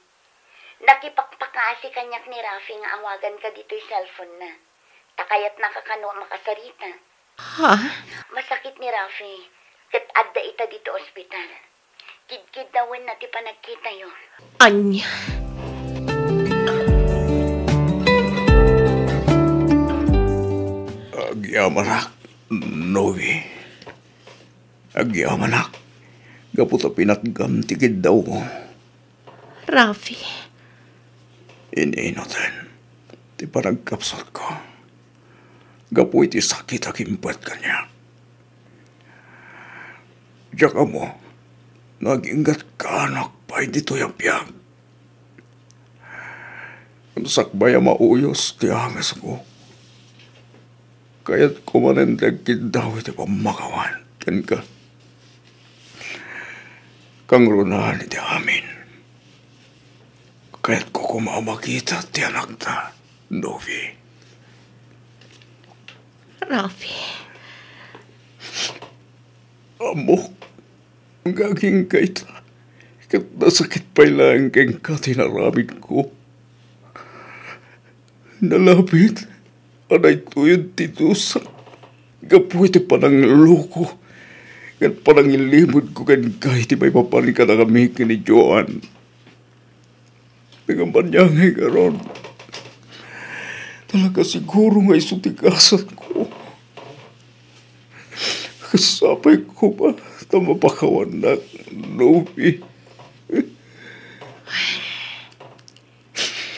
Nakipakpakaasi kanyak ni Rafi nga awagan ka dito'y cellphone na. Takayat nakakano makasarita. Ha? Masakit ni Rafi. Kat adda ita dito ospital. Kid-kid dawin na ti panagkita yun. Anya? Agyamanak, Novi. Agyamanak. Gaputa pinatgam tikid daw ko. Rafi. Iniinotin. Ti panagkapsot ko. Gapu iti sakit akimpat kanya. Diyak mo, naginggat ka anak pa dito yung piyag. Ang sakbaya mauyos ti angas ko. Kaya't kumanendag daw iti pamakawan. Kan ka. Kang runahan iti amin. Kaya't ko kumamakita ti anak ta, Novi. Rafi. Amok, gaging kaita. Kat nasakit pa ilang keng katinaramid ko. Nalapit, anay tuyod titusak. Gapuiti pa ng loko. Kat parang ilimod ko kan kahit may paparin ka na kami ni Joan. Nagambanyangay ka ron. Talaga siguro nga isutigasan ko. Kasapay ko ba na mapakawan na Novi?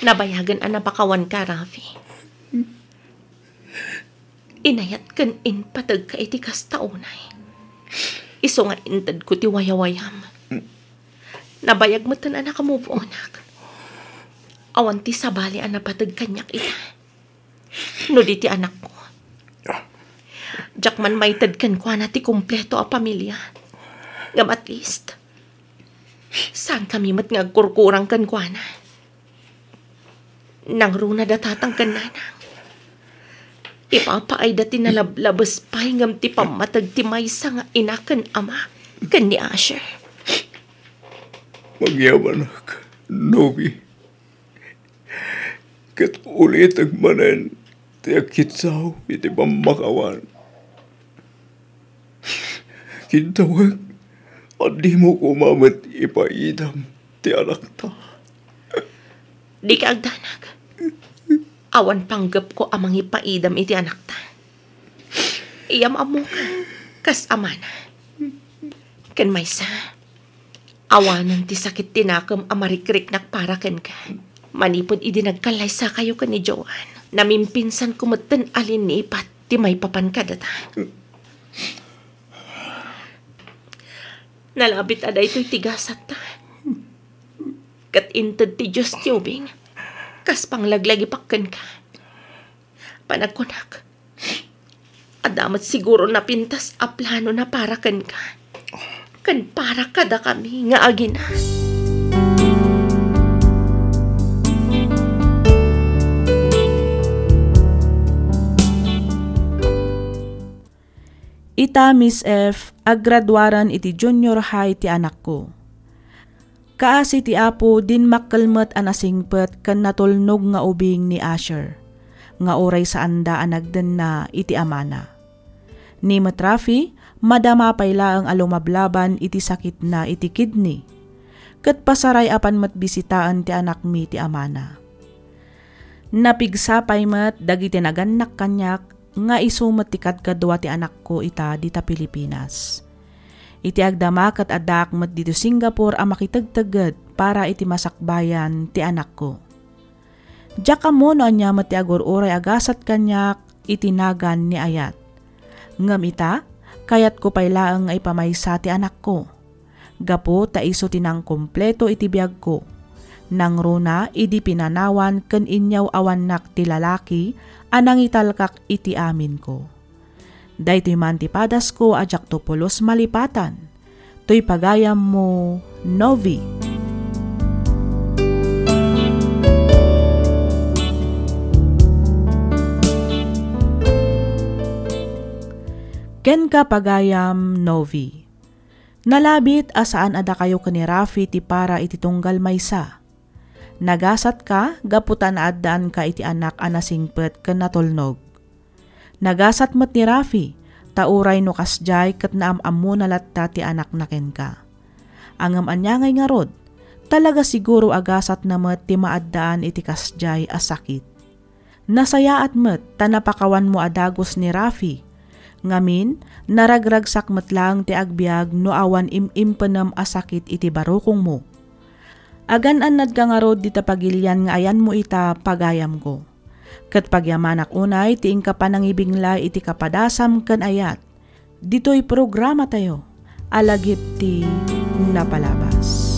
Nabayagan ang napakawan ka, Rafi. Inayat kan patag ka iti kastaunay. Iso nga intad ko ti wayawayam. Nabayag mo tan anak mo po, anak. Awan ti sabali ang napatag kanyak ita. No di ti anak ko. Diyak man may tadkan ko na ti kumpleto a pamilya. Ngam at least, saan kami mat nga kurkurang kan ko na? Nang runa datatang kan nanang. Ipapaay dati nalablabas pa hingam ti pamatag ti maysa nga inakan ama kan ni Asher. Magyaman ka, Novi. Kat ulit ang manan ti akitsaw iti pamakawan. Kintawag at di mo kumamat ipaidam ti anak ta. Di ka agdanag. Awan panggap ko amang ipaidam iti anak ta. Iyam amo ka, kas amana. Kan maysa, awanan ti sakit tinakam amarikrik nakparakan ka. Manipod idi nagkalaysa kayo ka ni Joan. Namimpinsan kumatan alin ni ipat ti may papan ka data. Nalabit aday to'y tigasat ta. Kat intad ti Diyos tiyubing. Kas panglaglagi pakkan ka. Panagkunak. Adamat siguro na pintas a plano na para kan ka. Kan para kada kami nga agina. Ita Miss F, aggraduaran iti junior high ti anak ko. Kaasi ti apo din makalmet anasingpet kan natulnog nga ubing ni Asher. Nga oray sa anda anagden na iti amana. Ni Matrafi, madama payla ang alumablaban iti sakit na iti kidney. Kat pasaray apan matbisitaan ti anak mi ti amana. Napigsapay mat dagiti naganak kanyak nga isumet ti kadkadwa ti anak ko ita dita Pilipinas. Iti agdamak at adak met dito Singapore ang makitagtagad para iti masakbayan ti anak ko. Diyak mo no anya met ti agur-uray agasat kanyak itinagan ni ayat. Ngam ita, kayat ko paylaang ay pamaysa ti anak ko. Gapo ta iso tinang kompleto iti biyag ko. Nang runa, idi pinanawan ken inyaw awanak ti lalaki, anang italkak iti amin ko. Daytoy man ti padas ko ajak to pulos malipatan. To'y pagayam mo, Novi. Ken ka pagayam, Novi. Nalabit asaan ada kayo kani Rafi ti para iti tunggal maysa. Nagasat ka, gaputan na addaan ka iti anak anasingpet ken natulnog. Nagasat met ni Rafi, tauray no kasjay ket naamamo na latta ti anak naken ka. Angem anyangay nga rod, talaga siguro agasat na met ti maaddaan iti kasjay a sakit. Nasayaat met tanapakawan mo adagos ni Rafi, ngamin naragragsak met lang ti agbiag no awan imimpenem a sakit iti barukong mo. Agan-anad ka nga rod dita pagilyan nga ayan mo ita pagayam ko. Kat pagyamanak unay tiing ka panangibingla iti kapadasam ken ayat. Dito'y programa tayo, alagip ti napalabas.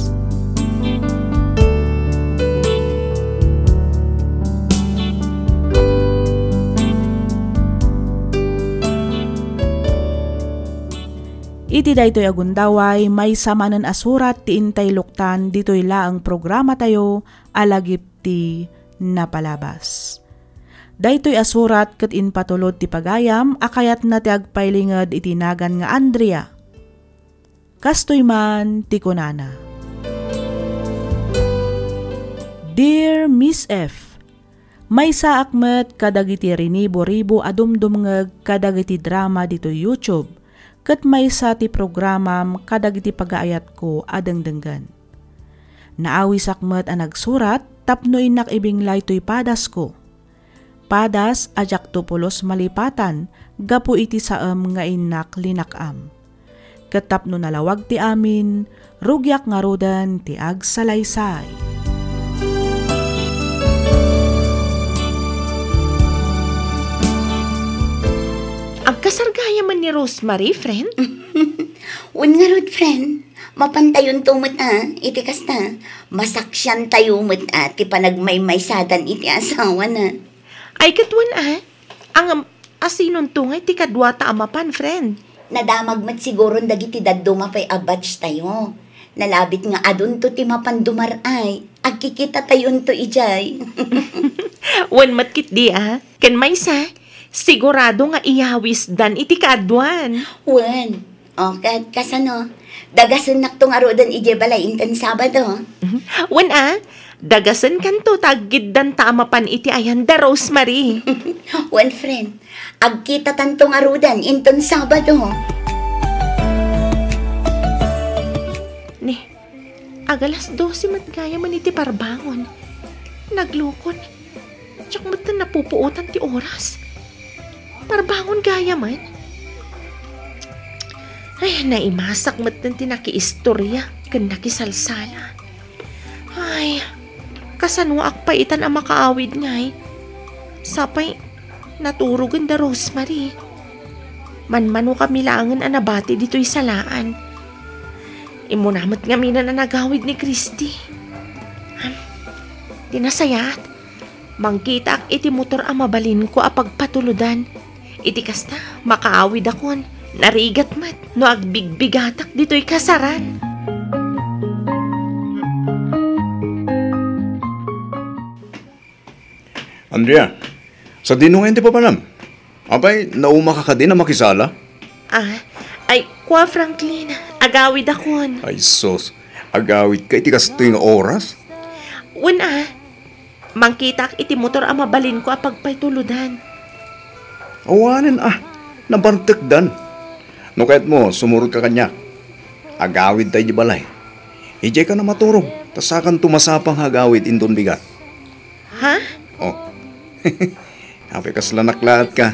Iti daytoy agundaway may samanan asurat ti intay luktan ditoy laang programa tayo alagip ti napalabas. Daytoy asurat ket inpatulod ti pagayam akayat na ti agpailinged iti nagan nga Andrea. Kastoy man ti kunana. Dear Miss F, may saakmet kadagiti rinibo-ribo adumdumngeg kadagiti drama dito YouTube. Ket may sa ti programam kadagiti pagaayat ko adengdenggan. Naawi sakmet ang nagsurat tapno inak ibinglay to'y padas ko. Padas ajak to pulos malipatan gapu iti saem nga inak linakam. Ket tapno nalawag ti amin rugyak nga rodan ti agsalaysay. Agkasargaya man ni Rosemary, friend? Un nga rod, friend. Mapantayon tumot iti kasta. Masaksyan tayo umot ti panagmaymaysadan iti asawa na. Ay katwan ang asinon tungay ti kadwa ta amapan, friend. Nadamag mat siguro dagiti daddo mapay abatch tayo. Nalabit nga adun to ti mapandumar ay. Agkikita tayon to ijay. Wan matkit di ken maysa. Sigurado nga iyawis dan iti kaadwan. Wen, kasano? Dagasan nakto nga rodan ije balay intan Sabado. Wen dagasan kanto taggid dan tamapan iti ayan da Rosemary. Wen friend, agkita tanto nga rodan intan Sabado. Ni, agalas 12 matgaya man iti parbangon. Naglukon. Tsak matan napupuutan ti oras. Parbangon gaya man. Ay, naimasak matan ti nakiistorya ken nakisalsala. Ay, kasanwa akpaitan ang makaawid ngay. Sapay, naturugan da Rosemary. Manmano kami langan ang nabati dito'y salaan. Imunamat nga mina na nagawid ni Christy. Tinasayat. Mangkita ak iti motor ang mabalin ko apagpatuludan. Iti kasta, makaawid akon. Narigat mat, no agbigbigatak dito'y kasaran. Andrea, sa dinungan ti papanam. Abay, nauma ka din na makisala? Ay, kwa Franklin, agawid akon. Ay sos, agawid ka iti kastoy nga oras? Mangkita ak iti motor ang mabalin ko apagpatuludan. Awanin nabantekdan. No kahit mo, sumurot ka kanya. Agawid tayo di balay. Ijay ka na maturog, tasakan tumasapang agawid indon bigat. Ha? Oh, hapi kas lanaklat ka.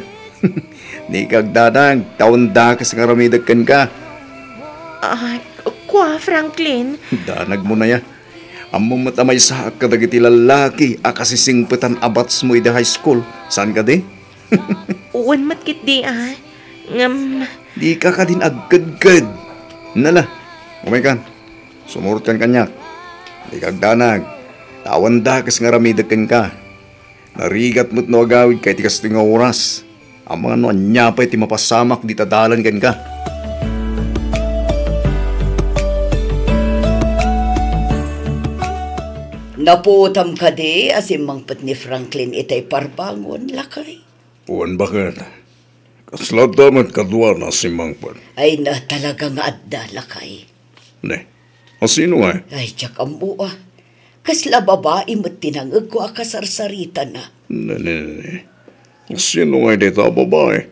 Di kagdadag, taon da kas ngaramidagkan ka. Kwa Franklin? Danag mo na ya. Among matamay sa kadagiti lalaki, akasisingpetan abats mo ida high school. Saan ka di? Uwan matkit di Di ka din agkad-kad. Nala, umaykan. Sumurot kan kanya. Di kagdanag. Tawan da kas nga ramidakan ka. Narigat mo't no agawid kay tikas ti nga oras. Ang mga no anyapay ti mapasamak di tadalan kan ka. Naputam ka di, asimangpat ni Franklin itay parbangon, lakay. Uwan bakit? Kasla damat kadwa na si mangpat. Ay na talaga nga adda, lakay. Ne, asino nga? Ay, tsak ambu ah. Kasla babae mo't tinangag ko akasarsarita na. Ne. Asino nga dito babae?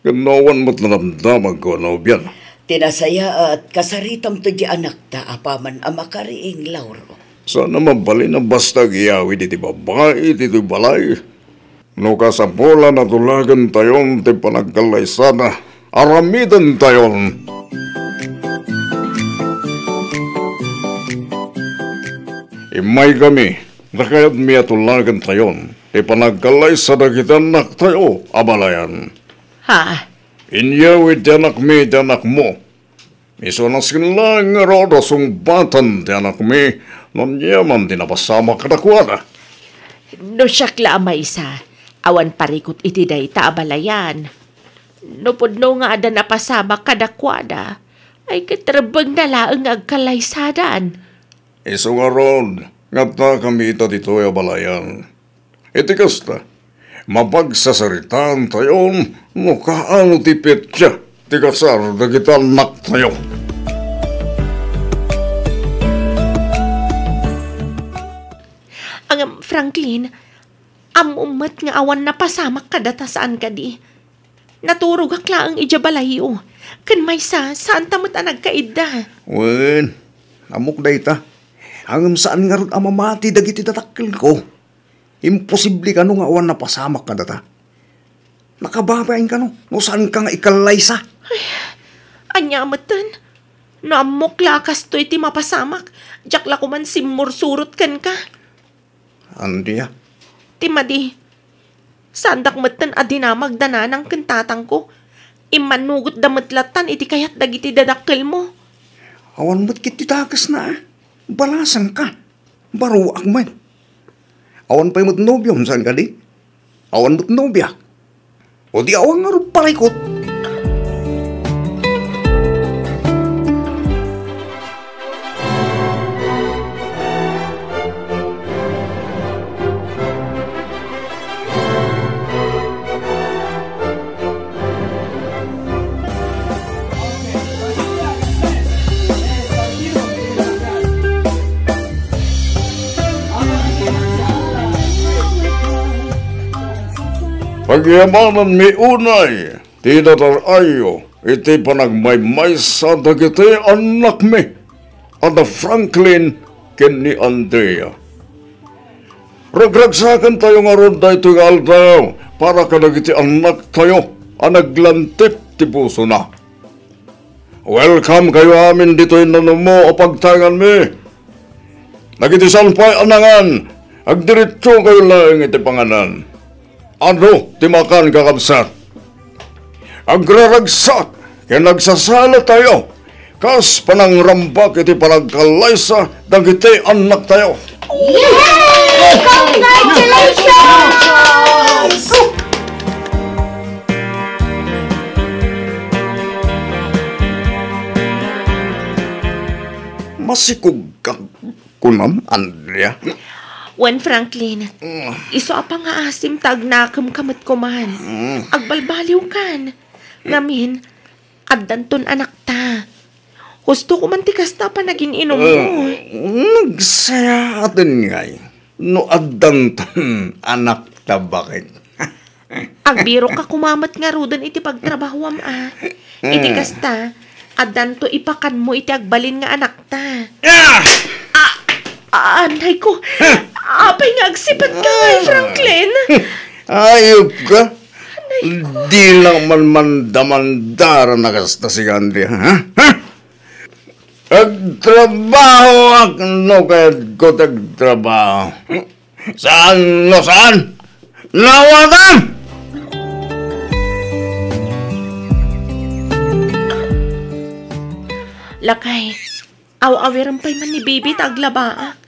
Ganawan mo't naramdaman ko na ubyan. Tinasaya at kasaritam to di anak ta apaman amakariing Lauro. Sana mabali na basta giyawi di babae, di balay. No kasabola na tulagan tayon ti panagkalay sana. Aramidan tayon. Imay kami, nakayat miya tulagan tayon. Ti panagkalay sana kita nak tayo, abalayan. Ha? Inyawid ti anak mi, ti anak mo. Iso na sinlang rodosong batan ti anak mi. Non yaman dinapasama kadakwada. No siyakla amay isa, awan parikot iti day taabalayan. No pudno nga ada napasama kadakwada, ay katrabang nalaang agkalaysadan. Iso nga ron, nga ta kami ita dito ay abalayan. Iti kasta, mapagsasaritaan tayon, no kaano tipit siya, ti kasar na kita anak tayo. Ang Franklin, amumat nga awan na pasamak kadata saan ka di. Naturog akla ang ijabalayo. Kan may saan tamot ang nagkaida. Wen, amok da ita. Hangam saan nga ron amamati dagiti tatakil ko. Imposible ka no nga awan na pasamak kadata. Nakababain ka no saan ka nga ikalaysa. Ay, anyamatan. No amok lakas to iti mapasamak. Jakla ko man simursurot kan ka. Andiya? Timadi, sandak matan adinamag dananang kentatang ko. Imanugot damatlatan iti kayat dagiti dadakkel mo. Awan mo't kiti takas na. Balasan ka. Baruak man. Awan pa'y mo't nobyom saan ka di? Awan mo't nobyak. O di awan nga rin parikot. Pagyamanan mi unay, tinatarayo, iti panagmaymay sa dagiti anak mi, ada Franklin ken ni Andrea. Ragragsakan tayo nga ron da ito aldaw, para ka dagiti anak tayo, anaglantip ti puso na. Welcome kayo amin dito inano mo o pagtangan mi. Nagitisan pa'y anangan, agdiritso kayo lang iti panganan. Ano, timakan kakabsat? Agraragsak, kaya nagsasala tayo. Kas panangrambak iti panagkalaysa, dagiti anak tayo. Yay! Congratulations! Masikog ka kunam, Andrea. Wen Franklin, iso apa nga asim tag nakam kamot ko man. Agbalbaliw kan. Ngamin, addanton anak ta. Gusto ko man tikas ta pa naging inom mo. Nagsaya atin ngay. No addanton anak ta bakit? Agbiro ka kumamat nga rudan iti pagtrabahuam Iti kasta, addanto ipakan mo iti agbalin nga anak ta. Anay ko, apay nga agsipat ka ngay, Franklin. Ayop ka. Di lang man mandamandara na kasta si Andrea, ha? Agtrabaho ako kaya ko tagtrabaho. Saan? Nawagan! Lakay, aw-awiran pa'y man ni baby taglabaak.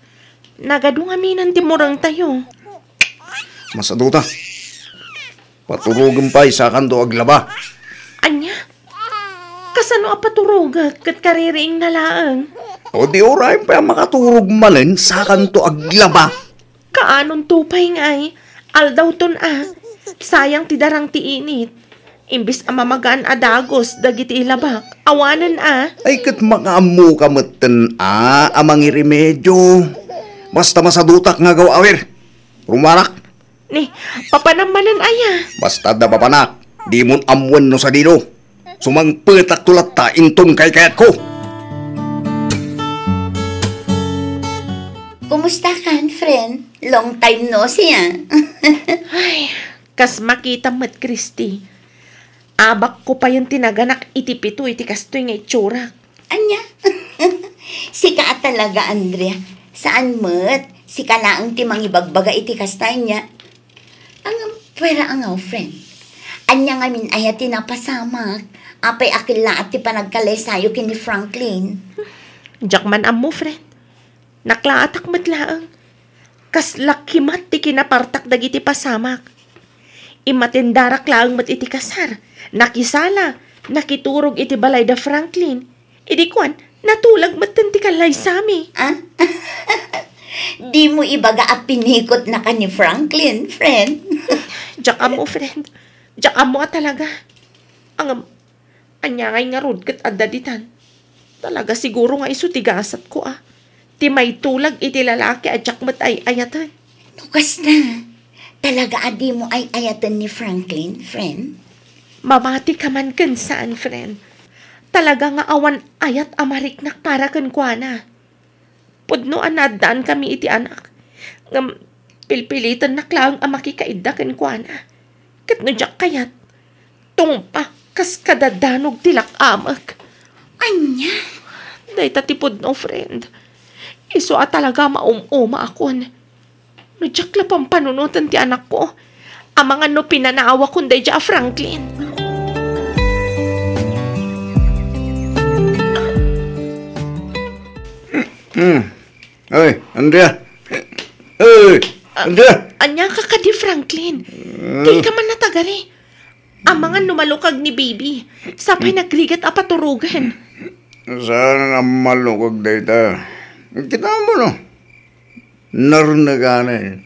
Nagadong aminan timurang tayo. Masaduta. Paturugan pa isa kanto aglaba. Anya? Kasano apaturuga kat kaririing nalaang? O di oray pa makaturog malin sa kanto aglaba. Kaanon tupay nga'y, aldaw ton sayang ti darang ti init. Imbis amamagaan adagos, dagiti ilabak, awanan Ay kat makaamu kameten amang iremedyo. Basta masadutak nga gawawer. Rumarak. Ni, papanamanan aya. Basta da papanak, di mon amuan no sa dino. Sumangpetak tulat ta intong kay kayat ko. Kumusta kan, friend? Long time no siya. Ay, kas makita mo't, Christy. Abak ko pa yung tinaganak itipito iti kastoy nga itsura. Anya? Sika talaga, Andrea. Saan mo't? Sika laang timang ibagbaga iti kastay niya. Ang pwera angaw, friend. Anya nga min ayat tinapasamak. Apay akila at ti panagkalesayo kini Franklin. Jakman amo, friend. Naklaatak matlaang. Kas lakimat ti kinapartak dagiti pasamak. Imatindarak laang mat iti kasar. Nakisala. Nakiturog iti balay da Franklin. Idi kwan, natulag mat ti kalay sami. Di mo ibaga a pinikot na ka ni Franklin, friend. Jaka mo, friend. Jaka mo talaga. Anyangay nga rod kat adaditan. Talaga siguro nga isutigasat ko Ti may tulag iti lalaki at jakmat ay ayatan. Nukas na. Talaga adi mo ay ayatan ni Franklin, friend? Mamati ka man kan saan, friend. Talaga nga awan ayat amariknak para kan kuana. Pudno anadaan kami iti anak. Ngam pilpilitan na klaang amakikaida kan kuana. Kat no jak kayat. Tungpa kas kadadanog tilak amag. Anya? Day tatipod no, friend. Iso talaga maumuma akon. No jak lapang panunutan ti anak ko. Amang ano pinanaawa kong day ja Franklin. Ay, Andrea. Ay, Andrea. Anya ka ka di Franklin. Kay ka man natagari. Amangan numalukag ni baby. Sapay nagrigat apaturugan. Saan ang malukag data? Kita mo no. Narunagana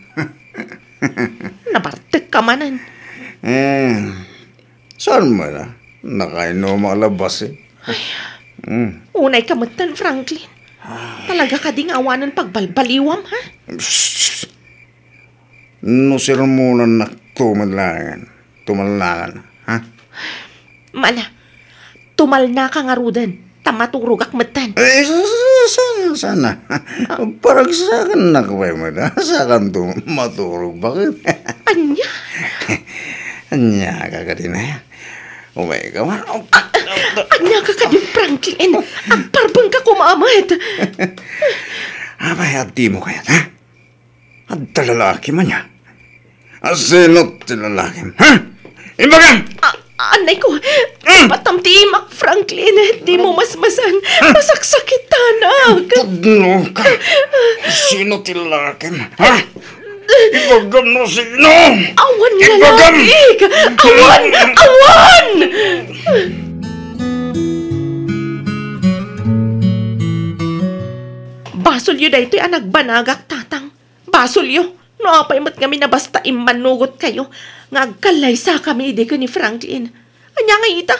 Nabartek ka manan. Saan mo na? Nakainom malabas Unay kamatan, Franklin. Talaga ka ding awanan pagbalbaliwam, ha? No sirmunan na tumalangan, ha? Mala, tumal na ka nga rudan. Tamaturog akmatan. Sana. Parang sakan na kaway mo na. Sakan maturog. Bakit? Anya? Anya ka din na yan. Umay ka man. Anya ka din, Franklin. Ang parbang ka kumamad. Abay, adi mo kaya, ha? At talalaki man niya. Asinot talalaki, ha? Imbagan! Anay ko, patamtimak, Franklin. Di mo masmasan. Masaksakit tanag. Pagno ka. Sino tilakin? Ha? Ibagam mo sino? Awan lalaki. Awan! Basol yun dahito yung nagbanagak, tatang. Basol yun. Noapay mat kami na basta imanugot kayo. Ngagkalay sa kami ide ko ni Franklin. Anya nga ita.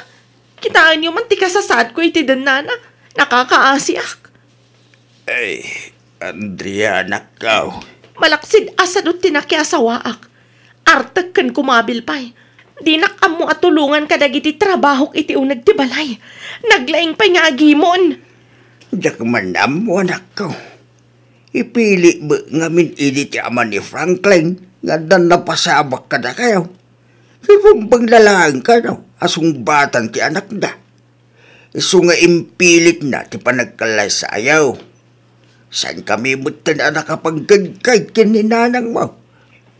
Kitaan niyo man tika sa sad ko iti danana. Nakakaasiak. Ay, Andrea, nakaw. Malaksid asadot tinakyasawaak. Artag kan kumabil pa'y. Di nakamo at tulungan ka dagiti trabahok iti unag ti balay. Naglaing pa'y nga agimon. Diyak manam mo, nakaw. Ipili ba ngamin ini ti ama ni Franklin nga dan napasabak ka na kayo. Kung paglalaan ka no, asong batan ti anak na. Iso nga impilit na ti panagkalay sa ayaw. Saan kami mutan anak kapag gagkay kininanang mo?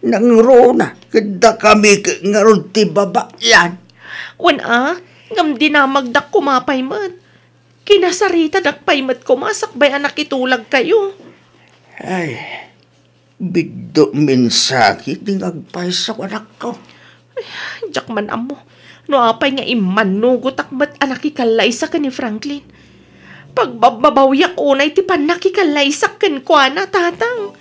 Nang rona, kada kami nga ron ti baba yan. Ngam dinamagdak kumapay man. Kinasarita dakpay mat kumasakbay anak itulag kayo. Ay, bigdo min sakit ding agpay sa anak ko. Jak man amo. No apay nga imanugot akmat anakikalay sa ni Franklin. Pagbabawyak unay ti panakikalay sa kwa na tatang.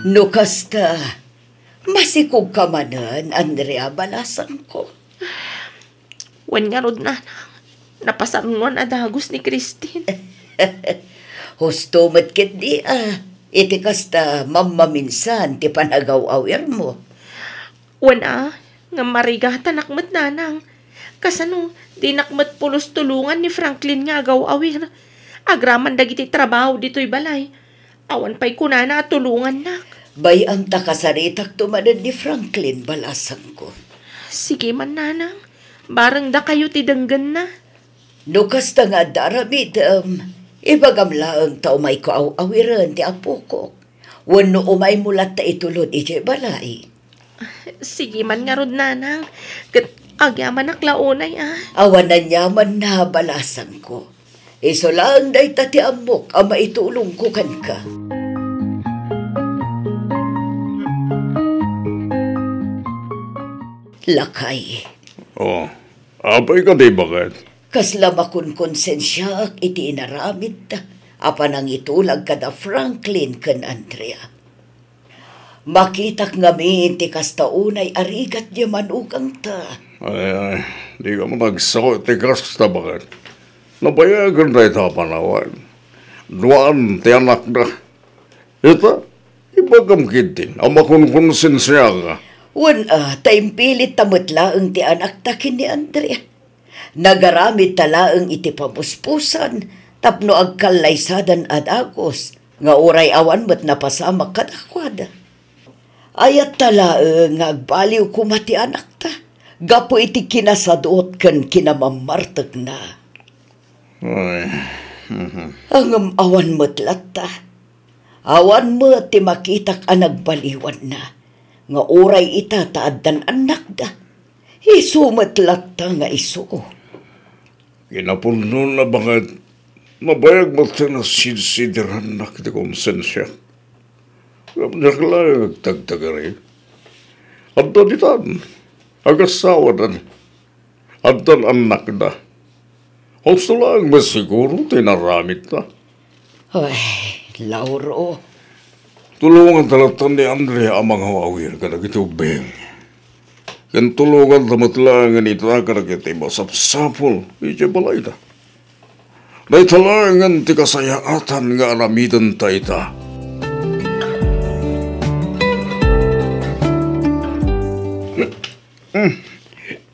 No kasta, masikog ka manan, Andrea, balasan ko. Wen nga rod na, napasarunan adagos ni Christine. Husto matkit di iti kasta mamaminsan ti panagaw-awir mo. Wen nga marigatan nakmat nanang. Kasano, di nakmat pulos tulungan ni Franklin nga agaw-awir. Agraman dagiti trabaho dito'y balay. Awan pa'y kunana tulungan nak. Bay ang takasaritak tumanan ni Franklin, balasan ko. Sige man nanang, barang da kayo tidanggan na. No kasta nga daramid, ibagamla ang taumay ko awiran ti apo ko. Wano umay mulat ta itulod iti balay. Sige man nga rod nanang, agyaman aklaunay Awanan yaman na balasan ko. Iso lang day tati amok ang maitulong ko kan ka. Lakay. Oh, apay ka di bakit? Kasla makun konsensya ak iti inaramid ta. Apa nang itulag kada Franklin kan Andrea. Makitak ngamin ti kastaunay arigat di manukang ta. Ay, di ka mo nagsakot ti kasta bakit? Nabayagan tayo ta panawan. Duan ti anak na. Ito, ibagam kitin, ang makunkonsensya ka. Taimpilit tamutla ang ti anak takin ni Andrea. Nagaramid talaang iti pamuspusan, tapno agkalaysadan adagos, nga uray awan mo't napasama kadakwada. Ayat talaang nga agbaliw kumati anak ta, gapo iti kinasadot kan kinamamartag na. Ay, Ang awan mo't lata, awan mo ti makitak ang nagbaliwan na, nga uray ita taaddan anak da. Isumat lata nga iso. Kinapuno na bakit mabayag mo ito na sinsidiran na kiti konsensya. Nakala tagtagari. Adto ditan, agasawa dan. Adto anak na. Gusto lang masiguro tinaramit na. Ay, Lauro. Tulungan talatan ni Andrea ang mga awir ka na kitubeng. Kan tulungan tamatlangan ito ka na kitibas sapsapol. Ije balay na. Dahil talangan ti kasayaatan nga aramidan ta ita.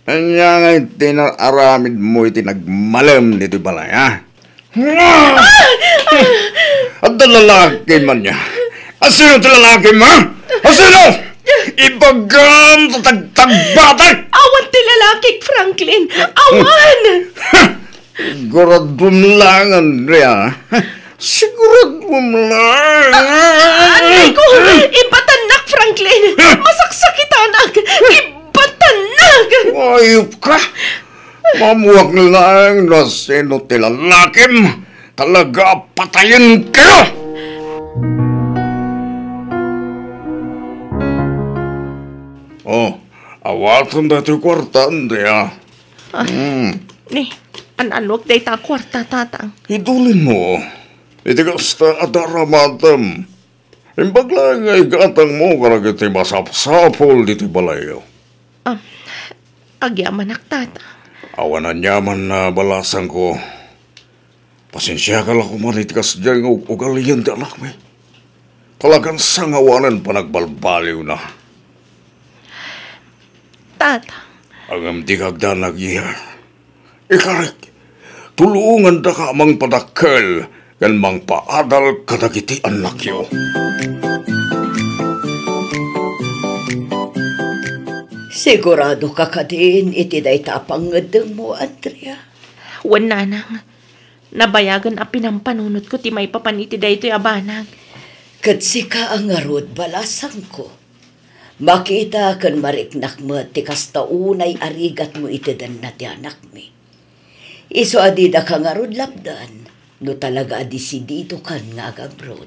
Anya nga itinaramid mo itinagmalam nito balay, ha? At lalaki man niya. Asino ito lalaki mo? Asino? Ibagam sa tagtagbatay! Awan ti lalaki, Franklin! Awan! Siguradum lang, Andrea. Siguradum lang. Anay ko! Ibatanak, Franklin! Masaksakitanag! Ibatanak! Ayup ka! Mamuwag lang na sino ti lalakim. Talaga patayin kayo! Oh, awatan dati kwarta, Andrea. Ni, analog day ta kwarta tatang. Idulin mo. Iti kasta adaramatam. Imbagla nga igatang mo karag iti masapsapol diti balayo. Agyaman tatang. Awanan yaman na balasan ko. Pasensya ka lang kumanitikas dyan ng ugalian di anak mo. Talagang sangawanan pa nagbalbaliw na. Tatang. Ang di kagda nagyiha. Ikarik, tulungan da ka mang padakkel kan mang paadal kadagiti anak yo. Sigurado ka ka din iti day tapangedeng mo, Andrea. Wan nanang. Nabayagan a pinampanunot ko ti may papaniti day ito'y abanag. Katsi ka ang arod balasang ko. Makita kan mariknak mo ti kastaunay arigat mo iti dan na ti anak mi. Iso adida ka nga rod lapdan. No talaga adisidido kan nga agabroad.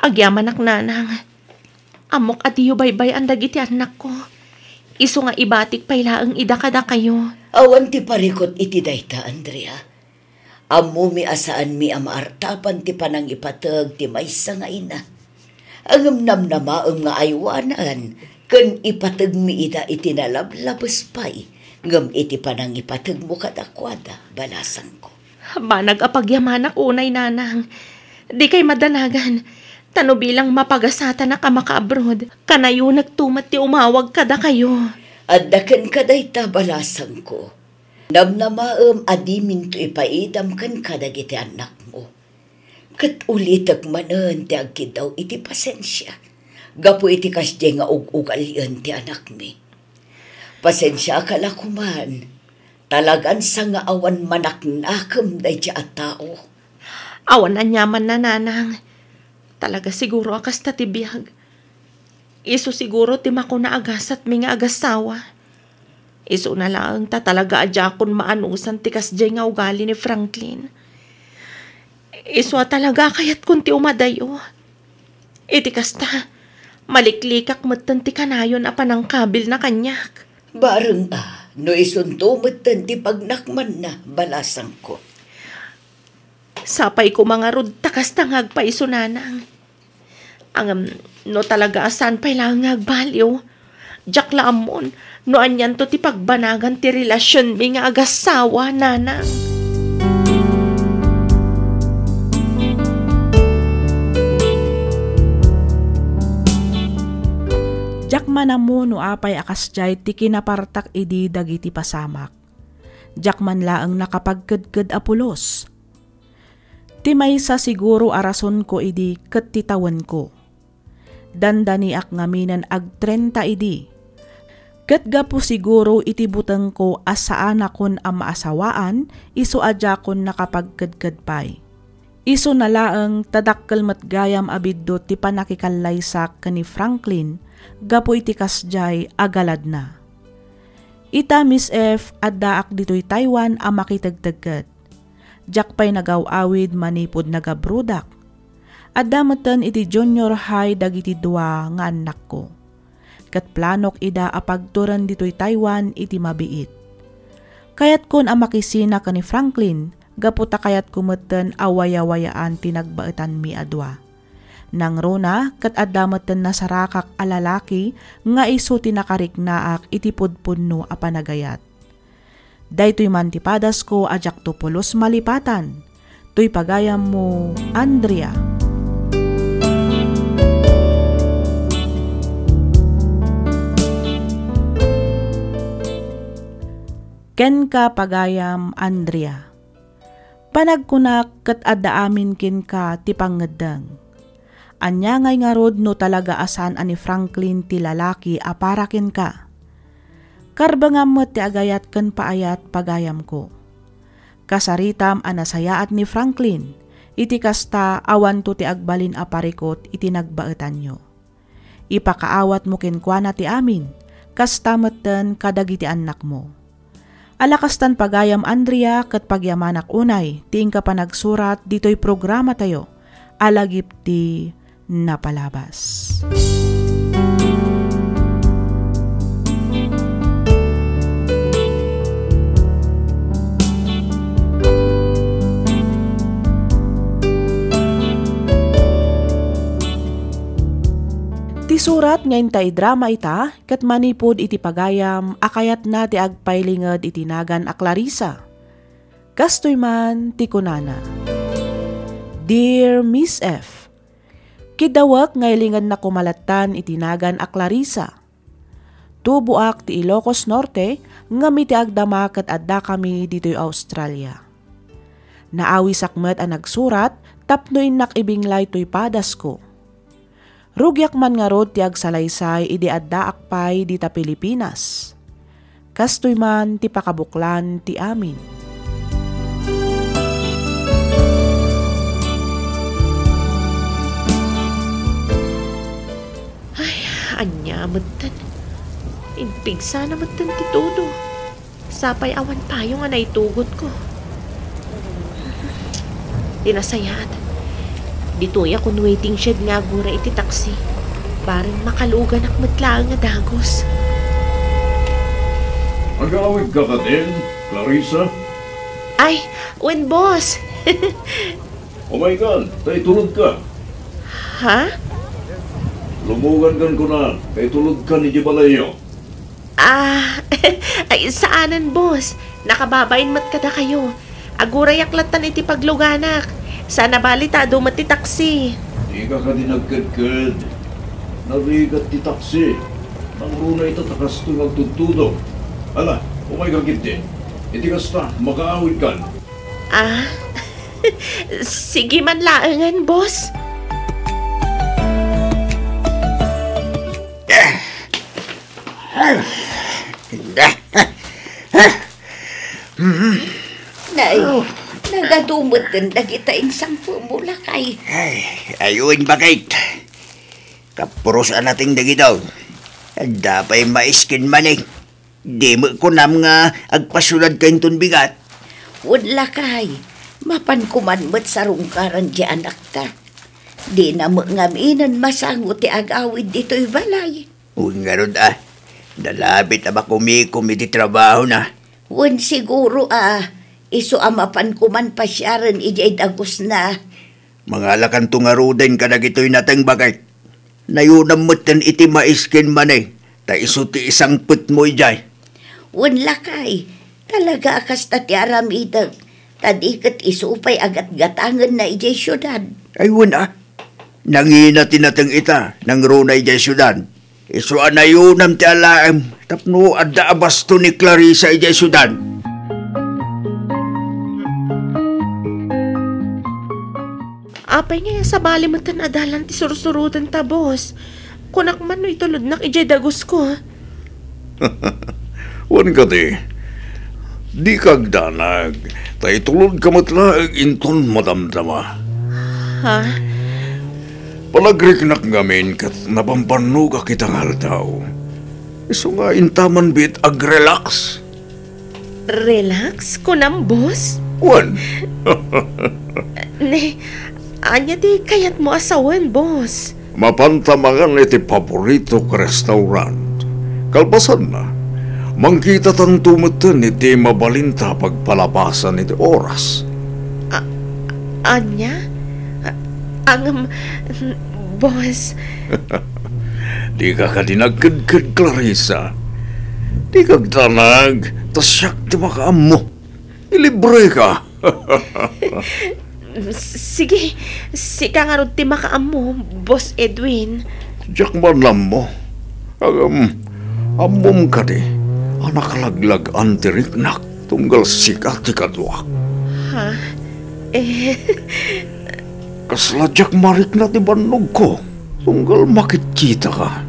Agyaman ak nanang. Amok adiyo baybay ang dagiti anak ko. Iso nga ibatik pailaang idakada kayo. Awan ti parikot iti dayta, Andrea. Amo mi asaan mi amaartapan ti panang ipatag ti maysa nga ina. Ang namnamaam nga aywanan, kan ipatag mi ida iti nalablabas pay, ngam iti panang ipatag mo kadakwada, balasan ko. Banag apagyamanak unay nanang. Di kay madanagan. Tano bilang mapagasata na ka maka-abroad, kanayo nagtumat ti umawag kada kayo. Addakan kadayta balasan ko. Namnamaam adimin to ipaidam kan kadagiti anak mo. Kat ulitak manan ti agkidaw iti pasensya. Gapo iti kasdi nga ug-ugalian ti anak mi. Pasensya ka lakuman. Talagan sa nga awan manaknakam day ti at tao. Awan anyaman na nanang. Talaga siguro akas tatibiyag. Iso siguro ti mako na agasat mi nga agasawa. Iso na lang ta talaga adya kon maanusan ti kasdi nga ugali ni Franklin. Iso talaga kayat kun ti umadayo. Iti kasta, maliklikak matan ti kanayon a panangkabil na kanyak. Bareng no isunto matan ti pagnakman na balasang ko. Sapay ko mga rod takas tangag pa iso nanang. Ang no talaga asan pa'y lang agbaliw. Diyak laamon, no anyan to ti pagbanagan ti relasyon mi nga agasawa, nanang. Diyak man mo no apay akas jay ti kinapartak idi dagiti pasamak. Diyak man laang nakapagkadkad apulos. Ti maysa siguro arason ko idi ket titawan ko. Dandaniak ngaminan ag 30 idi. Ket gapo siguro iti buteng ko asaan akon ang maasawaan, iso adya kon nakapagkadkad pay. Iso na laeng tadakkel met gayam abiddo ti panakikalaysak ken ni Franklin, gapo iti kasjay agalad na. Ita Miss F addaak ditoy Taiwan ang makitagtagkat. Diyak pa'y nagaw-awid manipod nagabrudak. Adamatan iti junior high dagiti dua nga anak ko. Kat planok ida apagturan ditoy Taiwan iti mabiit. Kayat kun ang makisina ka ni Franklin, gaputa kayat kumeten awaya-wayaan tinagbaetan mi adwa. Nang rona kat adamatan na sarakak alalaki nga iso tinakariknaak iti pudpunno a panagayat. Daytoy mantipadas ko ajak to pulos malipatan. To'y pagayam mo, Andrea. Ken ka pagayam, Andrea. Panagkunak ket adda amin ken ka ti pangeddeng. Anya ngay nga rod no talaga asan ani Franklin ti lalaki aparaken ka. Karbangam mo ti agayat ken paayat pagayam ko. Kasaritam anasayaat ni Franklin, iti kasta awan to ti agbalin aparikot iti nagbaetan nyo. Ipakaawat mo kenkwana ti amin, kasta metten kadagiti anak mo. Alakastan pagayam Andrea ket pagyamanak unay, tiing ka pa nagsurat dito'y programa tayo, alagip ti napalabas. Ti surat ngayon tay drama ita, kat manipod iti pagayam, akayat na ti agpailingad itinagan a Clarissa. Kastoy man ti kunana. Dear Miss F, kidawak ngaylingad na kumalatan itinagan a Clarissa. Tubuak ti Ilocos Norte, ngami ti agdama kat adda kami dito'y Australia. Naawi sakmet a nagsurat, tapnoy nakibinglay to'y padas ko. Rugyak man nga rod ti agsalaysay idi adda akpay di ta Pilipinas. Kastoy man ti pakabuklan ti amin. Ay, anya matan. Impigsa na matan ti todo. Sapay awan payo nga naitugot ko. tinasayat. Dito'y akong waiting shed nga gura iti taksi. Parang makalugan ak matlaang nga dagos. Agawid ka ka din, Clarissa? Ay, when boss? Oh my God, tay tulog ka. Ha? Lumugan kan ko na, kay tulog ka ni Jibalayo. Ay, saanan boss? Nakababain mat kada kayo. Aguray aklatan iti pagluganak. Sana balitado mat ti taksi. Di ka dinagkadkad. Narigat ti taksi. Nang runa ito takas ito magtutudog. Ala, umay kagit din. Iti kasta, makaawid kan. Sige man laangan, boss. Nay, nagadumot din dagita insang pumula kay. Ayun bakit? Kapurusan nating dagitaw. Dapay maiskin maning. Di mo ko nam nga agpasulad kain ton bigat. Wala kay. Mapan kuman mo't sarungkaran di anak ta. Di na mo ngaminan masangot ti agawid dito'y balay. Uy nga ron Dalabit na ba kumikom iti trabaho na? Wan siguro iso amapan kuman pasyaran ijay dagos na. Mga lakan tungaruden ka na gito'y natang bagay. Nayunam mo't tan iti maiskin manay. Ta iso ti isang put mo ijay. Wan lakay. Talaga akas ti aramidag. Tadikat isupay agat gatangan na ijay syudad. Ay wan Nangina tinatang ita nang runa ijay syudad. Iso anayunam ti alaam. Tapno adda abasto ni Clarissa ijay syudad. Apay nga sa bali mo tan adalan ti sursurutan ta, boss. Kunak man no itulod nak ijay dagos ko. Wan ka di. Di kagdanag. Tay tulod ka matlaag inton madamdama. Ha? Palagriknak ngamin kat napamparnuga kitang haldaw. Iso nga intaman bit ag-relax. Relax? Kunam, boss? Wan. Anya di kayat mo asawan, boss. Mapantamagan iti paborito ka restaurant. Kalpasan na, mangkita tang tumutan iti mabalinta pagpalabasan iti oras. Anya? Boss. Di ka dinagkad-kad, Clarissa. Di kagdanag, tas siyak di makaam mo. Ilibre ka. Sige, sika nga ron ti makaam mo, Boss Edwin. Diyak manlam mo. Amom ka di. Anakalaglag antiriknak tunggal sikat ti kadwak. Ha? Kasladyak marik na ti banog ko. Tunggal makikita ka.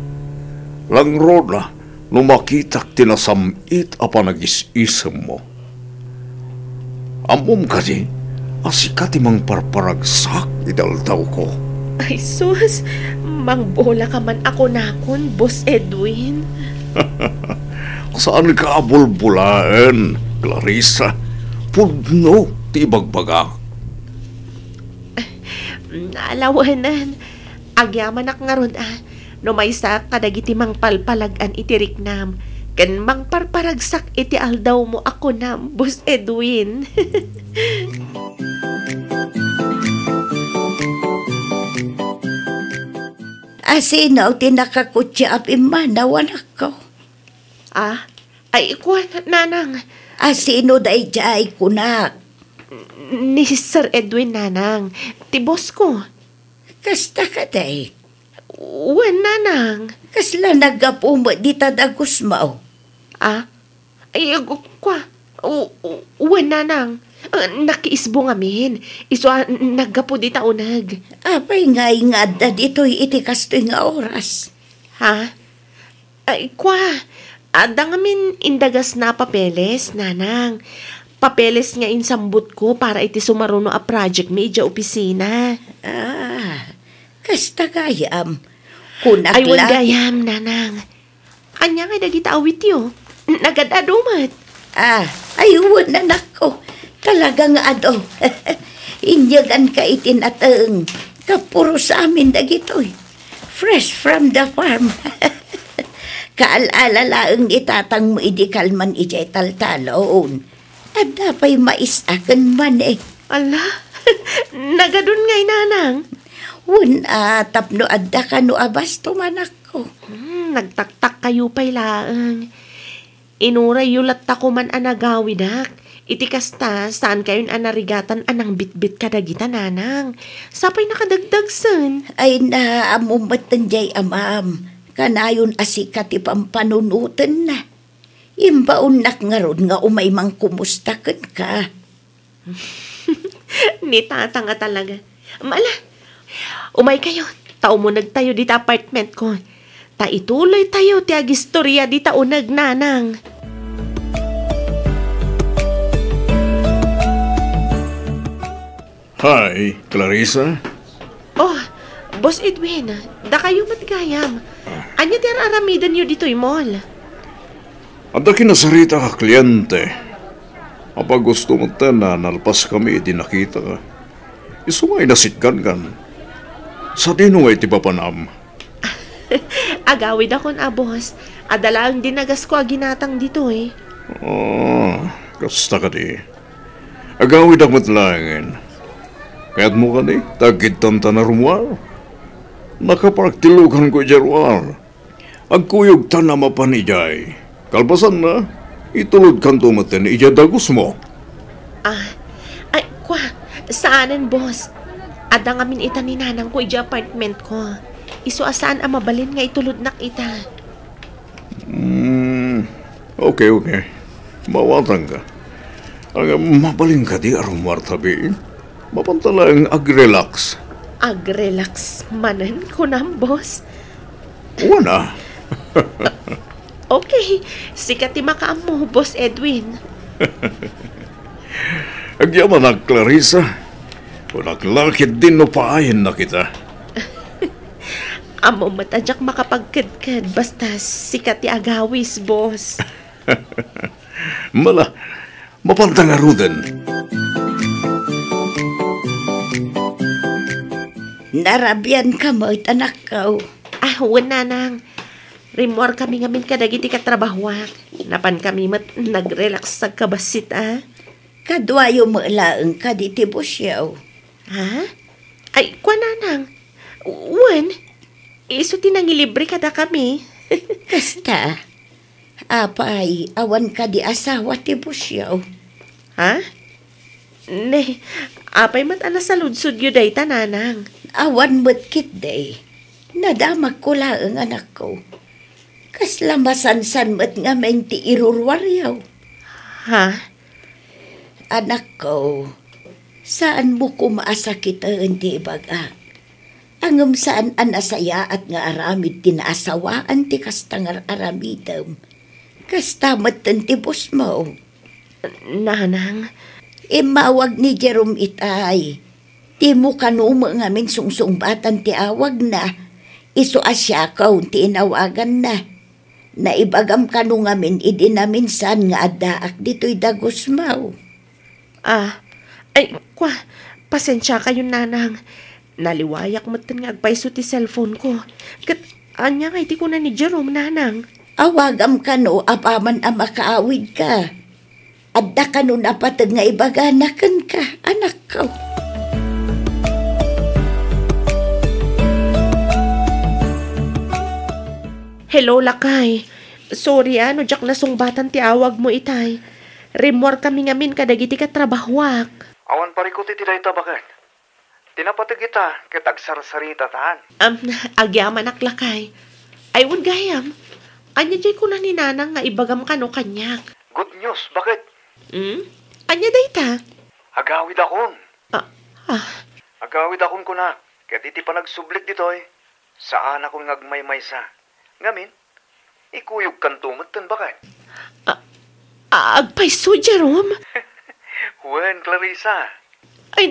Langro na, numakitak tinasamit apa nagis-isam mo. Amom ka di, asikat imang parparagsak idaldaw ko. Ay sus, mangbola ka man ako nakon, Boss Edwin. Saan ka abulbulaan, Clarissa? Pudno, ti bagbaga. Alawanan, agyaman ak nga ron no may sa kadagiti mang palpalagan iti riknam, kan mang parparagsak iti aldaw mo ako na, Boss Edwin. Asinaw tinakakutsi apiman nawanak ko. Ay ikuan, nanang. Asino day jay kunak. Ni Sir Edwin, nanang. Ti boss ko. Kasta ka day. Wan, nanang. Kasla nagapuma di tadagos mo. Ay, kwa. Wan, nanang. Nakiisbo ngamin. Iso naggapo di taunag. Apay nga dito'y iti kasto'y nga oras. Ha? Ay, kwa. Ada ngamin indagas na papeles, nanang. Papeles nga insambut ko para iti sumaruno a project may ija opisina. Kasta gayam. Kunak ay, wan gayam, nanang. Anya nga dagita awit yo. Nagadadumat. Ayun na nako. Talaga nga Inyagan ka itinatang. Kapuro sa amin dagitoy. Fresh from the farm. Kaalala laang itatang mo idikal man ijay taltaloon. At dapay maisakan man eh. Ala, nagadun ngay nanang. Tapno adda ka no abas tumanak ko. Nagtaktak kayo pa'y laang. Inuray yulat ta ko man anagawidak. Iti kasta, saan kayon anarigatan anang bitbit kadagita nanang. Sapay nakadagdagsan. Ay na amumatan jay amam. Kanayon asikat ipampanunutan na. Imbaon nak nga ron nga umay mang kumustakan ka. Nitata nga talaga. Mala, umay kayo. Tao mo nagtayo dita apartment ko. Ta ituloy tayo ti agistorya dita unag nanang. Hi, Clarissa. Oh, Boss Edwin, da kayo matgayam. Anya ti aramidan nyo dito'y mall? Anda kinasarita ka, kliyente. Kapag gusto mo na nalpas kami, di nakita ka. Isumay nasitkan kan. Sa dinungay ti papanam. Agawid akon, boss. Adalaang dinagas ko ginatang dito eh. Kasta ka di. Agawid akot langin. Kaya't mo ka ni, tagkitan ta na rumwar. Nakaparktilukan ko jarwar. Agkuyog ta na mapanijay. Kalpasan na, itulod kan tumaten ijadagus mo. Ay, saanan, boss? Ada nga min ita ni nanang ko ija apartment ko. Iso asaan ang mabalin nga itulod nak ita. Okay. Mawatang ka. Ang mabalin ka di arumwar tabi. Mapantala ang ag-relax. Ag-relax manan ko na, boss. Wana. Okay, sikat ti makaam mo, Boss Edwin. Agyaman na, Clarissa. Unaklakit din no paayin na kita. Amo matadyak makapagkadkad basta sikat ti agawis, boss. Mala, mapantang aruden. Narabian ka mo, anak ko. Wala nang. Rimor kami ngamin kadagiti katrabahwak. Napan kami nag-relax sa kabasit, Kadwayo mo laang ka di tibusyaw. Ha? Ay, kwa nanang. Wan, iso tinangilibre kada kami. Kasta, apay, awan ka di asawa tibusyaw. Ha? Ne, apay mat alasaludsud yu day tananang. Awan mo't kit day. Nadamag ko laang anak ko. Kasla masansan mo't nga menti irurwaryaw. Ha? Anak ko, saan mo kumasakitaan ti baga? Angam saan anasaya at nga aramid tinasawaan ti kastangar aramidam. Kasta matantibos mo. Nanang? Imawag ni Jerome itay. Ti mo kanuma nga min sungsungbatan ti awag na. Iso asya kaw ti inawagan na. Naibagam kanu nga min idinaminsan nga adaak dito'y dagos mo. Pasensya kayo nanang. Naliwayak mo nga agpaiso ti cellphone ko. Kat, anya nga iti ko na ni Jerome nanang. Awagam kanu apaman ang makaawid ka. Adda kanu napatag nga ibaganakan ka, anak ko. Hello, Lakay. Sorry, jak nasungbatan ti awag mo itay. Rimor kami ngamin kadagiti katrabahwak. Awan parikot iti dayta bakat. Tinapatag kita, kitag sarsarita taan. Agyaman ak Lakay. Ay, wun gayam. Anya jay ko na ni nanang nga ibagam ka no kanyak. Good news, bakit? Anya dayta? Agawid akon. Agawid akon ko na. Ket iti pa nagsublik ditoy. Saan akong ngagmaymaysa. Ngamin, ikuyog kan tumatan bakit? Agpaiso, Jerome? Wen, Clarissa. Ay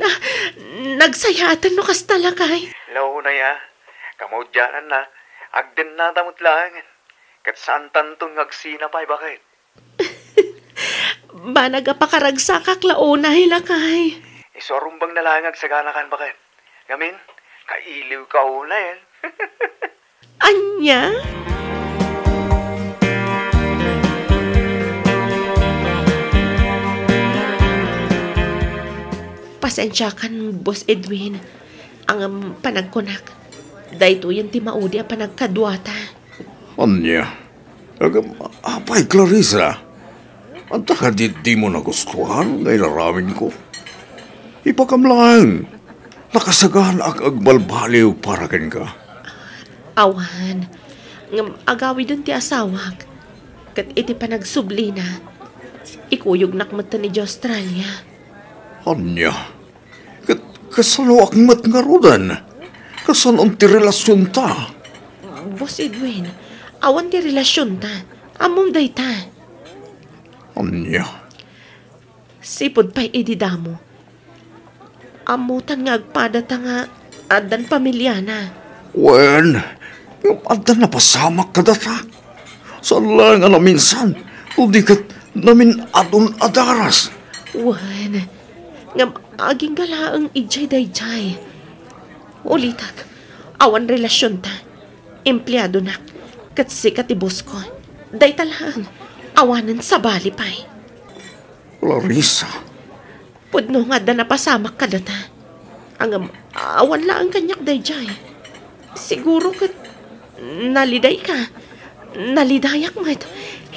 nagsayatan no kas Lakay. Law na ya. Kamudyanan na. Agden na damot lang. Kat saan tantong ngagsinapay bakit? Ba nagapakaragsak ak launay, Lakay? Isuarumbang nalangag sa ganakan bakit? Gamin, kailiw ka una yan. Anya? Pasensya kan, Boss Edwin. Ang panagkunak. Dahito yan ti maudi ang panagkadwata. Anya? Apay, Clarissa. At ka di mo nagustuhan ngay laramin ko. Ipakamlaan. Nakasagaan agbalbaliw para ken ka. Awan. Ngam agawi dun ti asawak. Kat iti panagsubli na. Ikuyog nakmata ni Australia. Anya? Kasano akmat nga rodan? Kasano ti relasyon ta? Boss Edwin, awan ti relasyon ta. Among day ta. Anya? Sipod pa'y ididamo. Amutan nga agpada ta nga adan pamilya na. Wen, adan na pasamak ka data. Saan lang na minsan, hindi ka namin adon adaras. Wen, nga aging galaang ijay dayjay. Ulitak, awan relasyon ta. Empleyado na, kat sikat ibos ko. Day talang, awanan sa bali pa'y. Clarissa. Pudno nga da napasamak ka data. Ang awan lang kanyak dayjay. Siguro kat naliday ka. Nalidayak mat.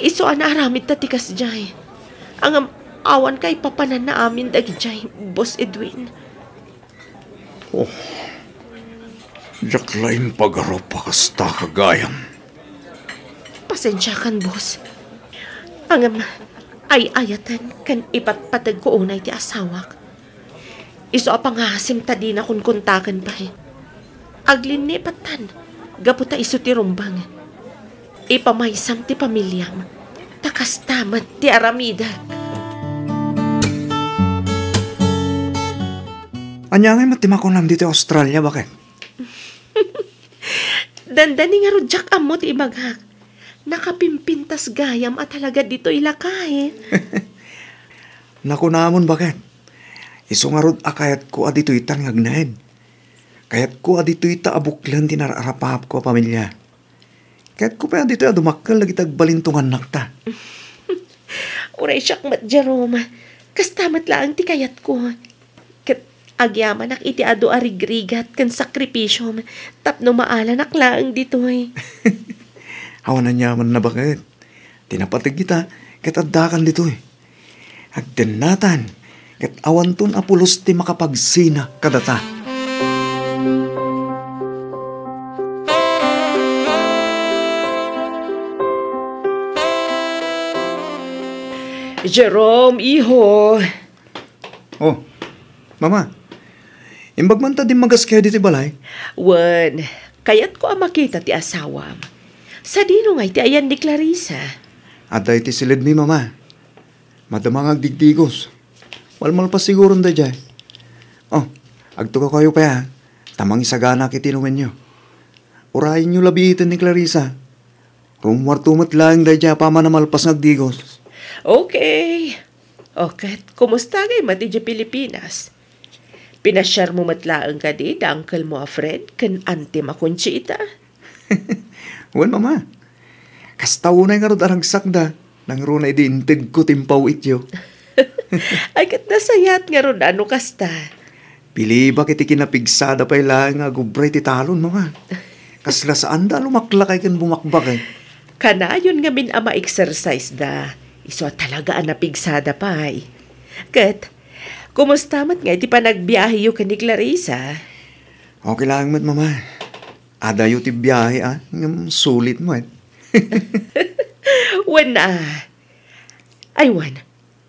Iso an aramid tatikas jay. Ang awan kay papanan na amin dagijay, Boss Edwin. Oh, jaklain pagaro pa kasta kagayam. Pasensya kan, boss. Ang ay ayatan kan ipatpatag ko unay ti asawak. Iso apangasim ta di na kun kontakan pa eh. Aglinipatan, gaputa iso ti rumbang. Ipamaysam ti pamilyam, takas tamat ti aramidag. Anya ngay matimakunam dito Australia, bakit? Dandani nga rudyak amot ibagak. Nakapimpintas gayam at talaga dito ilakay. Naku namon, bakit? Iso nga rod akayat ko adito itang ngagnaid. Kayat ko adito ita abuklan tinararapap ko pamilya. Kayat ko pa adito dumakal lagi tagbalintungan nakta. Uray siyak mat Jerome. Kastamat lang ti kayat ko. Kat agyaman ak iti ado arigrigat kan sakripisyo. Tapno maala naklaang ditoy. Awan na nyaman na bakit? Tinapatig kita, kat addakan dito eh. Agdenatan, kat awan tun apulos ti makapagsina kadata. Jerome, iho. Oh, mama, imbag man ta din magas kayo dito balay? Wan, kayat ko ang makita ti asawam. Sa dino nga iti ayan ni Clarissa. Aday ti silid mi, mama. Madamang agdigdigos. Malmal pa siguro da dyan. Oh, agtuka kayo pa ya. Tamang isagana kitinumen nyo. Urahin nyo labitin ni Clarissa. Rumwartumat lang da dyan pa manamalpas ngagdigos. Okay. Okay, kumusta kay mati dyan Pilipinas? Pinasyar mo matlaang ka di, da uncle mo a Fred, kan ante makunchita. Well, mama. Kastaunay nga ro daragsak da. Nang runay di inted ko timpaw ityo. Ay kat nasayat nga ron ano kasta. Pili ba kiti kinapigsada pa ilang nga gubray ti talon, mama. Kasla saan da lumaklakay kan bumakbak eh. Kanayon nga min ama exercise da. Iso talaga ang napigsada pa ay. Kat, kumusta mat nga iti pa nagbiyahe yu ka ni Clarissa? Okay lang mat, mama. Adayo ti biyahe ngam sulit mo eh. Wan na. Ay wan,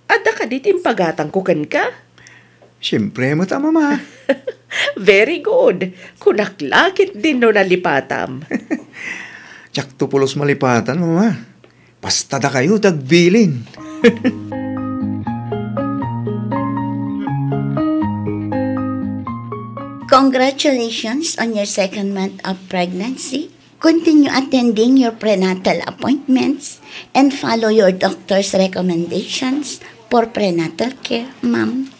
ada ka dit impagatang ko kan ka? Siyempre mo ta, mama. Very good. Kunaklakit din no nalipatam. Tsak tupulos malipatan, mama. Basta da kayo tagbilin. Congratulations on your second month of pregnancy. Continue attending your prenatal appointments and follow your doctor's recommendations for prenatal care, ma'am.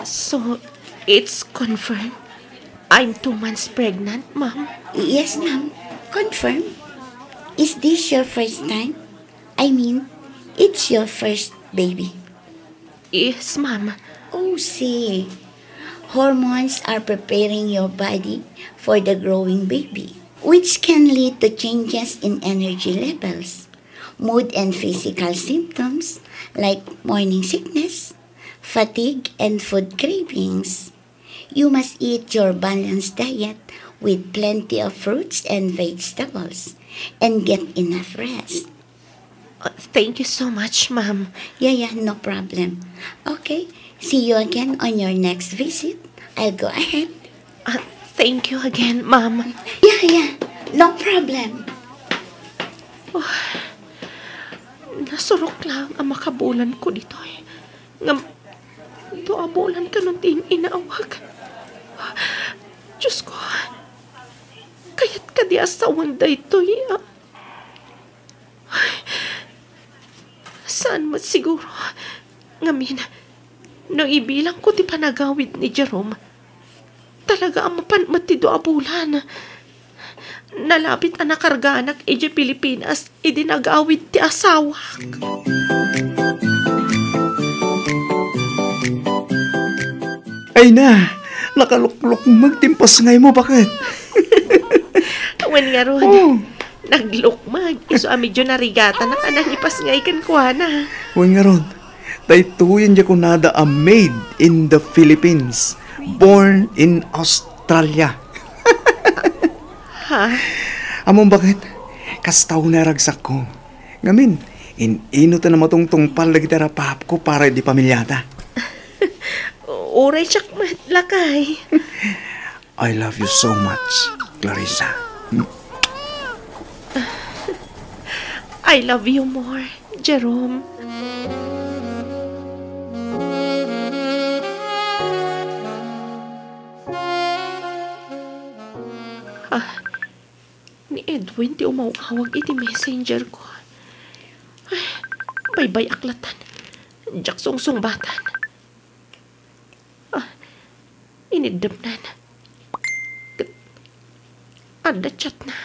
So, it's confirmed? I'm 2 months pregnant, Ma'am? Yes, ma'am. Confirm. Is this your first time? I mean, it's your first baby. Yes, Ma'am. Oh, see. Hormones are preparing your body for the growing baby, which can lead to changes in energy levels, mood and physical symptoms like morning sickness, fatigue, and food cravings. You must eat your balanced diet with plenty of fruits and vegetables and get enough rest. Thank you so much, Ma'am. Yeah, no problem. Okay, see you again on your next visit. I'll go ahead. Thank you again, Ma'am. Yeah, no problem. Nasurok lang ang makabulan ko dito eh. Doabulan ka nung inawag. Diyos ko, kaya't ka di asawan da ito eh. Saan mo siguro? Ngamin, nang ibilang ko di panagawid ni Jerome, talaga ang mapanmat ti doabulan. Nalapit ang nakarganak e Pilipinas, idinagawid ti asawak. Ay na, nakaluklok magtimpas ngay mo, bakit? Wen nga ron, naglukmag, iso medyo narigata na kanang ipas ngay kankwana. Huwag nga ron, daytuyan dya kunada a made in the Philippines, born in Australia. Ha? Among bakit? Kastaw na ragsak ko. Ngamin, ino ta na matungtong palagitara pahap ko para di pamilyata. Uray siyak matlakay. I love you so much, Clarissa. I love you more, Jerome. Ni Edwin ti umawag iti messenger ko. Ay, baybay aklatan. Jak sungsung-batan. Inidamnan. Ada chat na.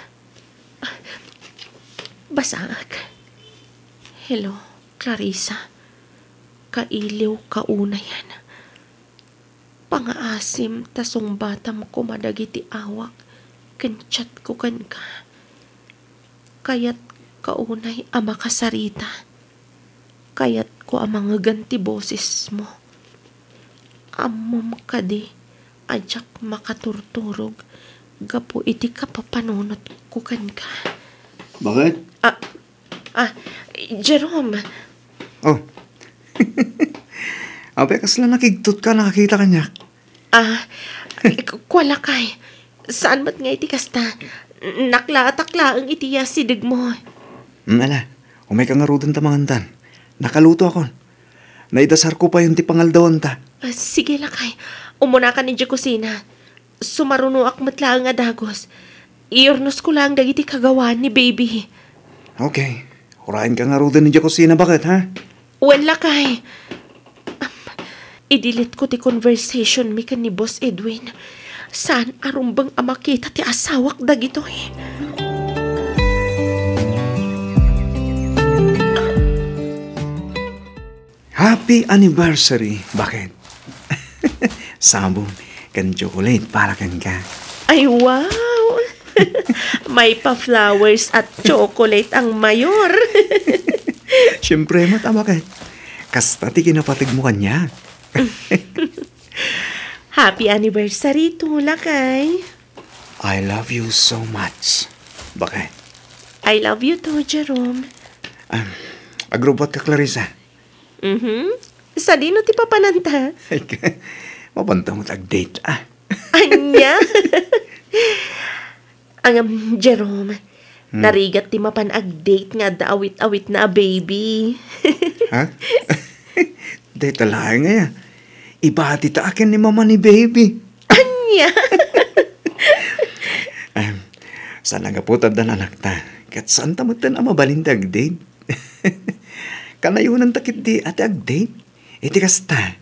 Basag. Hello, Clarissa. Kailiw kauna yan. Pangaasim tasong batam ko madagiti awak. Kanchat ko kan ka. Kaya't kaunay ama kasarita. Kaya't ko ang mga ganti boses mo. Amom ka di, adyak makaturturog. Gapo iti kapapanunot ko kan ka. Bakit? Jerome. Oh. Ape, kasla nakigtot ka, nakakita ka niya. Kwala kay. Saan ba't nga iti kasta? Nakla-takla ang itiya sidig mo. Ala, umay ka nga rudan tamangantan. Nakaluto ako. Naidasar ko pa yung tipangaldawan ta. Sige lakay. Umuna ka ni kusina. Sumaruno ak matla nga dagos. Iornos ko lang dagiti kagawan ni baby. Okay. Hurain ka nga rudan ni kusina, bakit ha? Wala kay. Idilit ko ti conversation mi kan ni Boss Edwin. Saan arumbang amakita ti asawak dagito eh. Happy anniversary! Bakit? Sabong kan chocolate para kan ka. Ay, wow! May pa-flowers at chocolate ang mayor. Siyempre, mata bakit? Kasta ti kinapatig mo kanya. Happy anniversary to lakay. I love you so much. Bakit? I love you too, Jerome. Agrobot ka, Clarissa? Sa dino ti papananta? Ay ka, mapanta mo tag-date, Anya? Ang Jerome, narigat ti mapan ag-date nga daawit-awit na baby. Ha? Date talaga nga ya. Ibati ta akin ni mama ni baby. Anya? Sana nga putad na anak ta. Kat saan tamutan ang mabalintag date? Kanayunan takit di at ag-date. Iti kasta,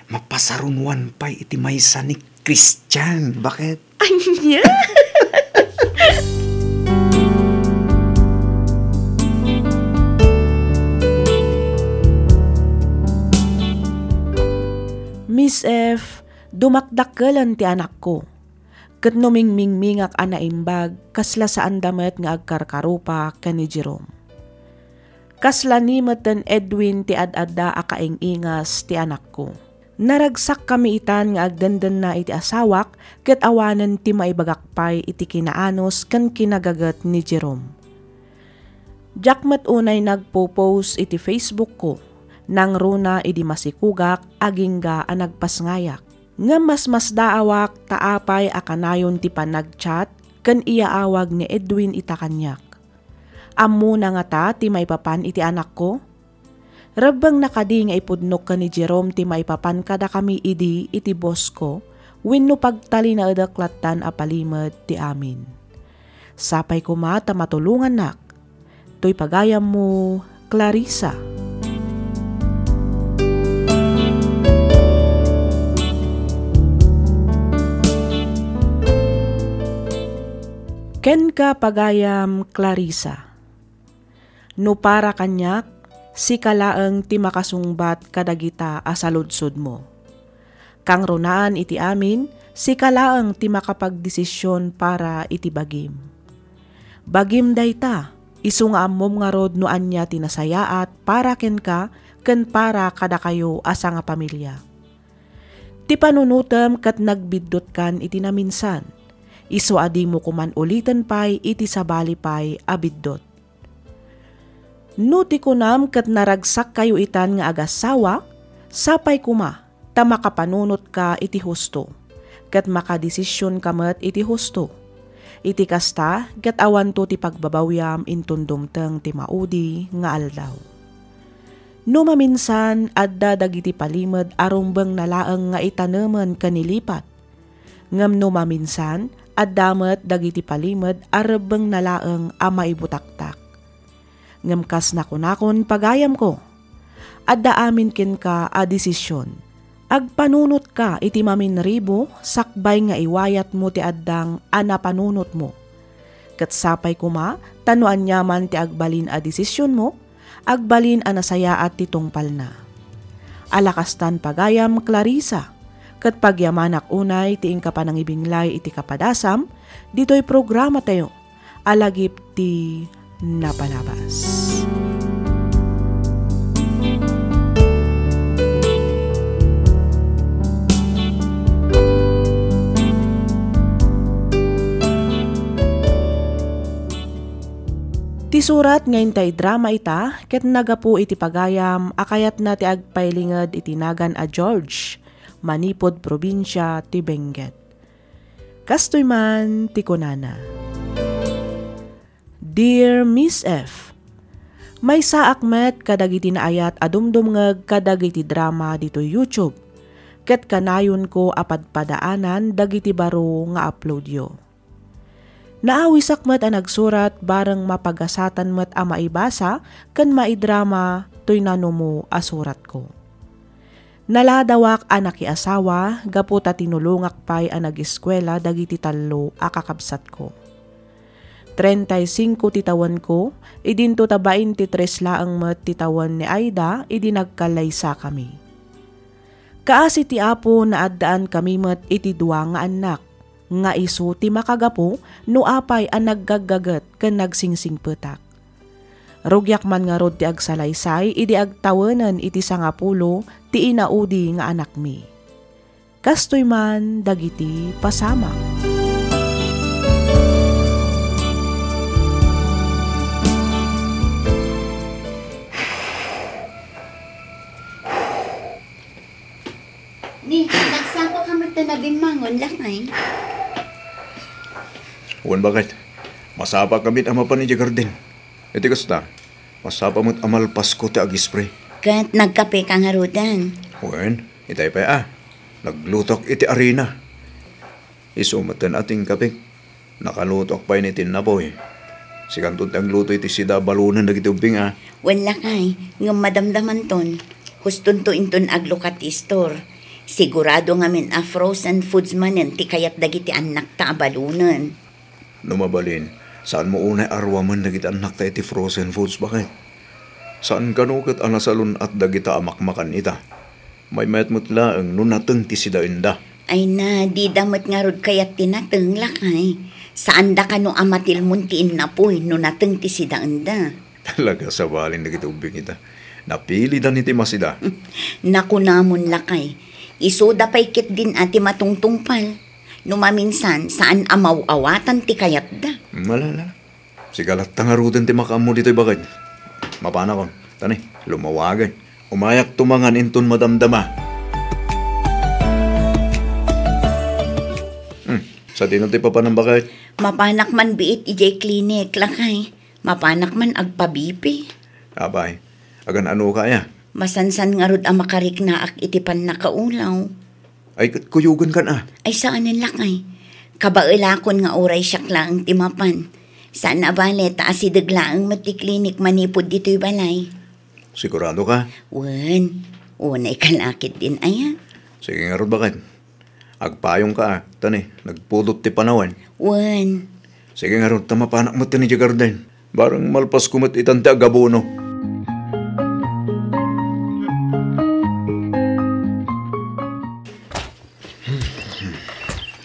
mapasarunwan pa iti maysa ni Christian. Bakit? Anya? Miss F, dumakdakkelan ti anak ko. Ket numingmingmingak anaimbag kasla saan damet nga agkarkarupa ken ni Jerome. Kasla ni meten Edwin ti ad-adda akaingingas ti anak ko. Naragsak kami itan nga agdenden na iti asawak ket awanen ti maibagakpay iti kinaanos ken kinagagat ni Jerome. Jakmet unay nagpo-post iti Facebook ko nang runa iti masikugak agingga a nagpasngayak. Nga mas daawak taapay akanayon ti panagchat ken iaawag ni Edwin ita kanyak. Ammo na nga ta ti maipapan iti anak ko? Rabbang nakadi nga ipudnok ka ni Jerome ti maipapan kada kami idi iti boss ko wenno pagtali na edaklatan a palimed ti amin. Sapay ko ta matulungan nak. To'y pagayam mo, Clarissa. Ken ka pagayam, Clarissa. No para kanyak, si kalaeng ti makasungbat kadagita asaludsod mo. Kang runaan iti amin, si kalaeng ti makapagdesisyon para iti bagim. Bagim dayta, isu nga ammom nga rod no anya tinasayaat para ken ka, ken para kada kayo asa nga pamilya. Ti panunutem kat nagbiddot kan iti naminsan, iso adi mo kuman ulitan pay iti sabali pay abiddot. No ti kunam kat naragsak kayo itan nga agasawa, sapay kuma ta makapanunot ka iti husto, kat makadesisyon kamet iti husto. Iti kasta kat awan to ti pagbabawyam intundumteng ti maudi nga aldaw. No maminsan adda dagiti palimed arumbeng nalaeng nga itanemen kanilipat. Ngem no maminsan addamet dagiti palimed arebeng nalaeng a maibutaktak. Ngem kas nakunakon pagayam ko, adda amin ken ka a desisyon. Agpanunot ka iti maminribo sakbay nga iwayat mo ti addang anapanunot mo. Ket sapay kuma tanuan nyaman ti agbalin a desisyon mo, agbalin a nasaya at ti tungpal na. Alakastan pagayam, Clarissa. Ket pagyamanak unay ti ingkapanang ibinglay iti kapadasam, dito'y programa tayo, alagip ti napalabas. Ti surat ngayon tay drama ita, ket nagapu iti pagayam, akayat na ti agpailingad iti nagan a George, Manipod, probinsya, ti Benguet. Kastoy man, ti kunana. Dear Miss F, may saakmet kadagiti naayat adumdumngeg kadagiti drama dito YouTube. Ket kanayon ko apadpadaanan dagiti baro nga upload yo. Naawisak met ang nagsurat bareng mapagasatan met a maibasa ken maidrama toy nanumo asurat ko. Naladawak anak asawa, gaputa tinulungak pay ang nag-eskwela dagiti tallo akakabsat ko. 35 titawan ko, idinto ta 23 laang met titawan ni Aida, idinagkalaysa kami. Kaasi ti apo na addaan kami met iti dua nga anak, nga isu ti makagapo no apay ang naggagagat ken nagsingsing petak. Rugyak man nga rod ti agsalaysay, idi agtawenan iti 10 ti inaudi nga anak mi. Kastoy man dagiti pasama. Ni, nagsapa ka magtanabing mangon lakay. Uwan bakit? Masapa kami ama pa ni Jagardin. Iti kasta, masapa mo't amalpas ko ti agispray. Kat nagkape ka nga rudan. Uwan, itay pa naglutok iti arena. Isumatan ating kape, nakalutok pa ni tinaboy. Sikantun ang luto iti sida balunan nagitubing Wala kay, ng madamdaman ton. Huston to inton aglukat store. Sigurado nga min frozen foods manen ti kayat dagiti anak ta abalunan. Numabalin, saan mo unay arwaman dagiti anak ta iti frozen foods bakit? Saan kanukat ang nasalun at dagita amakmakan ita? May mayat mutlaang nunateng ti sida inda. Ay na, di damot nga rod kayat tinateng lakay. Saan da ka no amatil muntiin na po'y nunateng ti sida anda? Talaga sa balin dagiti ubing ita. Napili dan iti masida. Naku namon lakay. Iso da pay kit din ati matungtungpal. Numaminsan saan amaw-awatan ti kayat da. Malala. Sigalat tangarudan ti makamu dito'y bakit. Mapana kon. Tani, lumawagan. Umayak tumangan inton madamdama. Sa tinong ti papanang bakit? Mapanak man biit ijay klinik lakay. Mapanak man agpabipi. Abay, agan ano kaya? Masansan nga rod ang makarik na ak itipan na kaulaw. Ay, kuyugan ka na. Ay saan ang lakay? Kabailakon nga oray syakla ang timapan. Saan na bale taasidag ang matiklinik manipod dito'y balay? Sigurado ka? Wan, unay kalakit din aya. Sige nga rod bakit? Agpayong ka tani, nagpulot ti panawan. Wan. Sige nga rod, tamapanak mo ti ni Jagarden. Barang malpas kumot itante agabono.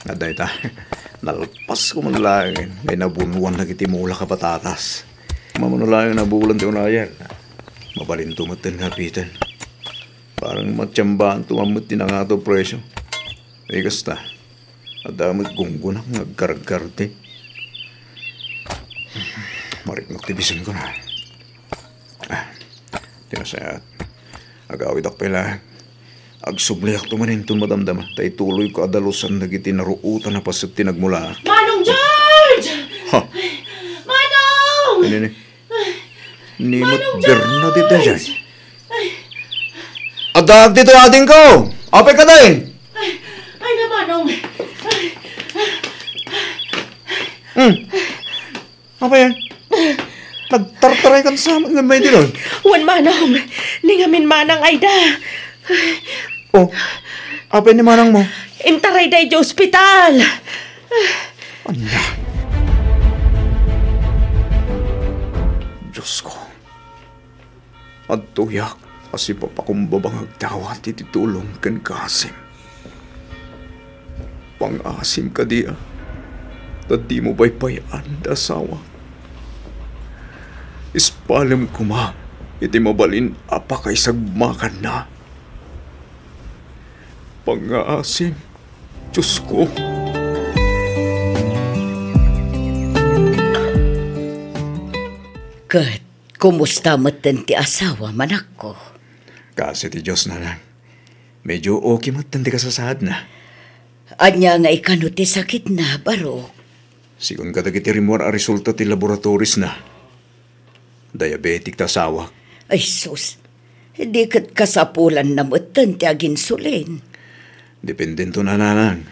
Aday ta, nalpas ko manulangin. May nabunuan na kitimula ka patatas. Mamanulangin na bulan ti unayan. Mabalin tumatin kapitan. Parang matsyambaan tumamot din ang ato presyo. Ay kasta, adamit gunggunak nagkaragkarte. Marik nagtibisin ko na. Tinasayat. Agawid ak pala. Agsubliak tumanin itong madamdama. Tay tuloy ko adalusan nagiti naruutan na pasat tinagmula. Manong George! Ha? Manong! Ini. Nimot Bernadette na dyan. Adag dito ating ko! Apay ka tayo! Ay na, Manong! Apa yan? Nagtartaray kan sa amin nga may dilon. Wan, Manong! Ningamin Manang Aida! Oh, apay ni manang mo? Intaray day di ospital! Anya? Diyos ko. At tuyak, kasi papakumbabang agdawat ititulong kan kasim. Pang-asim ka diya. At di mo baypayan asawa. Ispalim ko ma, iti mabalin apa kay sagmakan na. Pang-asim, Diyos ko. Kat, kumusta matan ti asawa, manak ko? Kasi ti Diyos na lang. Medyo okay matan ti kasasad na. Anya nga ikano ti sakit na, baro. Sigun ka dagiti rimor a resulta ti laboratoris na. Diabetic ta asawa. Ay sus, di kat kasapulan na matan ti aginsulin. Dependento na nanang.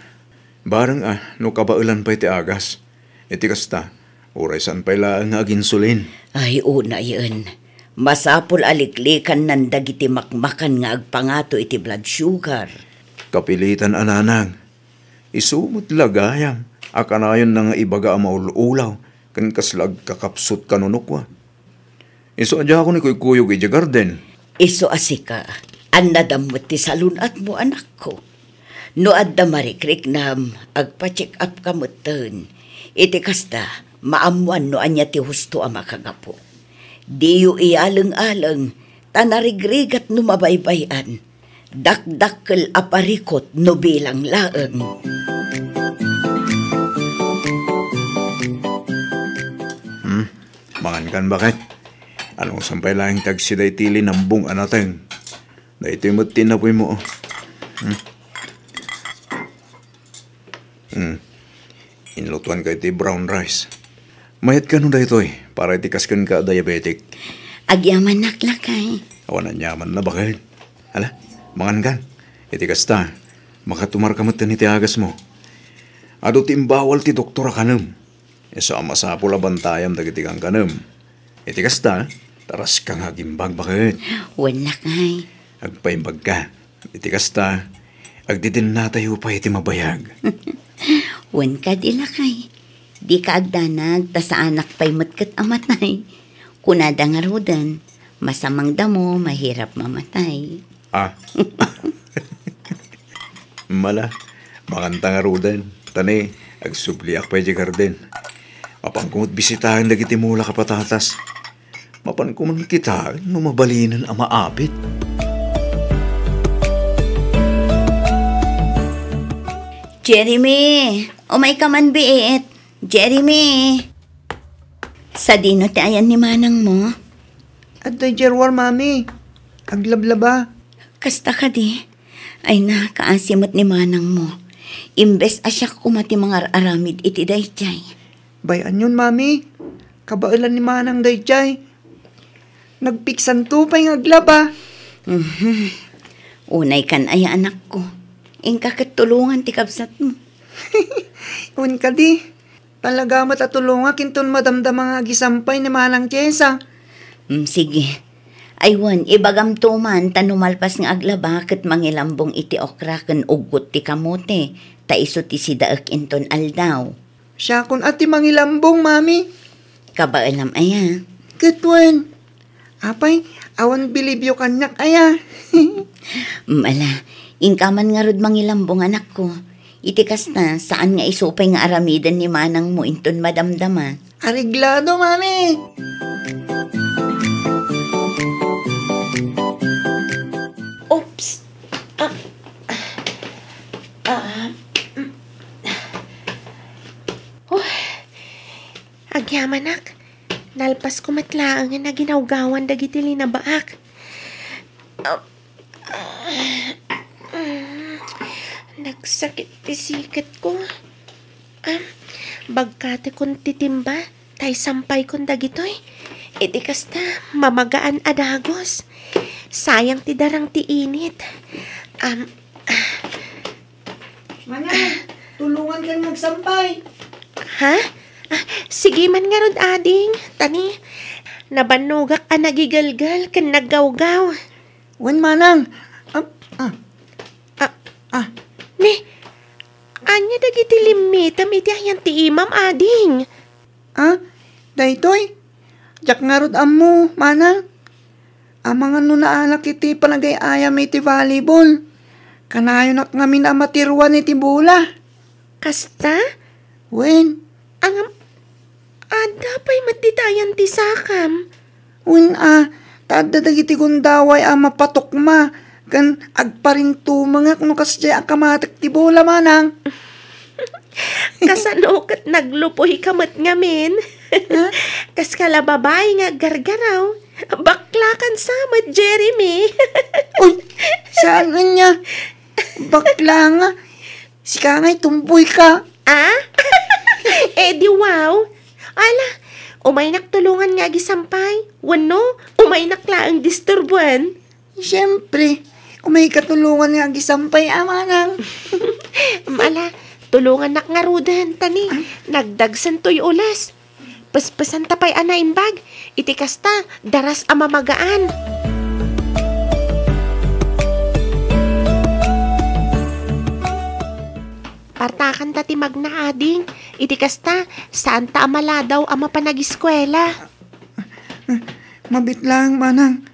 Barang no kabailan pa iti agas. Iti kasta, oray saan pa ilaan nga aginsulin. Ay una yun. Masapul aliklikan ng dagiti makmakan nga agpangato iti blood sugar. Kapilitan ananang. Isumot lagayam. Akanayon na nga ibaga ang maululaw. Kan kaslag kakapsut kanunukwa. Iso adya ako ni kuykuyog iti garden. Iso asika. An nadamot ti salunat mo anak ko. No adda marikrik na agpa-check up kamutan. Iti kasta, maamuan no anya ti husto ang makagapo. Diyo iyalang-alang, tanarigrigat no mabaybayan. Dakdakkel aparikot no bilang laeng. Mangan kan bakit? Anong sampay lang tagsiday tili ng bung anateng? Na ito'y matinapoy mo. Inlutuan ka iti brown rice. Mayat ka nun da ito'y para itikas kan ka diabetic. Agyaman naklakay. Awan na nyaman na bakit? Hala, mangan kan. Itikas ta. Makatumar ka matan iti agas mo. Ado timbawal ti doktora kanam. Isa masapula bantayam dagiti kang kanam. Itikas ta. Taras kang hagimbag bakit? Wala kay. Agpaimbag ka. Itikas ta. Agdidin na tayo pa iti mabayag. Wan ka dila kay. Di ka agdanag, ta sa anak pa'y matkat amatay. Kunada nga rodan, masamang damo, mahirap mamatay. Mala, makanta nga rodan. Tani, agsubliak pa di garden. Mapangkumot bisitahan lagi timula kapatatas. Mapankuman kita, numabalinan ang maapit. Jeremy, umay ka man biit. Jeremy. Sa dino ti ayan ni manang mo? Adoy Jerwar, mami. Aglablaba. Kasta ka di. Ay nakaasimot ni manang mo. Imbes asya kumati mga aramid iti dayjay. Bayan yun, mami. Kabailan ni manang dayjay. Nagpiksan to pa'y aglaba. Unay kan ay anak ko. Ingka katulungan ti kabsat mo. Un ka di. Talaga matatulungan kinton madamdam mga gisampay ni manang Tiesa. Sige. Aywan, ibagam tuman tanumalpas nga aglaba ket mangilambong iti okra ken ugot ti kamote. Ta iso ti sidaek inton aldaw. Siya kun ati mangilambong, mami. Kabailam aya. Katwan. Apay, awan bilibyo kanyak aya. Mala, ingkaman nga rod mangilambong anak ko. Itikas na, saan nga isupay nga aramidan ni manang mo inton madamdama. Ariglado, mami. Oops. Agyamanak. Nalpas ko matlaang nga naginawgawan dagiti linabaak. Nagsakit ti sikat ko. Bagkate kon titimba, tay sampay kon dagitoy. Iti kasta, mamagaan adagos. Sayang ti darang ti init. Manang, tulungan kang magsampay. Ha? Sige man nga rod, ading. Tani, nabanugak a nagigalgal kan naggawgaw. Wan, manang. Ne, anya dagiti limitam iti ayan ti imam, ading. Daytoy. Jak nga rod ammo, manang. Mga nunaanak iti panagayayam iti volleyball. Kanayo nak ngamin amatirwan iti bola. Kasta? Wen. Ang adapay matitayan ti sakam. Wen tada dagiti gundaway mapatukma. Kan agparintumangak no kasya akamatak ti bola, manang. Kasanokot naglupoy kamat ngamin. Kas kala babae nga gargaraw. Baklakan samat, Jeremy. Uy, saan niya? Bakla nga. Si Kangay, tumboy ka. Di wow. Ala, umay naktulungan nga gisampay. Wano, umay naklaang disturbuan. Siyempre, umay katulungan nga gisampay, manang. Ala, tulungan nak nga rudan, tani. Nagdagsan to'y ulas. Paspasan tapay anaimbag. Iti kasta, daras amamagaan. Partakan tati magna, ading. Iti kasta, saan ta amala daw ama panag-eskwela. Mabit lang, manang.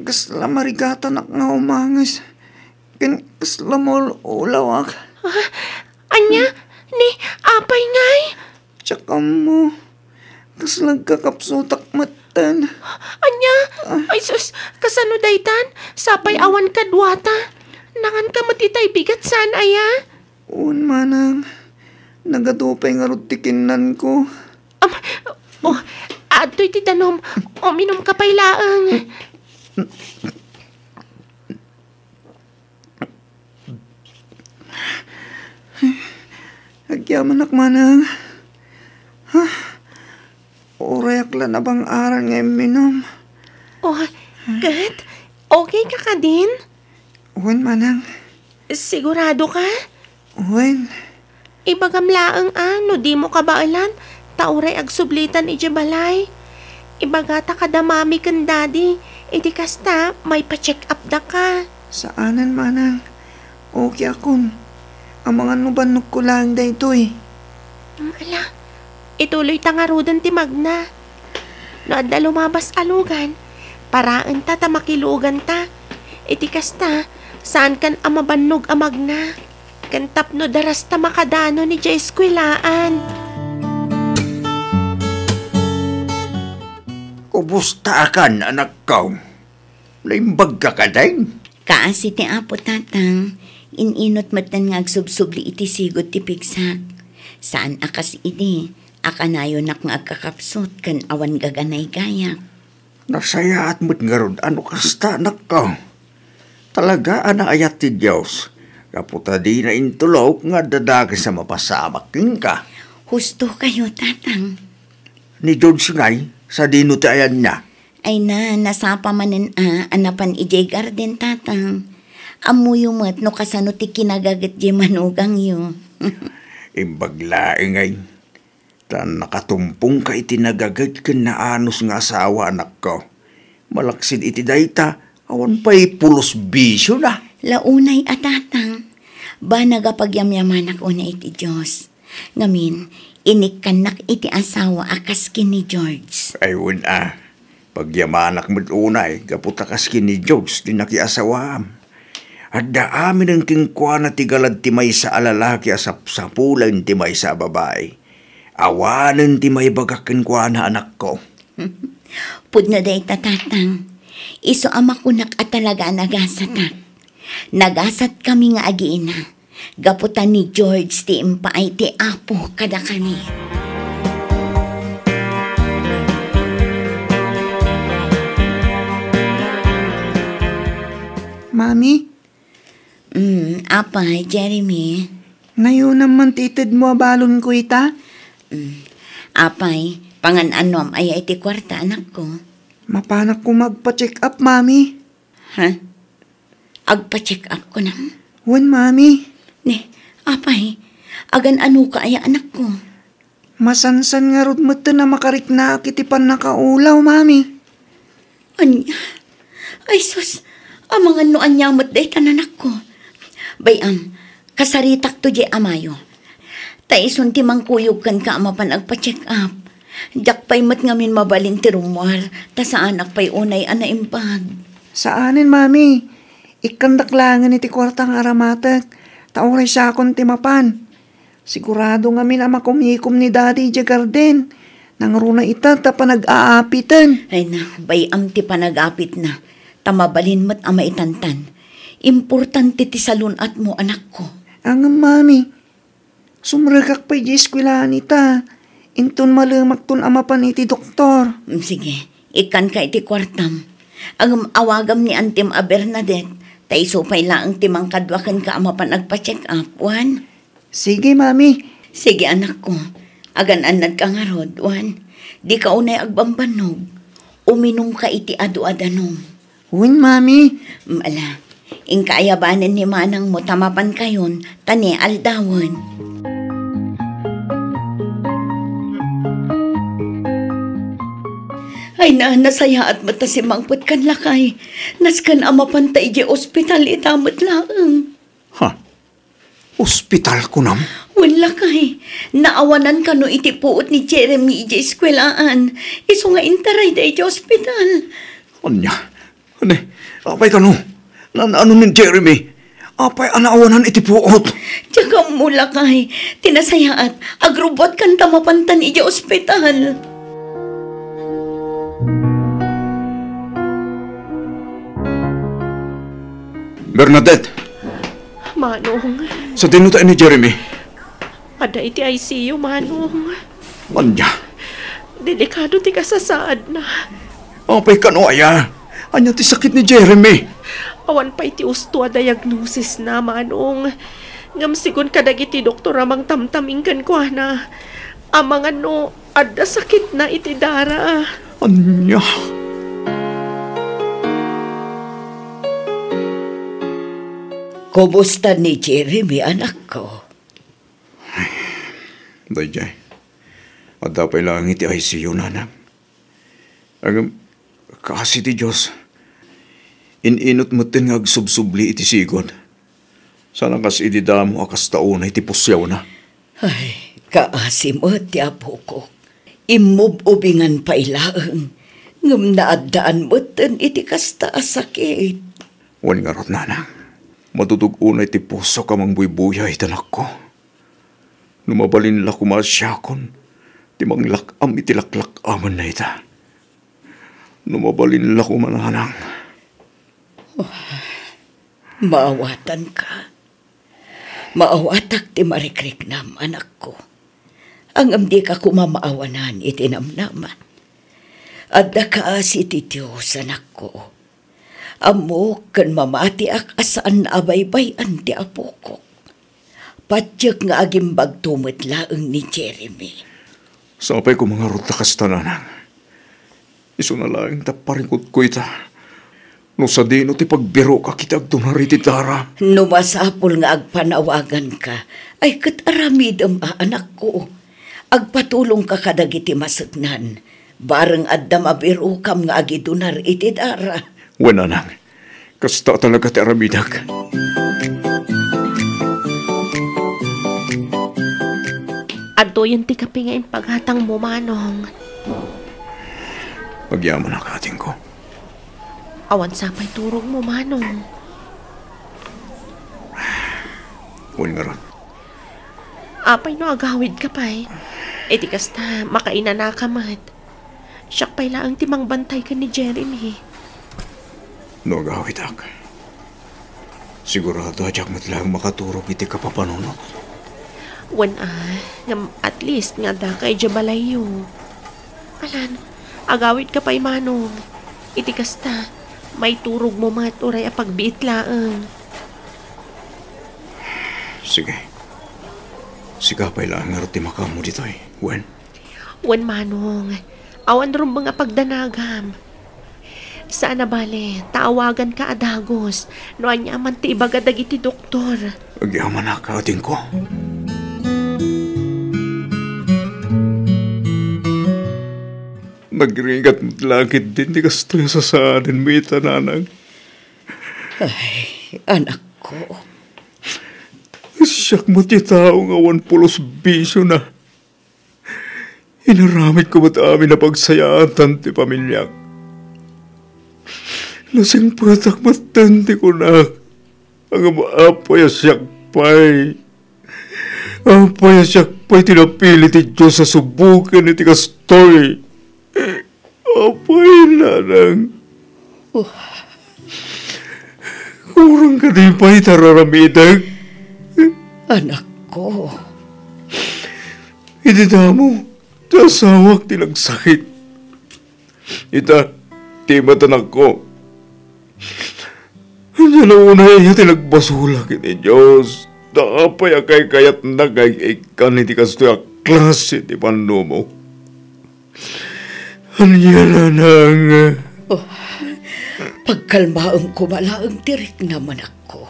Kasla marigatan ak nga umangas. Kasla mo ulawak. Anya? Ni, apay ngay? Tsaka mo. Kasla kakapsutak matan. Anya? Ay sus, kasano daytan? Sapay awan kadwata. Nangan ka matitay bigat saan aya? Un, manang. Nagatupay nga rutikinan ko. Adoy ti danom. Uminom ka pa'y laang. Agyaman ak, manang. Orayak lang na bang aral nga minom? Kat? Okay ka ka din? Un, manang. Sigurado ka? Un. Ibagamlaang no di mo kabailan, tauray agsublitan ijabalay. Ibagata kadamami kan daddy, iti kasta may pa-check up da ka. Saanan, manang? Okay akon. Ang mga nubanog ko lang da ito eh. Ala, ituloy tangarudan ti Magna. No adda lumabas alugan, paraan ta makilugan ta. Iti kasta, saan kan amabannog a Magna? Kantap no daras ta makadano ni Jay Eskwelaan. Kumusta akan, anak ko? Naimbag ka ka din? Kaasi ti apo tatang, ininot matan nga agsubsubli iti sigod ti pigsak. Saan akas iti, akanayo nak nga agkakapsot kan awan gaganay gayak. Nasaya at mo't nga ron, ano kasta, anak ko? Talaga, ayat ti Diyos. Kaputa di na intulog nga dadag sa mapasamakin ka. Husto kayo tatang. Ni George ngay, sa dino ti ayan niya. Ay na, nasapa manen anapan ijay garden tatang. Amuyo mo't no kasano ti kinagagat di manugang yo. Imbaglaing ngay. Tan nakatumpong ka iti nagagat ken na anos nga asawa, anak ko. Malaksid iti dayta, awan pa'y pulos bisyo na. Launay atatang, ba nagapagyamyaman ako na iti Diyos. Ngamin, inikanak iti asawa akas kini George. Ayun pagyamanak mo't unay, kaputakas kini George, di nakiasawam. At daamin ang kingkwa na tigalad timay sa alalaki asap-sapulan timay sa babae. Awanan timay bagakin kwa na anak ko. Pudno day tatatang, iso ama kunak at talaga nagasatak. Nagasat kami nga agiina. Gaputan ni George ti impaay ti apo kada kani. Mami? Apay, Jeremy. Ngayon naman titid mo abalon ko ita? Apay, pangan-anom ay iti kwarta anak ko. Mapanak ko magpa-check up, Mami. Ha? Agpa-check up ko na. Wan, Mami. Ne, apay, agan ano ka ay anak ko. Masansan nga rod mo na makarik na kitipan nakaulaw, Mami. Anya? Ay sus, amang ano anyamat day tananak ko. Bayam, kasaritak to di amayo. Taison ti mangkuyog kan ka amapan agpa-check up. Diyak pa'y mat ngamin mabalin ti rumwar, ta sa anak pa'y unay anaimpag. Saanin, Mami? Ikandaklangan iti kwartang aramatak. Tauray siya akong timapan. Sigurado ngamin ama kumikom ni Daddy di garden. Nangruna ita ta panag-aapitan. Ay na, bayam ti panag-apit na. Tamabalin mat ama itantan. Importante ti salunat mo anak ko. Ang Mami, sumragak pa'y di eskwelahan ita. Intun malamak ton amapan iti doktor. Sige, ikan ka iti kwartam. Ang awagam ni Antim a Bernadette, tay supay laang timang kadwakan ka amapan agpa-check up, Wan. Sige, Mami. Sige, anak ko. Agan-anad ka nga rod, Wan. Di ka unay agbambanog. Uminom ka iti adu-adanom. Wan, Mami. Mala, ingkaayabanan ni manang mo tamapan kayon, tani aldawan. Ay na, nasaya at mata si mangput kan lakay. Naskan ama pantay di ospital itamat laang. Ha? Ospital ko nam? Wala kay. Naawanan ka no iti puot ni Jeremy di eskwelaan. Iso nga intaray da di ospital. Anya? Apay ka no? Ano ni Jeremy? Apay anaawanan iti puot? Tsaka mula kay. Tinasayaat. Agrubot kan tamapantan di ospital. Bernadette! Manong, Sa dinutain ni Jeremy? ada iti ICU, Manong. Anya? Delikado ti kasasaad na. Apay ka no, aya? Anya ti sakit ni Jeremy? Awan pa iti usto a diagnosis na, Manong. Ngam sigun kadag iti doktor amang tamtaming kan ko na. Amang ano, ada sakit na iti dara. Anya? Kumusta ni Jeremy, anak ko? Dayjay, at dapat lang iti ICU na na. Kasi ti Diyos, ininot mo tin nga agsubsubli iti sigod. Sana kas ididamo akas taon ay tipusyaw na. Ay, kaasim o ti apo ko. Imububingan pa ilaang. Ngam naadaan mo tan iti kasta asakit. Wan nga rot nanang. Matutug-unay ti puso kamang buybuyay tanak ko. Numabalin la kumasyakon. Ti manglakam iti laklak-aman na ita. Numabalin la kumananang. Maawatan ka. Maawatak ti marikriknam, anak ko. Ang amdi ka kumamaawanan iti namnaman. Adda ka si ti Diyos, anak ko. Amo kan mamati ak asaan abaybay-an ti apo ko. Patyak nga agimbag tumit laeng ni Jeremy. Sapay ko mga ruta kastananang. Iso na lang taparingkot ko ita. No sa dino ti pagbiro ka kitag tunariti tara. Numasapol nga agpanawagan ka, ay kataramidam anak ko. Agpatulong ka kadagiti masagnan. Bareng adda mabiro kam nga agidunar iti dara. Wala nang. Kasta talaga ti aramidag. Adto yung ti kapingain paghatang mo, Manong. Pagyaman ang kating ko. Awan sapay turog mo, Manong. Huwag nga ron. Apay no agawid ka pa'y. E di kasta makainan na kamat. Siyak pa'y laang timang bantay ka ni Jeremy. No agawid ak. Sigurado adyak matlang makaturog iti kapapanunok. Wan at least nga da kay Jabalayo. Alan, agawid ka pa'y, Manong. Iti kasta, may turog mo mat uray a pagbiit laang. Sige. Sigapay lang nga rati makamu dito eh. Wen? Wan, Manong. Awan rin mga pagdanagam. Saan na bale, taawagan ka adagos. No anya man ti ibagadag iti doktor. Agyaman na kating ko. Nagringat langit din di kasto yung sasaanin mo itananang. Ay, anak ko. Siyak mo ti taong awan pulos bisyo na. Inaramit ko ba't amin na pagsayaan tanti pamilyak. Lasing patak matanti ko na. Ang apay siyak pay. Apay siyak pay tinapili ti Diyos sa subukan iti kastoy. Apay nanang. Kurang ka di pa'y tararamidag. Anak ko. Iti damo, tasawak tilang sakit. Ita, ti matanak ko. Diyan na una iya tinagbasulak iti Diyos. Daapay akay kayat nagay ikan iti kastoy a klase ti panumo. Anya na nang... Pagkalmaang kumalaang tirik naman ako.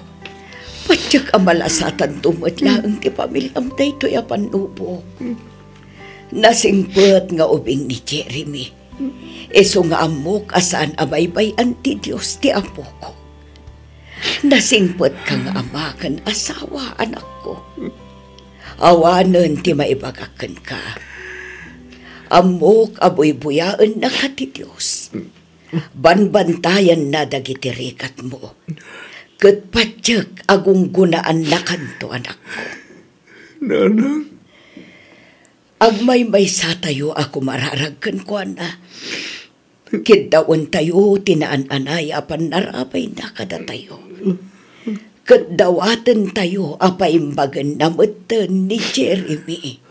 Patyak amalasatan tumot laang ti pamilyam daytoy a panubo. Nasingpet nga ubing ni Jeremy. Eso nga amok asaan abaybay anti Diyos ti apo ko. Nasingpet ka nga amakan asawa anak ko. Awanan ti maibagakan ka. Amok aboy-buyaan na ka ti Diyos. Banbantayan na dagitirikat mo. Kat patyak agong gunaan na kanto anak ko. Nanang? Agmay-may sa tayo ako mararagkan ko na. Kidaon tayo tinaan-anay apan narapay na kada tayo. Kadawatan tayo apaimbagan na matan ni Jeremy.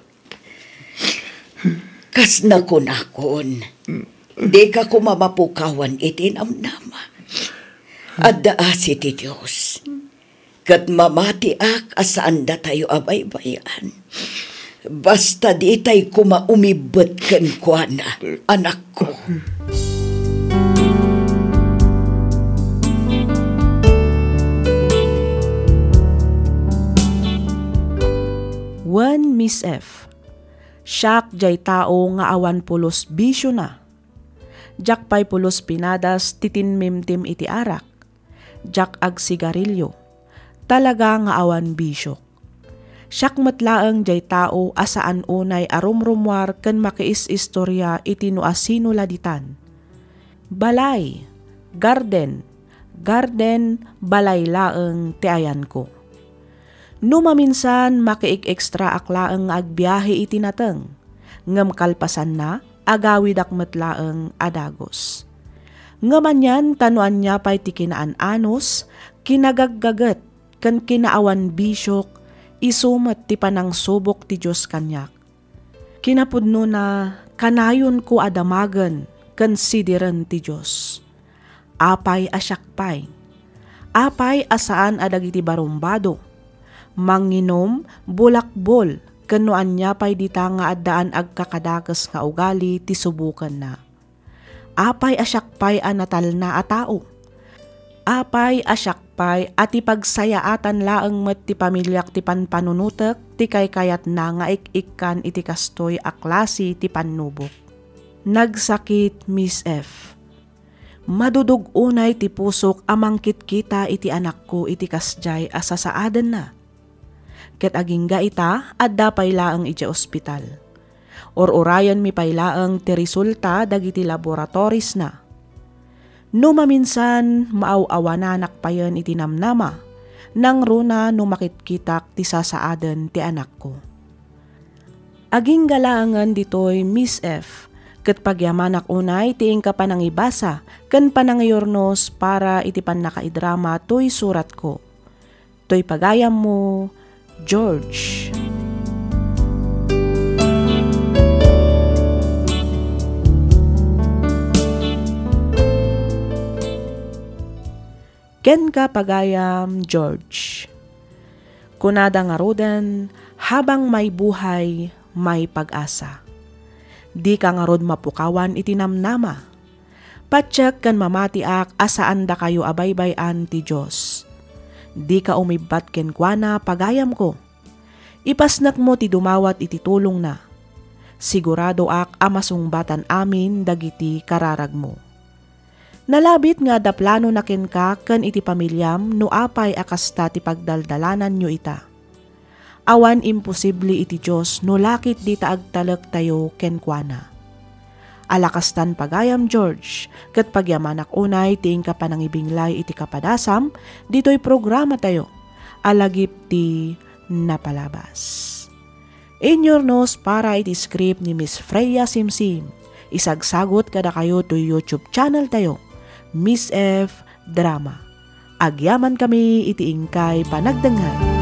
Kas na kunakon, di ka kumamapukawan itinamnama. Adda si ti Diyos. Kat mamatiak asaan da tayo abaybayan. Basta di tayo kumaumibot kan kuana, anak ko. Wen Miss F. Siyak jay tao nga awan pulos bisyo na. Jak pay pulos pinadas titinmimtim iti arak. Jak ag sigarilyo. talaga nga awan bisyok. Siyak matlaang jay tao asaan unay arumrumwar ken makiis-istorya iti no asino laditan. Balay, garden, balay laeng ti ayan ko. No maminsan makiik-extra aklaeng agbiyahe iti nateng, ngem kalpasan na agawid akmetlaeng adagos. Ngamanyan tanuan niya pa'y ti kinaan-anos, kinagaggagat, ken kinaawan bisyok, isumet ti panang subok ti Diyos kanyak. Kinapudno na kanayon ko adamagan, konsideran ti Diyos. Apay asyakpay, apay asaan adagiti barumbado, manginom bulakbol, kanuan niya pa'y dita nga addaan agkakadakas nga ugali ti subukan na. Apay asyakpay anatal na a tao. Apay asyakpay at ipagsayaatan laeng met ti pamilyak ti panpanunutek ti kaykayat na nga ik-ikkan iti kastoy a klase ti pannubok. Nagsakit Miss F. Madudog unay ti pusok amangkit kita iti anak ko iti kasjay asasaaden na. Ket agingga ita adda pay laeng iti ospital. Or-orayan mi pay laeng ti resulta dagiti laboratories na. No maminsan maaw-awananak payan iti namnama, nang runa no makitkitak ti sasaaden ti anak ko. Aging galaangan ditoy Miss F, ket pagyamanak unay ti ingka panangibasa, ken panangayornos para iti pannakaidrama toy surat ko. Toy pagayam mo, George. Ken ka pagayam, George. Kunada nga roden, habang may buhay, may pag-asa. Di ka nga rod mapukawan iti namnama. Patsyak kan mamatiak asaan da kayo abaybayan ti Diyos. Di ka umibat ken kuana pagayam ko. Ipasnak mo ti dumawat iti tulong na. Sigurado ak amasungbatan amin dagiti kararag mo. Nalabit nga da plano na ken ka ken iti pamilyam no apay akasta ti pagdaldalanan nyo ita. Awan imposible iti Diyos no lakit di ta agtalek tayo ken kuana. Alakastan pagayam George, ket pagyamanak unay ting ka panangibinglay iti kapadasam, dito'y programa tayo, alagip ti napalabas. Inyornos para iti script ni Miss Freya Simsim, isagsagot kada kayo to YouTube channel tayo, Miss F Drama. Agyaman kami iti ingkay panagdangan.